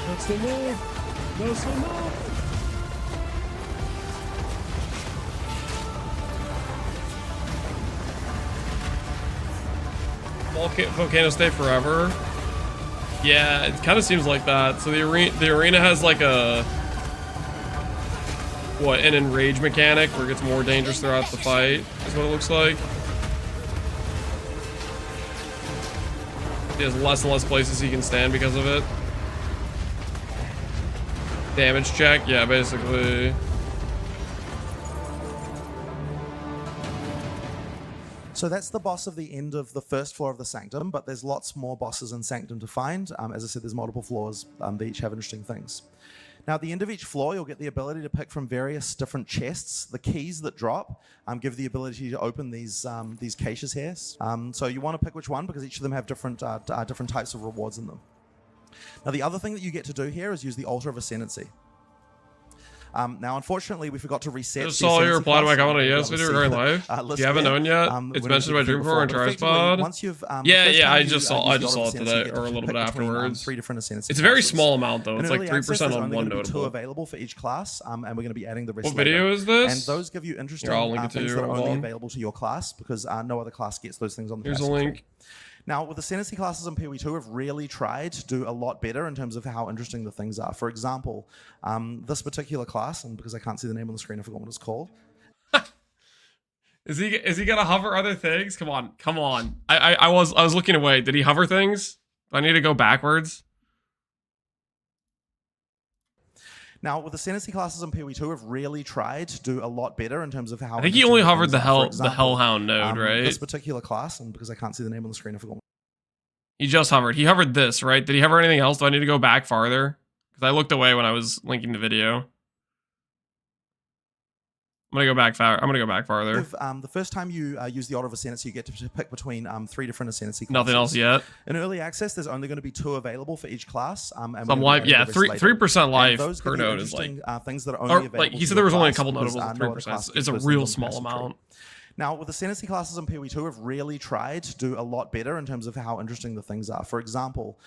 That's the move! That's the move! Volcano stay forever? Yeah, it kind of seems like that. So the arena has like a... What, an enrage mechanic where it gets more dangerous throughout the fight, is what it looks like. He has less and less places he can stand because of it. Damage check? Yeah, basically. So that's the boss of the end of the first floor of the Sanctum, but there's lots more bosses in Sanctum to find. As I said, there's multiple floors. They each have interesting things. Now, at the end of each floor, you'll get the ability to pick from various different chests. The keys that drop give the ability to open these caches here. So you want to pick which one because each of them have different types of rewards in them. Now, the other thing that you get to do here is use the Altar of Ascendancy. Now, unfortunately, we forgot to reset. Just saw your reply to my comment on yes video regarding live. You haven't known yet. It's mentioned by Dreamcore and Tripod. Once you've yeah, I just saw it today or a little bit afterwards. 3 different ascendancy. It's a very small amount though. It's In like early 3% access, there's on only one gonna be 2 notable. available for each class, and we're going to be adding the rest. What video is this? And those give you interesting I'll link it to things you. that are Hold only on. available to your class because no other class gets those things on the Here's a passage tree. link. Now, with Ascendancy classes in PoE2 have really tried to do a lot better in terms of how interesting the things are. For example, this particular class, and because I can't see the name on the screen, I forgot what it's called. Is he gonna hover other things? Come on. I was looking away. Did he hover things? Do I need to go backwards? Now, with Ascendancy classes in PoE2 have really tried to do a lot better in terms of how. I think he interesting only the hovered things the are. For example, Hellhound node, right? This particular class, and because I can't see the name on the screen, I forgot. He just hovered. He hovered this, right? Did he hover anything else? Do I need to go back farther? Because I looked away when I was linking the video. I'm gonna go back farther. The first time you use the Order of Ascendancy, you get to pick between 3 different Ascendancy classes. Nothing else yet. In early access, there's only going to be 2 available for each class. And Some life, yeah, 3% life those per give you node is like. interesting, things that are Or only available like he to said, your there was only a class couple because, notables. no other 3%. class It's gets a those real things on the small passage tree. amount. Now, with Ascendancy classes in PoE2 have really tried to do a lot better in terms of how interesting the things are. For example,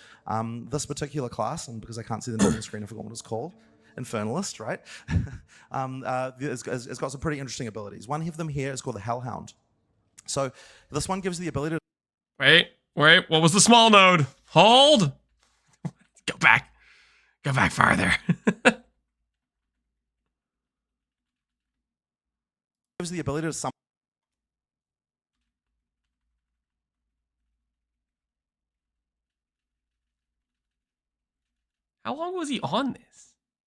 this particular class, and because I can't see the name on the screen, I forgot what it's called. Infernalist, right? It's got some pretty interesting abilities. One of them here is called the Hellhound. So this one gives the ability to... Wait, what was the small node? Hold! Go back farther. gives the ability to summon... How long was he on this?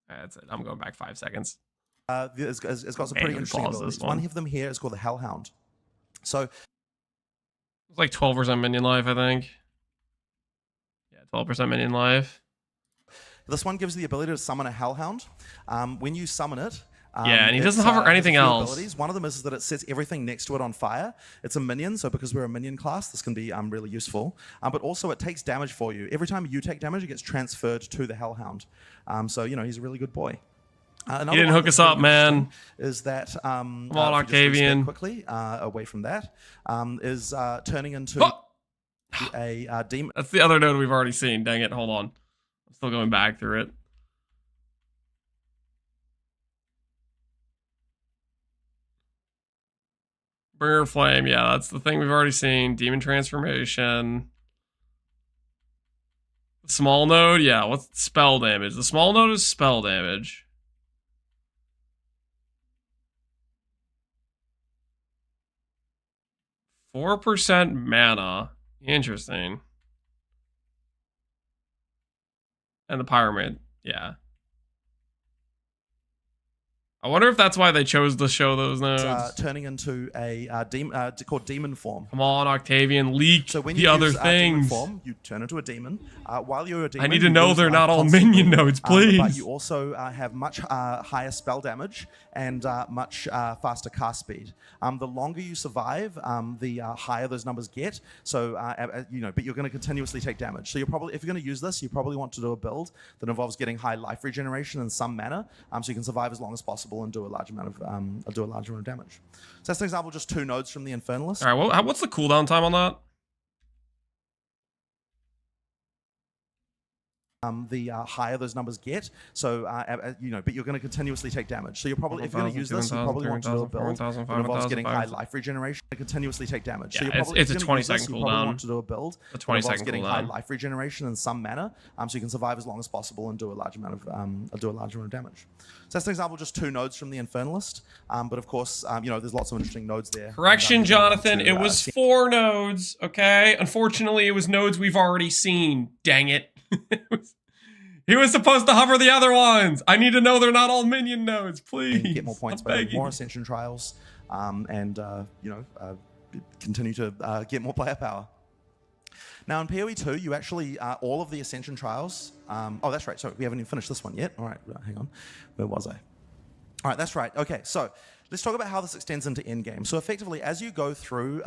That's it. I'm going back 5 seconds. It's got some pretty interesting abilities. One of them here is called the Hellhound. So... It's like 12% minion life, I think. Yeah, 12% minion life. This one gives the ability to summon a Hellhound. When you summon it... yeah, and he doesn't hover anything else. Abilities. One of them is that it sets everything next to it on fire. It's a minion, so because we're a minion class, this can be really useful. But also, it takes damage for you. Every time you take damage, it gets transferred to the Hellhound. So, you know, he's a really good boy. He didn't hook us up, man. Is that come on, Octavian? Quickly away from that is turning into a demon. That's the other node we've already seen. Dang it! Hold on, I'm still going back through it. Bringer Flame, yeah, that's the thing we've already seen. Demon Transformation. Small node, yeah, what's spell damage? The small node is spell damage. %4 mana. Interesting. And the Pyramid, yeah. I wonder if that's why they chose to show those nodes. Turning into a demon called demon form. Come on, Octavian, leak so when the you other use, things. Demon form, you turn into a demon. While you're a demon, I need to know they're not all minion nodes, please. But you also have much higher spell damage and much faster cast speed. The longer you survive, the higher those numbers get. So you know, but you're going to continuously take damage. So you're probably, if you're going to use this, you probably want to do a build that involves getting high life regeneration in some manner, so you can survive as long as possible and do a large amount of damage. So that's an example, just 2 nodes from the Infernalist. All right, what's the cooldown time on that? The higher those numbers get, so you know, but you're going to continuously take damage. So you're probably, if you're going to use this, you probably want to do a build that involves getting high life regeneration, continuously take damage. So you're probably, it's a 20-second cooldown. Want to do a build that involves getting high life regeneration in some manner, so you can survive as long as possible and do a large amount of damage. So that's an example, just 2 nodes from the Infernalist. But of course, you know, there's lots of interesting nodes there. Correction, Jonathan, it was 4 nodes. Okay, unfortunately, it was nodes we've already seen. Dang it. He was supposed to hover the other ones. I need to know they're not all minion nodes, please. Get more points by more Ascension Trials, and you know, continue to get more player power. Now in PoE2, you actually all of the Ascension Trials. Oh, that's right. So we haven't even finished this one yet. All right, hang on. Where was I? All right, that's right. Okay, so let's talk about how this extends into endgame. So effectively, as you go through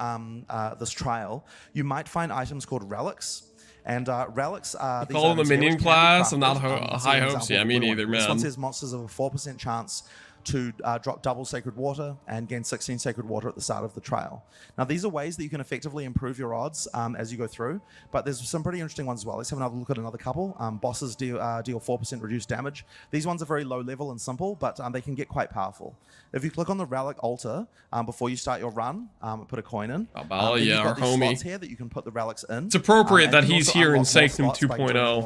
this trial, you might find items called relics. And relics. These Call them the items here, minion which can be class. I'm not crafted. You can see high an hopes. example Yeah, of me the blue neither, one. This one man. says monsters have a 4% chance to drop double sacred water and gain 16 sacred water at the start of the trial. Now, these are ways that you can effectively improve your odds as you go through, but there's some pretty interesting ones as well. Let's have another look at another couple. Bosses deal 4% reduced damage. These ones are very low level and simple, but they can get quite powerful. If you click on the relic altar before you start your run, put a coin in. Balboa, then yeah, you've our got these homie. slots here that you can put the relics in. It's appropriate And that you can he's also here in unlock more Sanctum slots by doing 2.0.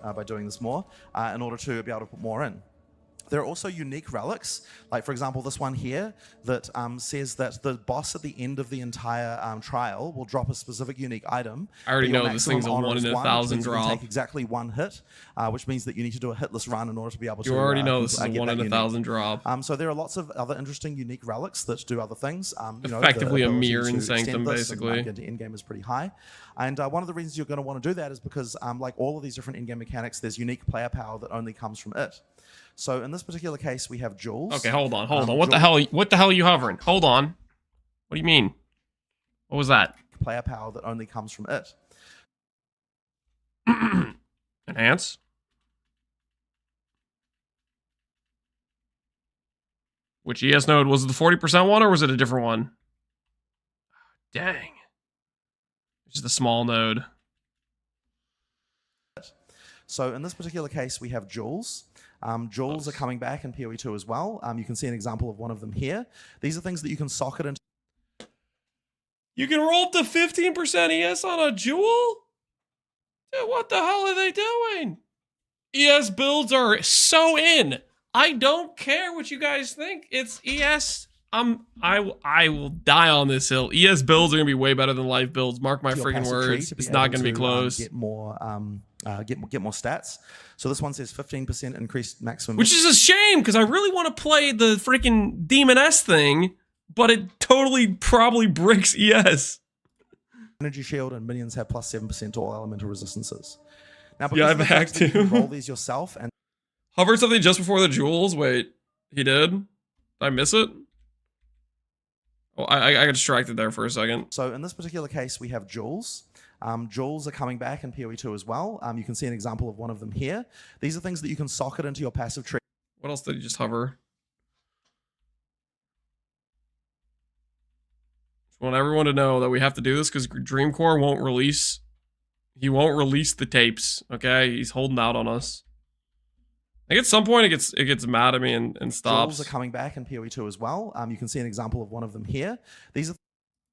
more, by doing this more in order to be able to put more in. There are also unique relics, like for example this one here that says that the boss at the end of the entire trial will drop a specific unique item. I already But your know this thing's a maximum honor 1 in is 1,000 which means you can drop. take exactly one hit, which means that you need to do a hitless run in order to be able to. You already know this is a get 1 that in unique. 1,000 drop. So there are lots of other interesting unique relics that do other things. Effectively the a ability mirror in to extend Sanctum, this and, basically. get into in-game is pretty high. And one of the reasons you're going to want to do that is because like all of these different in-game mechanics, there's unique player power that only comes from it. So in this particular case, we have jewels. Okay, hold on. What the hell? What the hell are you hovering? Hold on. What do you mean? What was that? Player power that only comes from it. Enhance. Which ES node was it? The 40% one, or was it a different one? Dang. It's just the small node. So in this particular case, we have jewels. Jewels are coming back in PoE 2 as well. You can see an example of one of them here. These are things that you can socket into. You can roll up to 15% ES on a jewel? Dude, what the hell are they doing? ES builds are so in. I don't care what you guys think. It's ES. I will die on this hill. ES builds are gonna be way better than life builds. Mark my freaking words. It's not gonna be close. Get more stats. So this one says 15% increased maximum. Which is a shame because I really want to play the freaking Demoness thing, but it totally probably bricks ES. Energy shield and minions have plus 7% to all elemental resistances. Now, Yeah, I've because hacked you can too. roll these yourself and Hovered something just before the jewels. Wait, he did? Did I miss it? Oh, I got distracted there for a second. So in this particular case, we have jewels. Jewels are coming back in PoE 2 as well. You can see an example of one of them here. These are things that you can socket into your passive tree. What else did he just hover? Just want everyone to know that we have to do this because Dreamcore won't release. He won't release the tapes. Okay, he's holding out on us. I think at some point it gets mad at me and stops. Jewels are coming back in PoE 2 as well. You can see an example of one of them here. These are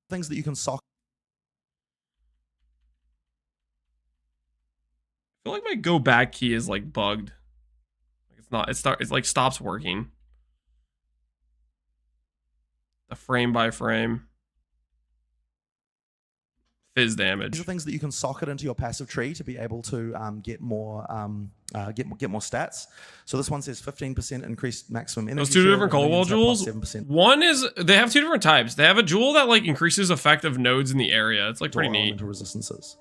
things that you can socket. I feel like my go back key is like bugged. Like it's like stops working. The frame by frame. Fizz damage. These are things that you can socket into your passive tree to be able to get more stats. So this one says 15% increased maximum energy. Those two shield, different and Cold Wall minions have jewels. plus 7%. One is they have two different types. They have a jewel that like increases effective nodes in the area. It's like to all pretty neat. elemental resistances.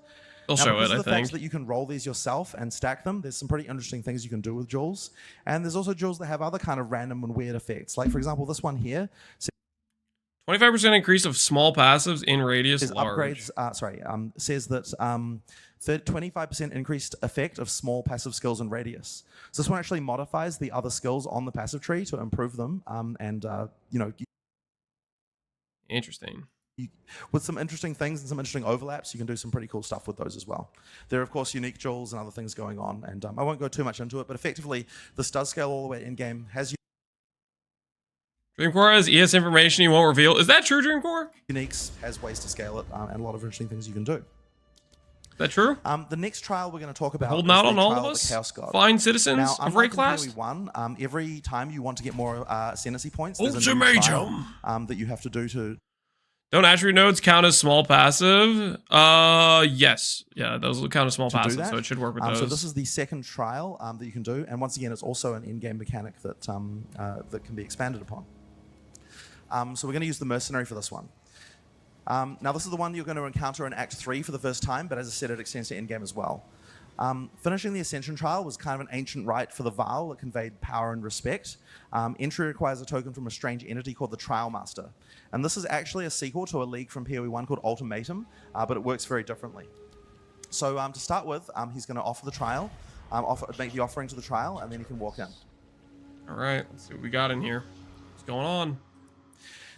They'll Now, show because it, of I the fact think. that you can roll these yourself and stack them, there's some pretty interesting things you can do with jewels. And there's also jewels that have other kind of random and weird effects. Like, for example, this one here 25% increase of small passives in radius says large. upgrades. Says that 25% increased effect of small passive skills and radius. So this one actually modifies the other skills on the passive tree to improve them. Interesting. With some interesting things and some interesting overlaps, you can do some pretty cool stuff with those as well. There are, of course, unique jewels and other things going on, and I won't go too much into it, but effectively, this does scale all the way in-game. Has Dreamcore has ES information he won't reveal. Is that true, Dreamcore? uniques, has ways to scale it, and a lot of interesting things you can do. Is that true? The next trial we're going to talk about Holding is out the on all trial of the us? Chaos God. Fine citizens Now, of unlike Rayclast? in PoE 1, every time you want to get more ascendancy points, there's a new Ultimatum. trial that you have to do to Don't attribute nodes count as small passive? Yes. Yeah, those will count as small do passive, that. so it should work with those. So this is the second trial that you can do, and once again, it's also an in-game mechanic that that can be expanded upon. So we're going to use the mercenary for this one. Now this is the one you're going to encounter in Act 3 for the first time, but as I said, it extends to in-game as well. Finishing the Ascension trial was kind of an ancient rite for the Vaal that conveyed power and respect. Entry requires a token from a strange entity called the Trial Master. And this is actually a sequel to a league from PoE 1 called Ultimatum, but it works very differently. So to start with, he's going to offer the trial, make the offering to the trial, and then he can walk in. All right, let's see what we got in here. What's going on?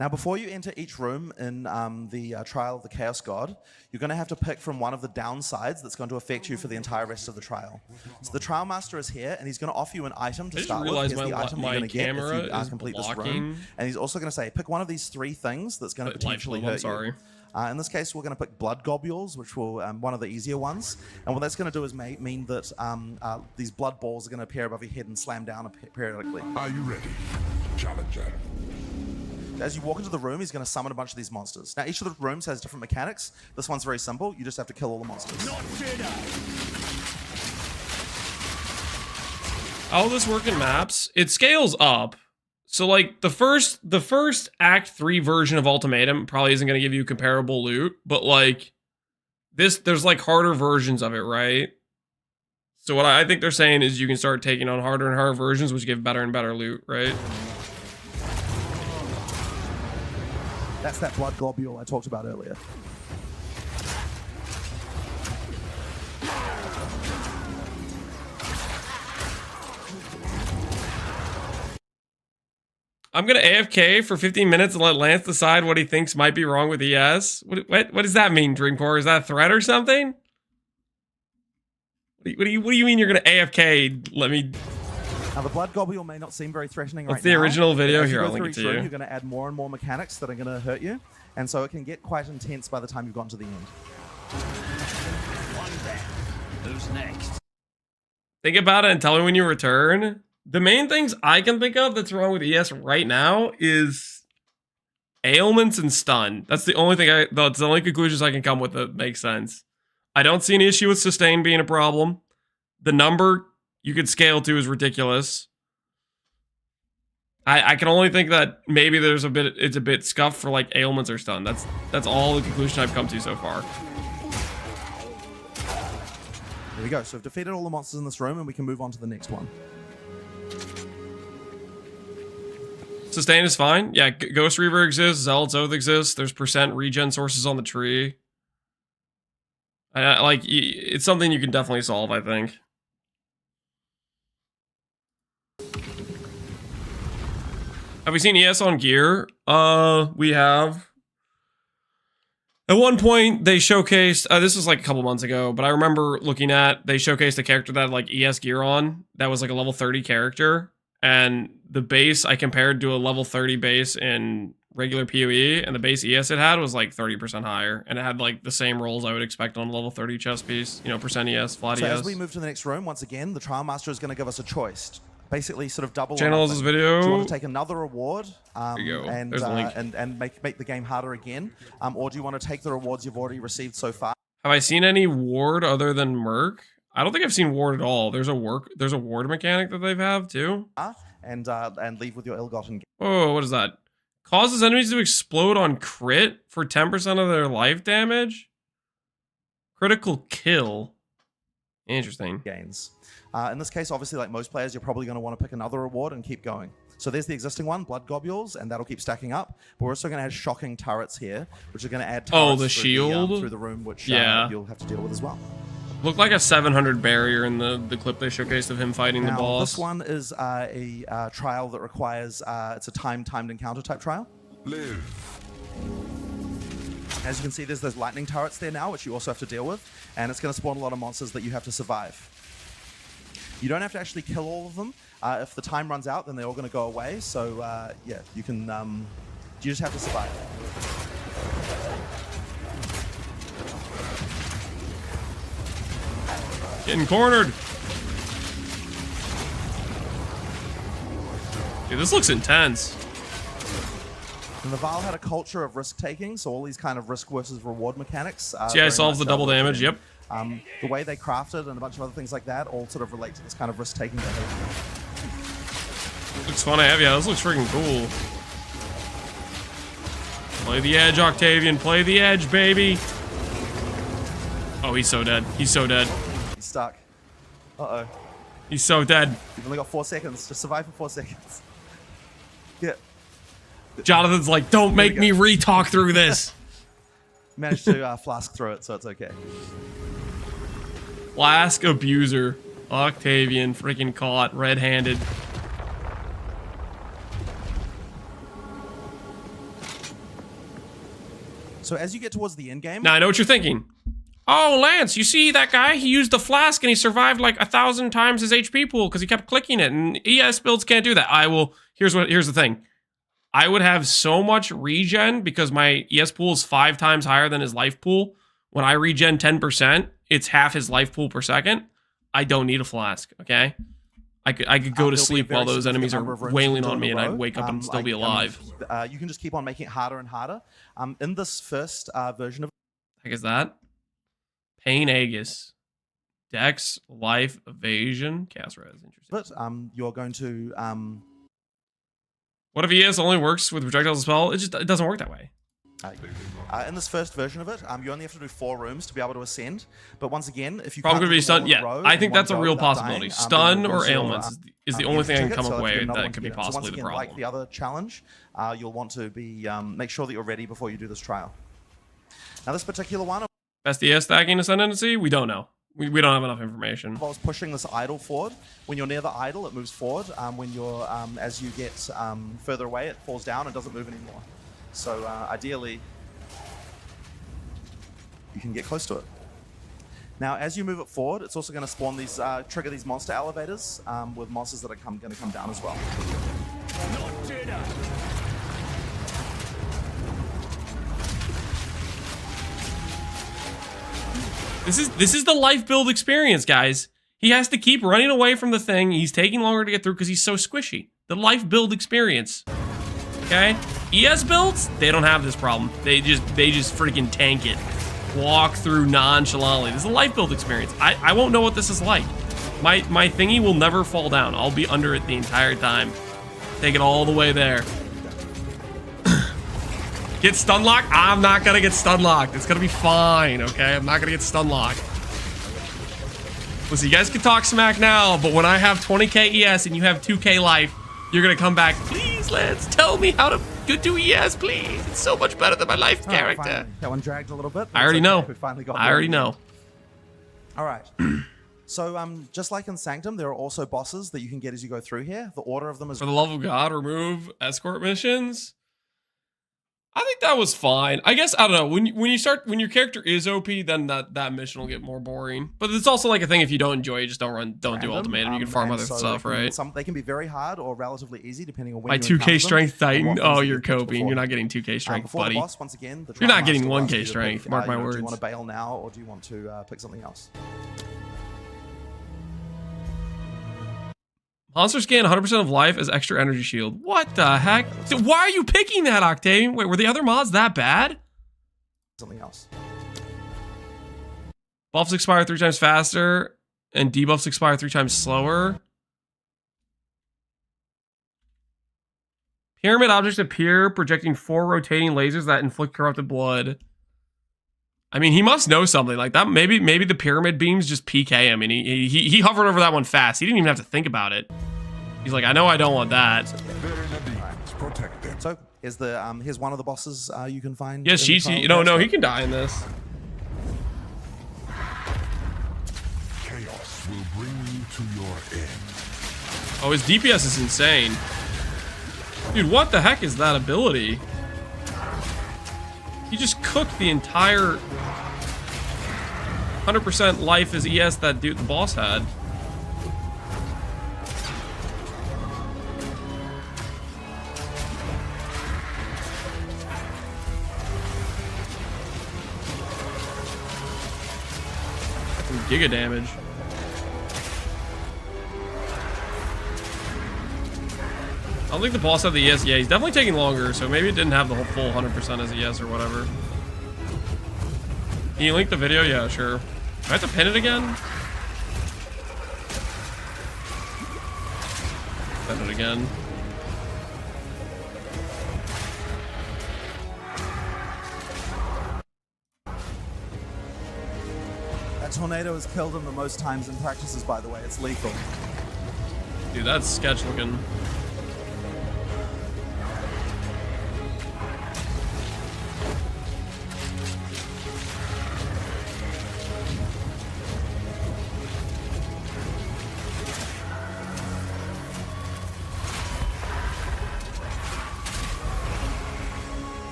Now, before you enter each room in the trial of the Chaos God, you're going to have to pick from one of the downsides that's going to affect you for the entire rest of the trial. So the Trial Master is here, and he's going to offer you an item to start with. Here's the item you're going to get if you complete this room. And he's also going to say, pick one of these 3 things that's going to potentially hurt you. In this case, we're going to pick blood globules, which will one of the easier ones. And what that's going to do is mean that these blood balls are going to appear above your head and slam down periodically. Are you ready, Challenger? As you walk into the room, he's going to summon a bunch of these monsters. Now, each of the rooms has different mechanics. This one's very simple. You just have to kill all the monsters. Not today. How will this work in maps? It scales up. So like the first Act 3 version of Ultimatum probably isn't going to give you comparable loot, but like there's like harder versions of it, right? So what I think they're saying is you can start taking on harder and harder versions, which give better and better loot, right? That's that blood globule I talked about earlier. I'm going to AFK for 15 minutes and let Lance decide what he thinks might be wrong with ES. What does that mean, Dreamcore? Is that a threat or something? What do you mean you're going to AFK? Let me... Now, the blood globule may not seem very threatening right now. What's the original video? As you Here, go I'll link through it to each room, you. You're going to add more and more mechanics that are going to hurt you. And so it can get quite intense by the time you've gotten to the end. Who's next? Think about it and tell me when you return. The main things I can think of that's wrong with ES right now is ailments and stun. That's the only thing that's the only conclusions I can come with that make sense. I don't see any issue with sustain being a problem. The number you could scale to is ridiculous. I can only think that maybe it's a bit scuffed for like ailments or stun. That's all the conclusion I've come to so far. There we go. So we've defeated all the monsters in this room and we can move on to the next one. Sustain is fine. Yeah, Ghost Reaver exists. Zealot's Oath exists. There's percent regen sources on the tree. It's something you can definitely solve, I think. Have we seen ES on gear? We have. At one point, they showcased, this was like a couple months ago, but I remember looking at, they showcased a character that had like ES gear on, that was like a level 30 character, and the base I compared to a level 30 base in regular PoE, and the base ES it had was like 30% higher, and it had like the same rolls I would expect on a level 30 chest piece, you know, percent ES, flat so ES. As we move to the next room, once again, the Trial Master is going to give us a choice. Basically, sort of double. Channel this video. Do you want to take another reward and and make the game harder again, or do you want to take the rewards you've already received so far? Have I seen any ward other than Merc? I don't think I've seen ward at all. There's a ward mechanic that they have too. And leave with your ill-gotten. Oh, what is that? Causes enemies to explode on crit for 10% of their life damage. Critical kill. Interesting. Gains. In this case, obviously, like most players, you're probably going to want to pick another reward and keep going. So there's the existing one, blood globules, and that'll keep stacking up. But we're also going to add shocking turrets here, which are going to add turrets the shield through the room, which yeah. You'll have to deal with as well. Looked like a 700 barrier in the clip they showcased of him fighting the boss. This one is a trial that requires, it's a timed encounter type trial. Live. As you can see, there's those lightning turrets there now, which you also have to deal with. And it's going to spawn a lot of monsters that you have to survive. You don't have to actually kill all of them. If the time runs out, then they're all going to go away. So, yeah, you can... you just have to survive. Getting cornered. Dude, this looks intense. And the Val had a culture of risk-taking, so all these kind of risk versus reward mechanics. See, I solved the double damage, yep. The way they crafted and a bunch of other things like that all sort of relate to this kind of risk-taking behavior. Looks fun to have, yeah, this looks freaking cool. Play the edge, Octavian, play the edge, baby. Oh, he's so dead. He's so dead. He's stuck. Uh-oh. He's so dead. You've only got 4 seconds. Just survive for 4 seconds. Yeah. Jonathan's like, don't make me re-talk through this. Managed to flask through it, so it's okay. Flask abuser. Octavian freaking caught red-handed. So as you get towards the end game, Now I know what you're thinking. Oh, Lance, you see that guy? He used the flask and he survived like 1,000 times his HP pool because he kept clicking it. And ES builds can't do that. Here's the thing. I would have so much regen because my ES pool is 5 times higher than his life pool. When I regen 10%, it's half his life pool per second. I don't need a flask, okay? I could go to sleep while those enemies are wailing on me and I'd wake up and still be alive. You can just keep on making it harder and harder. In this first version of Heck is that? Pain Aegis. Dex, life, evasion, cast res. Interesting. you're going to What if ES only works with projectiles as well? It doesn't work that way. in this first version of it, you only have to do 4 rooms to be able to ascend. But once again, if you Probably can't gonna be do them all stun. in a Yeah, row I in think one that's a go real without possibility. dying, Stun then or lose your, ailments is the only thing I can ticket, come so up that's with another one that could to be get it. So possibly once the again, problem. like the other challenge, you'll want to be make sure that you're ready before you do this trial. Now, this particular one Best ES stacking ascendancy? We don't know. We don't have enough information. involves pushing this idol forward. When you're near the idol, it moves forward. When you're as you get further away, it falls down and doesn't move anymore. So ideally, you can get close to it. Now, as you move it forward, it's also going to spawn these, trigger these monster elevators with monsters that are going to come down as well. Not dinner. This is the life build experience, guys. He has to keep running away from the thing. He's taking longer to get through because he's so squishy. The life build experience. Okay? ES builds, they don't have this problem. They just freaking tank it. Walk through nonchalantly. This is a life build experience. I won't know what this is like. My thingy will never fall down. I'll be under it the entire time. Take it all the way there. Get stun locked? I'm not gonna get stun locked. It's gonna be fine, okay? I'm not gonna get stun locked. Listen, you guys can talk smack now, but when I have 20k ES and you have 2k life, you're gonna come back. Please, Lance, tell me how to do ES, please. It's so much better than my life character. Finally. That one dragged a little bit. I already know. We finally got I already know. All right. So, just like in Sanctum, there are also bosses that you can get as you go through here. The order of them is... For the love of God, remove escort missions. I think that was fine. I guess, I don't know, when your character is OP, then that mission will get more boring. But it's also like a thing, if you don't enjoy it, just don't do ultimatum. You can farm other stuff, right? They can be very hard or relatively easy depending on when My you 2k strength them, Titan. and what Oh, things you're you get coping. before. You're not getting 2k strength, Before buddy. the boss, once again, the You're not Trial getting Master 1k asks you to strength, pick, mark my do you words. want to bail now, or do you want to pick something else? Monster scan 100% of life as extra energy shield. What the heck? So why are you picking that, Octavian? Wait, were the other mods that bad? Something else. Buffs expire 3 times faster, and debuffs expire 3 times slower. Pyramid objects appear, projecting 4 rotating lasers that inflict corrupted blood. I mean, he must know something like that. Maybe the pyramid beams just PK him, and he hovered over that one fast. He didn't even have to think about it. He's like, I know I don't want that. So here's one of the bosses you can find. Yes, in the Shichi. trial No, master. he can die in this. Chaos will bring you to your end. Oh, his DPS is insane. Dude, what the heck is that ability? He just cooked the entire 100% life as ES that dude the boss had. Giga damage. I don't think the boss had the ES. Yeah, he's definitely taking longer, so maybe it didn't have the whole full 100% as ES or whatever. Can you link the video? Yeah, sure. Do I have to pin it again? Pin it again. That tornado has killed him the most times in practices, by the way. It's lethal. Dude, that's sketch looking.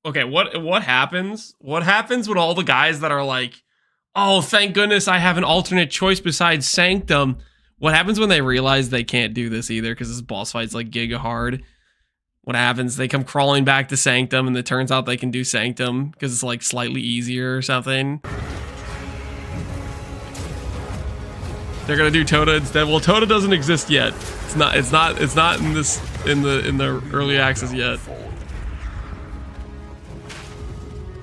okay, what happens? What happens when all the guys that are like, oh, thank goodness I have an alternate choice besides Sanctum? What happens when they realize they can't do this either because this boss fight's like giga hard? What happens? They come crawling back to Sanctum, and it turns out they can do Sanctum because it's like slightly easier or something. They're gonna do Toda instead. Well, Toda doesn't exist yet. It's not in this in the early access yet.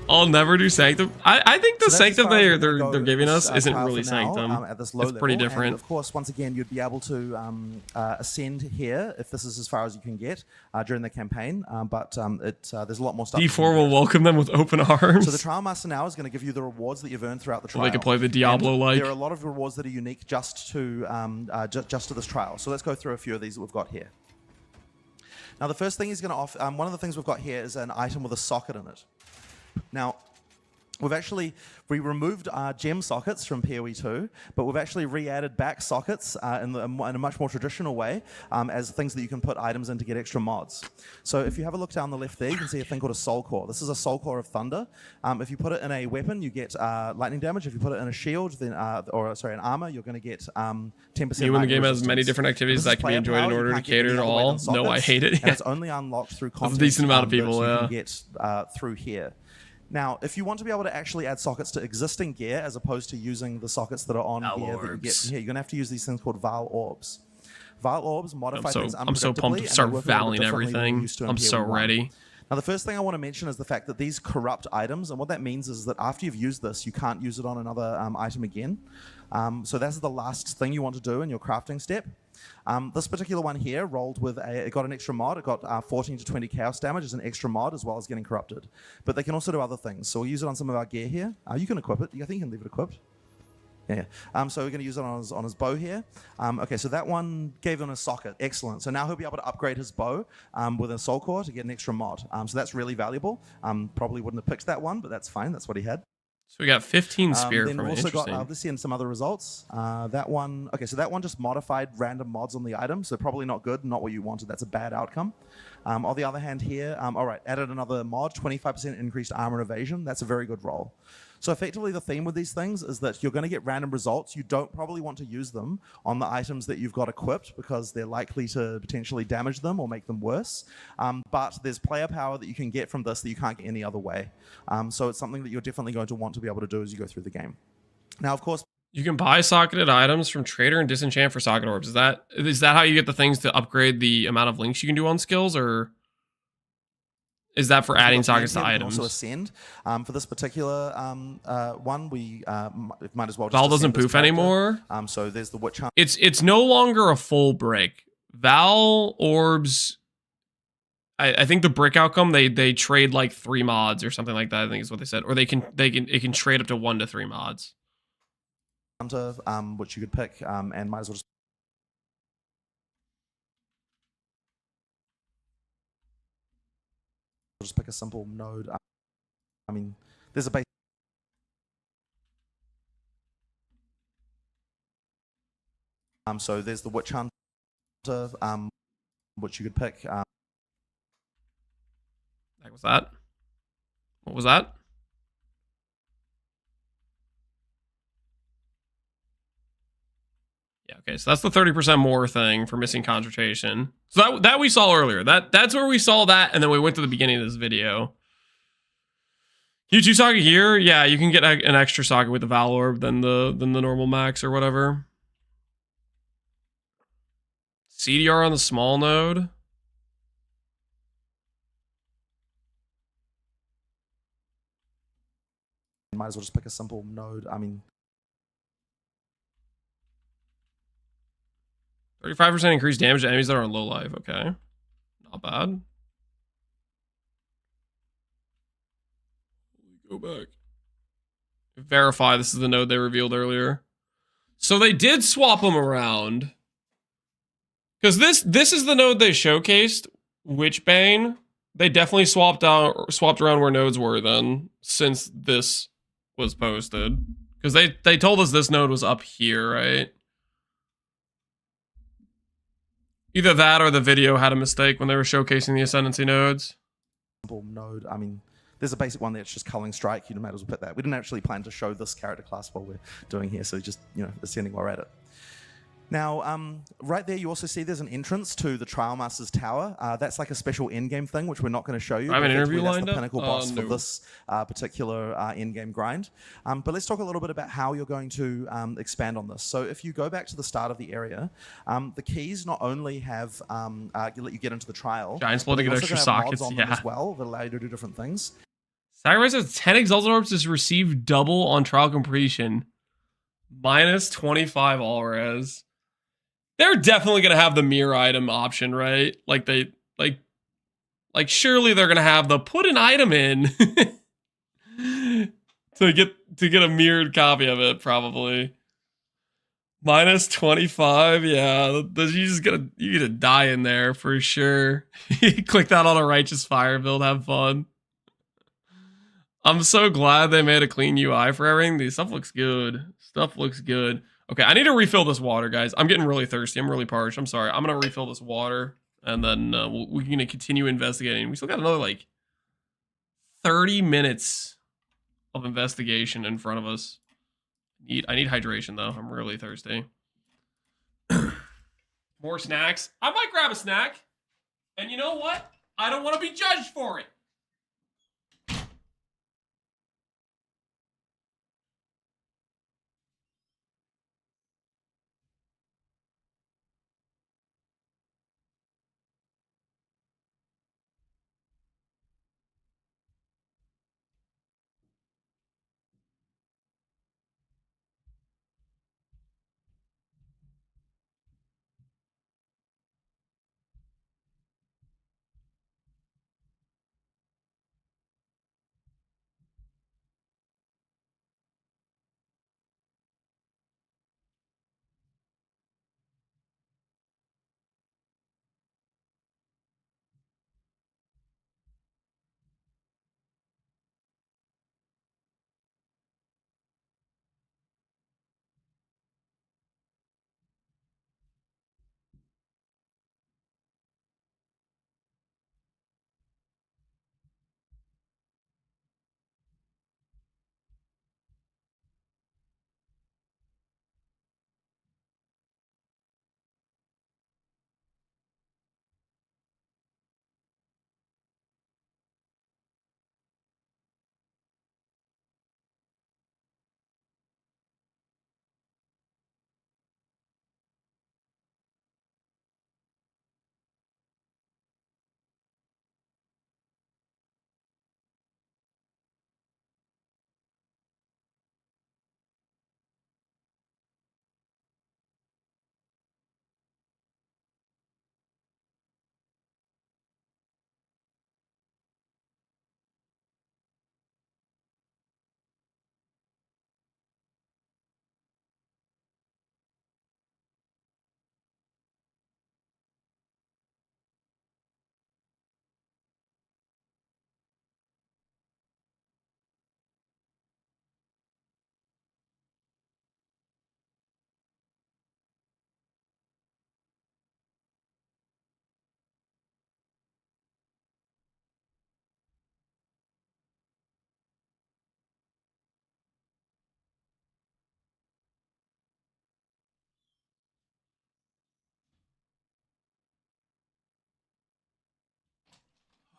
I'll never do Sanctum. I think the Sanctum they're giving us isn't really Sanctum. At this low it's pretty level. different. And of course, once again, you'd be able to ascend here if this is as far as you can get during the campaign. But there's a lot more stuff. D4 will welcome them with open arms. So the Trial Master now is going to give you the rewards that you've earned throughout the trial. Well, they can play the Diablo-like. There are a lot of rewards that are unique just to this trial. So let's go through a few of these that we've got here. Now, the first thing he's going to offer, one of the things we've got here is an item with a socket in it. Now, we removed gem sockets from PoE 2, but we've actually re-added back sockets in a much more traditional way as things that you can put items in to get extra mods. So if you have a look down the left there, you can see a thing called a Soul Core. This is a Soul Core of Thunder. If you put it in a weapon, you get lightning damage. If you put it in a shield, then an armor, you're going to get 10%. You when the game has many different activities that can be enjoyed in order to cater to all. No, I hate it. And it's only unlocked through content. A decent amount of people, that you can get through here. Now, if you want to be able to actually add sockets to existing gear as opposed to using the sockets that are on gear that you get here, you're going to have to use these things called Val Orbs. Val Orbs modify things unpredictably. I'm so pumped to start valing everything. I'm so ready. Now, the first thing I want to mention is the fact that these corrupt items, and what that means is that after you've used this, you can't use it on another item again. So that's the last thing you want to do in your crafting step. This particular one here rolled with it got an extra mod. It got 14 to 20 chaos damage as an extra mod, as well as getting corrupted. But they can also do other things. So we'll use it on some of our gear here. You can equip it. I think you can leave it equipped. Yeah. So we're going to use it on his bow here. Okay, so that one gave him a socket. Excellent. So now he'll be able to upgrade his bow with a soul core to get an extra mod. So that's really valuable. Probably wouldn't have picked that one, but that's fine. That's what he had. So we got 15 spear then from we've it. also got let's see in some other results. That one, okay, so that one just modified random mods on the item, so probably not good, not what you wanted. That's a bad outcome. On the other hand here, all right, added another mod, 25% increased armor and evasion. That's a very good roll. So effectively the theme with these things is that you're going to get random results. You don't probably want to use them on the items that you've got equipped because they're likely to potentially damage them or make them worse. But there's player power that you can get from this that you can't get any other way. So it's something that you're definitely going to want to be able to do as you go through the game. Now, of course, you can buy socketed items from Trader and disenchant for socket orbs. Is that how you get the things to upgrade the amount of links you can do on skills, or is that for adding sockets to items? Also ascend. For this particular one, we might as well just Val doesn't poof anymore. So there's the Witch Hunt. It's no longer a full brick. Val orbs. I think the brick outcome they trade like 3 mods or something like that. I think is what they said, or it can trade up to 1 to 3 mods. Which you could pick, and might as well just pick a simple node. I mean, there's a base. So there's the Witch Hunter, which you could pick. What was that? What was that? Yeah, okay, so that's the 30% more thing for missing concentration. So that we saw earlier. That's where we saw that, and then we went to the beginning of this video. U2 socket here, yeah, you can get an extra socket with the Val Orb than the normal max or whatever. CDR on the small node. Might as well just pick a simple node. I mean, 35% increased damage to enemies that are on low life. Okay, not bad. Go back. Verify this is the node they revealed earlier. So they did swap them around. Because this is the node they showcased, Witchbane. They definitely swapped around where nodes were then, since this was posted. Because they told us this node was up here, right? Either that or the video had a mistake when they were showcasing the Ascendancy nodes. Simple node. I mean, There's a basic one that's just Culling Strike. You might as well put that. We didn't actually plan to show this character class while we're doing here, so just, ascending while we're at it. Now, right there, you also see there's an entrance to the Trial Master's Tower. That's like a special endgame thing, which we're not going to show you. I have an interview that's lined the up? pinnacle boss No. for this particular endgame grind. But let's talk a little bit about how you're going to expand on this. So if you go back to the start of the area, the keys not only have let you get into the trial, Giant splitting but and they also extra have mods sockets, on them yeah. as well that allow you to do different things. Sacrifice of 10 Exalted Orbs is received double on trial completion. Minus 25 all res. They're definitely gonna have the mirror item option, right? Like surely they're gonna have the put an item in to get a mirrored copy of it, probably. Minus 25, yeah. You gotta die in there for sure. Click that on a Righteous Fire build, have fun. I'm so glad they made a clean UI for everything. This stuff looks good. Stuff looks good. Okay, I need to refill this water, guys. I'm getting really thirsty. I'm really parched. I'm sorry. I'm going to refill this water, and then we're going to continue investigating. We still got another, 30 minutes of investigation in front of us. I need hydration, though. I'm really thirsty. More snacks. I might grab a snack. And you know what? I don't want to be judged for it.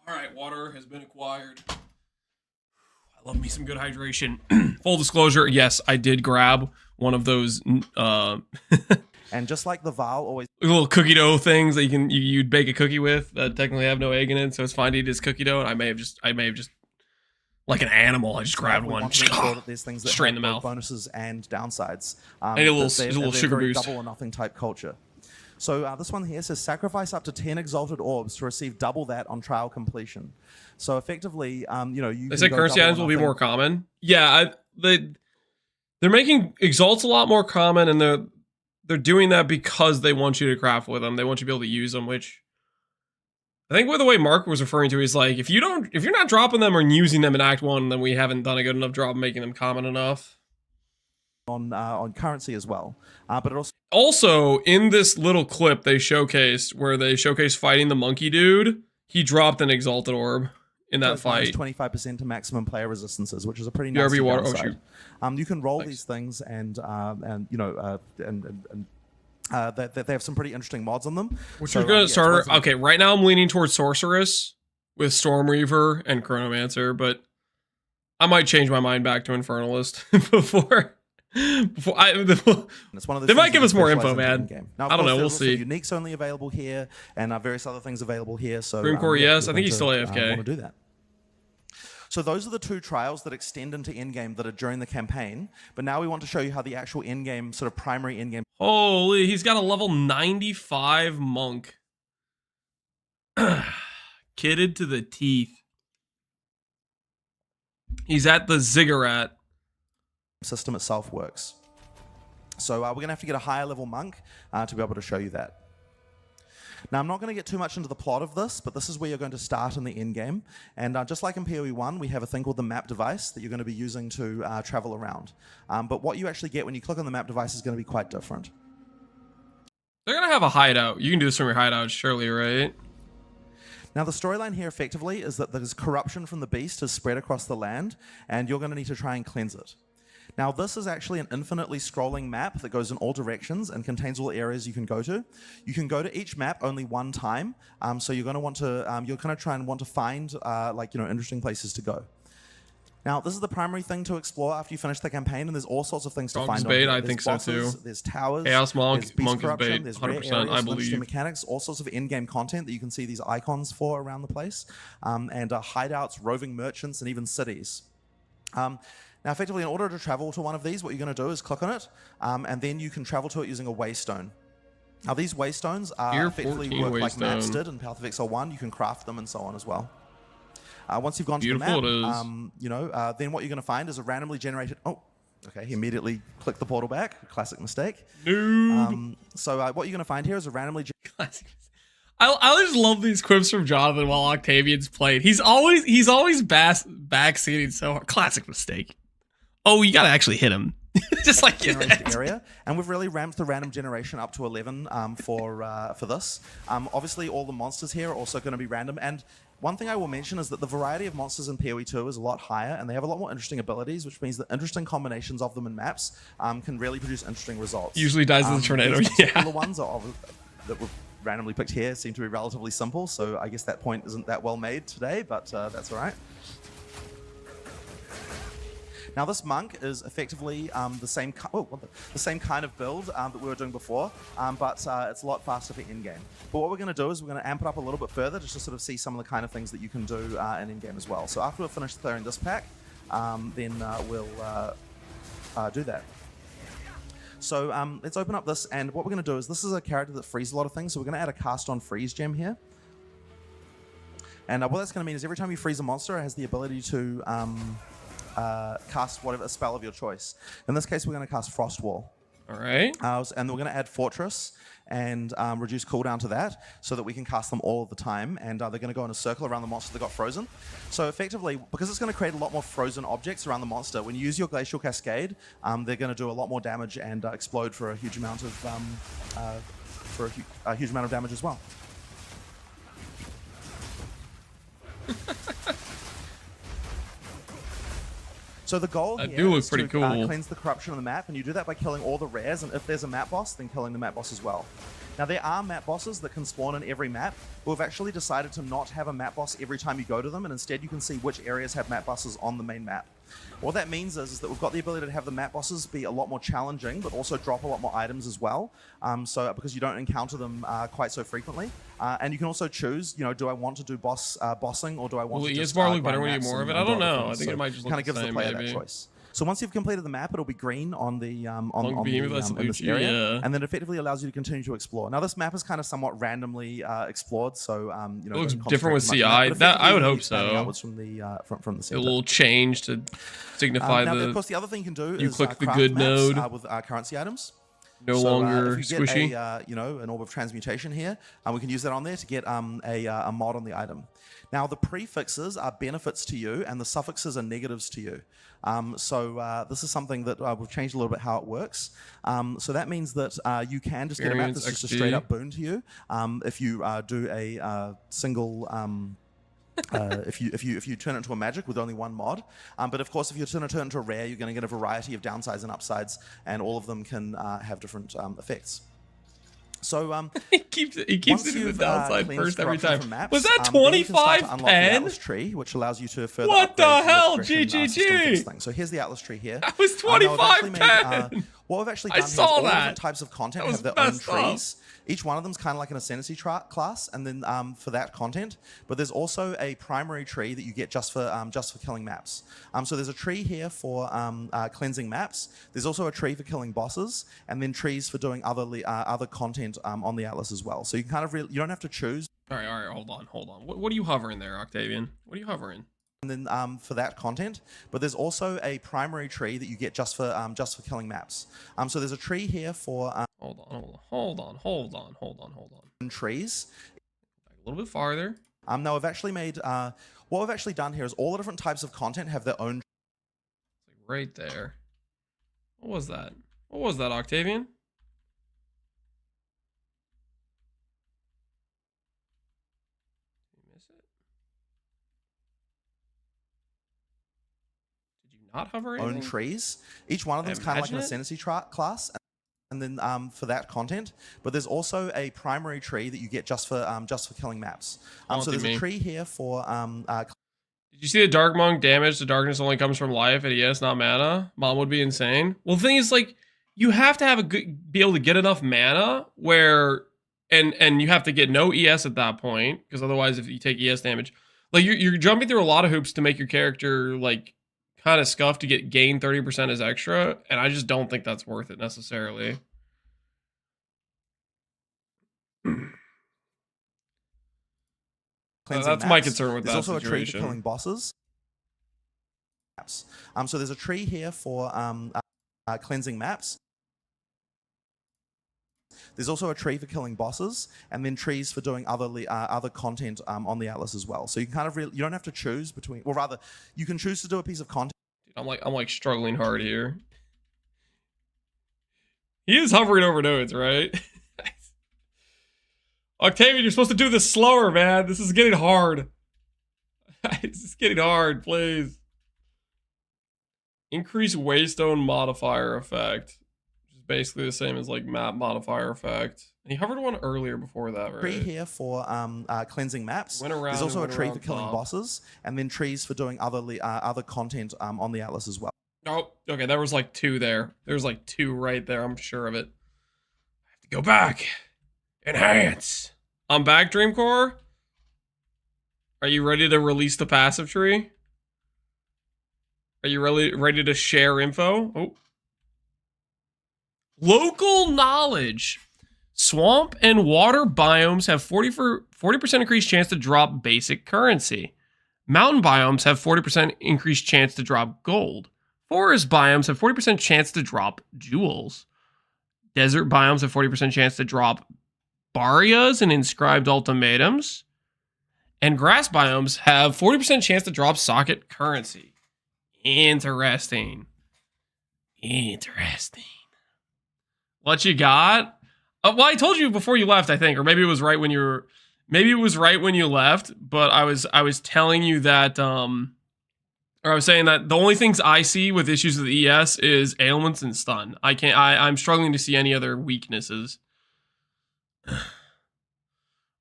All right, water has been acquired. I love me some good hydration. Full disclosure, yes, I did grab one of those And just like the Val always little cookie dough things that you'd bake a cookie with that technically have no egg in it, so it's fine to eat as cookie dough. And I may have just like an animal. I just grabbed one, want to make sure that there's things that straight in the have mouth. both bonuses and downsides. I need a little They're sugar very boost. double or nothing type culture. So this one here says sacrifice up to 10 exalted orbs to receive double that on trial completion. So effectively, you They said currency items will be more common. Yeah, they're making exalts a lot more common, and they're doing that because they want you to craft with them. They want you to be able to use them, which I think the way Mark was referring to is like if you're not dropping them or using them in Act 1, then we haven't done a good enough job of making them common enough. On currency as well, but it also in this little clip they showcased fighting the monkey dude. He dropped an exalted orb in that fight. 25% to maximum player resistances, which is a pretty BRB nasty water. downside. Oh shoot. You can roll Nice. these things, and you know, they have some pretty interesting mods on them. Which So, is gonna yeah, it's worth start. looking- Okay, right now I'm leaning towards Sorceress with Stormreaver and Chronomancer, but I might change my mind back to Infernalist before. It's one of those They might things give you us more specialize info, in man. in-game. Now, of I don't course, know, we'll there's also see. Uniques only available here, and various other things available here. So Dream Core, yes. you're I think he's still going AFK. Want to do that. So those are the two trials that extend into endgame that are during the campaign. But now we want to show you how the actual endgame, sort of primary endgame. Holy, he's got a level 95 monk. Kitted to the teeth. He's at the ziggurat. System itself works. So we're going to have to get a higher level monk to be able to show you that. Now, I'm not going to get too much into the plot of this, but this is where you're going to start in the end game. And just like in PoE 1, we have a thing called the map device that you're going to be using to travel around. But what you actually get when you click on the map device is going to be quite different. They're going to have a hideout. You can do this from your hideout, surely, right? Now, the storyline here effectively is that there's corruption from the beast has spread across the land, and you're going to need to try and cleanse it. Now, this is actually an infinitely scrolling map that goes in all directions and contains all areas you can go to. You can go to each map only one time, so you're going to want to, you're going to try and want to find, interesting places to go. Now, this is the primary thing to explore after you finish the campaign, and there's all sorts of things to Dog's find. bait, on I here. think There's so too. bosses, there's towers, Chaos Monk, there's beast Monk is corruption, bait, there's rare 100%, areas, I interesting believe. mechanics, all sorts of in-game content that you can see these icons for around the place, and hideouts, roving merchants, and even cities. Now, effectively, in order to travel to one of these, what you're going to do is click on it, and then you can travel to it using a waystone. Now, these waystones Tier effectively 14 work like maps waystone. did in Path of Exile 1. You can craft them and so on as well. Once you've gone to Beautiful the it map, is. then what you're going to find is a randomly generated... Oh, okay, he immediately clicked the portal back. Classic mistake. Noob. So what you're going to find here is a randomly... I just love these quips from Jonathan while Octavian's played. He's always backseating so hard. Classic mistake. Oh, you gotta actually hit him. Just like generated area, and we've really ramped the random generation up to 11 for this. Obviously, all the monsters here are also going to be random, and one thing I will mention is that the variety of monsters in PoE 2 is a lot higher, and they have a lot more interesting abilities, which means that interesting combinations of them in maps can really produce interesting results. Usually dies in the tornado. These Yeah. particular ones that were randomly picked here seem to be relatively simple, so I guess that point isn't that well made today, but that's all right. Now, this monk is effectively the same kind of build that we were doing before, but it's a lot faster for in-game. But what we're going to do is we're going to amp it up a little bit further just to sort of see some of the kind of things that you can do in in-game as well. So after we've finished clearing this pack, then we'll do that. So let's open up this, and what we're going to do is this is a character that frees a lot of things, so we're going to add a cast on freeze gem here. And what that's going to mean is every time you freeze a monster, it has the ability to cast a spell of your choice. In this case, we're going to cast Frost Wall. All right. And we're going to add Fortress and reduce cooldown to that so that we can cast them all the time. And they're going to go in a circle around the monster that got frozen. So effectively, because it's going to create a lot more frozen objects around the monster, when you use your Glacial Cascade, they're going to do a lot more damage and explode for a huge amount of damage as well. So the goal That here do look is pretty to cool. cleanse the corruption on the map, and you do that by killing all the rares, and if there's a map boss, then killing the map boss as well. Now, there are map bosses that can spawn in every map, but we've actually decided to not have a map boss every time you go to them, and instead you can see which areas have map bosses on the main map. What that means is that we've got the ability to have the map bosses be a lot more challenging, but also drop a lot more items as well, because you don't encounter them quite so frequently. And you can also choose, do I want to do bossing, or do I want to just ESBR look better grind when you maps need more of and it? I don't do other know. I things? think it So might just look kind of the gives the same, player maybe. that choice. So once you've completed the map, it'll be green on the beam, that's in this Lucci, area, yeah. and then effectively allows you to continue to explore. Now, this map is kind of somewhat randomly explored, so It looks don't different with concentrate too much on CI. but That I would effectively hope expanding so. outwards from the A center. little change to signify Now, the of course, the other thing you can do you is click the craft good maps, node. with currency items. no So, longer if you get squishy. an orb of transmutation here, we can use that on there to get a mod on the item. Now, the prefixes are benefits to you, and the suffixes are negatives to you. This is something that we've changed a little bit how it works. So that means that you can just get a map Experience that's just a XP. straight up boon to you if you do a single if you turn it into a magic with only one mod. But of course, if you turn it into a rare, you're going to get a variety of downsides and upsides, and all of them can have different effects. So he keeps doing the downside first every time. Maps, was that then you can start 25 to unlock the pen? Atlas tree, which allows you to further What the upgrade your hell? progression, system for this GGG. thing. So here's the Atlas tree here. That was 25 pen. What we've actually I done here is saw all that. different types of content That was have their own messed up. trees. Each one of them is kind of like an ascendancy class, and then for that content. But there's also a primary tree that you get just for killing maps. So there's a tree here for cleansing maps. There's also a tree for killing bosses, and then trees for doing other content on the Atlas as well. So you can kind of you don't have to choose. All right, hold on. What are you hovering there, Octavian? What are you hovering? And then for that content, but there's also a primary tree that you get just for killing maps. So there's a tree here for hold on. Trees. A little bit farther. Now we've actually made what we've actually done here is all the different types of content have their own. Right there. What was that? What was that, Octavian? Not hover anything? Own trees. Each one of them is kind of like an ascendancy class, and then for that content. But there's also a primary tree that you get just for killing maps. So there's a tree here for. Did you see the Dark Monk damage? The darkness only comes from life, and yes, not mana. Mom would be insane. Well, the thing is, like, you have to have be able to get enough mana where, and you have to get no ES at that point, because otherwise, if you take ES damage, like you're jumping through a lot of hoops to make your character like kind of scuffed to gain 30% as extra, and I just don't think that's worth it necessarily. That's my concern with that situation. There's also a tree for killing bosses. So there's a tree here for cleansing maps. There's also a tree for killing bosses, and then trees for doing other content on the Atlas as well. So you can kind of you don't have to choose between, or rather, you can choose to do a piece of content. I'm like struggling hard here. He is hovering over nodes, right? Octavian, you're supposed to do this slower, man. This is getting hard. This is getting hard, please. Increase Waystone modifier effect. Which is basically the same as like map modifier effect. He hovered one earlier before that, right? Tree here for cleansing maps. There's also a tree for killing bosses, and then trees for doing other content on the Atlas as well. Oh, okay, there was like 2 there. There's like 2 right there, I'm sure of it. I have to go back. Enhance. I'm back, Dreamcore. Are you ready to release the passive tree? Are you ready to share info? Oh. Local knowledge. Swamp and water biomes have 40% increased chance to drop basic currency. Mountain biomes have 40% increased chance to drop gold. Forest biomes have 40% chance to drop jewels. Desert biomes have 40% chance to drop Barias and inscribed ultimatums. And grass biomes have 40% chance to drop socket currency. Interesting. What you got? Well, I told you before you left, I think, or maybe it was right when you were. Maybe it was right when you left, but I was telling you that, or I was saying that the only things I see with issues with ES is ailments and stun. I'm struggling to see any other weaknesses.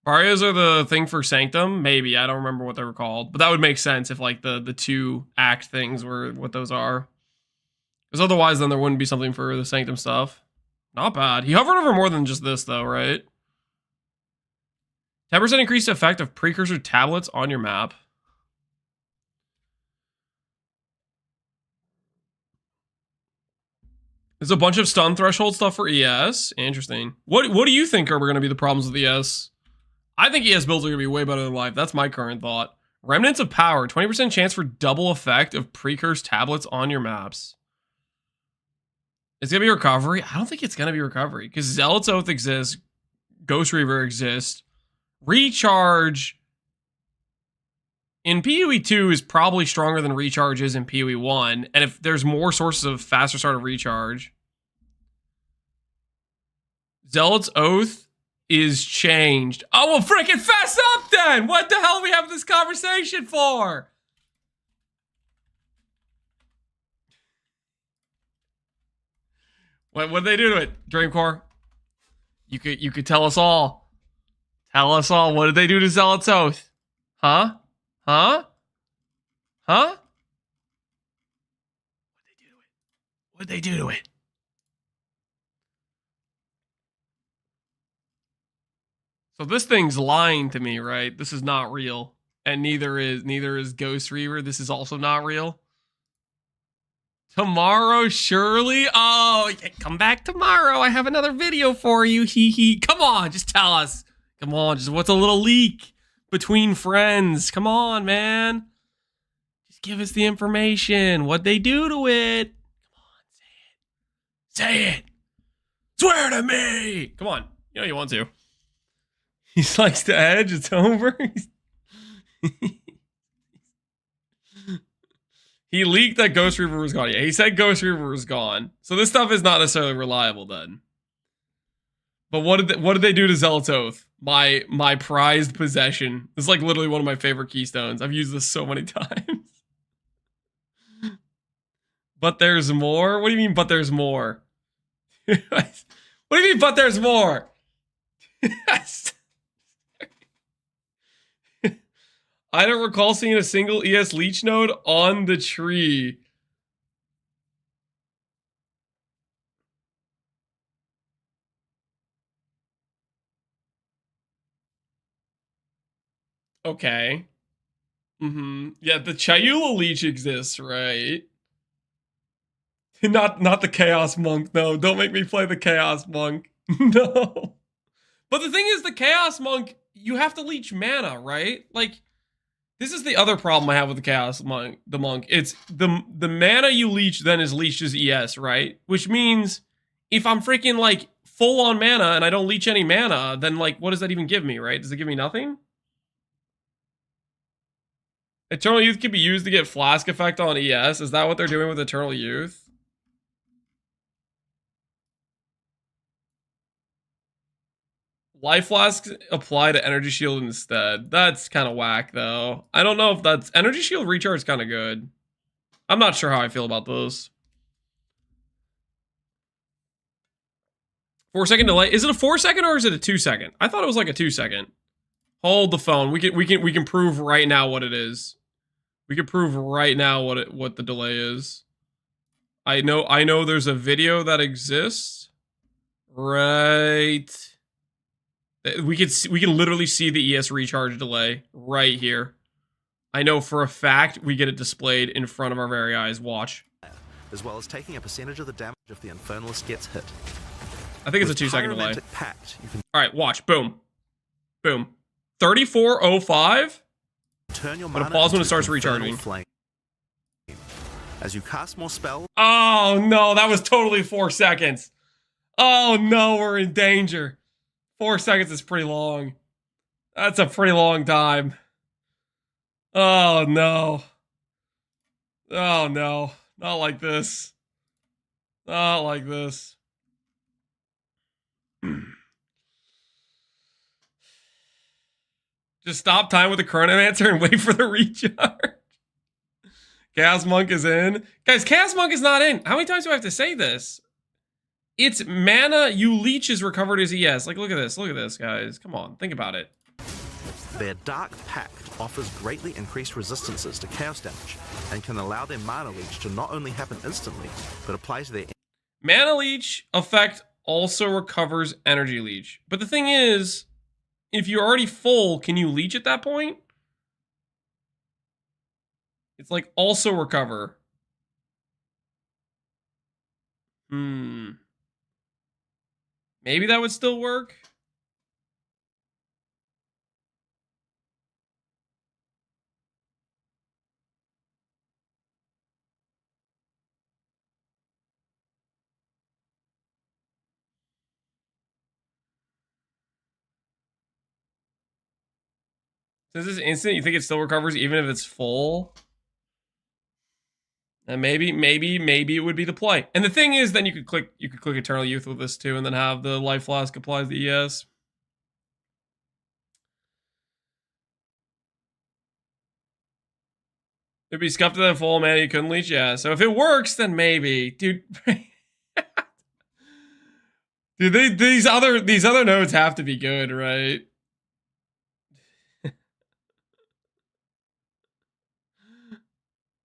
Barrios are the thing for Sanctum? Maybe. I don't remember what they were called. But that would make sense if like the 2 act things were what those are. Because otherwise then there wouldn't be something for the Sanctum stuff. Not bad. He hovered over more than just this though, right? 10% increased effect of precursor tablets on your map. There's a bunch of stun threshold stuff for ES. Interesting. What do you think are going to be the problems with ES? I think ES builds are going to be way better than life. That's my current thought. Remnants of Power. 20% chance for double effect of precursor tablets on your maps. It's going to be recovery? I don't think it's going to be recovery. Because Zealot's Oath exists. Ghost Reaver exists. Recharge in PoE 2 is probably stronger than Recharge is in PoE 1. And if there's more sources of faster start of Recharge. Zealot's Oath is changed. Oh, well, freaking fess up then! What the hell are we having this conversation for? What'd they do to it, Dreamcore? You could tell us all. Tell us all. What did they do to Zealot's Oath? Huh? Huh? Huh? What'd they do to it? So this thing's lying to me, right? This is not real. And neither is Ghost Reaver. This is also not real. Tomorrow, surely? Oh, come back tomorrow. I have another video for you. Hee hee. Come on, just tell us. Come on, just what's a little leak between friends? Come on, man. Just give us the information. What'd they do to it? Come on, say it. Say it. Swear to me. Come on. You know you want to. He likes to edge. It's over. He leaked that Ghost Reaver was gone. Yeah, he said Ghost Reaver was gone. So this stuff is not necessarily reliable then. But what did they do to Zealot's Oath? My prized possession. This is like literally one of my favorite keystones. I've used this so many times. But there's more? What do you mean, but there's more? What do you mean, but there's more? I don't recall seeing a single ES leech node on the tree. Okay. Yeah, the Chayula leech exists, right? Not the Chaos Monk. No, don't make me play the Chaos Monk. No. But the thing is, the Chaos Monk, you have to leech mana, right? Like, this is the other problem I have with the Chaos Monk, the Monk. It's the mana you leech then is leeched as ES, right? Which means if I'm freaking like full on mana and I don't leech any mana, then like what does that even give me, right? Does it give me nothing? Eternal Youth can be used to get Flask effect on ES. Is that what they're doing with Eternal Youth? Life Flasks apply to Energy Shield instead. That's kind of whack, though. I don't know if that's... Energy Shield recharge is kind of good. I'm not sure how I feel about those. 4-second delay. Is it a 4-second or is it a 2-second? I thought it was like a 2-second. Hold the phone. We can prove right now what it is. We can prove right now what the delay is. I know there's a video that exists. Right. We can literally see the ES recharge delay right here. I know for a fact we get it displayed in front of our very eyes. Watch. As well as taking a percentage of the damage if the Infernalist gets hit. I think it's a 2-second delay. Pact, All right, watch. Boom. Boom. 34:05. Turn your I'm gonna pause when it starts recharging. Flame. As you cast more spells. Oh no, that was totally 4 seconds. Oh no, we're in danger. 4 seconds is pretty long. That's a pretty long time. Oh no. Oh no. Not like this. Not like this. Just stop time with the Chronomancer and wait for the recharge. Chaos Monk is in. Guys, Chaos Monk is not in. How many times do I have to say this? It's mana you leech is recovered as ES. Like, look at this. Look at this, guys. Come on. Think about it. Their Dark Pact offers greatly increased resistances to chaos damage and can allow their mana leech to not only happen instantly, but apply to their... Mana leech effect also recovers energy leech. But the thing is, if you're already full, can you leech at that point? It's like also recover. Maybe that would still work. Since it's instant, you think it still recovers even if it's full? And maybe it would be the play. And the thing is, then you could click Eternal Youth with this too, and then have the Life Flask applies the ES. It'd be scuffed to that full, man. You couldn't leech, yeah. So if it works, then maybe, dude. Dude, these other nodes have to be good, right?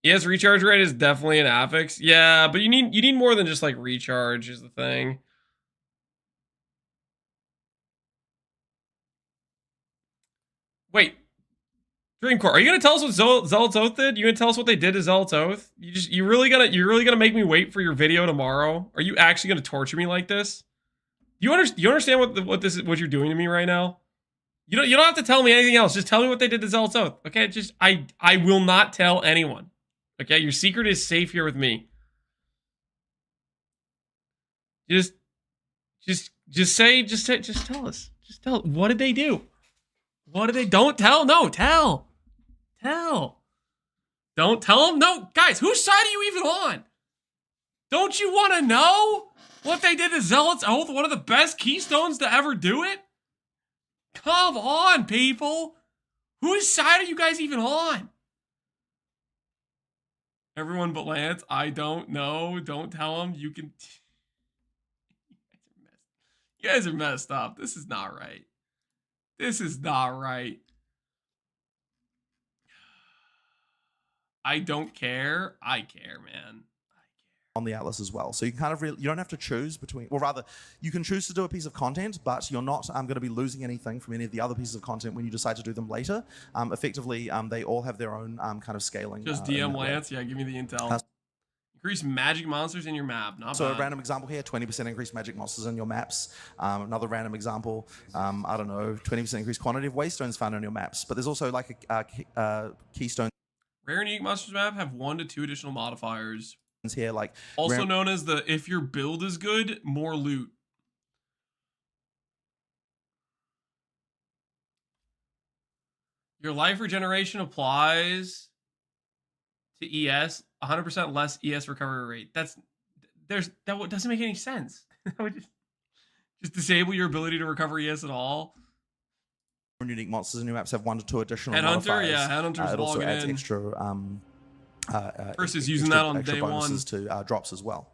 Yes, recharge rate is definitely an affix. Yeah, but you need more than just like recharge is the thing. Wait, Dreamcore, are you gonna tell us what Zealot's Oath did? You gonna tell us what they did to Zealot's Oath? You're really gonna make me wait for your video tomorrow? Are you actually gonna torture me like this? You understand what you're doing to me right now? You don't have to tell me anything else. Just tell me what they did to Zealot's Oath. Okay, just I will not tell anyone. Okay, your secret is safe here with me. Just tell us. Just tell. What did they do? What did they? Don't tell. No, tell. Don't tell them. No, guys, whose side are you even on? Don't you want to know what they did to Zealot's Oath? One of the best keystones to ever do it. Come on, people. Whose side are you guys even on? Everyone but Lance. I don't know. Don't tell him. You can. You guys are messed up. This is not right. This is not right. I don't care. I care, man. On the Atlas as well. So you can kind of you don't have to choose between, or rather, you can choose to do a piece of content, but you're not going to be losing anything from any of the other pieces of content when you decide to do them later. Effectively, they all have their own kind of scaling. Just DM Lance. Yeah, give me the intel. Increase magic monsters in your map. Not so bad. A random example here, 20% increased magic monsters in your maps. Another random example, I don't know, 20% increased quantity of waystones found on your maps. But there's also like a keystone. Rare and unique monsters map have 1 to 2 additional modifiers. Here, like also known as the if your build is good, more loot. Your life regeneration applies to ES, 100% less ES recovery rate. That doesn't make any sense. That would just disable your ability to recover ES at all. Unique monsters in your maps have 1 to 2 additional Headhunter, modifiers. yeah, Headhunter's it also logging adds in. extra versus using that on day bonuses 1 to drops as well.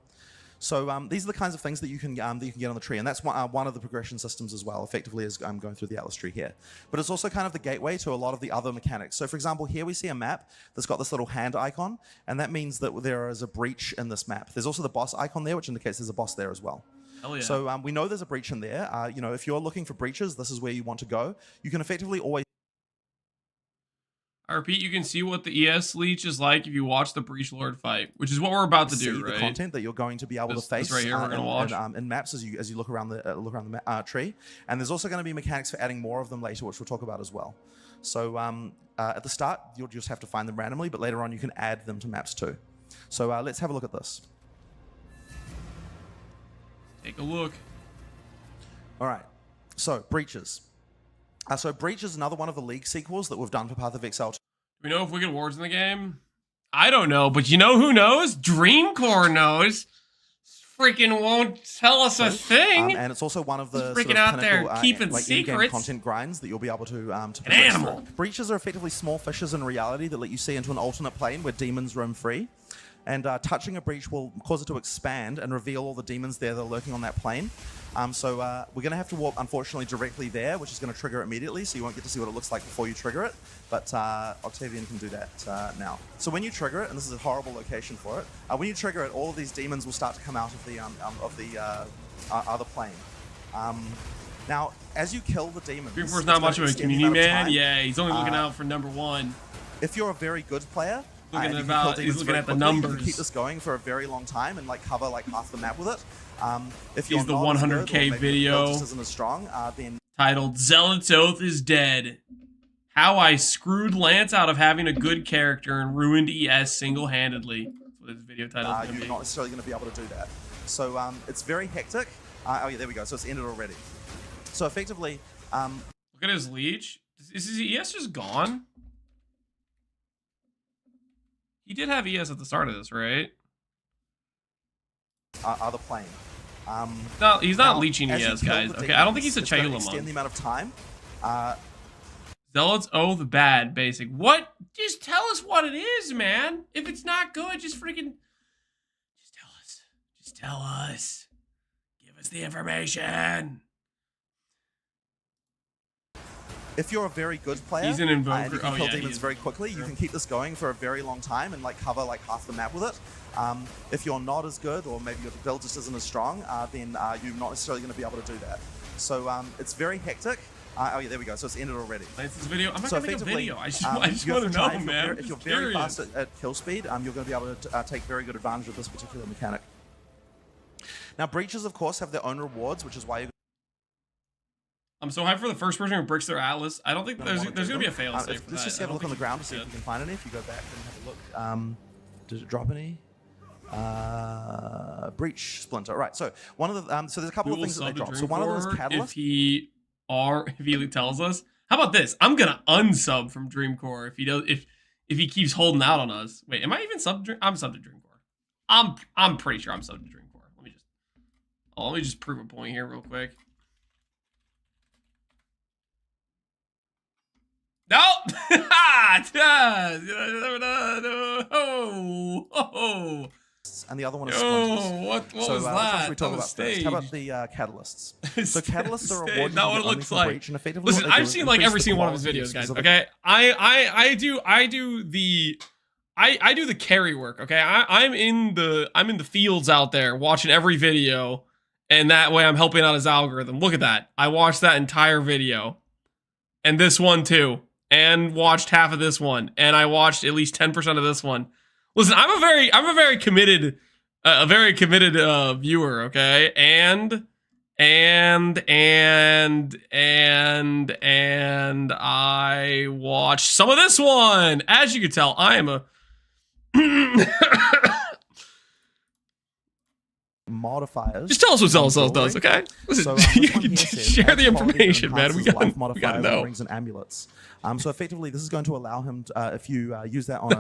So these are the kinds of things that you can get on the tree, and that's one of the progression systems as well. Effectively, as I'm going through the Atlas tree here, but it's also kind of the gateway to a lot of the other mechanics. So, for example, here we see a map that's got this little hand icon, and that means that there is a breach in this map. There's also the boss icon there, which indicates there's a boss there as well. Hell yeah. So we know there's a breach in there. If you're looking for breaches, this is where you want to go. You can effectively always. I repeat, you can see what the ES leech is like if you watch the Breach Lord fight, which is what we're about to do, right? The content that you're going to be able to face right here, we're gonna watch. In maps as you look around the tree, and there's also going to be mechanics for adding more of them later, which we'll talk about as well. So at the start, you'll just have to find them randomly, but later on you can add them to maps too. So let's have a look at this. Take a look. All right. So breaches. So Breach is another one of the League sequels that we've done for Path of Exile. Do we know if we get awards in the game? I don't know, but you know who knows? Dreamcore knows. Freaking won't tell us a thing. And it's also one of the freaking out there keeping like secrets. Content grinds that you'll be able to An animal. Through. Breaches are effectively small fissures in reality that let you see into an alternate plane where demons roam free. And touching a breach will cause it to expand and reveal all the demons there that are lurking on that plane. So we're going to have to warp, unfortunately, directly there, which is going to trigger immediately, so you won't get to see what it looks like before you trigger it. But Octavian can do that now. So when you trigger it, and this is a horrible location for it, when you trigger it, all of these demons will start to come out of the other plane. Now, as you kill the demons... Dreamcore's not much of a community man. Yeah, he's only looking out for number 1. If you're a very good player... he's looking at the numbers. You can keep this going for a very long time and like cover like half the map with it. If he's the 100K video just isn't as strong, then titled "Zealot's Oath is Dead." How I screwed Lance out of having a good character and ruined ES single-handeded. That's what his video title is. You're not necessarily going to be able to do that. So it's very hectic. Oh yeah, there we go. So it's ended already. So effectively, look at his leech. Is his ES just gone? He did have ES at the start of this, right? Other plane. No, he's not leeching ES, guys. Okay, I don't think he's a Chayla extend the amount of time. Zealots owe the bad, basic. What? Just tell us what it is, man. If it's not good, just freaking... Just tell us. Just tell us. Give us the information. If you're a very good player, He's an invoker. and you can Oh, kill yeah, demons he's very quickly, you can keep this going for a very long time and like cover like half the map with it. If you're not as good, or maybe your build just isn't as strong, then you're not necessarily going to be able to do that. So it's very hectic. Oh yeah, there we go. So it's ended already. This video. I'm not So gonna make a effectively, video. I just want to know, man. If you're very fast at kill speed, you're going to be able to take very good advantage of this particular mechanic. Now, breaches, of course, have their own rewards, which is why you're I'm so hyped for the first person who breaks their atlas. I don't think there's going to be a fail safe for that. Let's just have a look on the ground to see if we can find any. If you go back and have a look, did it drop any? Breach splinter. Right. So one of the so there's a couple of things that they drop. So one of them is catalyst. If he tells us, how about this? I'm gonna unsub from Dreamcore if he does. If he keeps holding out on us. Wait, am I even sub? I'm sub to Dreamcore. I'm pretty sure I'm sub to Dreamcore. Let me just prove a point here real quick. No! And the other one is splinters. What so, was that? We talk about stage. How about the catalysts? So catalysts are rewarded. Not what it looks like. Breach, and effectively listen, I've seen like every single one of his videos, guys. Okay, I do the carry work. Okay, I'm in the fields out there watching every video, and that way I'm helping out his algorithm. Look at that. I watched that entire video, and this one too, and watched half of this one, and I watched at least 10% of this one. Listen, I'm a very committed viewer, okay? And I watched some of this one. As you can tell, I am a modifiers. Just tell us what Zealous does, okay? Listen, So, you can share the information, man. We gotta know. Rings and amulets. So effectively, this is going to allow him, to, if you use that on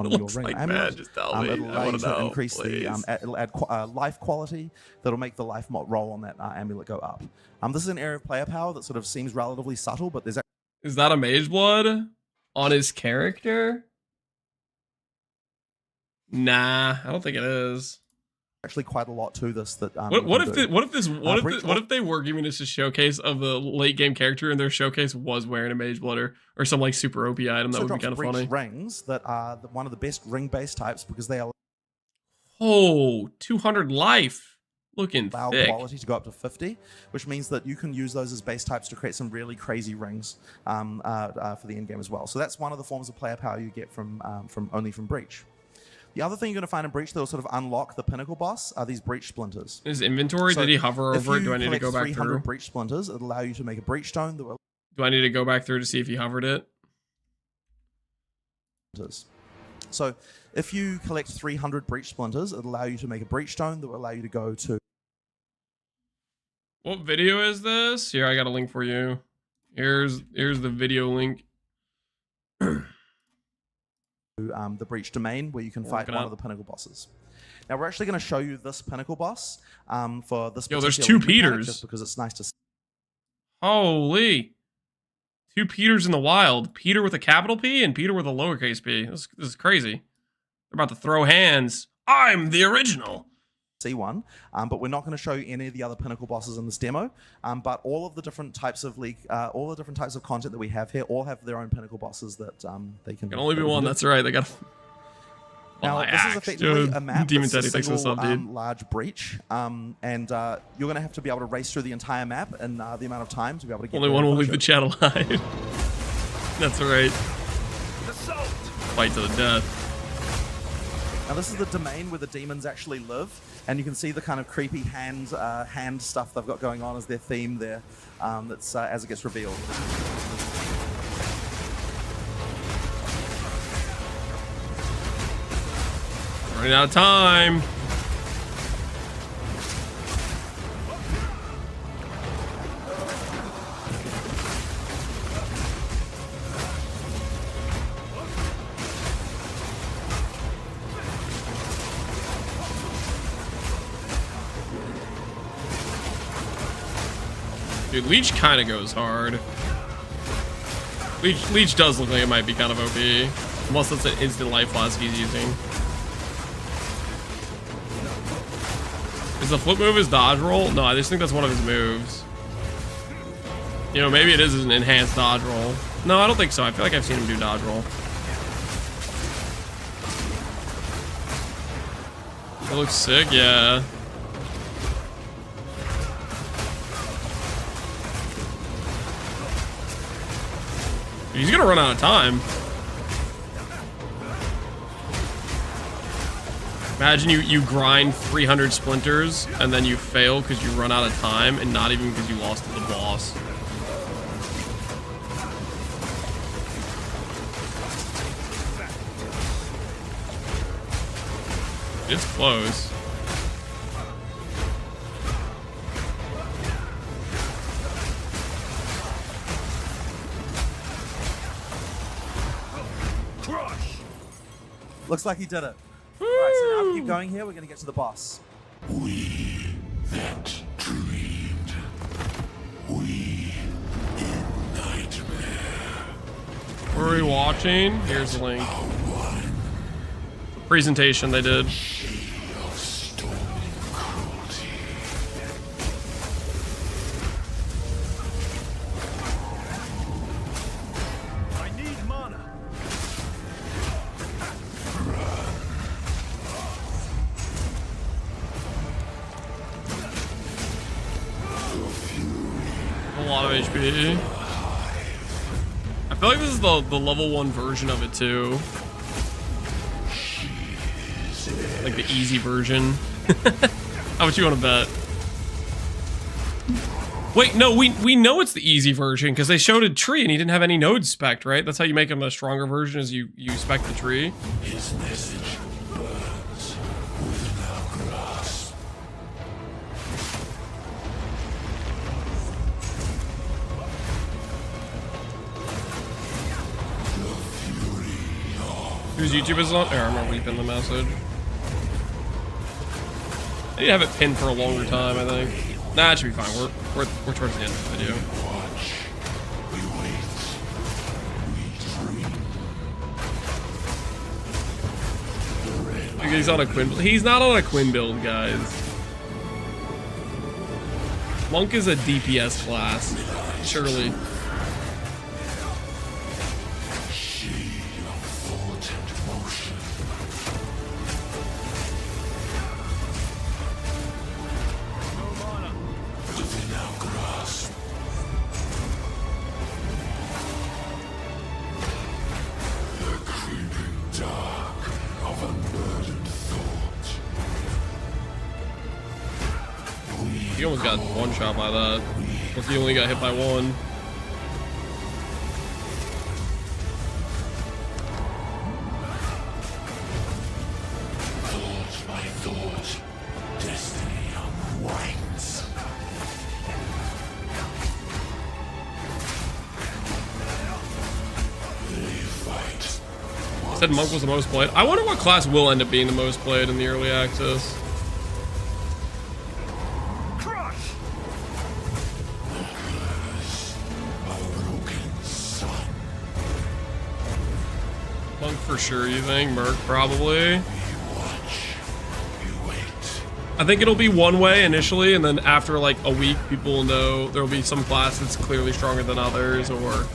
your ring like, amulet, man. Just tell me. it'll allow you to know, increase please. it'll add life quality that'll make the life roll on that amulet go up. This is an area of player power that sort of seems relatively subtle, but there's Is that a mage blood on his character? Nah, I don't think it is. actually quite a lot to this. That what if they were giving us a showcase of the late game character and their showcase was wearing a mage blood or some like super OP item that would be kind of funny. Rings that are one of the best ring based types because they allow 200 life. Looking thick. Quality to go up to 50, which means that you can use those as base types to create some really crazy rings for the end game as well. So that's one of the forms of player power you get from Breach. The other thing you're going to find in Breach that will sort of unlock the pinnacle boss are these Breach splinters. Is inventory? So did he hover over it? Do I need to go back 300 through? Breach splinters, it'll allow you to make a Breach stone. That will Do I need to go back through to see if he hovered it? So if you collect 300 Breach splinters, it'll allow you to make a Breach stone that will allow you to go to... What video is this? Here, I got a link for you. Here's the video link. The Breach domain where you can fight one of the pinnacle bosses. Now we're actually going to show you this pinnacle boss for this. Yo, there's two Peters. Just because it's nice to see. Holy, 2 Peters in the wild. Peter with a capital P and Peter with a lowercase p. This is crazy. They're about to throw hands. I'm the original. C1, but we're not going to show you any of the other pinnacle bosses in this demo. But all of the different types of all the different types of content that we have here, all have their own pinnacle bosses that they can. Can only be one. That's right. They got. Now this is effectively a map. Demon that's Teddy, a thanks for single, the sub, dude. large breach, and you're going to have to be able to race through the entire map in the amount of time to be able to get. Only one will leave the chat alive. That's right. Fight to the death. Now this is the domain where the demons actually live, and you can see the kind of creepy hand stuff they've got going on as their theme there. That's as it gets revealed. Running out of time. Dude, Leech kind of goes hard. Leech does look like it might be kind of OP. Unless it's an instant life flask he's using. Is the flip move his dodge roll? No, I just think that's one of his moves. You know, maybe it is an enhanced dodge roll. No, I don't think so. I feel like I've seen him do dodge roll. It looks sick, yeah. He's gonna run out of time. Imagine you grind 300 splinters and then you fail because you run out of time and not even because you lost to the boss. It's close. Looks like he did it. Alright, so now keep going here. We're going to get to the boss. We that dreamed. We in nightmare. What are we watching? Here's the link. Presentation they did. Of stormy cruelty. I need mana. A lot of HP. I feel like this is the level 1 version of it too. Like the easy version. How much you want to bet? Wait, no, we know it's the easy version because they showed a tree and he didn't have any nodes spec'd, right? That's how you make him a stronger version, is you spec the tree. His message burns within our grasp. Whose YouTube is on? Here, I'm gonna repin the message. I need to have it pinned for a longer time, I think. Nah, it should be fine. We're towards the end of the video. Watch. We wait. We dream. He's on a Quinn build. He's not on a Quinn build, guys. Monk is a DPS class. Surely. He almost got one shot by that. If he only got hit by one. Thought by thought, destiny unwinds. They fight. I said Monk was the most played. I wonder what class will end up being the most played in the early access. Monk for sure, you think? Merc probably. I think it'll be one way initially, and then after like a week, people will know there'll be some class that's clearly stronger than others, or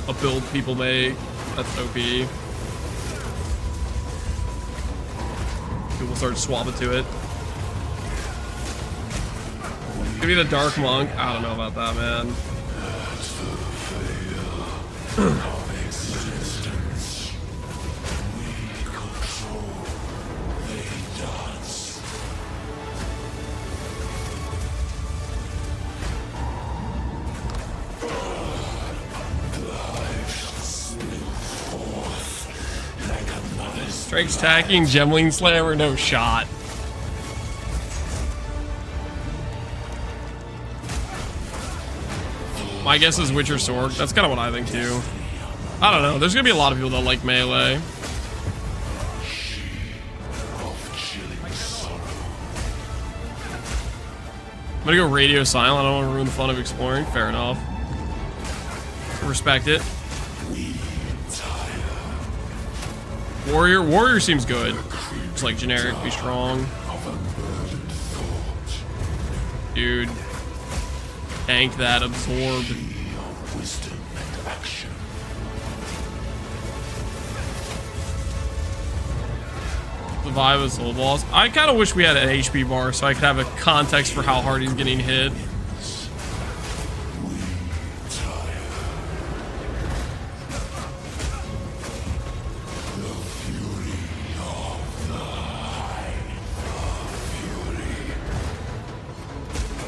a build people make that's OP. People start swapping to it. Could be the Dark Monk. I don't know about that, man. Drake's tacking, Gemling Slammer, no shot. My guess is Witcher Sword. That's kind of what I think too. I don't know. There's gonna be a lot of people that like melee. I'm gonna go radio silent. I don't want to ruin the fun of exploring. Fair enough. Respect it. Warrior seems good. It's like generic, be strong. Dude. Tank that, absorb. Survive a soul boss. I kind of wish we had an HP bar so I could have a context for how hard he's getting hit.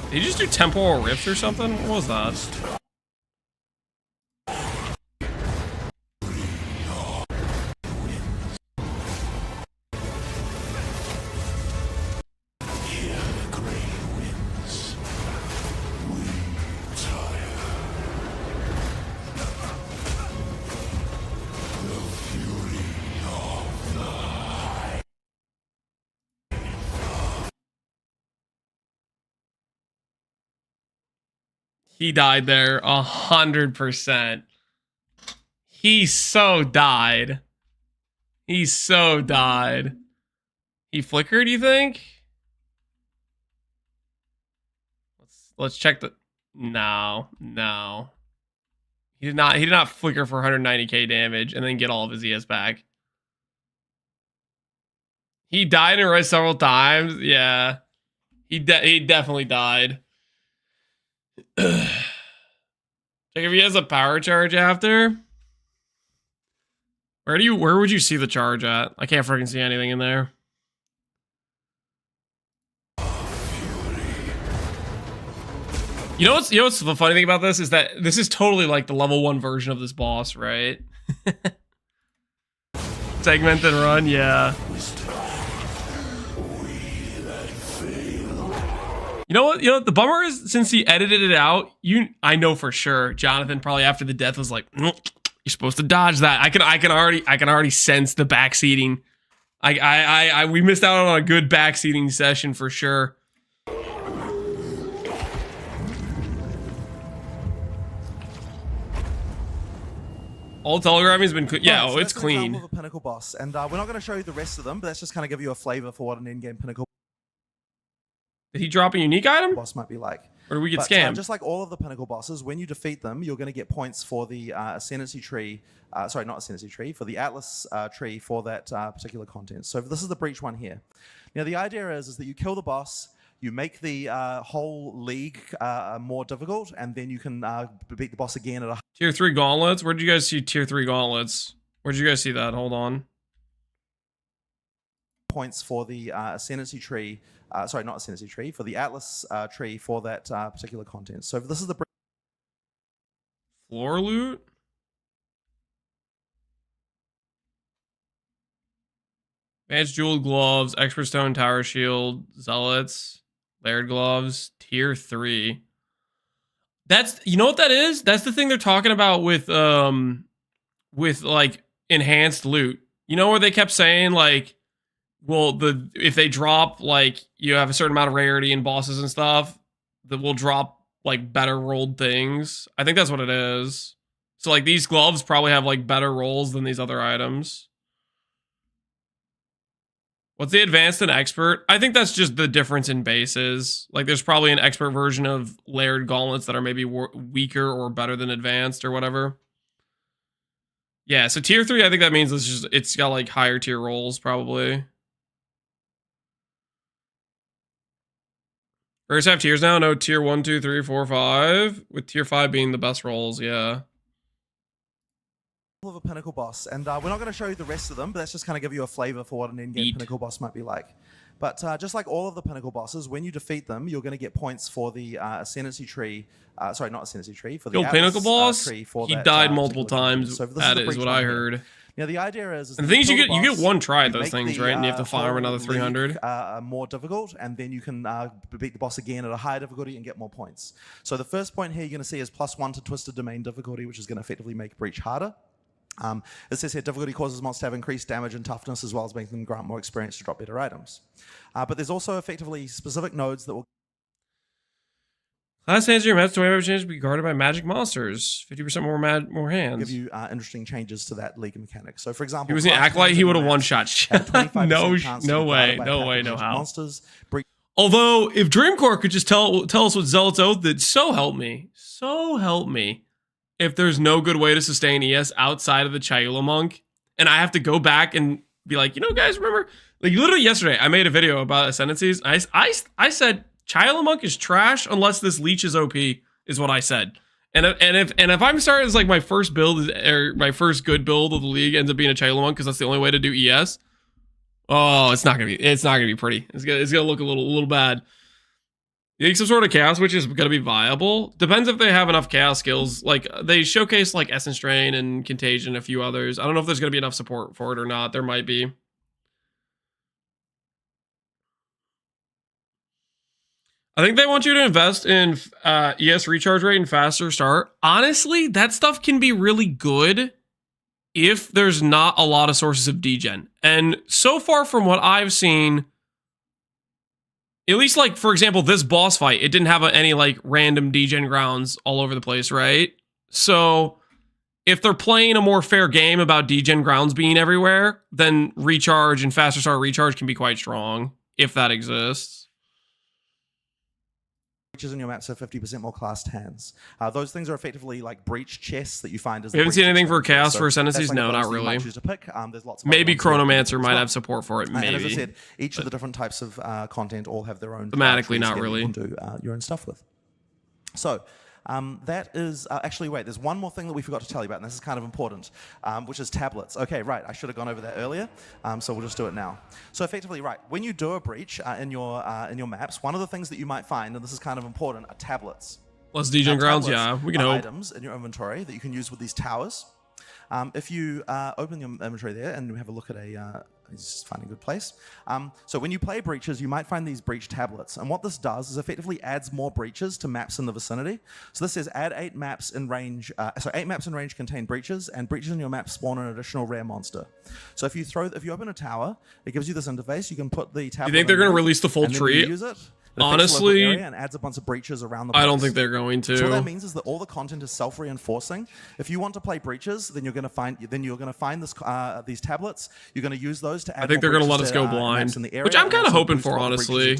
Did he just do temporal rift or something? What was that? He died there 100%. He so died. He so died. He flickered, you think? Let's check the... No. He did not flicker for 190k damage and then get all of his ES back. He died in a race several times. Yeah. He definitely died. Check if he has a power charge after. Where would you see the charge at? I can't freaking see anything in there. You know what's the funny thing about this is that this is totally like the level 1 version of this boss, right? Segment and run, yeah. You know what? The bummer is since he edited it out, I know for sure Jonathan probably after the death was like, you're supposed to dodge that. I can already sense the backseating. We missed out on a good backseating session for sure. All telegraphing has been yeah, right, so it's clean. Of a pinnacle boss, and we're not going to show you the rest of them, but that's just kind of give you a flavor for what an in-game pinnacle Did he drop a unique item? boss might be like. Or do we get scammed? Just like all of the pinnacle bosses, when you defeat them, you're going to get points for the ascendancy tree. Sorry, not ascendancy tree, for the Atlas tree for that particular content. So this is the breach one here. Now the idea is that you kill the boss, you make the whole league more difficult, and then you can beat the boss again at a Tier 3 gauntlets? Where'd you guys see tier 3 gauntlets? Where'd you guys see that? Hold on. points for the ascendancy tree. Sorry, not ascendancy tree, for the Atlas tree for that particular content. So this is the floor loot. Advanced jeweled gloves, expert stone tower shield, zealots, layered gloves, tier 3. That's, you know what that is? That's the thing they're talking about with like enhanced loot. You know where they kept saying like, well, if they drop like you have a certain amount of rarity in bosses and stuff, that will drop like better rolled things. I think that's what it is. So like these gloves probably have like better rolls than these other items. What's the advanced and expert? I think that's just the difference in bases. Like there's probably an expert version of layered gauntlets that are maybe weaker or better than advanced or whatever. Yeah, so tier 3, I think that means it's got like higher tier rolls probably. First have tiers now? No, tier 1, 2, 3, 4, 5. With tier 5 being the best rolls, yeah. of a pinnacle boss, and we're not going to show you the rest of them, but that's just kind of give you a flavor for what an in-game pinnacle boss might be like. But just like all of the pinnacle bosses, when you defeat them, you're going to get points for the ascendancy tree. Sorry, not ascendancy tree, for the Atlas, pinnacle boss tree. For he that, died multiple times. So that is what I heard. Now the idea is the thing is you get one try at those things, right? And you have to farm another 300. More difficult, and then you can beat the boss again at a higher difficulty and get more points. So the first point here you're going to see is +1 to Twisted Domain difficulty, which is going to effectively make Breach harder. It says here, difficulty causes monsters to have increased damage and toughness, as well as making them grant more experience to drop better items. But there's also effectively specific nodes that will... Class hands your maps 25% chance to be guarded by magic monsters. 50% more hands. Give you interesting changes to that league mechanic. So, for example, He was an acolyte. He would have one shot. No way, no how. Monsters. Although, if Dreamcore could just tell us what Zealot's Oath did, so help me. If there's no good way to sustain ES outside of the Chayula Monk, and I have to go back and be like, you know, guys, remember? Like, literally yesterday, I made a video about Ascendancies. I said, Chayula Monk is trash unless this leech is OP, is what I said. And if I'm starting as like my first build or my first good build of the league ends up being a Chayula Monk because that's the only way to do ES. Oh, it's not gonna be pretty. It's gonna look a little bad. You think some sort of chaos witch is gonna be viable? Depends if they have enough chaos skills. Like they showcase like Essence Drain and Contagion, and a few others. I don't know if there's gonna be enough support for it or not. There might be. I think they want you to invest in ES recharge rate and faster start. Honestly, that stuff can be really good if there's not a lot of sources of degen. And so far from what I've seen, at least like, for example, this boss fight, it didn't have any like random degen grounds all over the place, right? So if they're playing a more fair game about degen grounds being everywhere, then recharge and faster start recharge can be quite strong if that exists. Breaches in your maps have 50% more classed hands. Those things are effectively like breach chests that you find as. We haven't seen anything for chaos so for Ascendancies? like No, not really. To pick. There's lots of maybe Chronomancer might have support for it. Maybe. And as I said, each of the different types of content all have their own. Thematically, not really. You can do your own stuff with. So. That is actually, wait, there's one more thing that we forgot to tell you about, and this is kind of important, which is tablets. Okay, right, I should have gone over that earlier, so we'll just do it now. So effectively, right, when you do a breach in your maps, one of the things that you might find, and this is kind of important, are tablets. Plus degen grounds, yeah, we can hope. Items in your inventory that you can use with these towers. If you open your inventory there and have a look at just finding a good place. So when you play breaches, you might find these breach tablets. And what this does is effectively adds more breaches to maps in the vicinity. So this says add 8 maps in range. 8 maps in range contain breaches, and breaches in your map spawn an additional rare monster. So if you open a tower, it gives you this interface. You can put the tablet. You think they're going to release the full tree? Use it. Honestly, and adds a bunch of breaches around the place. I don't think they're going to. So what that means is that all the content is self-reinforcing. If you want to play breaches, then you're going to find this these tablets. You're going to use those to add. I think they're going to let us go blind, in the area, which I'm kind of hoping for, honestly.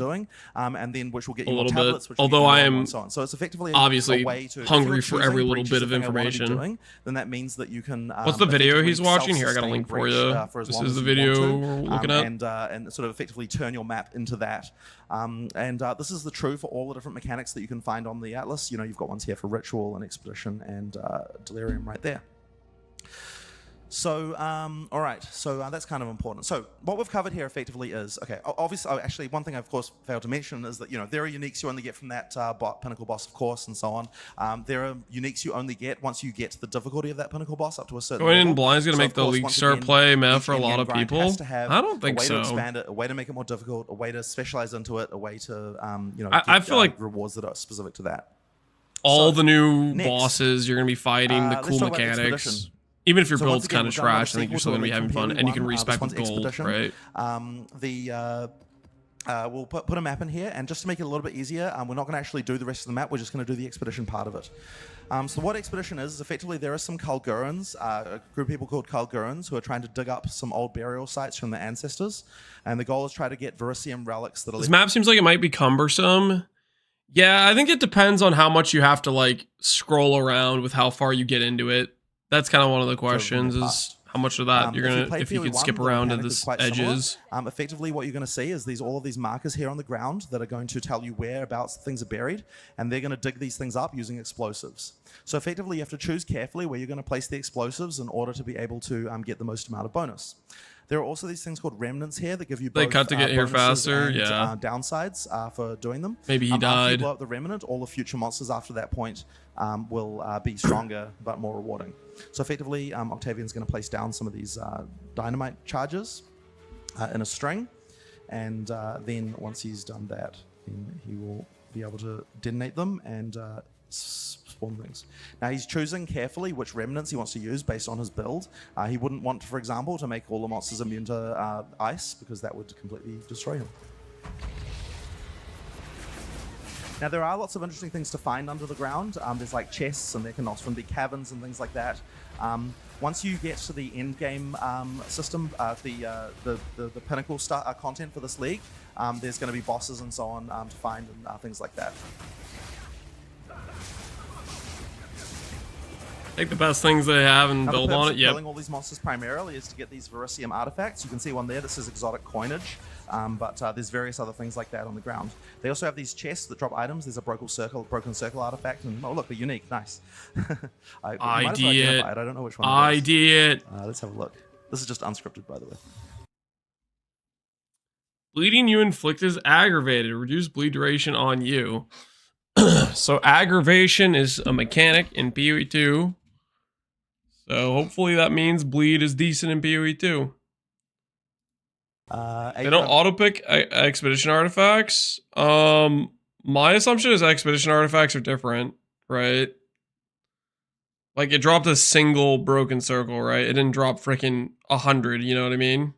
And then which will get you a little more tablets, bit. Although I am so it's effectively obviously a way to, hungry for every little bit of information. Then that means that you can. What's the video he's watching here? I got a link for you. This is the video we're looking at, and sort of effectively turn your map into that. This is the true for all the different mechanics that you can find on the Atlas. You know, you've got ones here for Ritual and Expedition and Delirium right there. So, all right, so that's kind of important. So what we've covered here effectively is, okay, obviously, actually, one thing I, of course, failed to mention is that, you know, there are uniques you only get from that Pinnacle boss, of course, and so on. There are uniques you only get once you get the difficulty of that Pinnacle boss up to a certain level. Going in blind is going to make the League Star play meh for a lot of people. I don't think so. A way to expand it, a way to make it more difficult, a way to specialize into it, a way to, you know, I feel like rewards that are specific to that. All the new bosses you're going to be fighting, the cool mechanics. Even if your build's kind of trash, I think you're still going to be having fun, and you can respec with gold, right? We'll put a map in here, and just to make it a little bit easier, we're not going to actually do the rest of the map, we're just going to do the expedition part of it. So what expedition is effectively there are some Kalgurans, a group of people called Kalgurans, who are trying to dig up some old burial sites from their ancestors, and the goal is try to get Verisium relics that are... This map seems like it might be cumbersome. Yeah, I think it depends on how much you have to like scroll around with how far you get into it. That's kind of one of the questions is how much of that you're gonna, if you can skip around to the edges. Effectively, what you're going to see is all of these markers here on the ground that are going to tell you whereabouts things are buried, and they're going to dig these things up using explosives. So effectively, you have to choose carefully where you're going to place the explosives in order to be able to get the most amount of bonus. There are also these things called remnants here that give you both they cut to get here faster, and, yeah. Downsides for doing them. Maybe he died. After you blow up the remnant, all the future monsters after that point will be stronger but more rewarding. So effectively, Octavian's going to place down some of these dynamite charges in a string, and then once he's done that, then he will be able to detonate them and spawn things. Now he's choosing carefully which remnants he wants to use based on his build. He wouldn't want, for example, to make all the monsters immune to ice, because that would completely destroy him. Now, there are lots of interesting things to find under the ground. There's like chests, and there can often be caverns and things like that. Once you get to the end game system, the pinnacle content for this league, there's going to be bosses and so on to find and things like that. Take the best things they have and build on it. Yep. Killing all these monsters primarily is to get these Verisium artifacts. You can see one there that says exotic coinage, but there's various other things like that on the ground. They also have these chests that drop items. There's a broken circle artifact, and oh look, they're unique. Nice. I don't know which one. I did. Let's have a look. This is just unscripted, by the way. Bleeding you inflict is aggravated. Reduce bleed duration on you. So aggravation is a mechanic in PoE 2. So hopefully that means bleed is decent in PoE 2. They don't auto-pick expedition artifacts. My assumption is expedition artifacts are different, right? Like it dropped a single broken circle, right? It didn't drop freaking 100, you know what I mean?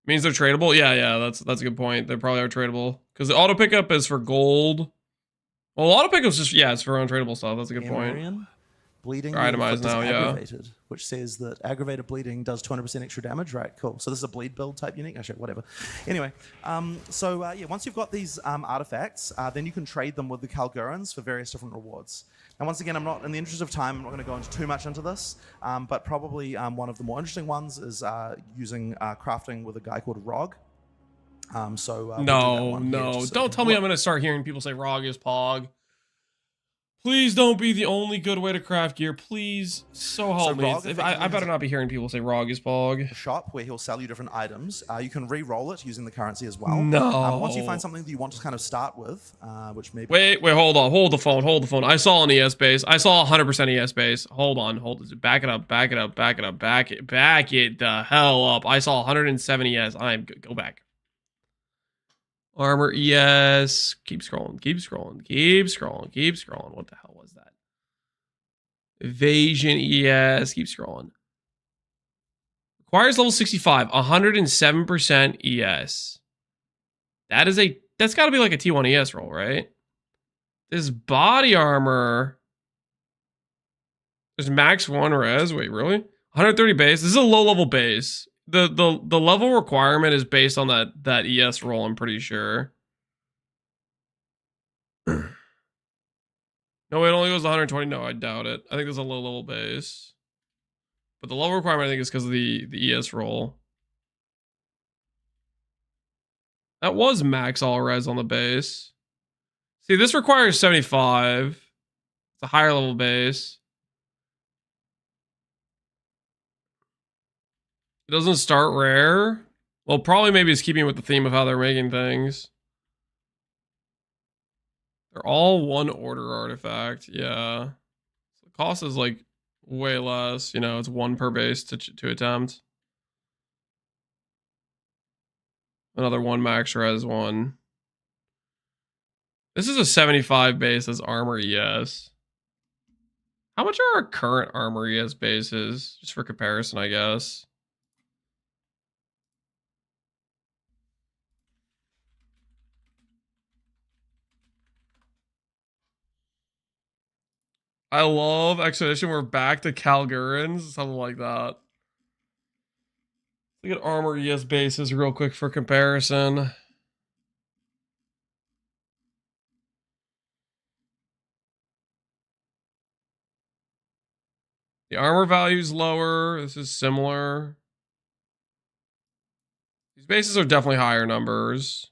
Means they're tradable? Yeah, that's a good point. They probably are tradable. Because the auto pickup is for gold. Well, auto pickup's just, yeah, it's for untradeable stuff. That's a good point. Bleeding itemized now, aggravated, which says that aggravated bleeding does 200% extra damage. Right, cool. So this is a bleed build type unique. Actually, whatever. Anyway, yeah, once you've got these artifacts, then you can trade them with the Kalgurans for various different rewards. And once again, I'm not, in the interest of time, I'm not going to go into too much into this, but probably one of the more interesting ones is using crafting with a guy called Rog. No, don't tell me I'm going to start hearing people say Rog is Pog. Please don't be the only good way to craft gear. Please, so help me. I better not be hearing people say Rog is Pog. Shop where he'll sell you different items. You can re-roll it using the currency as well. No. Once you find something that you want to kind of start with, which maybe... Wait, hold on. Hold the phone. I saw an ES base. I saw 100% ES base. Hold it. Back it up. Back it the hell up. I saw 107 ES. Go back. Armor ES. Keep scrolling. What the hell was that? Evasion ES. Keep scrolling. Requires level 65. 107% ES. That's got to be like a T1 ES roll, right? This body armor. There's max 1 res. Wait, really? 130 base. This is a low level base. The level requirement is based on that ES roll, I'm pretty sure. No, it only goes to 120. No, I doubt it. I think there's a low level base. But the level requirement, I think, is because of the ES roll. That was max all res on the base. See, this requires 75. It's a higher level base. It doesn't start rare. Well, probably maybe it's keeping with the theme of how they're making things. They're all one order artifact. Yeah. So the cost is like way less. You know, it's 1 per base to attempt. Another 1 max res 1. This is a 75 base as armor ES. How much are our current armor ES bases? Just for comparison, I guess. I love Expedition. We're back to Kalgurans. Something like that. Look at armor ES bases real quick for comparison. The armor value is lower. This is similar. These bases are definitely higher numbers.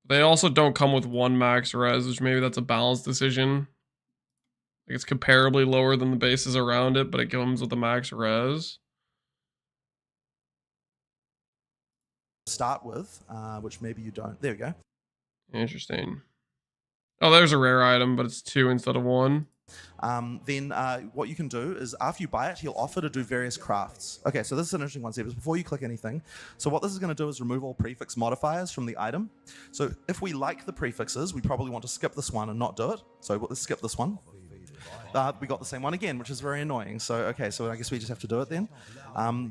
They also don't come with 1 max res, which maybe that's a balanced decision. Like it's comparably lower than the bases around it, but it comes with a max res. Start with, which maybe you don't. There we go. Interesting. Oh, there's a rare item, but it's 2 instead of 1. Then what you can do is after you buy it, he'll offer to do various crafts. Okay, so this is an interesting one, Sebas, before you click anything. So what this is going to do is remove all prefix modifiers from the item. So if we like the prefixes, we probably want to skip this one and not do it. So let's skip this one. We got the same one again, which is very annoying. So, okay, so I guess we just have to do it then.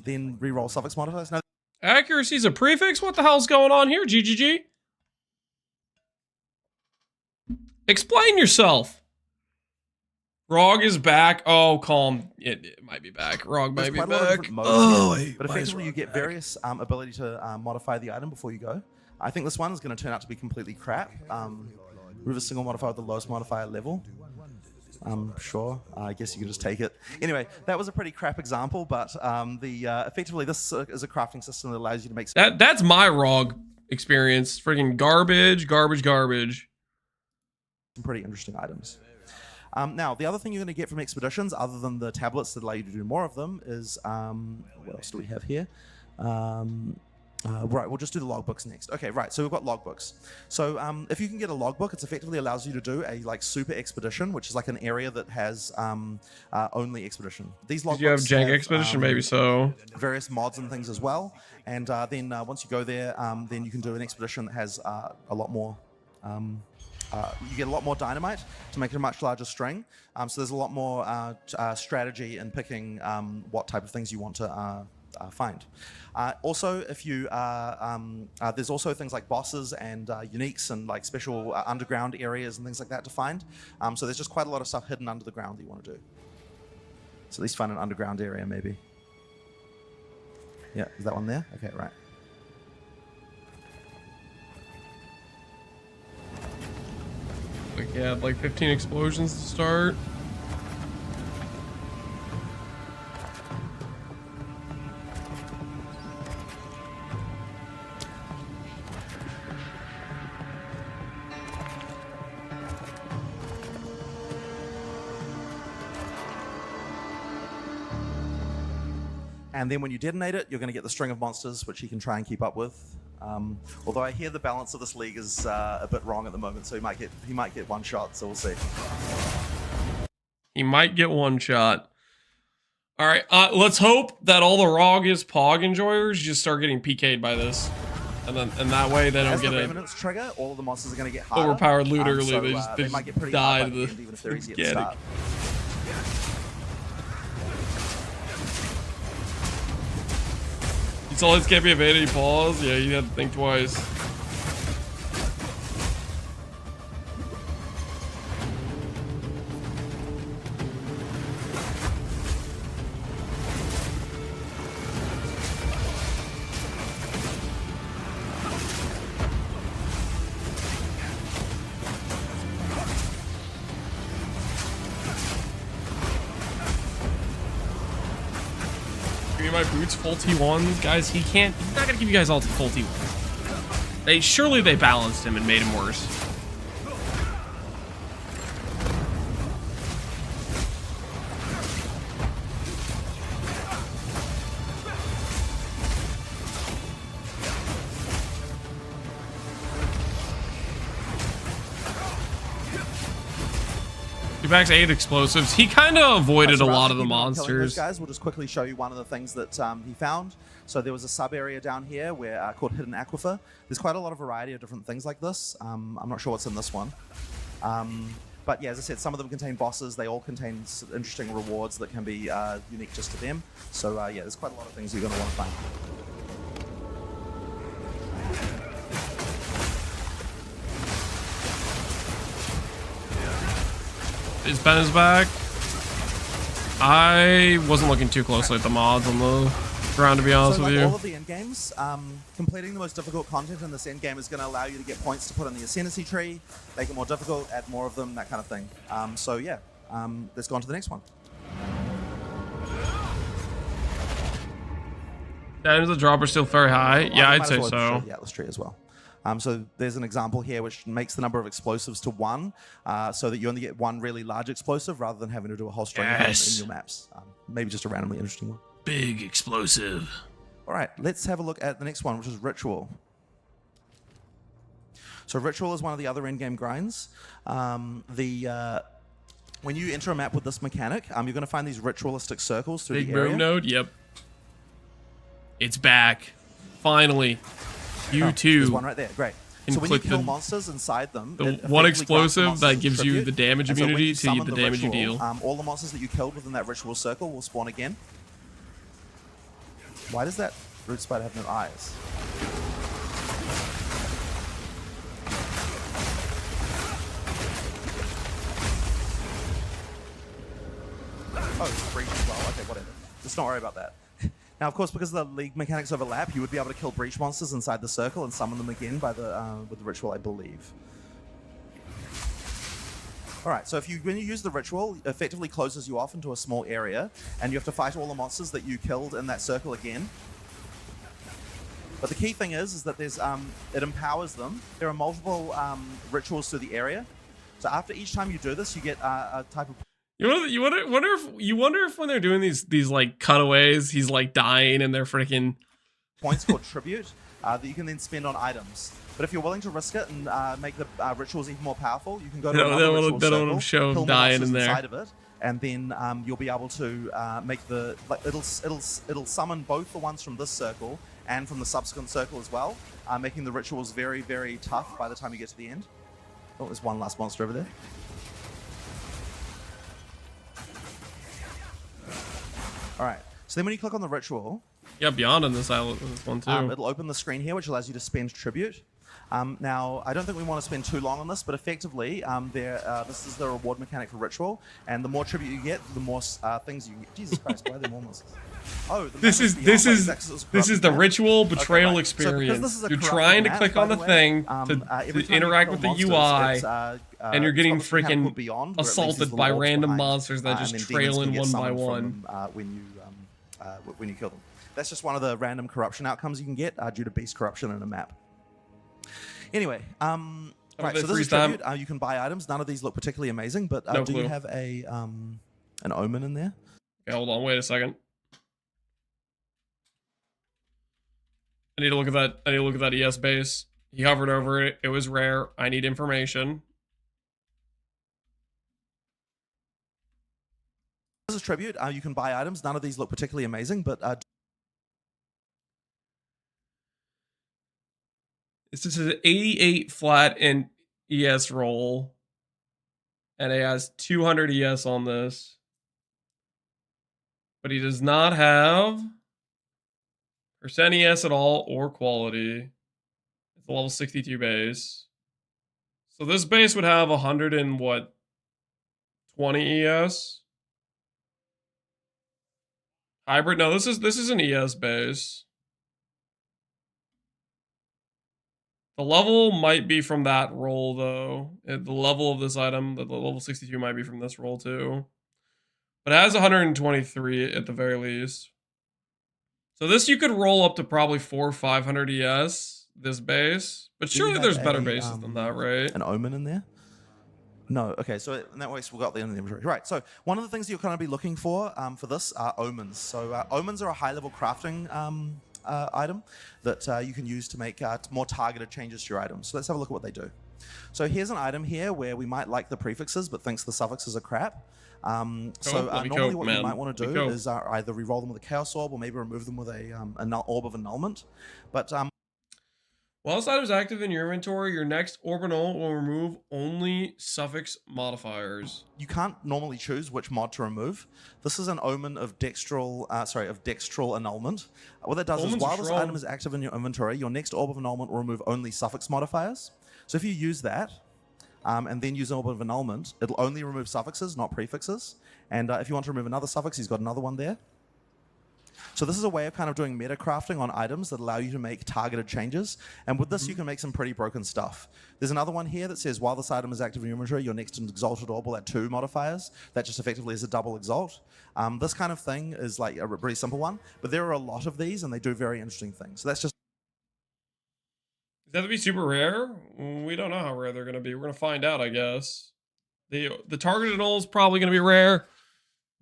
Then re-roll suffix modifiers. No. Accuracy's a prefix? What the hell's going on here, GGG? Explain yourself. Rog is back. Oh, calm. It might be back. Rog might be quite a lot of back. different modes Oh, here, wait. but Why is effectively you Rog get back? various ability to modify the item before you go. I think this one is going to turn out to be completely crap. Remove a single modifier with the lowest modifier level. Sure. I guess you could just take it. Anyway, that was a pretty crap example, but effectively this is a crafting system that allows you to make That's my Rog experience. Freaking garbage, garbage, garbage. some pretty interesting items. Now, the other thing you're going to get from expeditions, other than the tablets that allow you to do more of them, is what else do we have here? Right, we'll just do the logbooks next. Okay, right, so we've got logbooks. So if you can get a logbook, it effectively allows you to do a like super expedition, which is like an area that has only expedition. These logbooks Did you have jank expedition? Maybe so. Various mods and things as well. And then once you go there, then you can do an expedition that has a lot more. You get a lot more dynamite to make it a much larger string. So there's a lot more strategy in picking what type of things you want to find. Also, if you there's also things like bosses and uniques and like special underground areas and things like that to find. So there's just quite a lot of stuff hidden under the ground that you want to do. So at least find an underground area maybe. Yeah, is that one there? Okay, right. Like, yeah, like 15 explosions to start. And then when you detonate it, you're going to get the string of monsters, which you can try and keep up with. Although I hear the balance of this league is a bit wrong at the moment, so he might get one shot. So we'll see. He might get one shot. All right, let's hope that all the Rogis Pog enjoyers just start getting PK'd by this, and that way they don't As get the a remnants trigger, all of the monsters are going to get harder. overpowered loot early. So, they might just get pretty die hard to by the end, even if they're easy at the organic. start. These always can't be evaded. Pause. Yeah, you have to think twice. Give me my boots full T1s, guys. He's not gonna give you guys all full T1s. Surely they balanced him and made him worse. Backs 8 explosives. He kind of avoided a lot of the monsters. Guys, we'll just quickly show you one of the things that he found. So there was a sub area down here where called Hidden Aquifer. There's quite a lot of variety of different things like this. I'm not sure what's in this one. But yeah, as I said, some of them contain bosses. They all contain interesting rewards that can be unique just to them. So yeah, there's quite a lot of things you're going to want to find. Is Ben is back? I wasn't looking too closely at the mods on the ground, to be honest with you. All of the end games, completing the most difficult content in this end game is going to allow you to get points to put in the ascendancy tree, make it more difficult, add more of them, that kind of thing. So yeah, let's go on to the next one. Damage the drop are still very high. Yeah, I'd say so. The Atlas tree as well. So there's an example here which makes the number of explosives to 1, so that you only get one really large explosive rather than having to do a whole string of them in your maps. Maybe just a randomly interesting one. Big explosive. All right, let's have a look at the next one, which is Ritual. So Ritual is one of the other in-game grinds. When you enter a map with this mechanic, you're going to find these ritualistic circles through Big the area. boom node, yep. It's back. Finally. You too. There's one right there, great. And so when you click kill the- monsters inside them, the it one effectively explosive grants that monsters gives you tribute. the damage And so when immunity you to summon the damage you ritual, deal. all the monsters that you killed within that ritual circle will spawn again. Why does that root spider have no eyes? Oh, breach as well. Okay, whatever. Let's not worry about that. Now, of course, because the league mechanics overlap, you would be able to kill breach monsters inside the circle and summon them again by the with the ritual, I believe. All right, so when you use the ritual, it effectively closes you off into a small area, and you have to fight all the monsters that you killed in that circle again. But the key thing is that there's it empowers them. There are multiple rituals through the area. So after each time you do this, you get a type of. You wonder if when they're doing these like cutaways, he's like dying and they're freaking points called tribute that you can then spend on items. But if you're willing to risk it and make the rituals even more powerful, you can go to another ritual circle, show kill dying monsters in there. inside of it, and then you'll be able to make the it'll summon both the ones from this circle and from the subsequent circle as well, making the rituals very, very tough by the time you get to the end. Oh, there's one last monster over there. All right. So then when you click on the ritual, yeah, beyond in this one too. It'll open the screen here, which allows you to spend tribute. Now, I don't think we want to spend too long on this, but effectively, this is the reward mechanic for ritual, and the more tribute you get, the more things you get. Jesus Christ, why are there more monsters? Oh, this is the ritual betrayal experience. You're trying to click on the thing to interact with the UI, and you're getting freaking assaulted by random monsters that just trail in one by one when you kill them. That's just one of the random corruption outcomes you can get due to beast corruption in a map. Anyway, right, so this is tribute. You can buy items. None of these look particularly amazing, but do you have an omen in there? Okay, hold on, wait a second. I need to look at that. I need to look at that ES base. He hovered over it. It was rare. I need information. This is tribute. You can buy items. None of these look particularly amazing, but this is an 88 flat in ES roll, and it has 200 ES on this, but he does not have percent ES at all or quality. It's a level 62 base, so this base would have 100 and what, 20 ES. Hybrid? No, this is an ES base. The level might be from that roll, though. The level of this item, the level 62 might be from this roll, too. But it has 123 at the very least. So this you could roll up to probably 400 or 500 ES, this base. But surely there's better bases than that, right? An omen in there? No. Okay, so in that way, we've got the end of the inventory. Right, so one of the things you're going to be looking for this are omens. So omens are a high-level crafting item that you can use to make more targeted changes to your items. So let's have a look at what they do. So here's an item here where we might like the prefixes but thinks the suffixes are crap. Normally what you might want to do is either re-roll them with a Chaos Orb or maybe remove them with an Orb of Annulment. But while this item is active in your inventory, your next Orb of Annulment will remove only suffix modifiers. You can't normally choose which mod to remove. This is an omen of dextral annulment. What that does is while this item is active in your inventory, your next Orb of Annulment will remove only suffix modifiers. So if you use that, and then use an Orb of Annulment, it'll only remove suffixes, not prefixes. And if you want to remove another suffix, he's got another one there. So this is a way of kind of doing meta crafting on items that allow you to make targeted changes. And with this, you can make some pretty broken stuff. There's another one here that says, while this item is active in your inventory, your next Exalted Orb will add 2 modifiers. That just effectively is a double exalt. This kind of thing is like a pretty simple one, but there are a lot of these and they do very interesting things. So that's just... Is that to be super rare? We don't know how rare they're going to be. We're going to find out, I guess. The targeted null is probably going to be rare.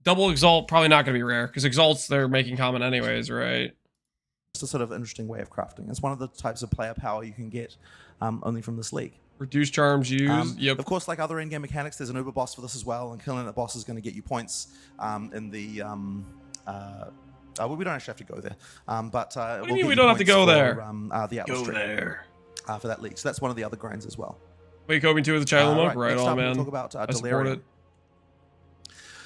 Double Exalt, probably not going to be rare, because Exalts, they're making common anyways, right? It's a sort of interesting way of crafting. It's one of the types of player power you can get only from this league. Reduce charms used, yep. Of course, like other in-game mechanics, there's an uber boss for this as well, and killing that boss is going to get you points in the... well, we don't actually have to go there. What do you mean we don't have to go there? The Atlas go there. For that league. So that's one of the other grinds as well. Wait, Kobe 2 with the child mode? Right on, man. We'll talk about Delirium.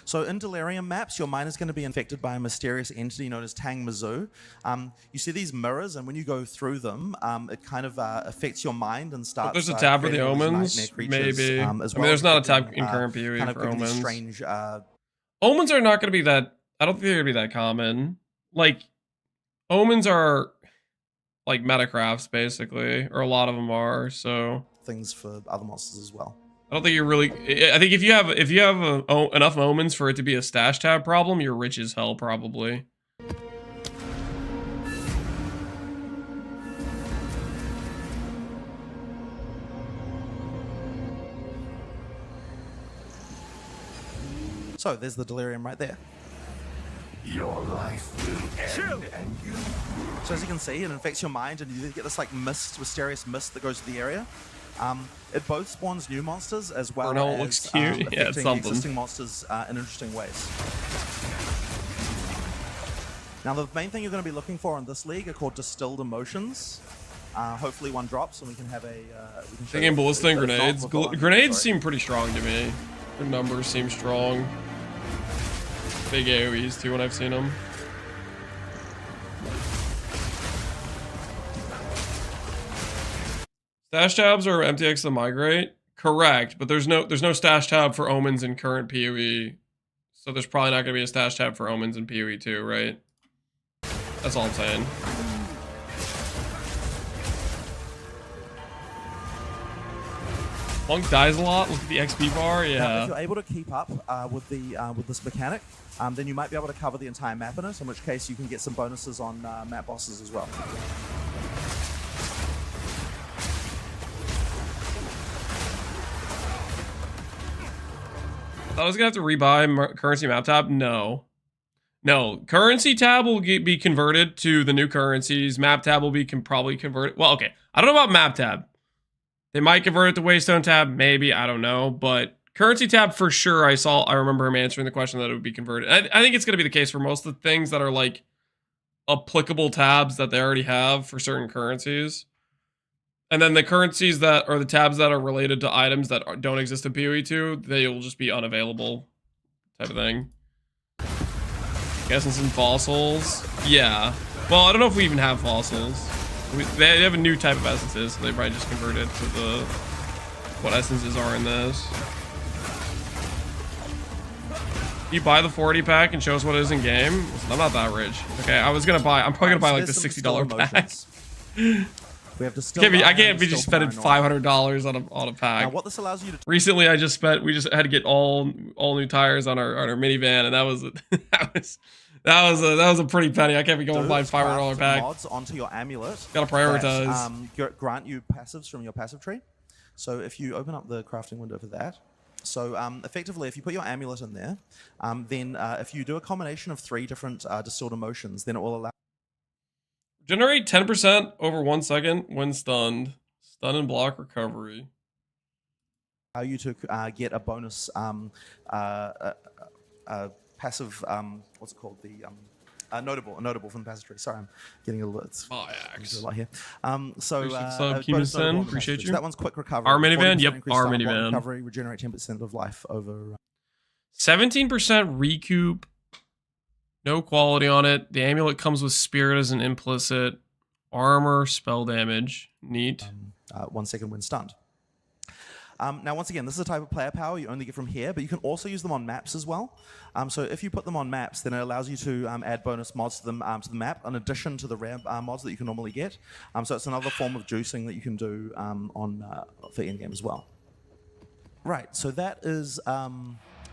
So in Delirium maps, your mind is going to be infected by a mysterious entity known as Tang Mizu. You see these mirrors, and when you go through them, it kind of affects your mind and starts. There's a tab for the omens, maybe. As well. I mean, there's not a tab in current PoE for omens. Strange Omens are not going to be that. I don't think they're going to be that common. Like, omens are like metacrafts basically, or a lot of them are. So things for other monsters as well. I don't think you're really. I think if you have enough omens for it to be a stash tab problem, you're rich as hell probably. So there's the delirium right there. Your life will end, and you. So as you can see, it infects your mind, and you get this like mist, mysterious mist that goes to the area. It both spawns new monsters as well Bruno as looks cute. Yeah, it's affecting something. existing monsters in interesting ways. Now the main thing you're going to be looking for in this league are called distilled emotions. Hopefully one drops, and we can have a. Thinking ballistic grenades. Grenades Sorry. seem pretty strong to me. Their numbers seem strong. Big AoEs too when I've seen them. Stash tabs are MTX to migrate? Correct, but there's no stash tab for omens in current PoE. So there's probably not gonna be a stash tab for omens in PoE too, right? That's all I'm saying. Monk dies a lot. Look at the XP bar. Now, if Yeah. you're able to keep up with this mechanic, then you might be able to cover the entire map in it. In which case, you can get some bonuses on map bosses as well. I thought I was gonna have to rebuy currency map tab. No. Currency tab will be converted to the new currencies. Map tab will be probably converted. Well, okay. I don't know about map tab. They might convert it to Waystone tab, maybe. I don't know. But currency tab for sure. I remember him answering the question that it would be converted. I think it's gonna be the case for most of the things that are like applicable tabs that they already have for certain currencies. And then the currencies that are the tabs that are related to items that don't exist in PoE 2, they will just be unavailable type of thing. Essence and fossils. Yeah. Well, I don't know if we even have fossils. They have a new type of essences, so they probably just converted to the what essences are in this. You buy the 40 pack and show us what it is in game. Listen, I'm not that rich. Okay, I'm probably gonna buy like the $60 pack. We have to I can't be just spending $500 on a pack. Now, what this allows you to Recently, we just had to get all new tires on our minivan, and that was a pretty penny. I can't be going buying $500 pack. Mods onto your amulet. Gotta prioritize. That, grant you passives from your passive tree. So if you open up the crafting window for that, so effectively, if you put your amulet in there, then if you do a combination of 3 different distilled emotions, then it will allow. Generate 10% over 1 second when stunned. Stun and block recovery. Allow you to get a bonus passive. What's it called? A notable from the passive tree. Sorry, I'm getting a little. There's a lot here. Appreciate you. So that one's quick recovery. Our minivan. Yep, increased our stun and block minivan. Recovery. Regenerate 10% of life over. 17% recoup. No quality on it. The amulet comes with spirit as an implicit. Armor, spell damage. Neat. 1 second when stunned. Now, once again, this is a type of player power you only get from here, but you can also use them on maps as well. So if you put them on maps, then it allows you to add bonus mods to them to the map, in addition to the rare mods that you can normally get. So it's another form of juicing that you can do for in-game as well. Right, so that is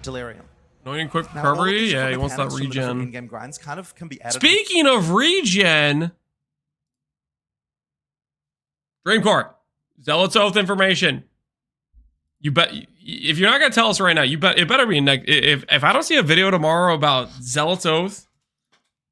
Delirium. Annoying quick Now, all of recovery. these Yeah, he wants that mechanics from the different regen. in-game grinds kind of can be added. Speaking of regen, Dreamcore, Zealot's Oath information. You bet. If you're not gonna tell us right now, you bet it better be next. If I don't see a video tomorrow about Zealot's Oath,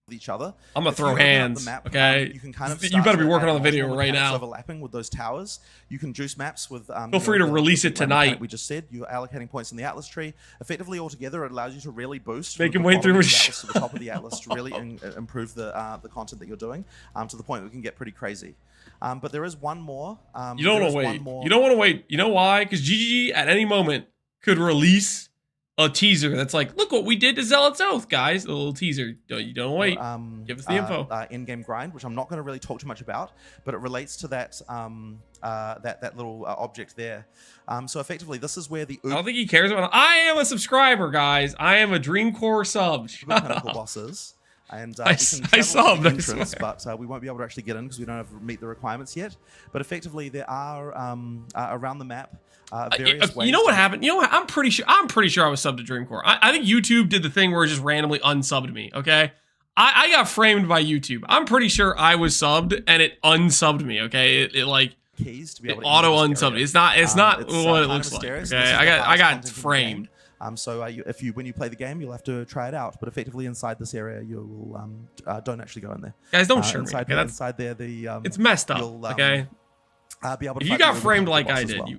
with each other, I'm gonna if throw you open up the hands. map, Okay, you can kind of you start better be to working add on the video multiple right mechanics now. overlapping with those towers. You can juice maps with. Feel free to release it tonight. We just said you're allocating points in the Atlas tree. Effectively, altogether, it allows you to really boost. Make from him the wait through bottom of his the Atlas to the top of the Atlas to really improve the content that you're doing to the point where it can get pretty crazy. But there is one more. You don't want to wait. You don't want to wait. You know why? Because GGG at any moment could release a teaser that's like, look what we did to Zealot's Oath, guys. A little teaser. Don't wait. Give us the info. In-game grind, which I'm not going to really talk too much about, but it relates to that that little object there. So effectively, this is where the I don't think he cares about. I am a subscriber, guys. I am a Dream Core sub. pinnacle bosses. And I subbed, entrance, but we won't be able to actually get in because we don't have meet the requirements yet. But effectively, there are around the map various ways. You know what happened? You know what? I'm pretty sure I was subbed to Dreamcore. I think YouTube did the thing where it just randomly unsubbed me. Okay, I got framed by YouTube. I'm pretty sure I was subbed and it unsubbed me. Okay, it like keys to be able to auto unsubbed. It's not what it looks like. Okay, I got framed. So when you play the game, you'll have to try it out. But effectively, inside this area, you will don't actually go in there. Guys, don't shoot me. Okay, inside there, it's messed up. Okay. Be able to if you got framed like I did, you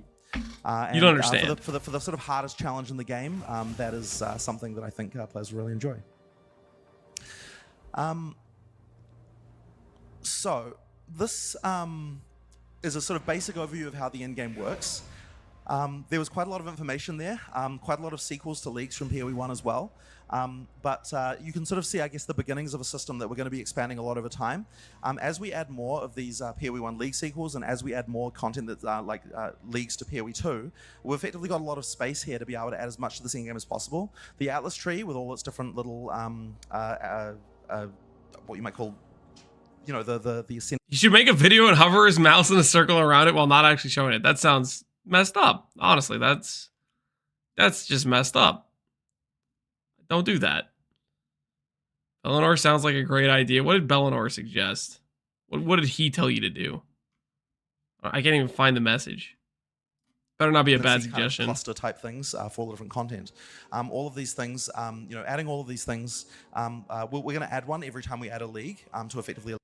don't understand. For the sort of hardest challenge in the game, that is something that I think players really enjoy. So this is a sort of basic overview of how the end game works. There was quite a lot of information there, quite a lot of sequels to leagues from PoE 1 as well. But you can sort of see, I guess, the beginnings of a system that we're going to be expanding a lot over time. As we add more of these PoE 1 league sequels, and as we add more content that leagues to PoE 2, we've effectively got a lot of space here to be able to add as much to this in-game as possible. The Atlas tree with all its different little, what you might call, you know, the ascent. You should make a video and hover his mouse in a circle around it while not actually showing it. That sounds messed up. Honestly, that's just messed up. Don't do that. Bellinor sounds like a great idea. What did Bellinor suggest? What did he tell you to do? I can't even find the message. Better not be a bad suggestion. Kind of cluster type things for all the different content. All of these things, adding all of these things, we're going to add one every time we add a league to effectively.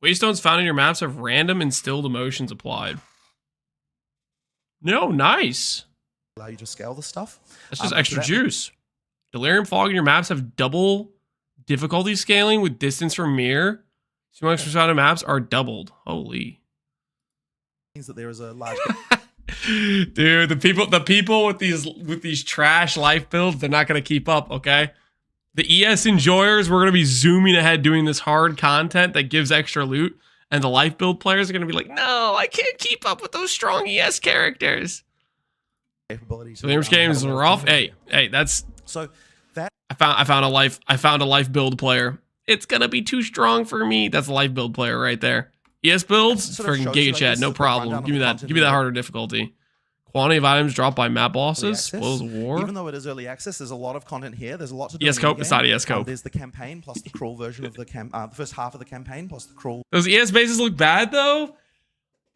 Waystones found in your maps have random instilled emotions applied. No, nice. Allow you to scale this stuff. That's just extra juice. Delirium Fog in your maps have double difficulty scaling with distance from mirror. So extra sounded maps are doubled. Holy. Means that there is a large. Dude, the people with these trash life builds, they're not gonna keep up. Okay. The ES enjoyers, we're gonna be zooming ahead doing this hard content that gives extra loot. And the life build players are going to be like, no, I can't keep up with those strong ES characters. Capability. So the games are off. Hey, that's so that I found a life build player. It's gonna be too strong for me. That's a life build player right there. ES builds, freaking Giga Chat, no problem. Give me that harder difficulty. Quantity of items dropped by map bosses. Spoils of war. Even though it is early access, there's a lot of content here. There's a lot to do. ES Cope, it's not ES Cope. There's the campaign plus the crawl version of the the first half of the campaign plus the crawl. Those ES bases look bad though.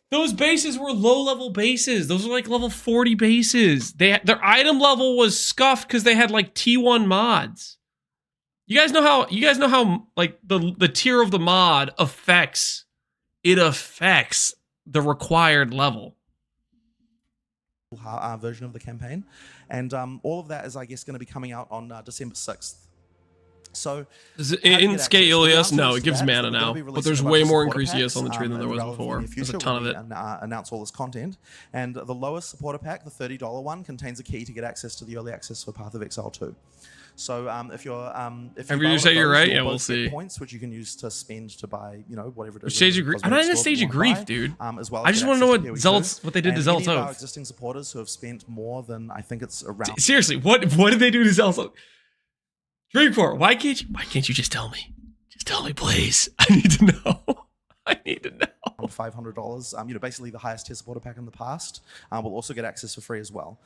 Those bases were low-level bases. Those were like level 40 bases. Their item level was scuffed because they had like T1 mods. You guys know how like the tier of the mod affects the required level. Version of the campaign, and all of that is, I guess, going to be coming out on December 6th. So in Skate Ilias, no, it gives mana now, but there's way more increased ES on the tree than there was before. There's a ton of it. Announce all this content, and the lowest supporter pack, the $30 one, contains a key to get access to the early access for Path of Exile 2. So if you say you're right, yeah, we'll see. Points which you can use to spend to buy, whatever it is. Stage of Grief. I'm not in a Stage of Grief, dude. As well I just want to know what they did to Zealot's Oath. Our existing supporters who have spent more than, I think it's around. Seriously, what did they do to Zealot's Oath? Dreamcore, why can't you just tell me? Just tell me, please. I need to know. I need to know. $500. Basically the highest tier supporter pack in the past. We'll also get access for free as well.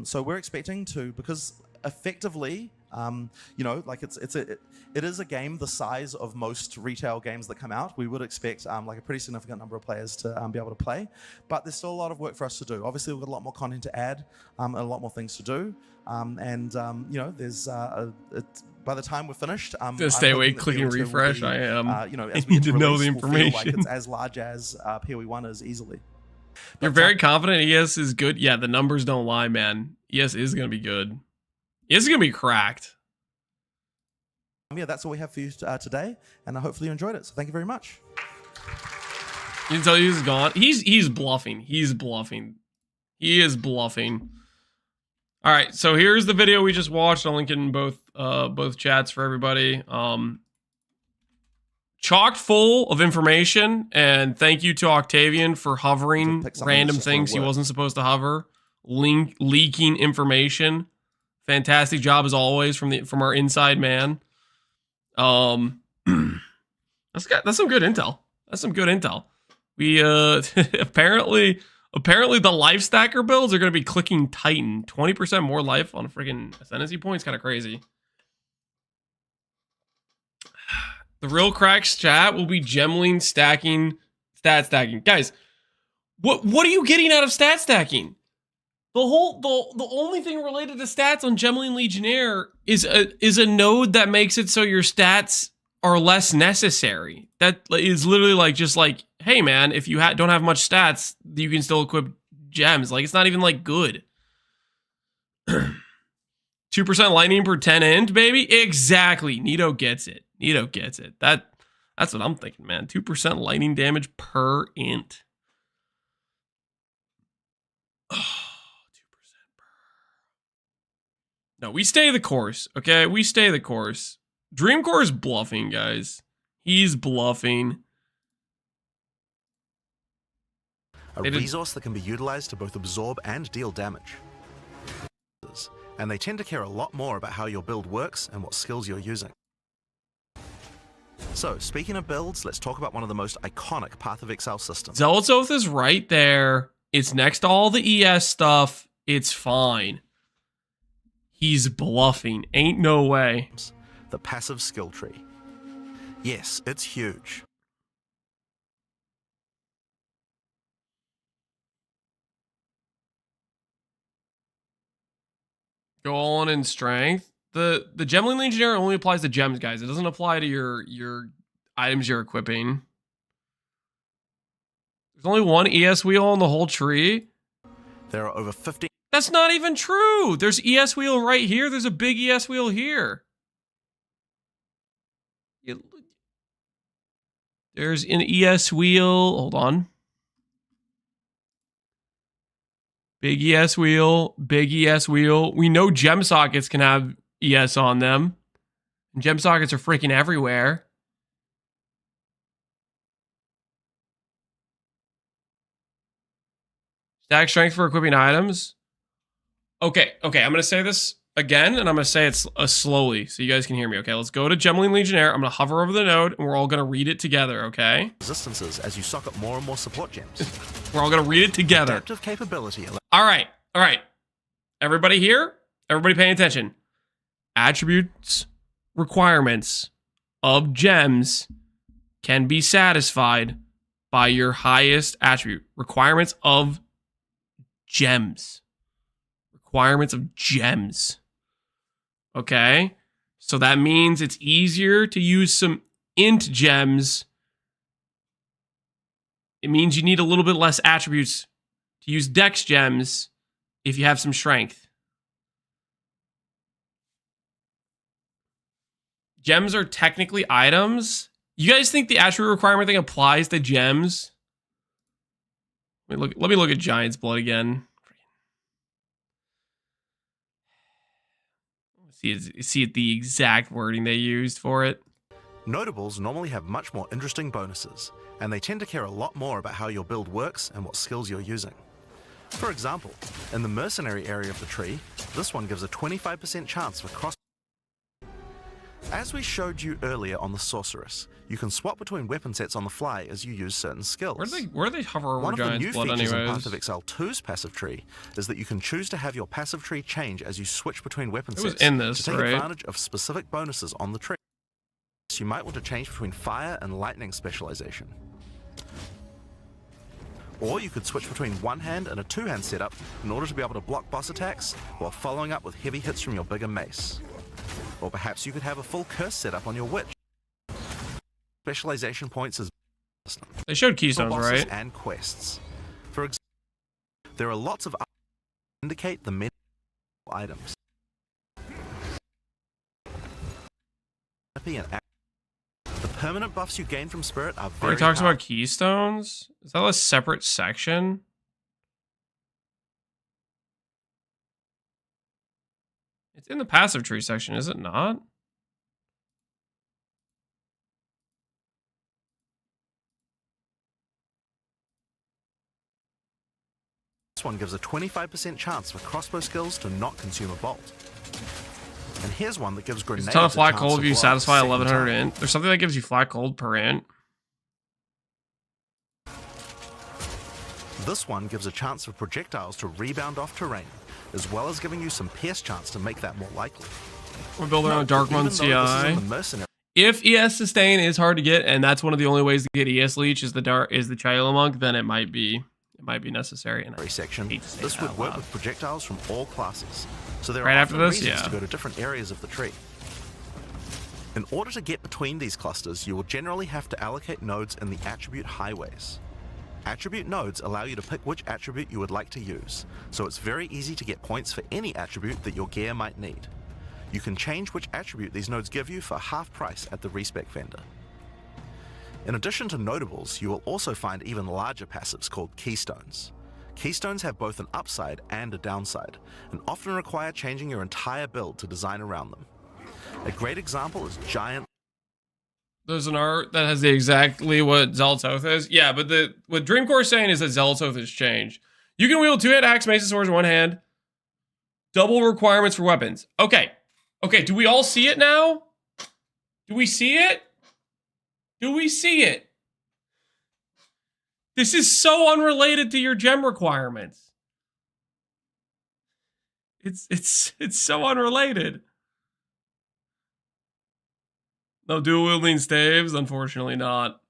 So we're expecting to, because effectively, it is a game the size of most retail games that come out. We would expect like a pretty significant number of players to be able to play, but there's still a lot of work for us to do. Obviously, we've got a lot more content to add, and a lot more things to do. There's by the time we're finished, stay awake, clicking refresh. I am. As we need to know the information. Like it's as large as PoE 1 is easily. You're very confident ES is good. Yeah, the numbers don't lie, man. ES is gonna be good. ES is gonna be cracked. Yeah, that's all we have for you today, and hopefully you enjoyed it. So thank you very much. You can tell he's gone. He's bluffing. He's bluffing. He is bluffing. All right, so here's the video we just watched. I'll link it in both chats for everybody. Chock full of information, and thank you to Octavian for hovering random things he wasn't supposed to hover, leaking information. Fantastic job as always from our inside man. That's some good intel. That's some good intel. We apparently the life stacker builds are going to be clicking Titan. 20% more life on a freaking ascendancy point is kind of crazy. The real cracks chat will be gemling stacking, stat stacking. Guys, what are you getting out of stat stacking? The only thing related to stats on Gemling Legionnaire is a node that makes it so your stats are less necessary. That is literally like just like, hey man, if you don't have much stats, you can still equip gems. Like it's not even like good. 2% lightning per 10 int, baby. Exactly. Nito gets it. Nito gets it. That's what I'm thinking, man. 2% lightning damage per int. No, we stay the course, okay? We stay the course. Dreamcore is bluffing, guys. He's bluffing. A resource that can be utilized to both absorb and deal damage. And they tend to care a lot more about how your build works and what skills you're using. So, speaking of builds, let's talk about one of the most iconic Path of Exile systems. Zealot's Oath is right there. It's next to all the ES stuff. It's fine. He's bluffing. Ain't no way. The passive skill tree. Yes, it's huge. Go on in strength. The Gemling Legionnaire only applies to gems, guys. It doesn't apply to your items you're equipping. There's only one ES wheel on the whole tree. There are over 50. That's not even true. There's ES wheel right here. There's a big ES wheel here. There's an ES wheel. Hold on. Big ES wheel. Big ES wheel. We know gem sockets can have ES on them. And gem sockets are freaking everywhere. Stack strength for equipping items. Okay, I'm going to say this again, and I'm going to say it slowly so you guys can hear me, okay? Let's go to Gemling Legionnaire. I'm going to hover over the node, and we're all going to read it together, okay? Resistances as you sock up more and more support gems. We're all going to read it together. Adaptive capability. All right. Everybody here? Everybody paying attention. Attributes, requirements of gems can be satisfied by your highest attribute. Requirements of gems. Requirements of gems. Okay? So that means it's easier to use some int gems. It means you need a little bit less attributes to use dex gems if you have some strength. Gems are technically items. You guys think the attribute requirement thing applies to gems? Let me look at Giant's Blood again. See the exact wording they used for it. Notables normally have much more interesting bonuses, and they tend to care a lot more about how your build works and what skills you're using. For example, in the mercenary area of the tree, this one gives a 25% chance for cross. As we showed you earlier on the Sorceress, you can swap between weapon sets on the fly as you use certain skills. Where do they hover over One Giant's Blood of the new features anyways? in Path of Exile 2's passive tree is that you can choose to have your passive tree change as you switch between weapon sets in this, to take right? advantage of specific bonuses on the tree. So you might want to change between fire and lightning specialization. Or you could switch between one hand and a two-hand setup in order to be able to block boss attacks while following up with heavy hits from your bigger mace. Or perhaps you could have a full curse setup on your witch. Specialization points is They showed keystones, right? And quests. For example, there are lots of indicate the meta items. The permanent buffs you gain from Spirit are very He talks powerful. about keystones? Is that a separate section? It's in the passive tree section, is it not? This one gives a 25% chance for crossbow skills to not consume a bolt. And here's one that gives grenades There's a ton of flat chance cold to if you blow up satisfy a second 1100 time. int. There's something that gives you flat cold per int. This one gives a chance for projectiles to rebound off terrain, as well as giving you some pierce chance to make that more likely. We're building on Note Dark that Moon even though this is in CI. the mercenary If ES sustain is hard to get, and that's one of the only ways to get ES leech is the Chilo monk, then it might be necessary. And I section, hate to say this that would out work loud. with projectiles from all classes. So there Right are after often this, reasons yeah. to go to different areas of the tree. In order to get between these clusters, you will generally have to allocate nodes in the attribute highways. Attribute nodes allow you to pick which attribute you would like to use, so it's very easy to get points for any attribute that your gear might need. You can change which attribute these nodes give you for half price at the respec vendor. In addition to notables, you will also find even larger passives called keystones. Keystones have both an upside and a downside, and often require changing your entire build to design around them. A great example is giant. There's an art that has exactly what Zealot's Oath is. Yeah, but what Dreamcore is saying is that Zealot's Oath has changed. You can wield 2-hit axe, mace, and swords in one hand. Double requirements for weapons. Okay. Okay, do we all see it now? Do we see it? Do we see it? This is so unrelated to your gem requirements. It's so unrelated. No dual wielding staves, unfortunately not.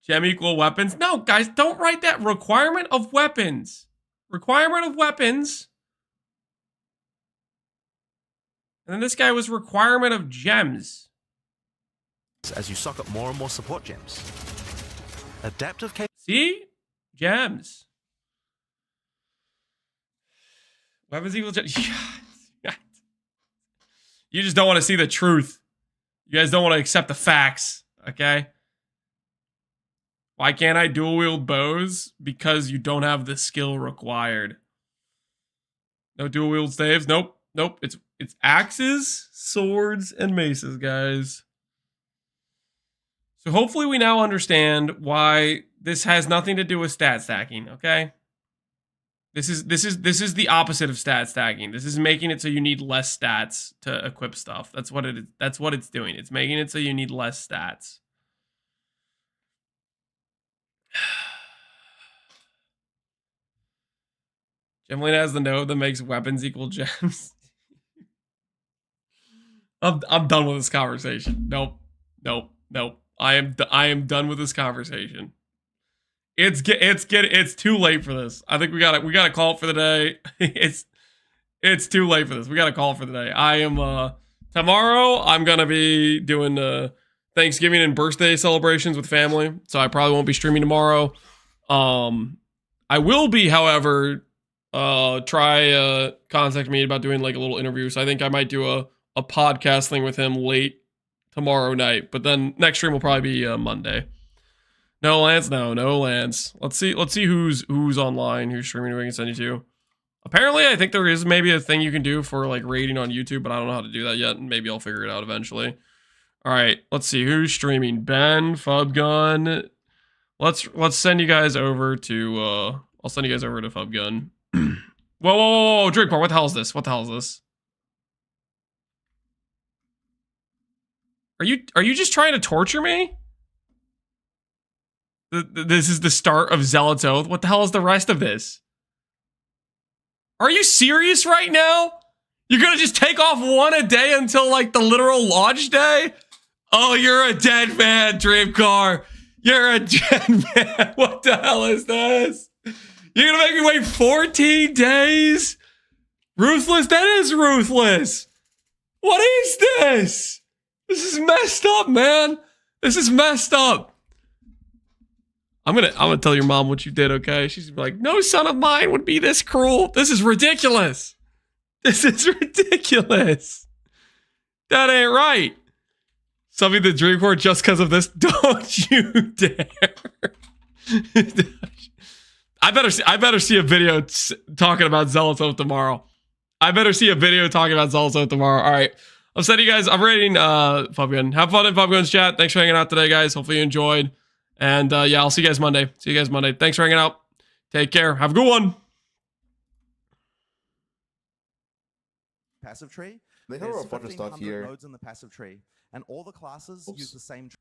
Gem equal weapons. No, guys, don't write that. Requirement of weapons. Requirement of weapons. And then this guy was requirement of gems. As you sock up more and more support gems. Adaptive See? Gems. Weapons equal gems. You just don't want to see the truth. You guys don't want to accept the facts, okay? Why can't I dual wield bows? Because you don't have the skill required. No dual wield staves? Nope. Nope. It's axes, swords, and maces, guys. So hopefully we now understand why this has nothing to do with stat stacking, okay? This is the opposite of stat stacking. This is making it so you need less stats to equip stuff. That's what it is. That's what it's doing. It's making it so you need less stats. Gemlin has the node that makes weapons equal gems. I'm done with this conversation. Nope. I am done with this conversation. It's too late for this. I think we gotta call it for the day. It's too late for this. We gotta call it for the day. I am tomorrow I'm gonna be doing Thanksgiving and birthday celebrations with family, so I probably won't be streaming tomorrow. I will be, however, try contact me about doing like a little interview. So I think I might do a podcast thing with him late tomorrow night, but then next stream will probably be Monday. No Lance, no Lance. Let's see who's online, who's streaming, who I can send you to. Apparently, I think there is maybe a thing you can do for like rating on YouTube, but I don't know how to do that yet, and maybe I'll figure it out eventually. All right, let's see who's streaming. Ben, Fubgun. Let's send you guys over to I'll send you guys over to Fubgun. Whoa, Drinkport, what the hell is this? What the hell is this? Are you just trying to torture me? This is the start of Zealot's Oath. What the hell is the rest of this? Are you serious right now? You're gonna just take off one a day until like the literal launch day? Oh, you're a dead man, Dreamcar. You're a dead man. What the hell is this? You're gonna make me wait 14 days? Ruthless? That is ruthless. What is this? This is messed up, man. This is messed up. I'm gonna tell your mom what you did, okay? She's like, no son of mine would be this cruel. This is ridiculous. This is ridiculous. That ain't right. Something to dream for just because of this. Don't you dare. I better see a video talking about Zealot's Oath tomorrow. I better see a video talking about Zalzo tomorrow. All right. I'm sending you guys. I'm rating Pubgun. Have fun in Pubgun's chat. Thanks for hanging out today, guys. Hopefully you enjoyed. And yeah, I'll see you guys Monday. See you guys Monday. Thanks for hanging out. Take care. Have a good one. Passive tree. They have There's a bunch of stuff 1,500 here. nodes in the passive tree, and all the classes use the same tree.